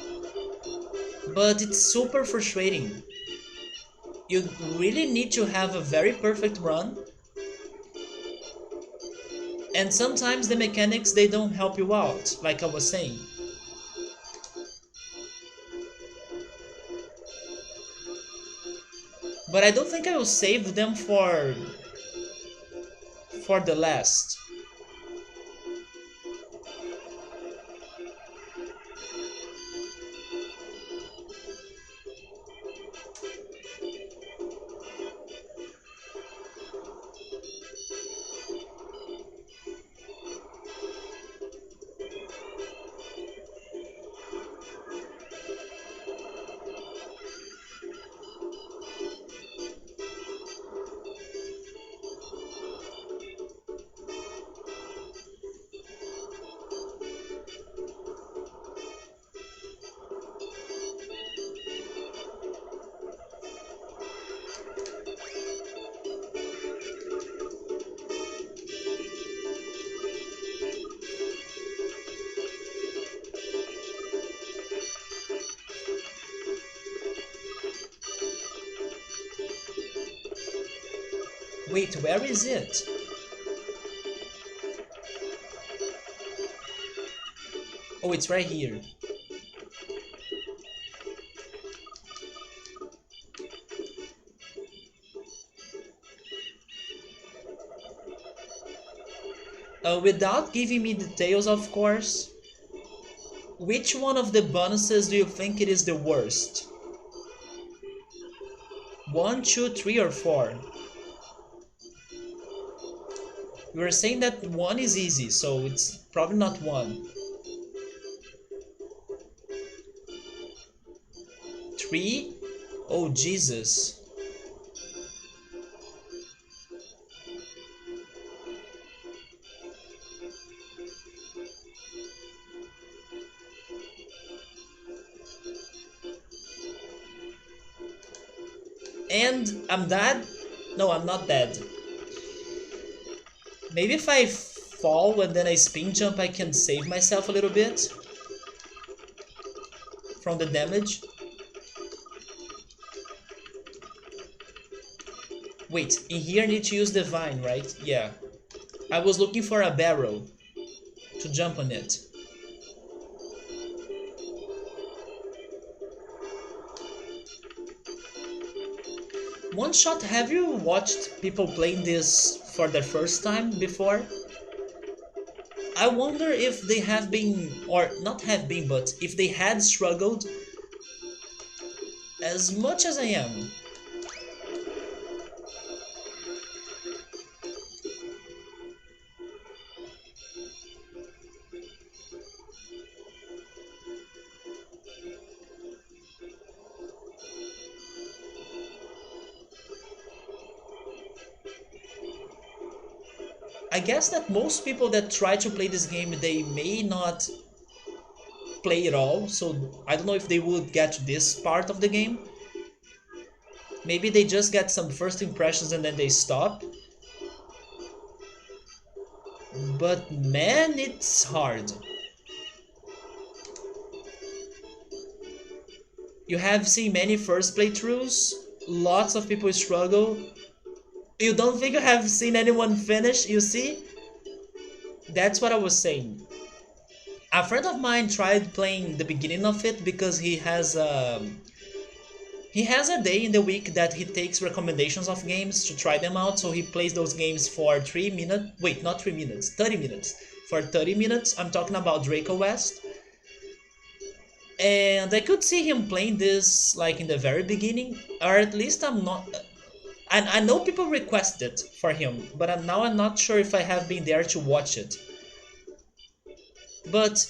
But it's super frustrating. You really need to have a very perfect run, and sometimes the mechanics they don't help you out, like I was saying. But I don't think I will save them for the last. Wait, where is it? Oh, it's right here. Without giving me details, of course, which one of the bonuses do you think it is the worst? One, two, three, or four? You were saying that one is easy, so it's probably not one. Three? Oh, Jesus. And I'm dead? No, I'm not dead. Maybe if I fall and then I spin jump, I can save myself a little bit from the damage. Wait, in here I need to use the vine, right? Yeah. I was looking for a barrel to jump on it. One shot, have you watched people playing this for their first time before? I wonder if they have been, or not have been, but if they had struggled as much as I am. I guess that most people that try to play this game, they may not play it all, so I don't know if they would get to this part of the game. Maybe they just get some first impressions and then they stop. But man, it's hard. You have seen many first playthroughs, lots of people struggle. You don't think you have seen anyone finish, you see? That's what I was saying. A friend of mine tried playing the beginning of it because he has a day in the week that he takes recommendations of games to try them out, so he plays those games for 3 minutes. Wait, not 3 minutes, 30 minutes. For 30 minutes, I'm talking about Draco West. And I could see him playing this like in the very beginning, or at least I'm not. And I know people requested for him, but now I'm not sure if I have been there to watch it. But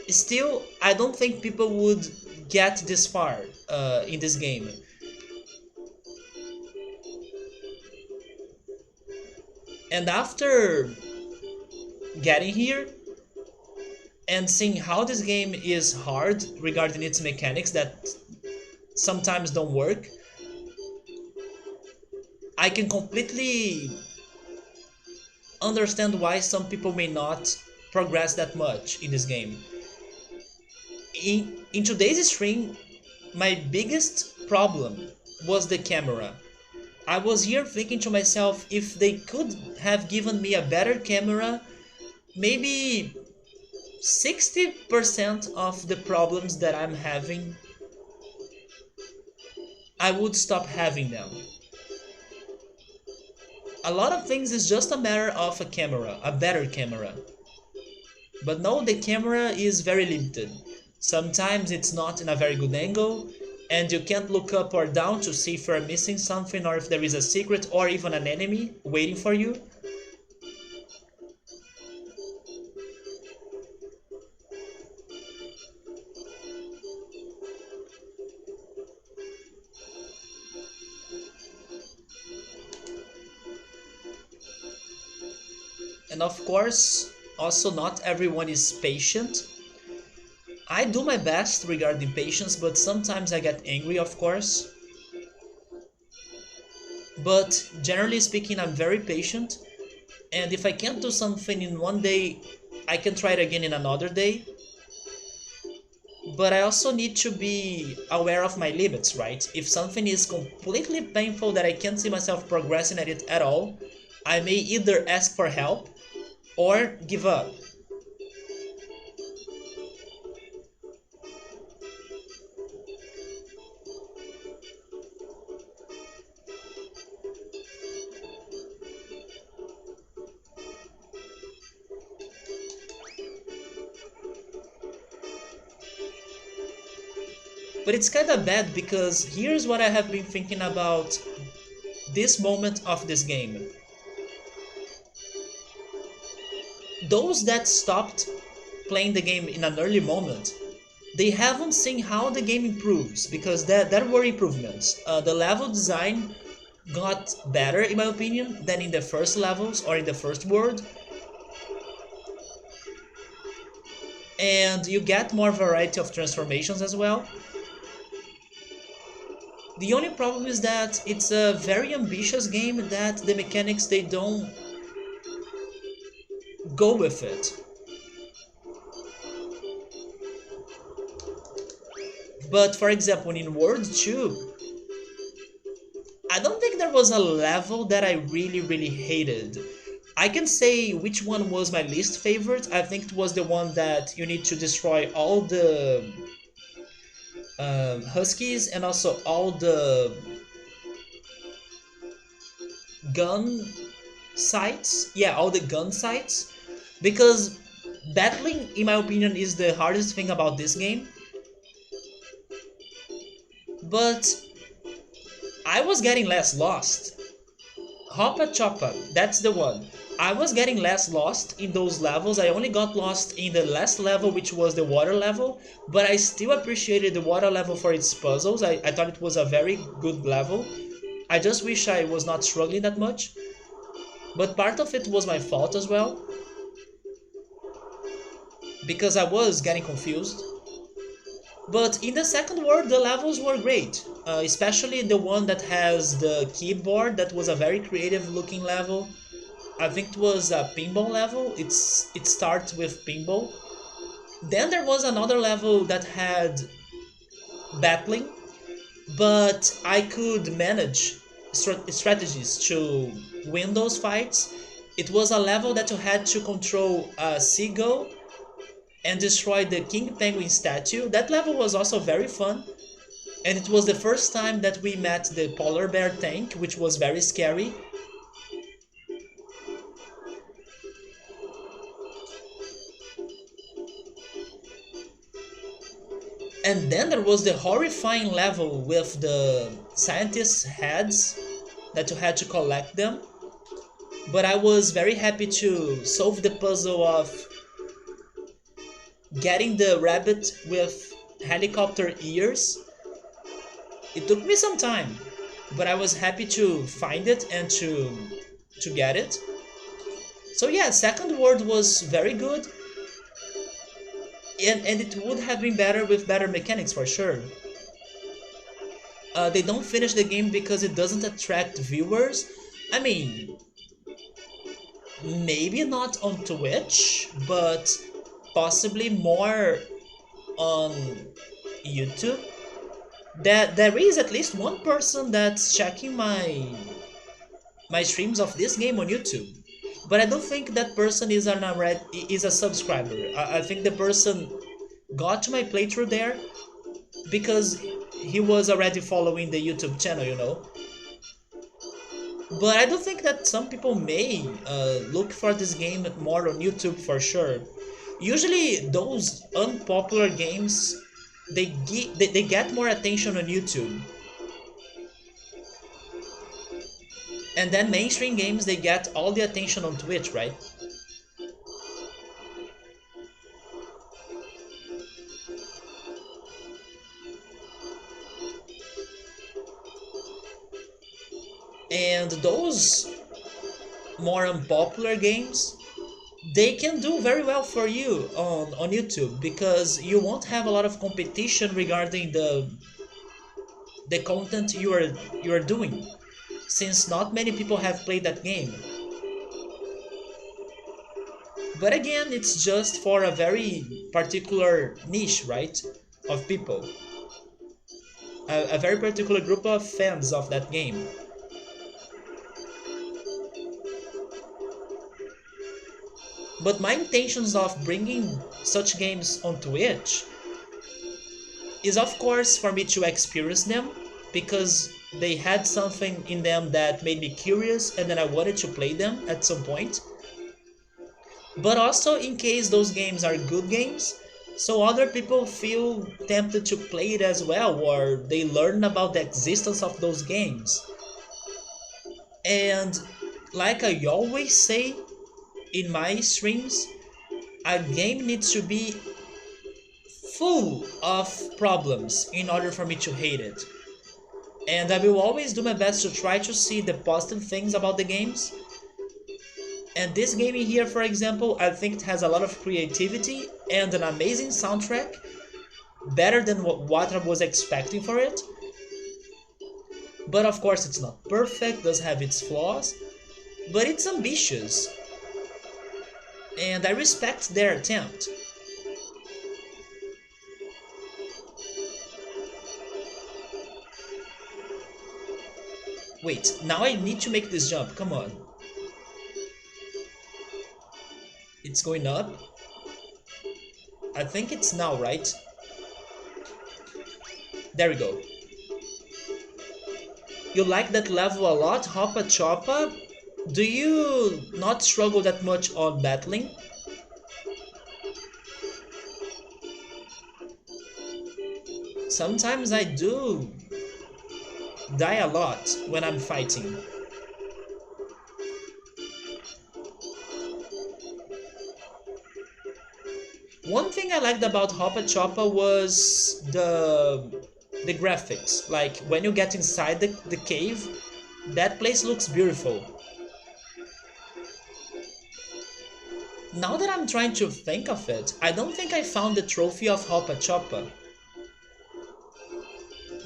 still, I don't think people would get this far in this game. And after getting here and seeing how this game is hard regarding its mechanics that sometimes don't work, I can completely understand why some people may not progress that much in this game. In today's stream, my biggest problem was the camera. I was here thinking to myself, if they could have given me a better camera, maybe 60% of the problems that I'm having, I would stop having them. A lot of things is just a matter of a camera, a better camera. But no, the camera is very limited. Sometimes it's not in a very good angle, and you can't look up or down to see if you're missing something or if there is a secret or even an enemy waiting for you. And of course, also not everyone is patient. I do my best regarding patience, but sometimes I get angry, of course. But generally speaking, I'm very patient, and if I can't do something in one day, I can try it again in another day. But I also need to be aware of my limits, right? If something is completely painful that I can't see myself progressing at it at all, I may either ask for help or give up. But it's kinda bad because here's what I have been thinking about this moment of this game. Those that stopped playing the game in an early moment, they haven't seen how the game improves, because there were improvements. The level design got better, in my opinion, than in the first levels or in the first world. And you get more variety of transformations as well. The only problem is that it's a very ambitious game that the mechanics they don't go with it. But for example, in World 2, I don't think there was a level that I really hated. I can say which one was my least favorite. I think it was the one that you need to destroy all the huskies and also all the gun sites. Yeah, all the gun sites. Because battling, in my opinion, is the hardest thing about this game. But I was getting less lost. Hoppa Choppa, that's the one. I was getting less lost in those levels. I only got lost in the last level, which was the water level, but I still appreciated the water level for its puzzles. I thought it was a very good level. I just wish I was not struggling that much. But part of it was my fault as well, because I was getting confused. But in the second world, the levels were great, especially the one that has the keyboard. That was a very creative looking level. I think it was a pinball level. It starts with pinball. Then there was another level that had battling, but I could manage strategies to win those fights. It was a level that you had to control a seagull and destroy the King Penguin statue. That level was also very fun. And it was the first time that we met the polar bear tank, which was very scary. And then there was the horrifying level with the scientists' heads that you had to collect them. But I was very happy to solve the puzzle of getting the rabbit with helicopter ears. It took me some time, but I was happy to find it and to get it. So yeah, second word was very good, and it would have been better with better mechanics for sure. They don't finish the game because it doesn't attract viewers. I mean, maybe not on Twitch, but possibly more on YouTube. That there is at least one person that's checking my streams of this game on YouTube. But I don't think that person is a subscriber. I think the person got to my playthrough there because he was already following the YouTube channel, you know. But I do think that some people may look for this game more on YouTube for sure. Usually, those unpopular games they get more attention on YouTube, and then mainstream games they get all the attention on Twitch, right? And those more unpopular games they can do very well for you on YouTube because you won't have a lot of competition regarding the content you are doing, since not many people have played that game. But again, it's just for a very particular niche, right, of people, a very particular group of fans of that game. But my intentions of bringing such games on Twitch is of course for me to experience them because they had something in them that made me curious and then I wanted to play them at some point. But also in case those games are good games, so other people feel tempted to play it as well or they learn about the existence of those games. And like I always say in my streams, a game needs to be full of problems in order for me to hate it. And I will always do my best to try to see the positive things about the games. And this game in here, for example, I think it has a lot of creativity and an amazing soundtrack, better than what I was expecting for it. But of course it's not perfect, does have its flaws, but it's ambitious. And I respect their attempt. Wait, now I need to make this jump, come on. It's going up. I think it's now, right? There we go. You like that level a lot, Hoppa Choppa? Do you not struggle that much on battling? Sometimes I do die a lot when I'm fighting. One thing I liked about Hoppa Choppa was the graphics. Like when you get inside the cave, that place looks beautiful. Now that I'm trying to think of it, I don't think I found the trophy of Hoppa Choppa.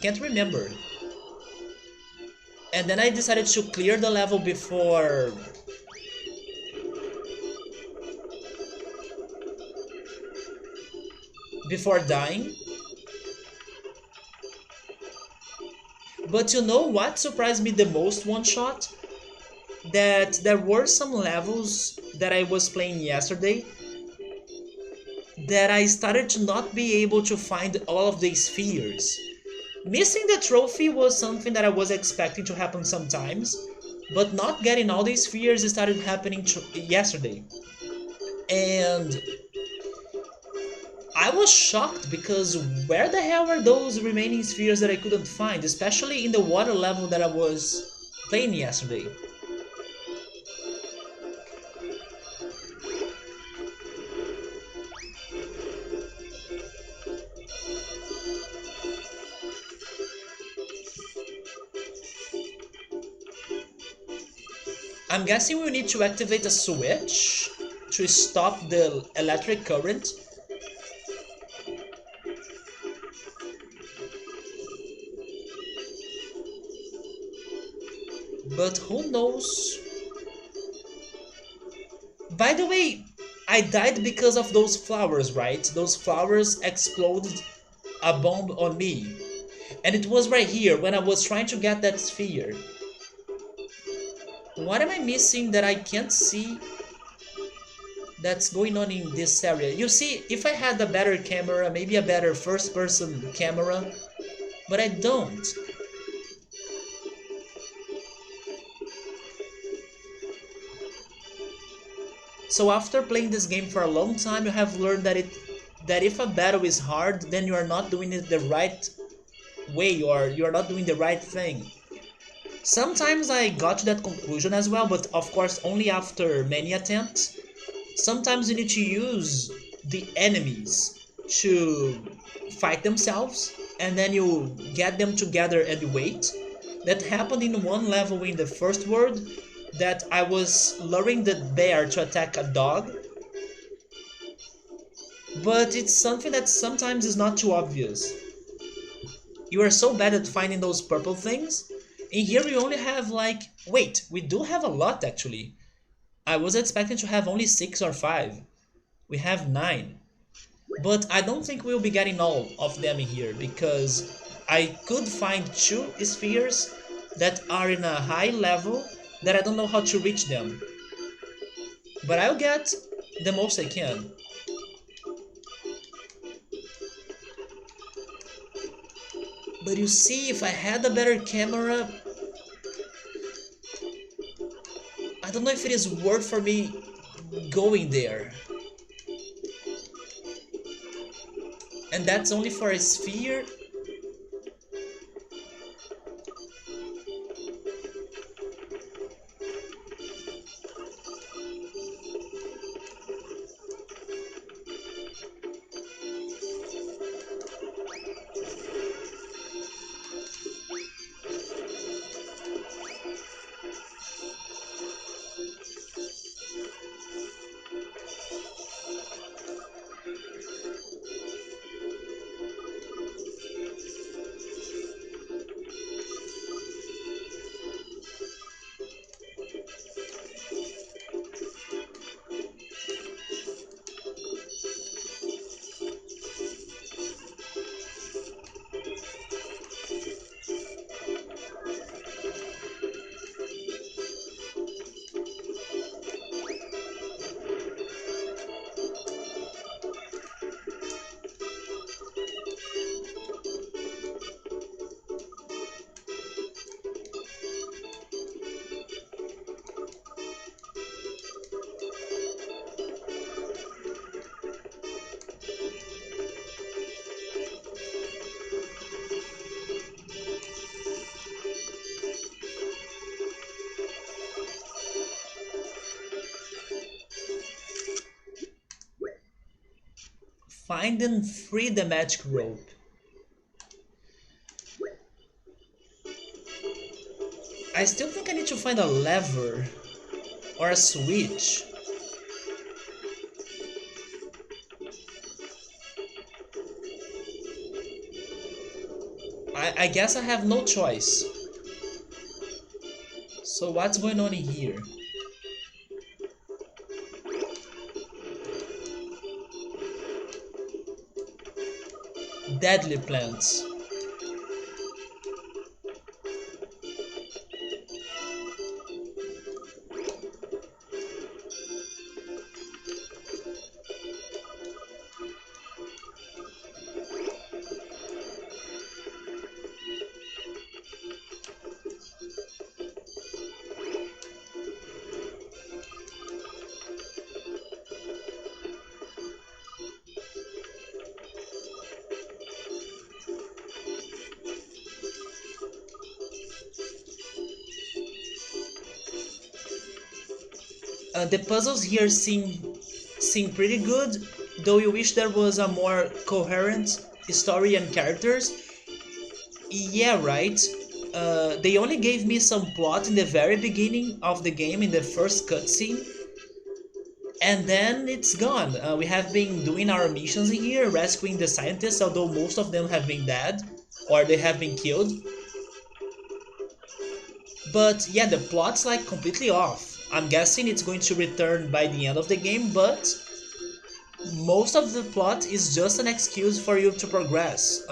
Can't remember. And then I decided to clear the level before dying. But you know what surprised me the most one shot? That there were some levels that I was playing yesterday that I started to not be able to find all of the spheres. Missing the trophy was something that I was expecting to happen sometimes, but not getting all the spheres started happening yesterday. And I was shocked because where the hell were those remaining spheres that I couldn't find, especially in the water level that I was playing yesterday. I'm guessing we need to activate a switch to stop the electric current. But who knows? By the way, I died because of those flowers, right? Those flowers exploded a bomb on me. And it was right here when I was trying to get that sphere. What am I missing that I can't see that's going on in this area? You see, if I had a better camera, maybe a better first person camera, but I don't. So after playing this game for a long time, you have learned that if a battle is hard, then you are not doing it the right way, or you are not doing the right thing. Sometimes I got to that conclusion as well, but of course only after many attempts. Sometimes you need to use the enemies to fight themselves, and then you get them together and wait. That happened in one level in the first world, that I was luring the bear to attack a dog, but it's something that sometimes is not too obvious. You are so bad at finding those purple things. In here we only have like... Wait, we do have a lot actually. I was expecting to have only 6 or 5. We have 9. But I don't think we'll be getting all of them in here, because I could find 2 spheres that are in a high level that I don't know how to reach them. But I'll get the most I can. But you see, if I had a better camera, I don't know if it is worth for me going there. And that's only for a sphere. Find and free the magic rope. I still think I need to find a lever or a switch. I guess I have no choice. So what's going on in here? Deadly plants. The puzzles here seem pretty good, though you wish there was a more coherent story and characters. Yeah, right. They only gave me some plot in the very beginning of the game, in the first cutscene, and then it's gone. We have been doing our missions in here, rescuing the scientists, although most of them have been dead or they have been killed. But yeah, the plot's like completely off. I'm guessing it's going to return by the end of the game, but most of the plot is just an excuse for you to progress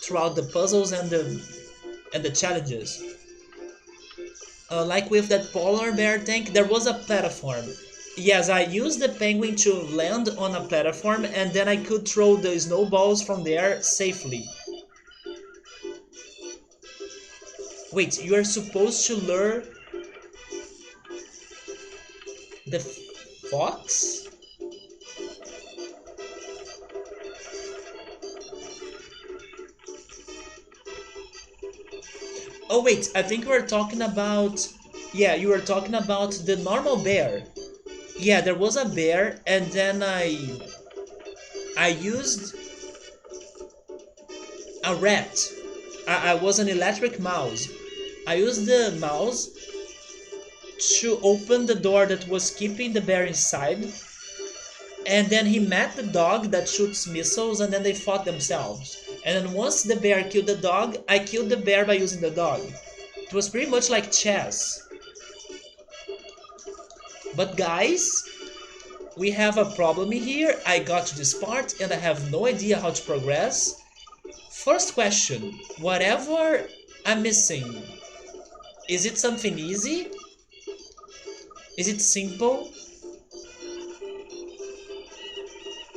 throughout the puzzles and the challenges. Like with that polar bear tank, there was a platform. Yes, I used the penguin to land on a platform, and then I could throw the snowballs from there safely. Wait, you are supposed to lure the fox? Oh wait, I think we're talking about... Yeah, you were talking about the normal bear. Yeah, there was a bear, and then I used a rat. I was an electric mouse. I used the mouse to open the door that was keeping the bear inside, and then he met the dog that shoots missiles, and then they fought themselves. And then once the bear killed the dog, I killed the bear by using the dog. It was pretty much like chess. But guys, we have a problem here. I got to this part and I have no idea how to progress. First question, whatever I'm missing, is it something easy? Is it simple?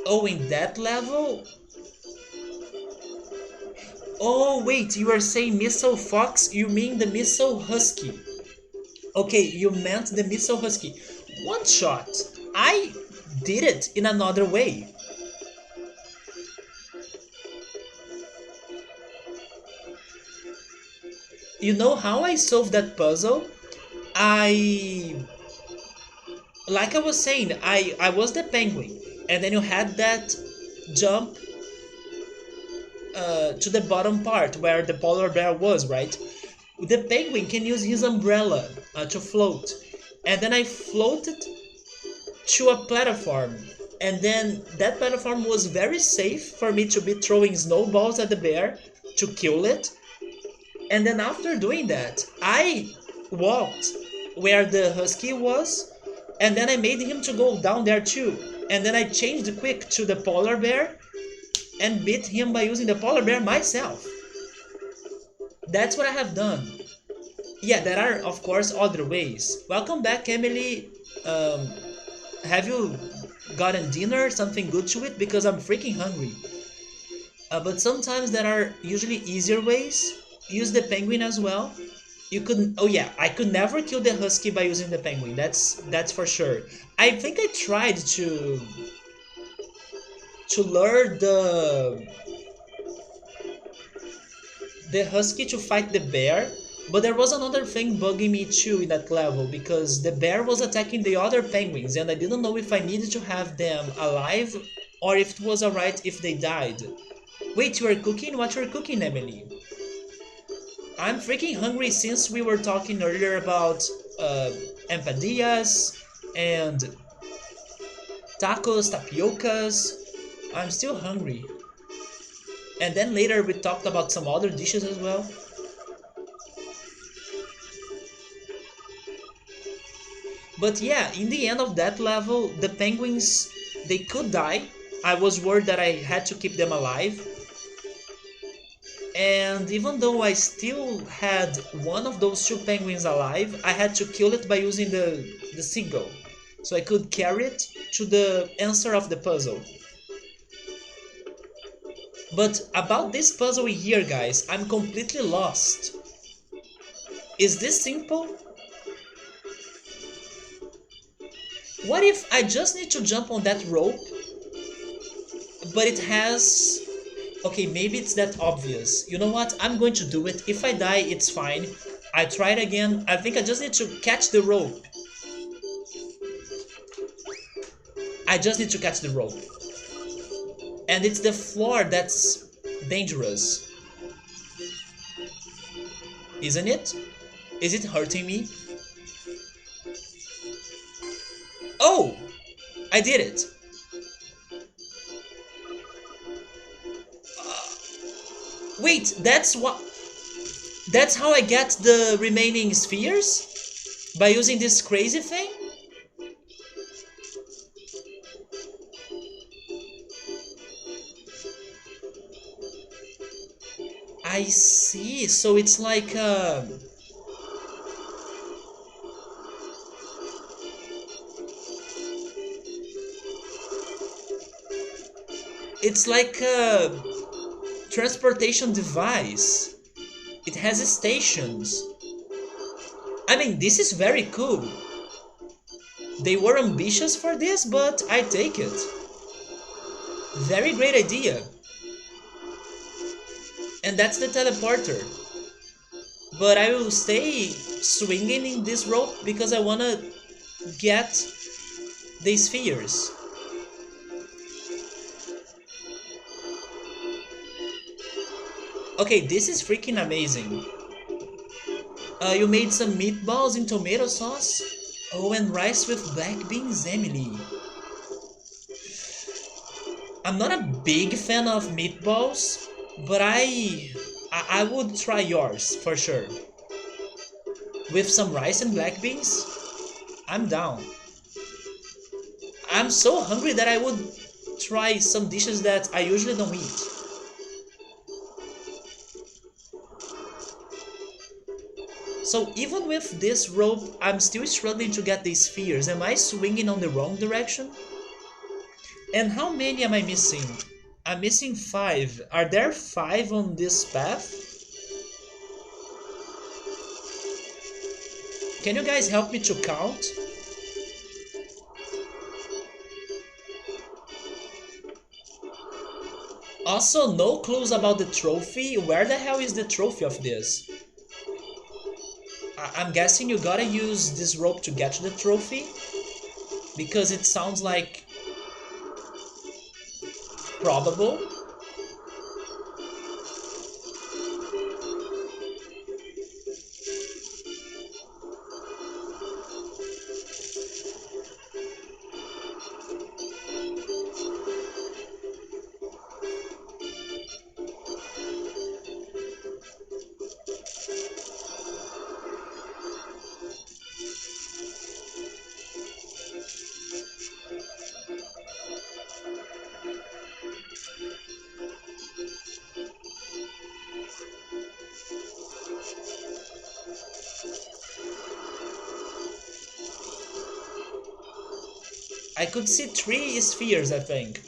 Oh, in that level? Oh, wait, you are saying Missile Fox? You mean the Missile Husky. Okay, you meant the Missile Husky. One shot. I did it in another way. You know how I solved that puzzle? I... Like I was saying, I was the penguin. And then you had that jump to the bottom part where the polar bear was, right? The penguin can use his umbrella to float. And then I floated to a platform. And then that platform was very safe for me to be throwing snowballs at the bear to kill it. And then after doing that, I walked where the husky was, and then I made him to go down there too. And then I changed quick to the polar bear and beat him by using the polar bear myself. That's what I have done. Yeah, there are of course other ways. Welcome back, Emily. Have you gotten dinner, something good to eat? Because I'm freaking hungry. But sometimes there are usually easier ways. Use the penguin as well. You could... Oh yeah, I could never kill the husky by using the penguin. That's for sure. I think I tried to lure the husky to fight the bear, but there was another thing bugging me too in that level, because the bear was attacking the other penguins and I didn't know if I needed to have them alive or if it was alright if they died. Wait, you are cooking? What you're cooking, Emily? I'm freaking hungry since we were talking earlier about empadillas and tacos, tapiocas. I'm still hungry. And then later we talked about some other dishes as well. But yeah, in the end of that level, the penguins, they could die. I was worried that I had to keep them alive. And even though I still had one of those two penguins alive, I had to kill it by using the seagull. So I could carry it to the answer of the puzzle. But about this puzzle here, guys, I'm completely lost. Is this simple? What if I just need to jump on that rope, but it has... Okay, maybe it's that obvious. You know what? I'm going to do it. If I die, it's fine. I try it again. I think I just need to catch the rope. I just need to catch the rope. And it's the floor that's dangerous. Isn't it? Is it hurting me? Oh! I did it! Wait, that's what... That's how I get the remaining spheres? By using this crazy thing? I see, so it's like it's like a transportation device. It has stations. I mean, this is very cool. They were ambitious for this, but I take it. Very great idea. And that's the teleporter. But I will stay swinging in this rope because I wanna get the spheres. Okay, this is freaking amazing. You made some meatballs in tomato sauce? Oh, and rice with black beans, Emily. I'm not a big fan of meatballs, but I would try yours for sure. With some rice and black beans, I'm down. I'm so hungry that I would try some dishes that I usually don't eat. So even with this rope, I'm still struggling to get the spheres. Am I swinging on the wrong direction? And how many am I missing? I'm missing 5. Are there 5 on this path? Can you guys help me to count? Also, no clues about the trophy. Where the hell is the trophy of this? I'm guessing you gotta use this rope to get to the trophy. Because it sounds like probable. I could see 3 spheres, I think.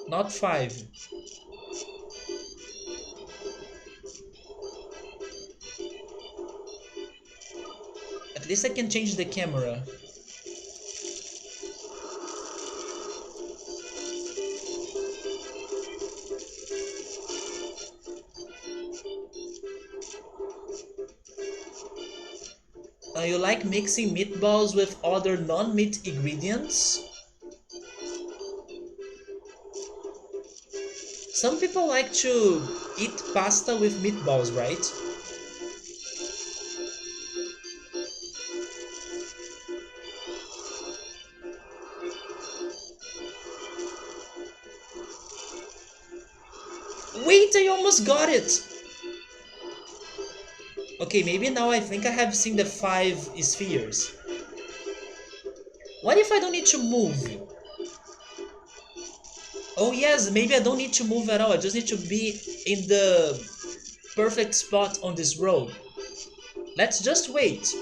Not 5. At least I can change the camera. You like mixing meatballs with other non-meat ingredients? Some people like to eat pasta with meatballs, right? Wait, I almost got it! Okay, maybe now I think I have seen the 5 spheres. What if I don't need to move? Oh yes, maybe I don't need to move at all. I just need to be in the perfect spot on this road. Let's just wait.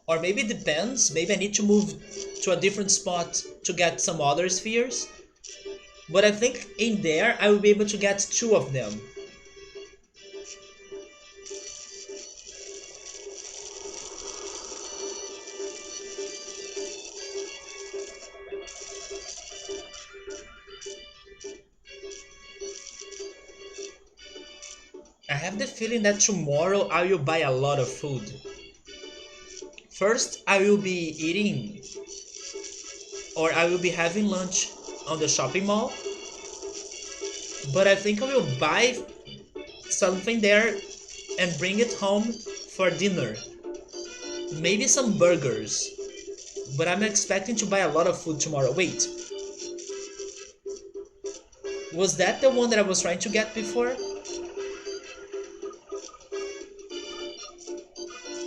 Or maybe it depends. Maybe I need to move to a different spot to get some other spheres. But I think in there I will be able to get 2 of them. I have the feeling that tomorrow I will buy a lot of food. First, I will be eating or I will be having lunch on the shopping mall, but I think I will buy something there and bring it home for dinner. Maybe some burgers, but I'm expecting to buy a lot of food tomorrow. Wait, was that the one that I was trying to get before?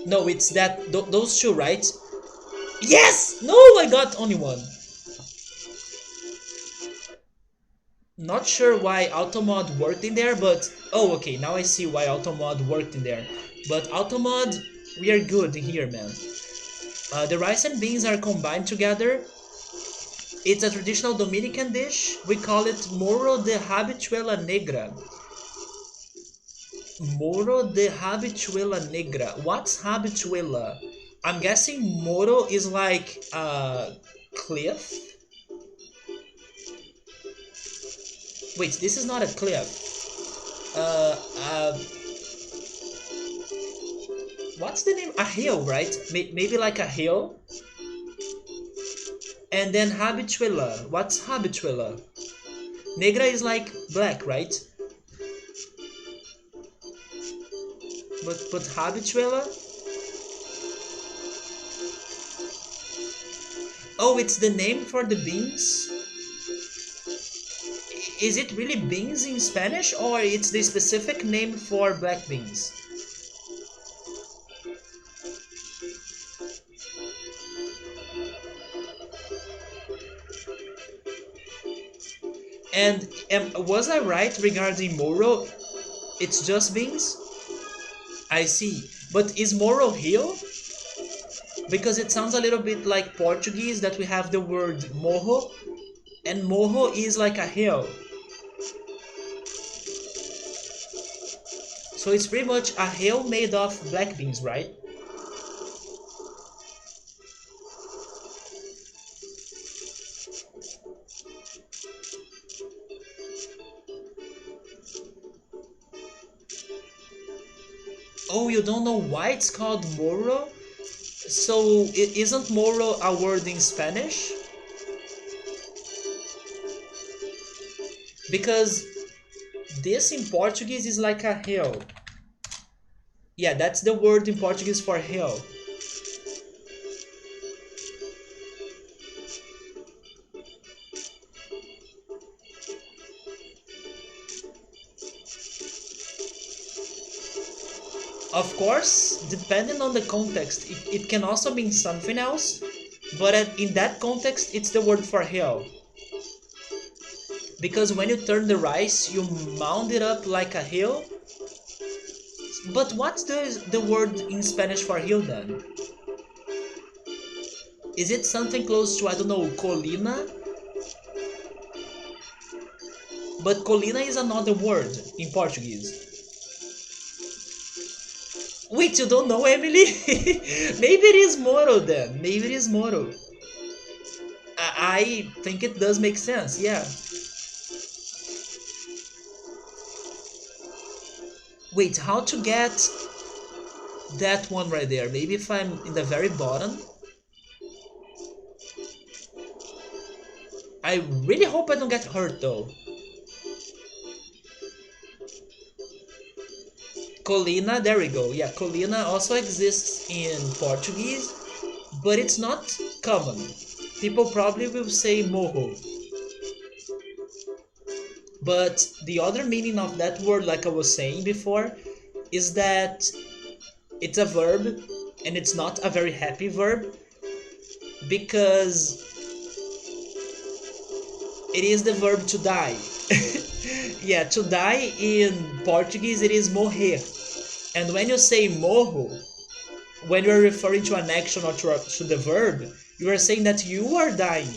No, it's that those two, right? Yes! No, I got only one. Not sure why Automod worked in there, but oh, okay, now I see why Automod worked in there. But Automod, we are good here, man. The rice and beans are combined together. It's a traditional Dominican dish. We call it Moro de Habichuela Negra. Moro de Habichuela Negra. What's Habichuela? I'm guessing Moro is like a cliff. Wait, this is not a cliff. Uh, uh, what's the name? A hill, right? Maybe like a hill. And then Habichuela. What's Habichuela? Negra is like black, right? But Habichuela? Oh, it's the name for the beans? Is it really beans in Spanish or it's the specific name for black beans? And was I right regarding Moro? It's just beans? I see. But is Moro hill? Because it sounds a little bit like Portuguese that we have the word morro, and morro is like a hill. So it's pretty much a hill made of black beans, right? Oh, you don't know why it's called morro? So it isn't morro a word in Spanish? Because this in Portuguese is like a hill. Yeah, that's the word in Portuguese for hill. Of course, depending on the context, it can also mean something else, but in that context, it's the word for hill. Because when you turn the rice, you mound it up like a hill. But what's the word in Spanish for hill then? Is it something close to, I don't know, colina? But colina is another word in Portuguese. Wait, you don't know, Emily? Maybe it is Moro then. Maybe it is Moro. I think it does make sense, yeah. Wait, how to get that one right there? Maybe if I'm in the very bottom? I really hope I don't get hurt though. Colina, there we go. Yeah, colina also exists in Portuguese, but it's not common. People probably will say morro. But the other meaning of that word, like I was saying before, is that it's a verb and it's not a very happy verb because it is the verb to die. Yeah, to die in Portuguese it is morrer. And when you say morro, when you're referring to an action or to the verb, you are saying that you are dying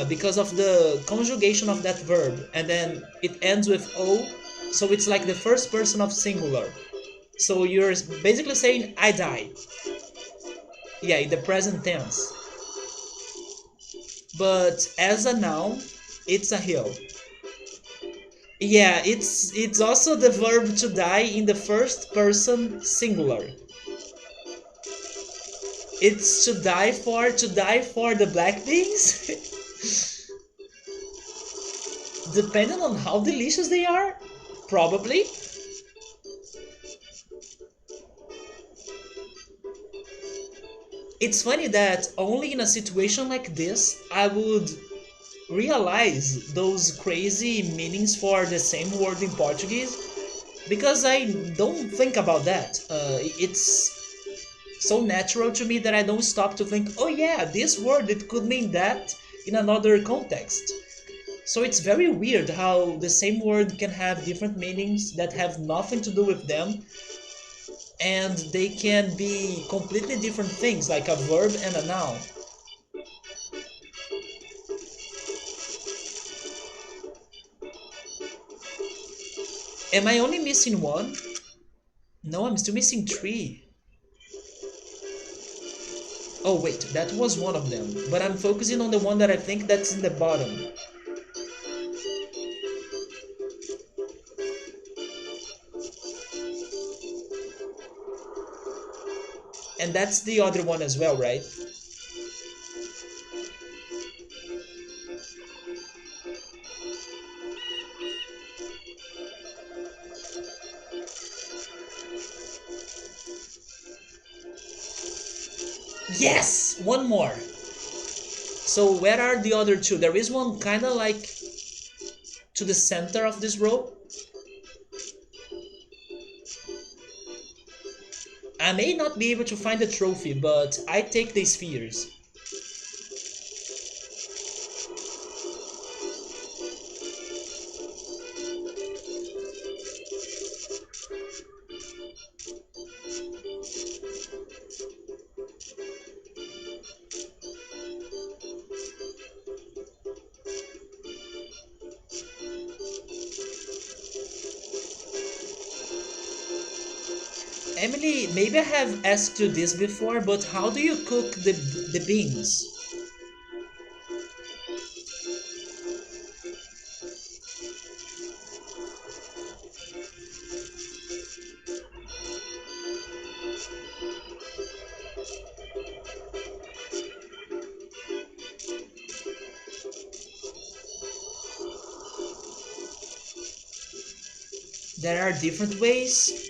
because of the conjugation of that verb. And then it ends with O, so it's like the first person of singular. So you're basically saying, I die. Yeah, in the present tense. But as a noun, it's a hill. Yeah, it's also the verb to die in the first person singular. It's to die for the black beans. Depending on how delicious they are, probably. It's funny that only in a situation like this I would realize those crazy meanings for the same word in Portuguese, because I don't think about that. It's so natural to me that I don't stop to think, oh yeah, this word it could mean that in another context. So it's very weird how the same word can have different meanings that have nothing to do with them, and they can be completely different things, like a verb and a noun. Am I only missing one? No, I'm still missing three. Oh wait, that was one of them. But I'm focusing on the one that I think that's in the bottom. And that's the other one as well, right? Yes! One more. So where are the other two? There is one kind of like to the center of this row. I may not be able to find the trophy, but I take the spheres. Emily, maybe I have asked you this before, but how do you cook the beans? There are different ways.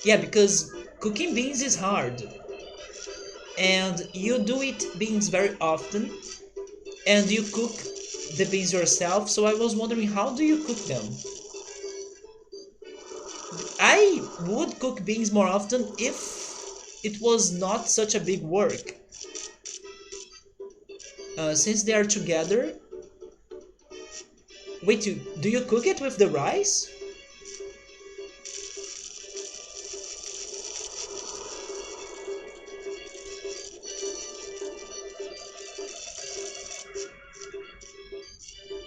Yeah, because cooking beans is hard, and you do eat beans very often, and you cook the beans yourself. So I was wondering, how do you cook them? I would cook beans more often if it was not such a big work. Since they are together, wait, do you cook it with the rice?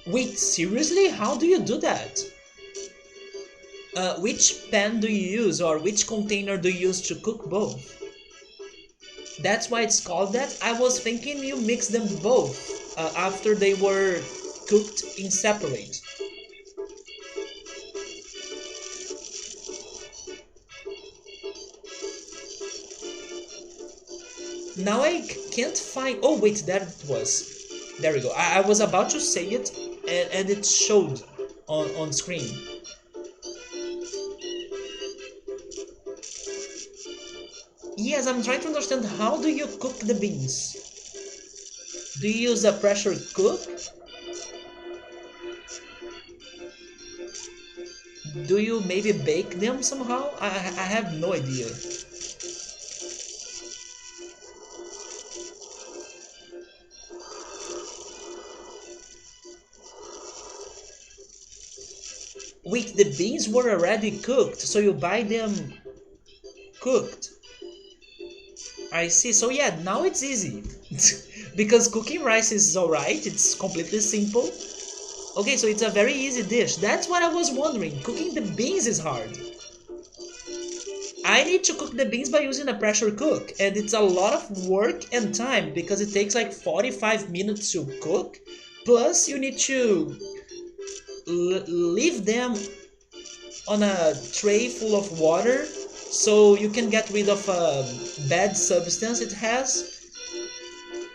Wait, seriously? How do you do that? Which pan do you use, or which container do you use to cook both? That's why it's called that? I was thinking you mix them both after they were cooked in separate. Now I can't find. Oh, wait, there it was. There we go. I was about to say it, and it showed on screen. Yes, I'm trying to understand, how do you cook the beans? Do you use a pressure cook? Do you maybe bake them somehow? I have no idea. Wait, the beans were already cooked, so you buy them cooked. I see. So yeah, now it's easy. Because cooking rice is alright, it's completely simple. Okay, so it's a very easy dish. That's what I was wondering. Cooking the beans is hard. I need to cook the beans by using a pressure cook, and it's a lot of work and time because it takes like 45 minutes to cook. Plus, you need to leave them on a tray full of water so you can get rid of a bad substance it has.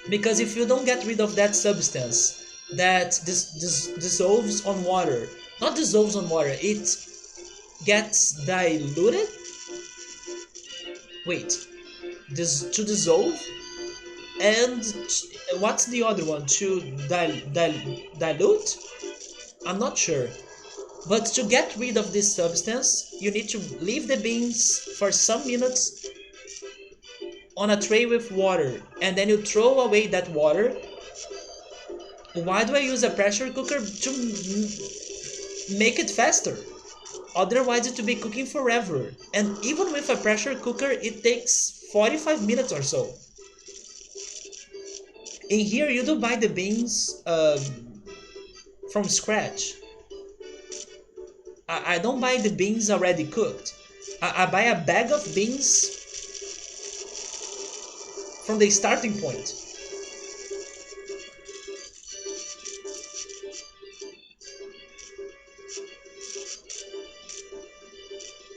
Because if you don't get rid of that substance that dissolves on water, not dissolves on water, it gets diluted. Wait, this to dissolve, and what's the other one? To dilute? I'm not sure. But to get rid of this substance, you need to leave the beans for some minutes on a tray with water, and then you throw away that water. Why do I use a pressure cooker? To make it faster. Otherwise it will be cooking forever. And even with a pressure cooker, it takes 45 minutes or so. In here, you do buy the beans from scratch. I don't buy the beans already cooked. I buy a bag of beans from the starting point.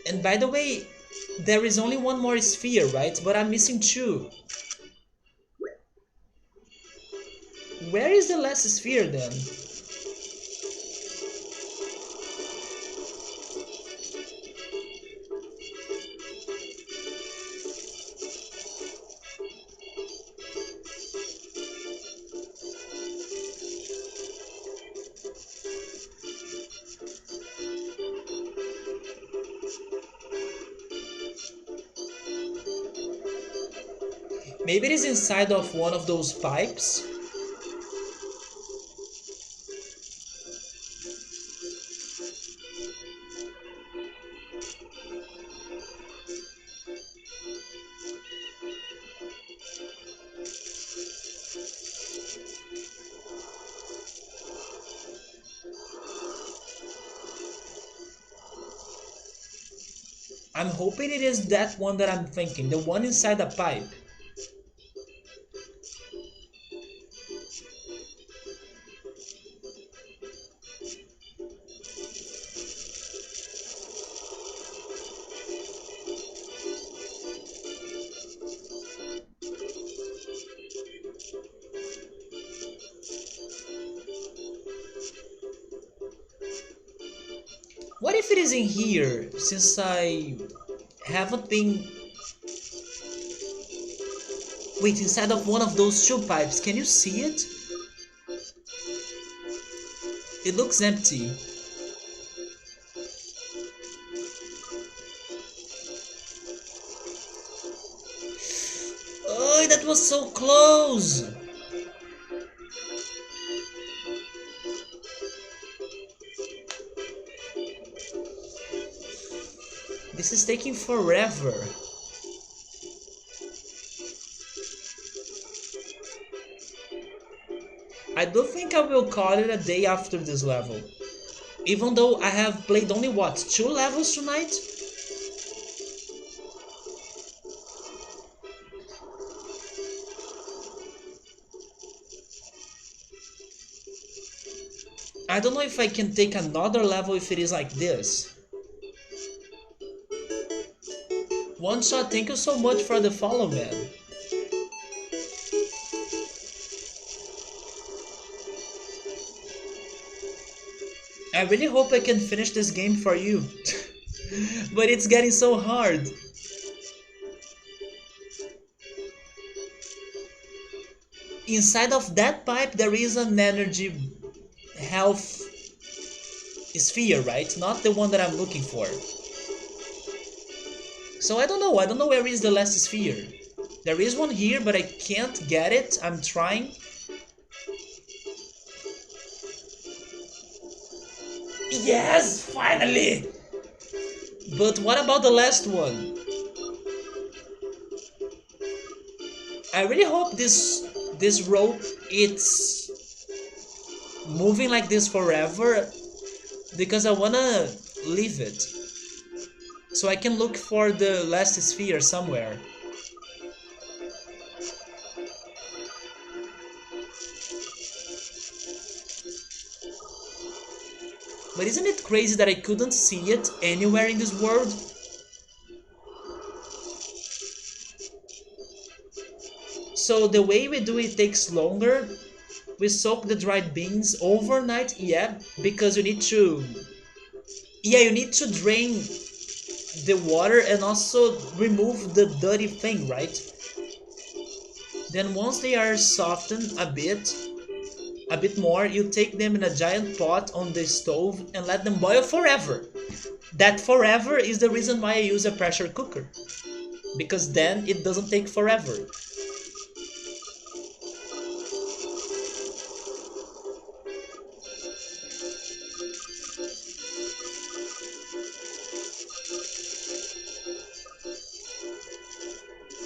And by the way, there is only one more sphere, right? But I'm missing two. Where is the last sphere then? Maybe it is inside of one of those pipes. I'm hoping it is that one that I'm thinking, the one inside a pipe. What if it is in here, since I haven't been... Wait, inside of one of those two pipes, can you see it? It looks empty. Oh, that was so close! This is taking forever. I do think I will call it a day after this level. Even though I have played only what, 2 levels tonight? I don't know if I can take another level if it is like this. One shot, thank you so much for the follow, man. I really hope I can finish this game for you. But it's getting so hard. Inside of that pipe there is an energy health sphere, right? Not the one that I'm looking for. So I don't know where is the last sphere. There is one here, but I can't get it. I'm trying. Yes, finally! But what about the last one? I really hope this rope it's moving like this forever, because I wanna leave it so I can look for the last sphere somewhere. But isn't it crazy that I couldn't see it anywhere in this world? So the way we do it takes longer. We soak the dried beans overnight, yeah, because you need to, yeah, you need to drain the water and also remove the dirty thing, right? Then once they are softened a bit more, you take them in a giant pot on the stove and let them boil forever. That forever is the reason why I use a pressure cooker, because then it doesn't take forever.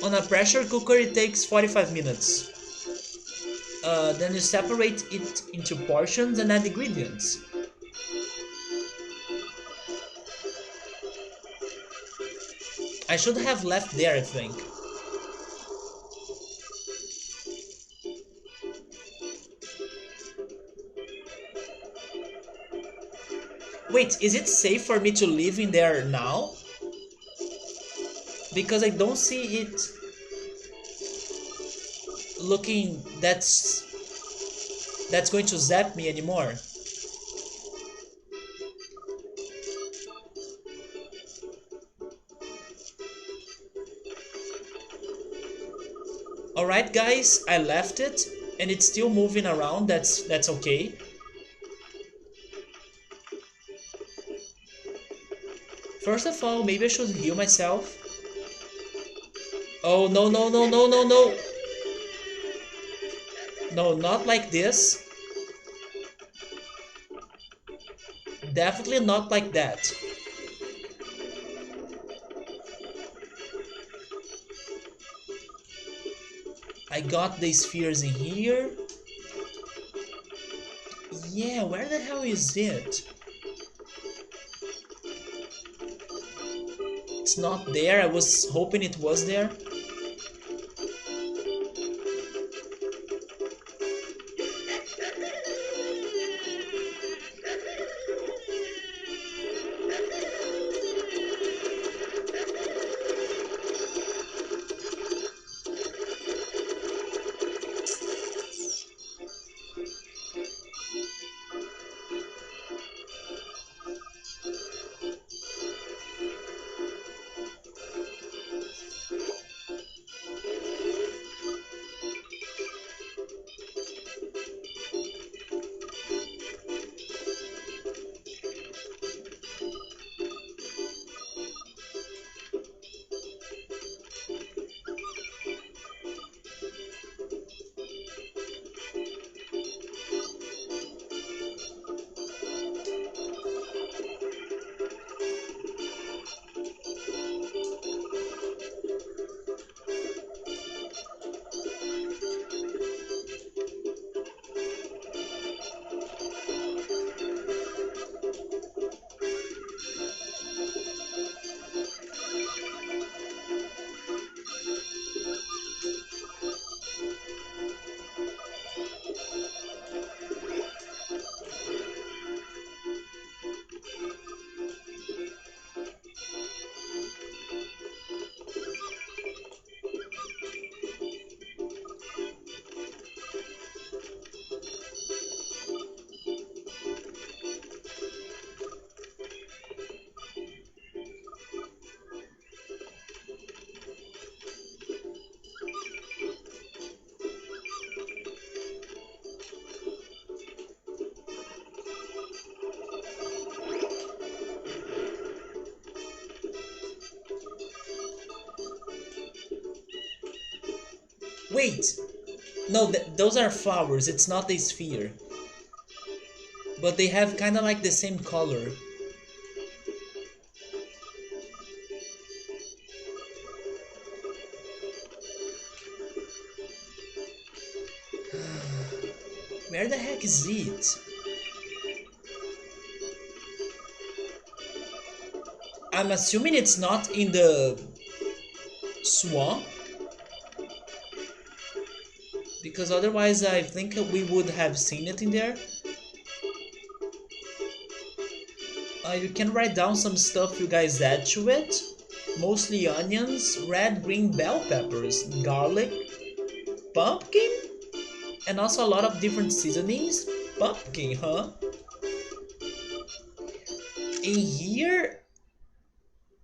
On a pressure cooker it takes 45 minutes. Then you separate it into portions and add ingredients. I should have left there, I think. Wait, is it safe for me to live in there now? Because I don't see it looking that's going to zap me anymore. Alright guys, I left it and it's still moving around, that's okay. First of all, maybe I should heal myself. Oh no no no no no no! No, not like this. Definitely not like that. I got the spheres in here. Yeah, where the hell is it? It's not there, I was hoping it was there. Wait! No, those are flowers, it's not a sphere. But they have kinda like the same color. Where the heck is it? I'm assuming it's not in the swamp, because otherwise I think we would have seen it in there. You can write down some stuff you guys add to it. Mostly onions, red, green bell peppers, garlic, pumpkin, and also a lot of different seasonings. Pumpkin, huh? In here,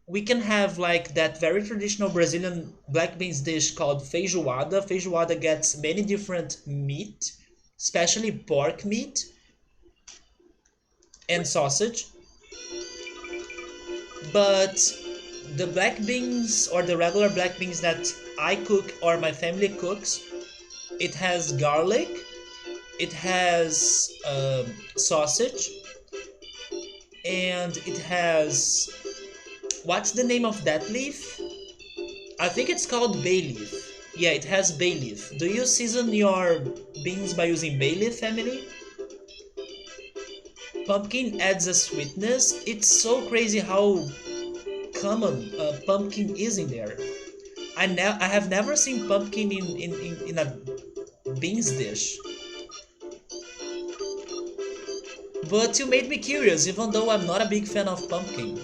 we can have like that very traditional Brazilian black beans dish called feijoada. Feijoada gets many different meat, especially pork meat and sausage. But the black beans or the regular black beans that I cook or my family cooks, it has garlic, it has sausage, and it has, what's the name of that leaf? I think it's called bay leaf. Yeah, it has bay leaf. Do you season your beans by using bay leaf, family? Pumpkin adds a sweetness. It's so crazy how common pumpkin is in there. I have never seen pumpkin in a beans dish. But you made me curious, even though I'm not a big fan of pumpkin.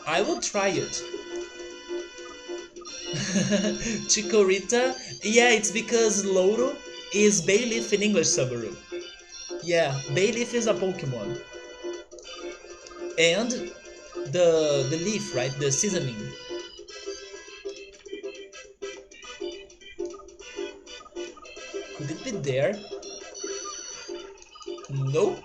I will try it. Chikorita? Yeah, it's because Louro is Bayleaf in English, Subaru. Yeah, Bayleaf is a Pokemon. And the leaf, right? The seasoning. Could it be there? Nope.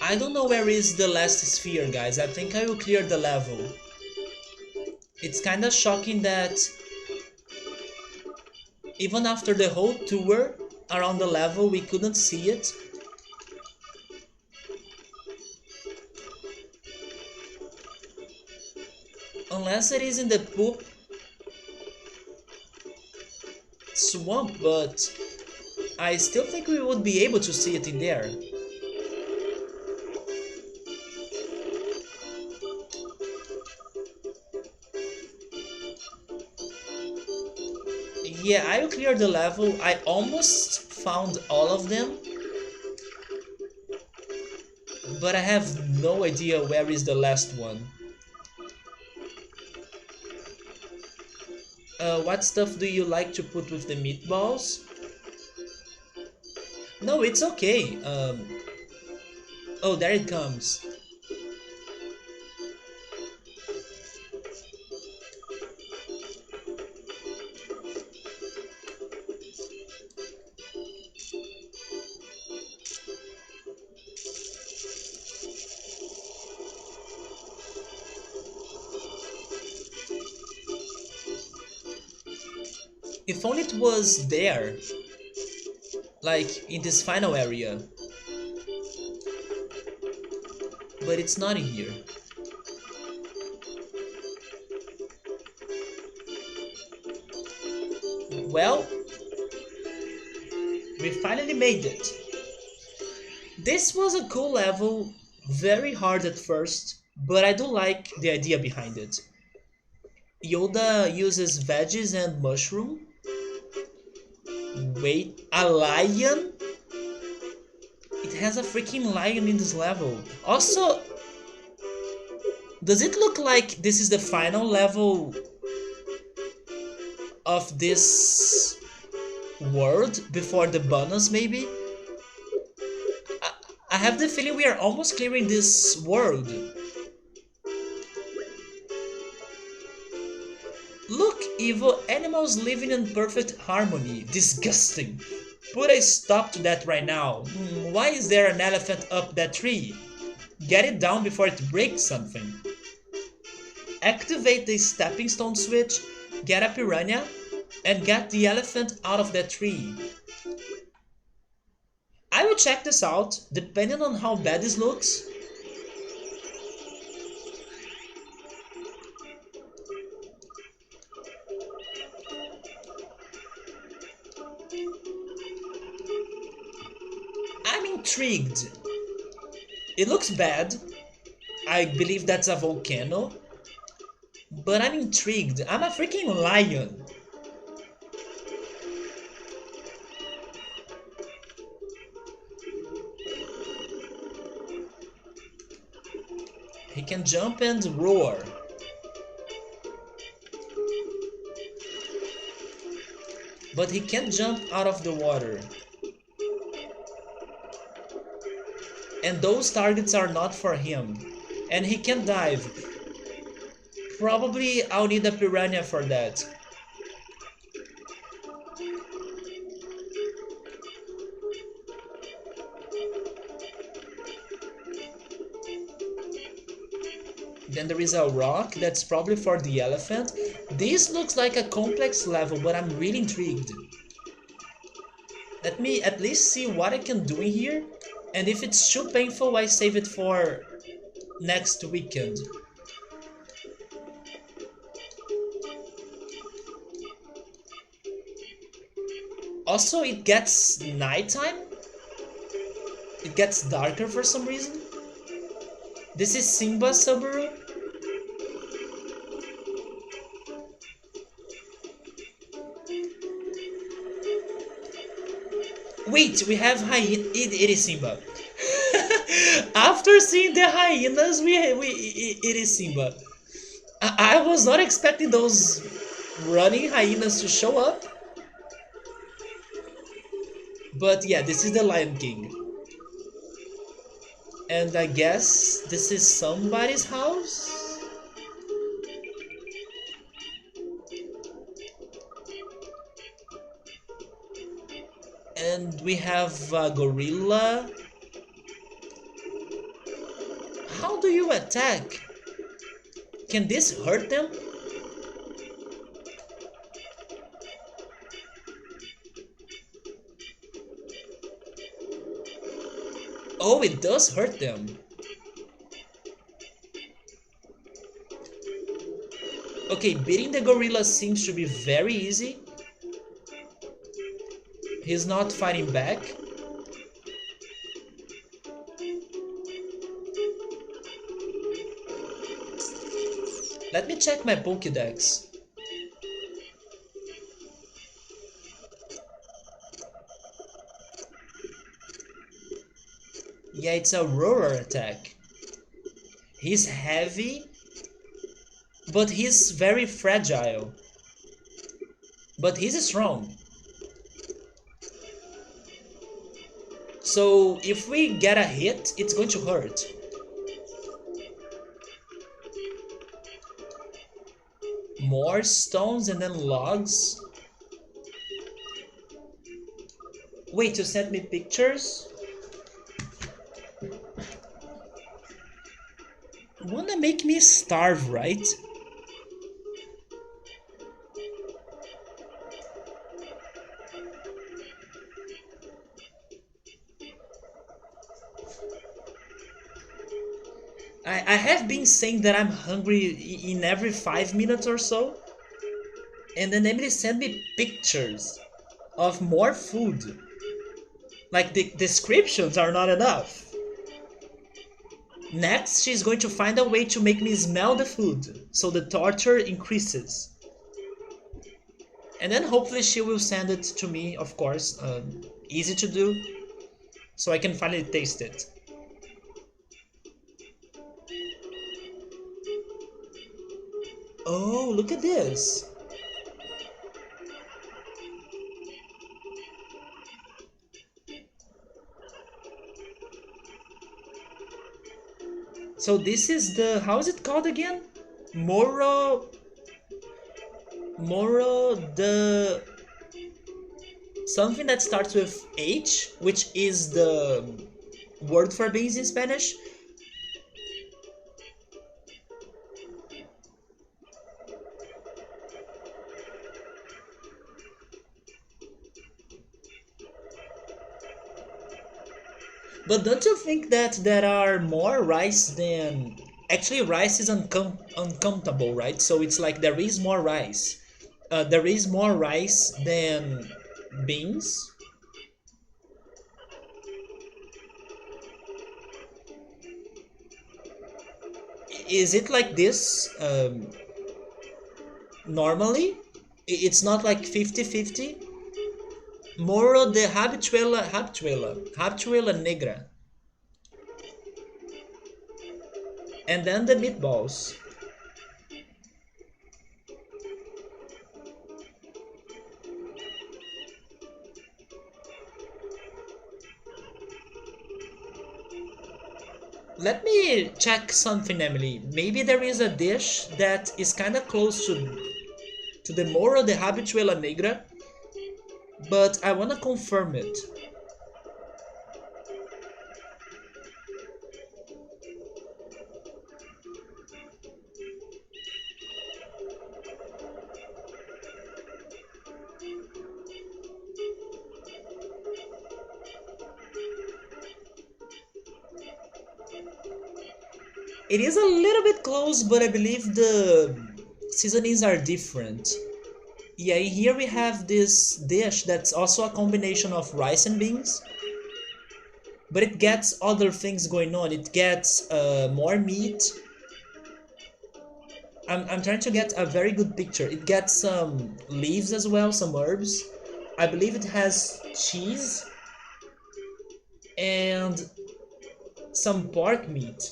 I don't know where is the last sphere, guys. I think I will clear the level. It's kinda shocking that even after the whole tour around the level, we couldn't see it. Unless it is in the poop swamp, but I still think we would be able to see it in there. Yeah, I cleared the level. I almost found all of them, but I have no idea where is the last one. What stuff do you like to put with the meatballs? No, it's okay. Oh, there it comes. If only it was there, like in this final area. But it's not in here. Well, we finally made it. This was a cool level, very hard at first, but I do like the idea behind it. Yoda uses veggies and mushroom. Wait, a lion? It has a freaking lion in this level. Also, does it look like this is the final level of this world before the bonus, maybe? I have the feeling we are almost clearing this world. Look, evil animals living in perfect harmony. Disgusting. Put a stop to that right now. Why is there an elephant up that tree? Get it down before it breaks something. activate the stepping stone switch, get a piranha, and get the elephant out of that tree. I will check this out, depending on how bad this looks. I'm intrigued. It looks bad. I believe that's a volcano. But I'm intrigued. I'm a freaking lion. He can jump and roar. But he can't jump out of the water. And those targets are not for him. And he can dive. Probably I'll need a piranha for that. Then there is a rock that's probably for the elephant. This looks like a complex level, but I'm really intrigued. Let me at least see what I can do in here. And if it's too painful, I save it for next weekend. Also, it gets nighttime. It gets darker for some reason. This is Simba Subaru. Wait, we have hyena. It is Simba. After seeing the hyenas, it is Simba. I was not expecting those running hyenas to show up. But yeah, this is the Lion King. And I guess this is somebody's house? And we have a gorilla. How do you attack? Can this hurt them? Oh, it does hurt them. Okay, beating the gorilla seems to be very easy. He's not fighting back. Let me check my Pokédex. Yeah, it's a roar attack. He's heavy, but he's very fragile. But he's strong. So if we get a hit, it's going to hurt. More stones and then logs. Wait, you sent me pictures? Wanna make me starve, right? I have been saying that I'm hungry in every 5 minutes or so. And then Emily sent me pictures of more food. Like the descriptions are not enough. Next, she's going to find a way to make me smell the food, so the torture increases. And then hopefully she will send it to me, of course, easy to do, so I can finally taste it. Oh, look at this. So this is the, how is it called again? Moro the something that starts with H, which is the word for beans in Spanish. But don't you think that there are more rice than... Actually, rice is uncountable, right? So it's like there is more rice. There is more rice than beans. Is it like this normally? It's not like 50-50. Moro de habichuela negra. And then the meatballs. Let me check something, Emily. Maybe there is a dish that is kind of close to the Moro de Habichuela Negra, but I want to confirm it. It is a little bit close, but I believe the seasonings are different. Yeah, here we have this dish that's also a combination of rice and beans, but it gets other things going on. It gets more meat. I'm trying to get a very good picture. It gets some leaves as well, some herbs. I believe it has cheese and some pork meat.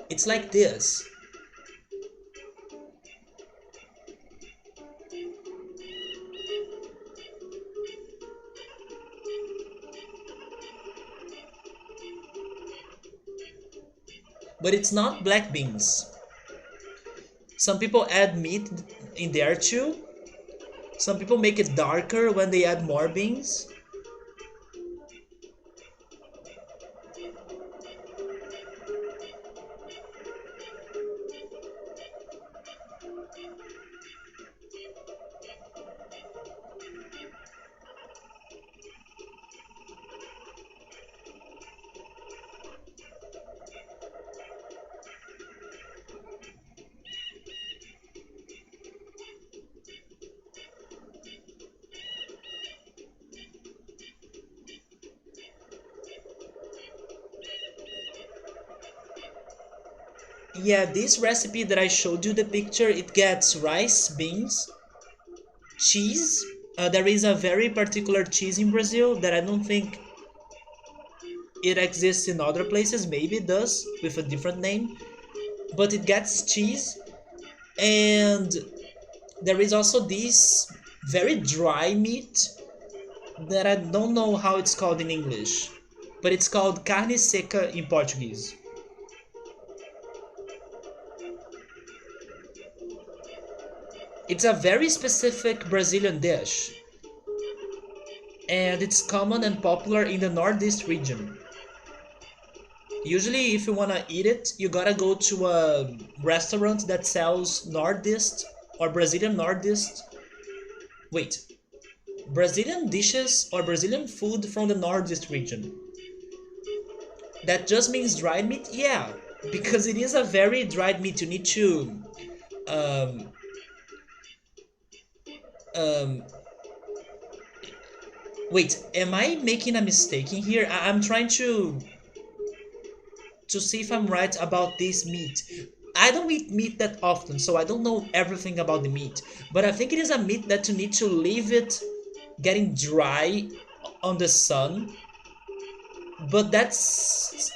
It's like this. But it's not black beans. Some people add meat in there too. Some people make it darker when they add more beans. Yeah, this recipe that I showed you the picture, it gets rice, beans, cheese. There is a very particular cheese in Brazil that I don't think it exists in other places. Maybe it does with a different name. But it gets cheese, and there is also this very dry meat that I don't know how it's called in English, but it's called carne seca in Portuguese. It's a very specific Brazilian dish, and it's common and popular in the Northeast region. Usually, if you wanna eat it, you gotta go to a restaurant that sells Northeast or Brazilian Northeast. Wait, Brazilian dishes or Brazilian food from the Northeast region. That just means dried meat? Yeah, because it is a very dried meat. You need to. Um, um, Wait, am I making a mistake in here? I'm trying to see if I'm right about this meat. I don't eat meat that often, so I don't know everything about the meat. But I think it is a meat that you need to leave it getting dry on the sun. But that's...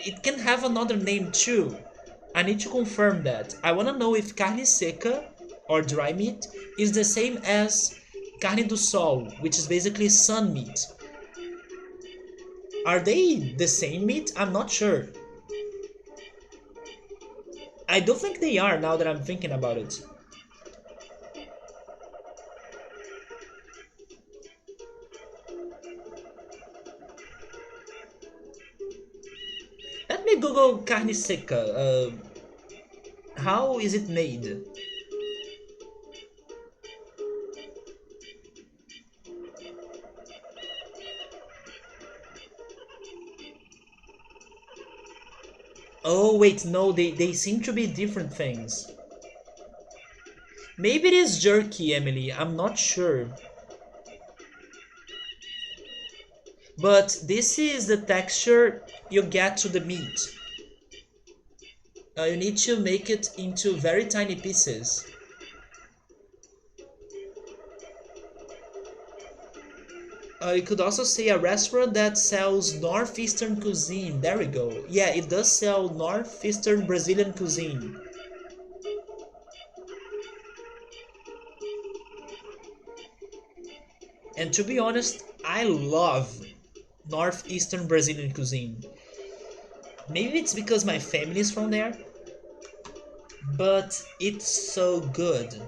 It can have another name too. I need to confirm that. I want to know if carne seca, or dry meat, is the same as carne do sol, which is basically sun meat. Are they the same meat? I'm not sure. I don't think they are now that I'm thinking about it. Let me Google carne seca. How is it made? Oh wait, no, they seem to be different things. Maybe it is jerky, Emily, I'm not sure. But this is the texture you get to the meat. You need to make it into very tiny pieces. You could also say a restaurant that sells northeastern cuisine. There we go. Yeah, it does sell northeastern Brazilian cuisine. And to be honest, I love northeastern Brazilian cuisine. Maybe it's because my family is from there, but it's so good.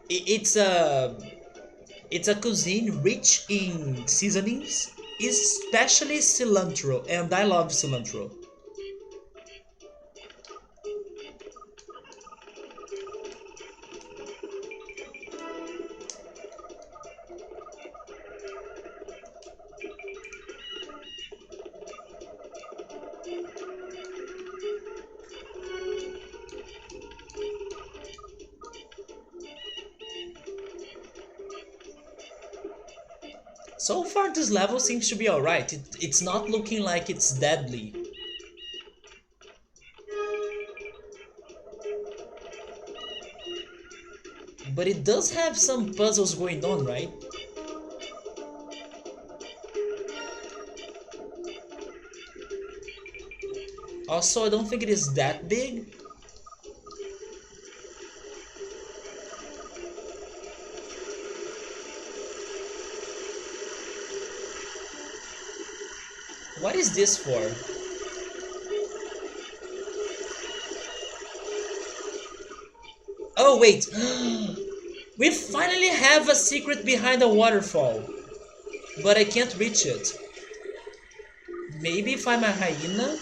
It's a cuisine rich in seasonings, especially cilantro, and I love cilantro. So far, this level seems to be alright. It's not looking like it's deadly. But it does have some puzzles going on, right? Also, I don't think it is that big. What is this for? Oh, wait. We finally have a secret behind a waterfall. But I can't reach it. Maybe if I'm a hyena?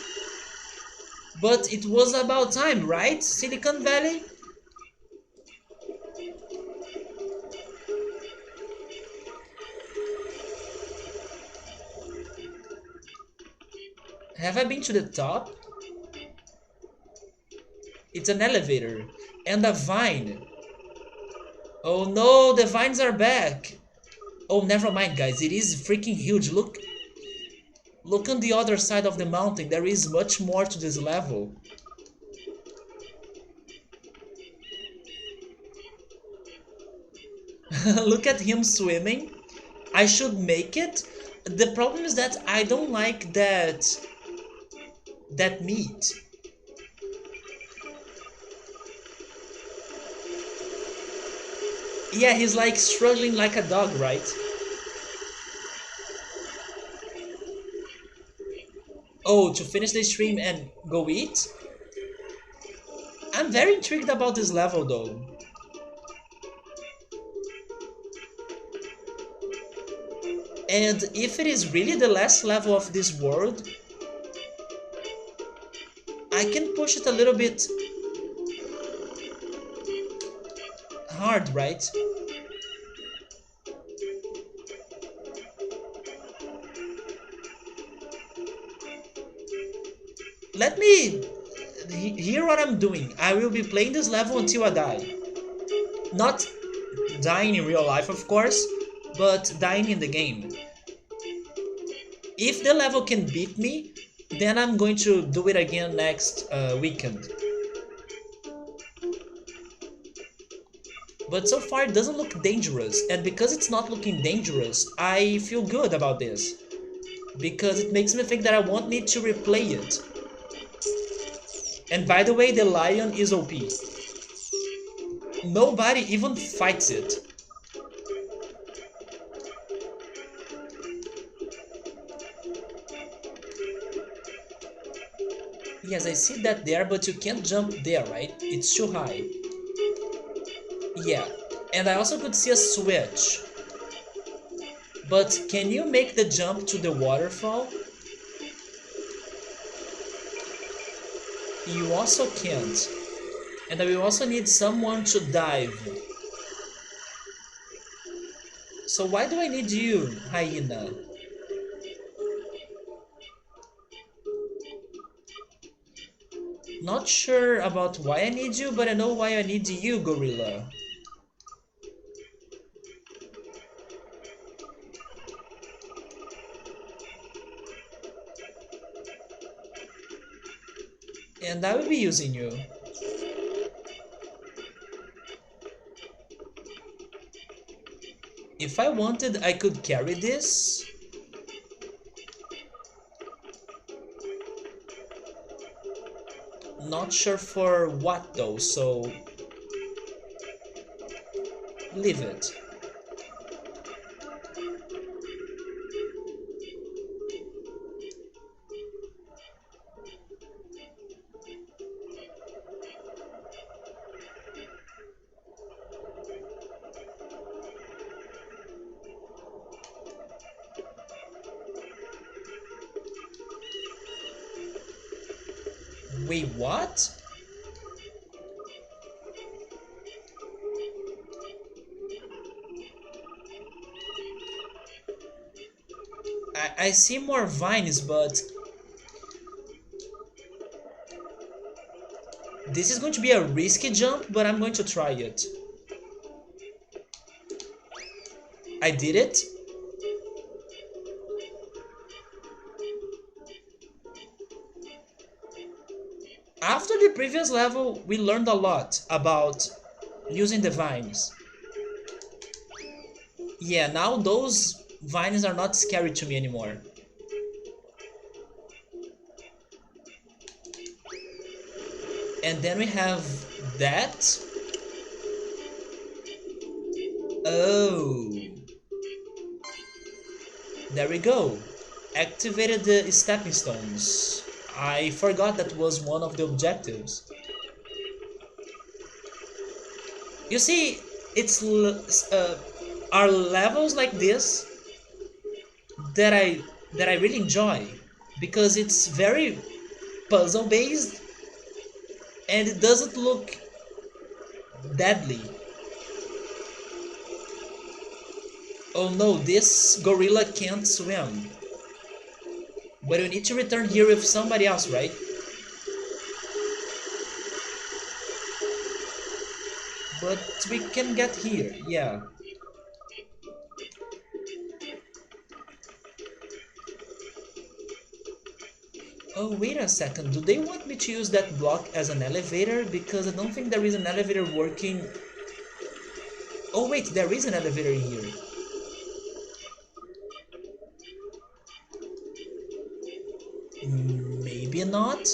But it was about time, right? Silicon Valley? Have I been to the top? It's an elevator. And a vine. Oh no, the vines are back. Oh, never mind, guys. It is freaking huge. Look on the other side of the mountain. There is much more to this level. Look at him swimming. I should make it. The problem is that I don't like that meat. Yeah, he's like struggling like a dog, right? Oh, to finish the stream and go eat? I'm very intrigued about this level though. And if it is really the last level of this world, I can push it a little bit hard, right? Let me hear what I'm doing. I will be playing this level until I die. Not dying in real life, of course, but dying in the game. If the level can beat me, then I'm going to do it again next weekend. But so far it doesn't look dangerous, and because it's not looking dangerous, I feel good about this. Because it makes me think that I won't need to replay it. And by the way, the lion is OP. Nobody even fights it. Yes, I see that there, but you can't jump there, right? It's too high. Yeah, and I also could see a switch. But can you make the jump to the waterfall? You also can't. And I will also need someone to dive. So why do I need you, hyena? Not sure about why I need you, but I know why I need you, gorilla. And I will be using you. If I wanted, I could carry this. Not sure for what though, so leave it. Wait, what? I see more vines, but this is going to be a risky jump, but I'm going to try it. I did it. After the previous level, we learned a lot about using the vines. Yeah, now those vines are not scary to me anymore. And then we have that. Oh. There we go. Activated the stepping stones. I forgot that was one of the objectives. You see, it's are levels like this that I really enjoy because it's very puzzle based and it doesn't look deadly. Oh no, this gorilla can't swim. But we need to return here with somebody else, right? But we can get here, yeah. Oh, wait a second. Do they want me to use that block as an elevator? Because I don't think there is an elevator working. Oh, wait, there is an elevator here. Maybe not?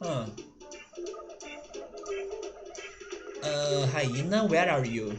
Huh. Hyena, where are you?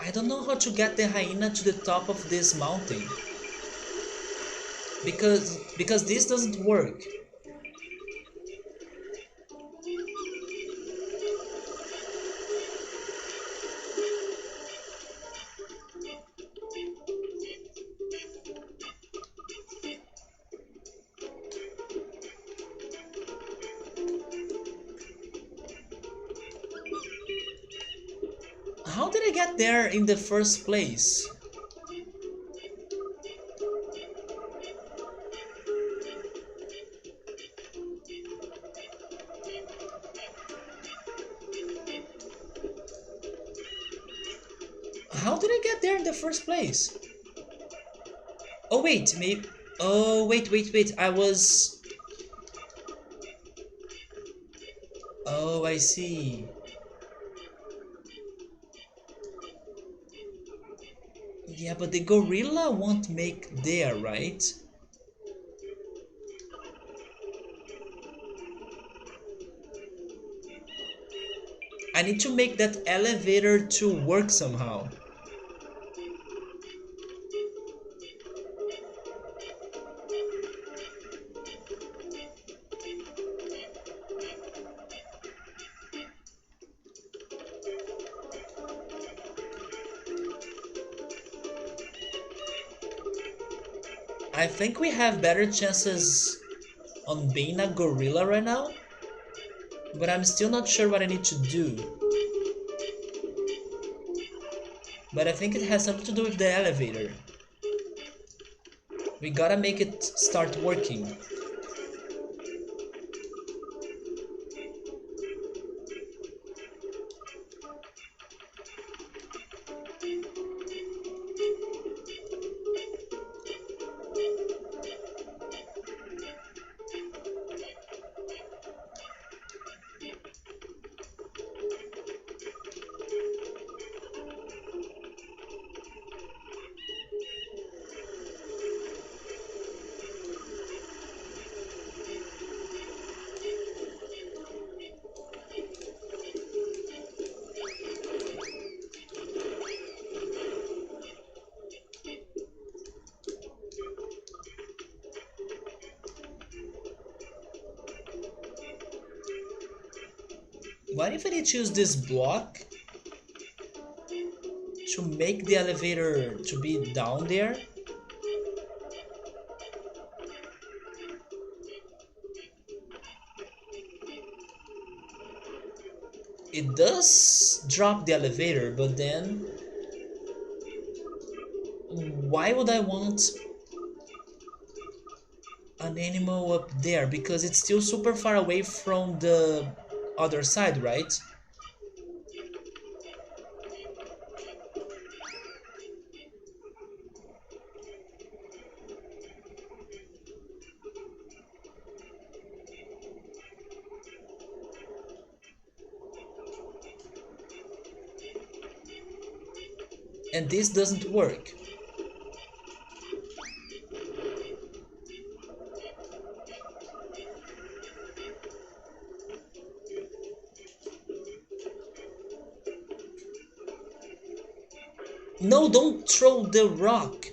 I don't know how to get the hyena to the top of this mountain. Because this doesn't work. How did I get there in the first place? How did I get there in the first place? Oh wait, maybe... Oh wait, I was... Oh, I see. Yeah, but the gorilla won't make there, right? I need to make that elevator to work somehow. I think we have better chances on being a gorilla right now, but I'm still not sure what I need to do. But I think it has something to do with the elevator. We gotta make it start working. What if I choose this block to make the elevator to be down there? It does drop the elevator, but then why would I want an animal up there? Because it's still super far away from the other side, right? And this doesn't work. No, don't throw the rock.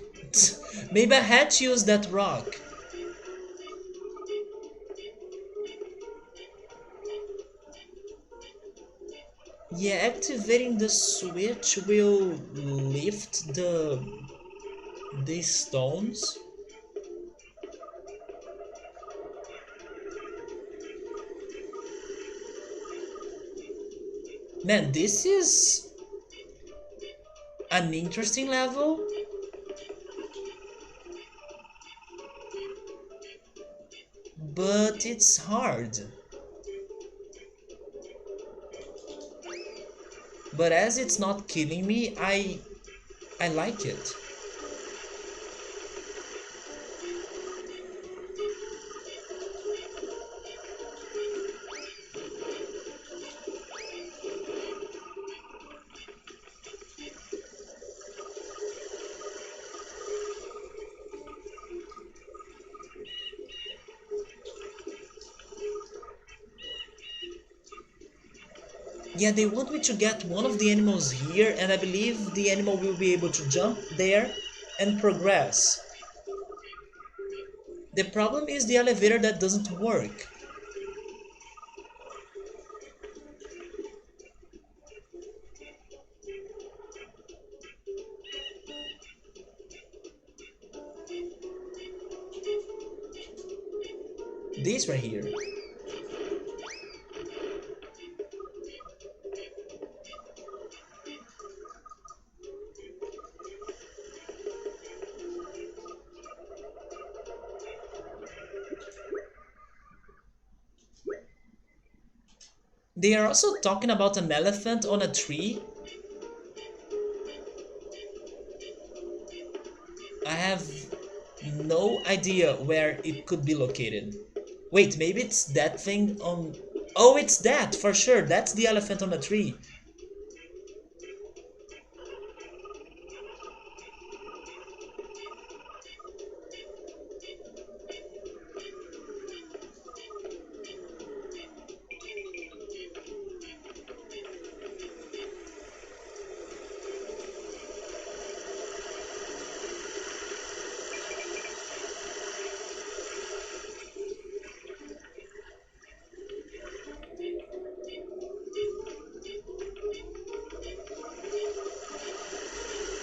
Maybe I had to use that rock. Yeah, activating the switch will lift these stones. Man, this is an interesting level. But it's hard. But as it's not killing me, I like it. Yeah, they want me to get one of the animals here, and I believe the animal will be able to jump there and progress. The problem is the elevator that doesn't work. This right here. They are also talking about an elephant on a tree. I have no idea where it could be located. Wait, maybe it's that thing on... Oh, it's that, for sure. That's the elephant on the tree.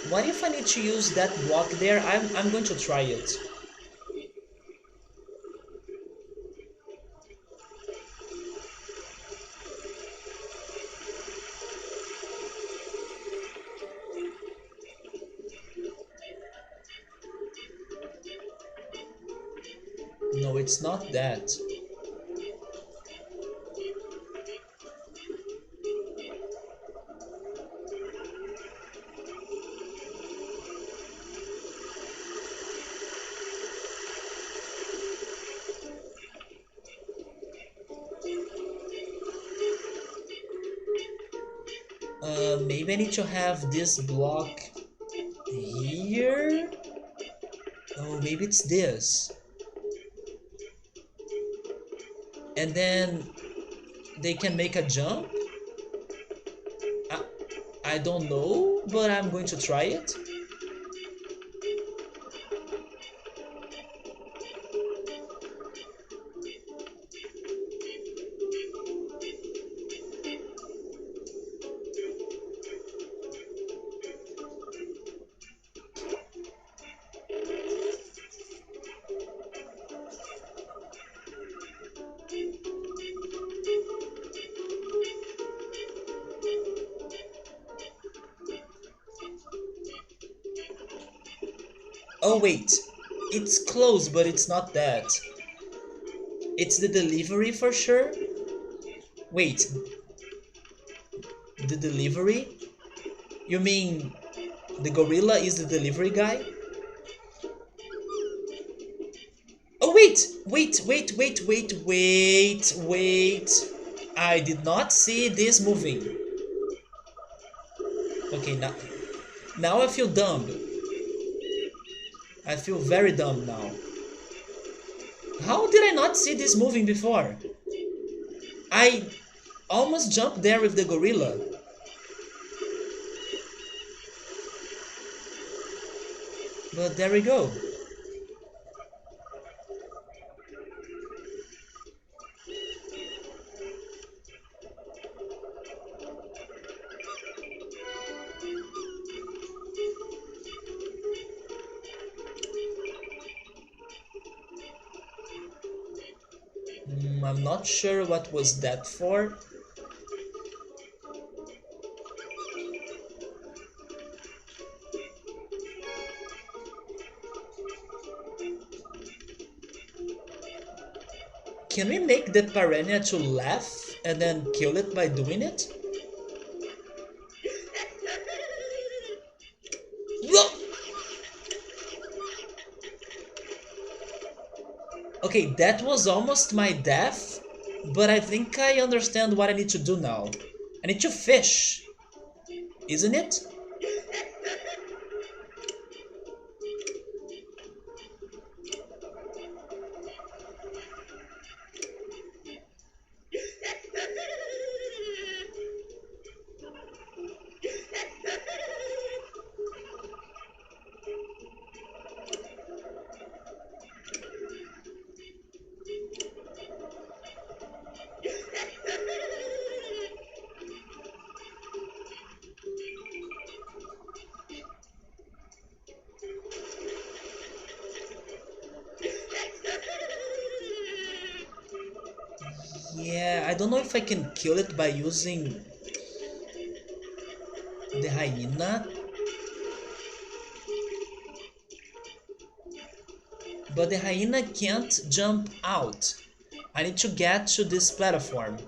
What if I need to use that block there? I'm going to try it. No, it's not that. Maybe I need to have this block here? Oh, maybe it's this. And then they can make a jump? I, I don't know, but I'm going to try it. Oh wait, it's close, but it's not that. It's the delivery for sure. Wait, the delivery? You mean the gorilla is the delivery guy? Oh wait. I did not see this moving. Okay, now I feel dumb. I feel very dumb now. How did I not see this moving before? I almost jumped there with the gorilla. But there we go. I'm not sure what was that for. Can we make the piranha to laugh and then kill it by doing it? Okay, that was almost my death, but I think I understand what I need to do now. I need to fish, isn't it? Yeah, I don't know if I can kill it by using the hyena, but the hyena can't jump out. I need to get to this platform.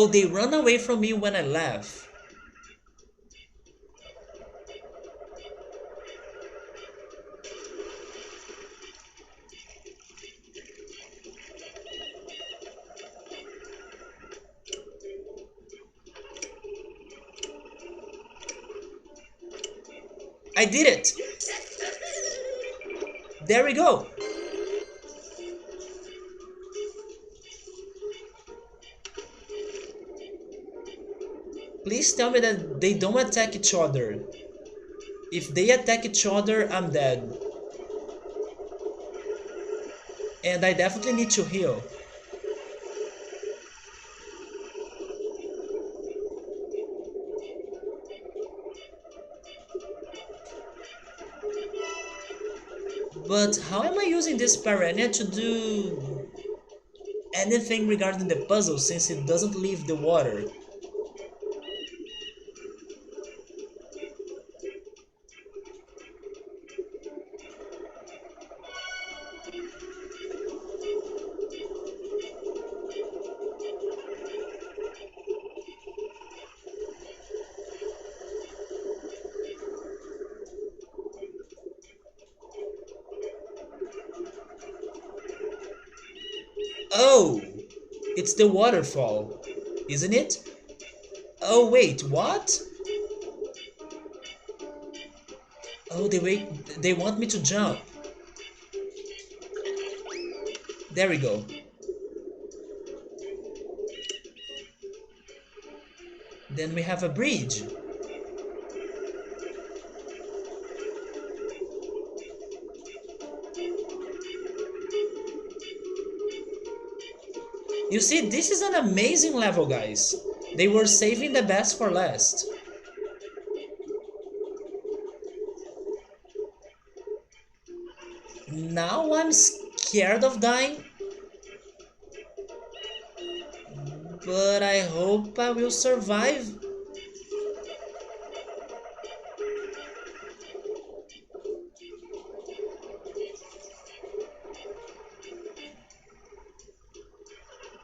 Oh, they run away from me when I laugh. I did it! There we go! Please tell me that they don't attack each other. If they attack each other, I'm dead. And I definitely need to heal. But how am I using this piranha to do anything regarding the puzzle since it doesn't leave the water? Oh! It's the waterfall, isn't it? Oh wait, what? Oh, they want me to jump. There we go. Then we have a bridge. You see, this is an amazing level, guys. They were saving the best for last. Now I'm scared of dying, but I hope I will survive.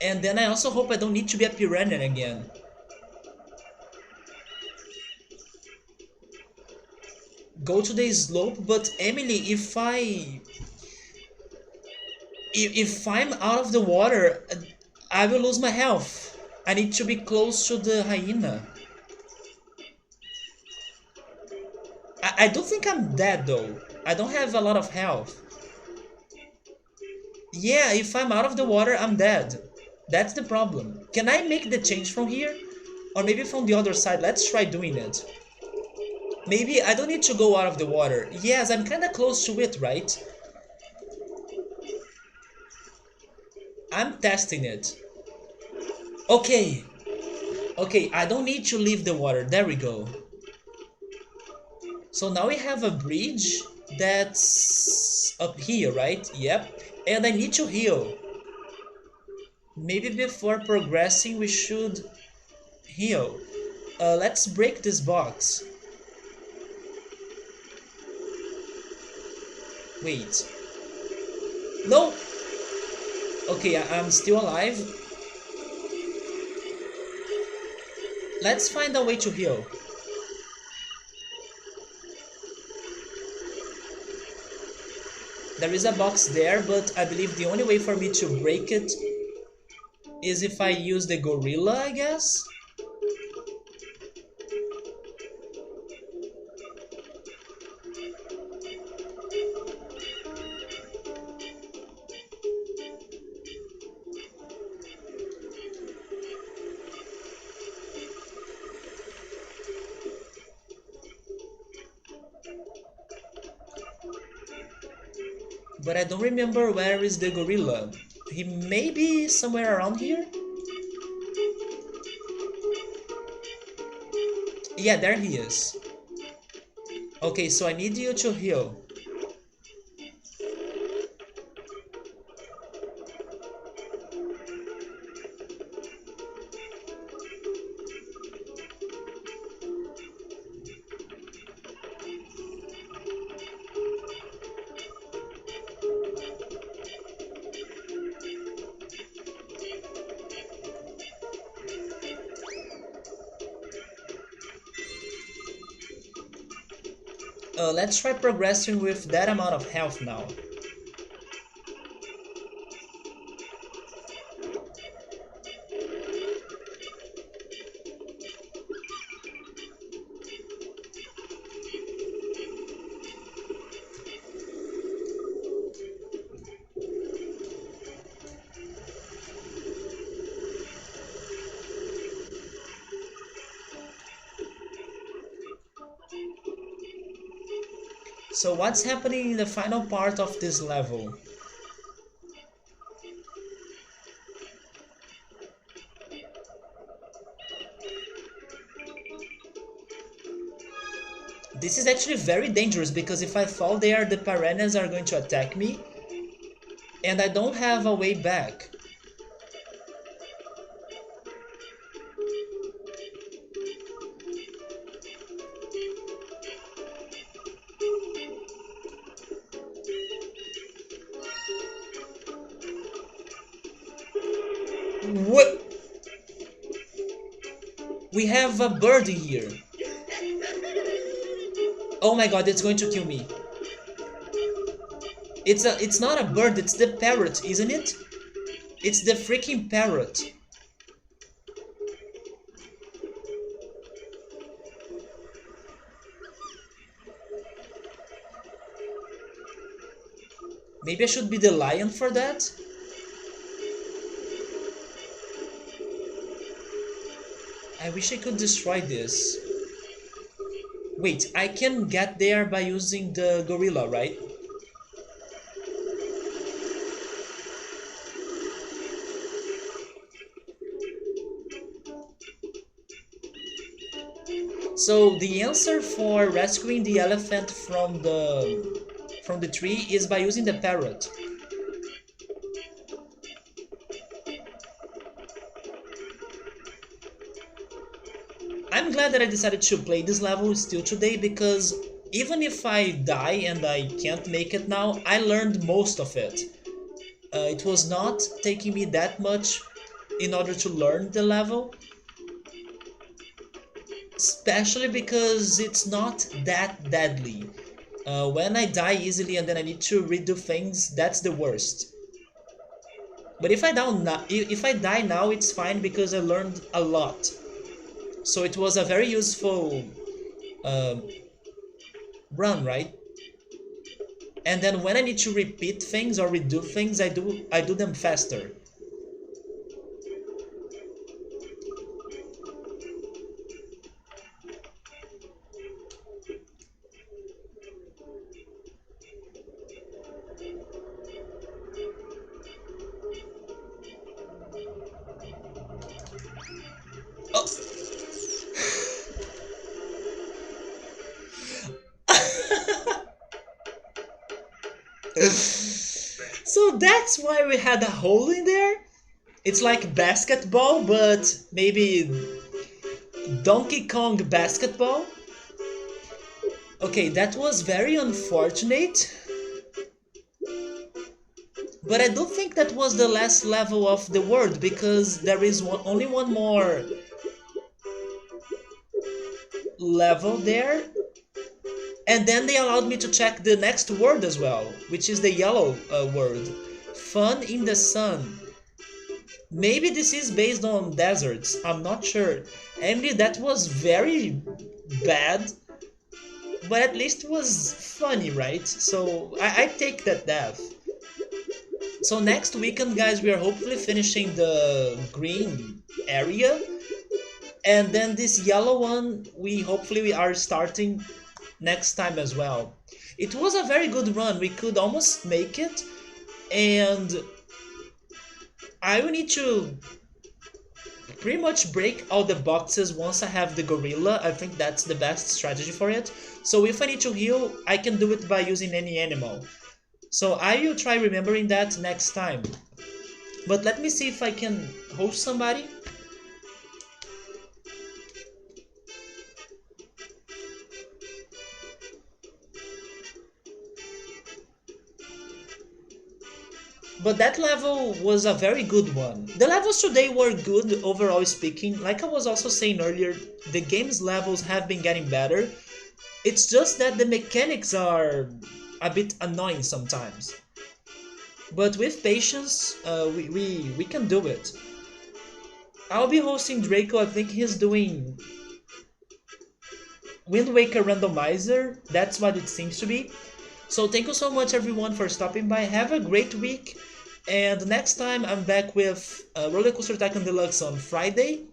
And then I also hope I don't need to be a piranha again. Go to the slope, but Emily, if I'm out of the water, I will lose my health. I need to be close to the hyena. I don't think I'm dead though. I don't have a lot of health. Yeah, if I'm out of the water, I'm dead. That's the problem. Can I make the change from here? Or maybe from the other side? Let's try doing it. Maybe I don't need to go out of the water. Yes, I'm kinda close to it, right? I'm testing it. Okay. Okay, I don't need to leave the water. There we go. So now we have a bridge that's up here, right? Yep. And I need to heal. Maybe before progressing we should heal. Let's break this box. Wait. No! Okay, I'm still alive. Let's find a way to heal. There is a box there, but I believe the only way for me to break it is if I use the gorilla, I guess? But I don't remember where is the gorilla. He may be somewhere around here? Yeah, there he is. Okay, so I need you to heal. Let's try progressing with that amount of health now. So what's happening in the final part of this level? This is actually very dangerous because if I fall there, the piranhas are going to attack me and I don't have a way back. What? We have a bird here. Oh my god, it's going to kill me. It's not a bird, it's the parrot, isn't it? It's the freaking parrot. Maybe I should be the lion for that? I wish I could destroy this. Wait, I can get there by using the gorilla, right? So the answer for rescuing the elephant from the tree is by using the parrot. I'm glad that I decided to play this level still today because even if I die and I can't make it now, I learned most of it. It was not taking me that much in order to learn the level, especially because it's not that deadly. When I die easily and then I need to redo things, that's the worst. But if I die now, it's fine because I learned a lot. So it was a very useful uh, run, right? And then when I need to repeat things or redo things, I do them faster. Oh. So that's why we had a hole in there? It's like basketball, but maybe Donkey Kong basketball? Okay, that was very unfortunate. But I don't think that was the last level of the world because there is only one more level there. And then they allowed me to check the next word as well, which is the yellow word. Fun in the sun. Maybe this is based on deserts, I'm not sure. Emily, that was very bad, but at least it was funny, right? So I take that death. So next weekend, guys, we are hopefully finishing the green area. And then this yellow one, we are starting next time as well. It was a very good run. We could almost make it, and I will need to pretty much break all the boxes once I have the gorilla. I think that's the best strategy for it. So if I need to heal, I can do it by using any animal. So I will try remembering that next time. But let me see if I can host somebody. But that level was a very good one. The levels today were good overall speaking. Like I was also saying earlier, the game's levels have been getting better. It's just that the mechanics are a bit annoying sometimes. But with patience, we can do it. I'll be hosting Draco. I think he's doing Wind Waker Randomizer. That's what it seems to be. So thank you so much everyone for stopping by. Have a great week. And next time I'm back with Roller Coaster Tycoon Deluxe on Friday.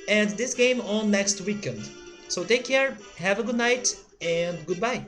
And this game on next weekend. So take care, have a good night, and goodbye.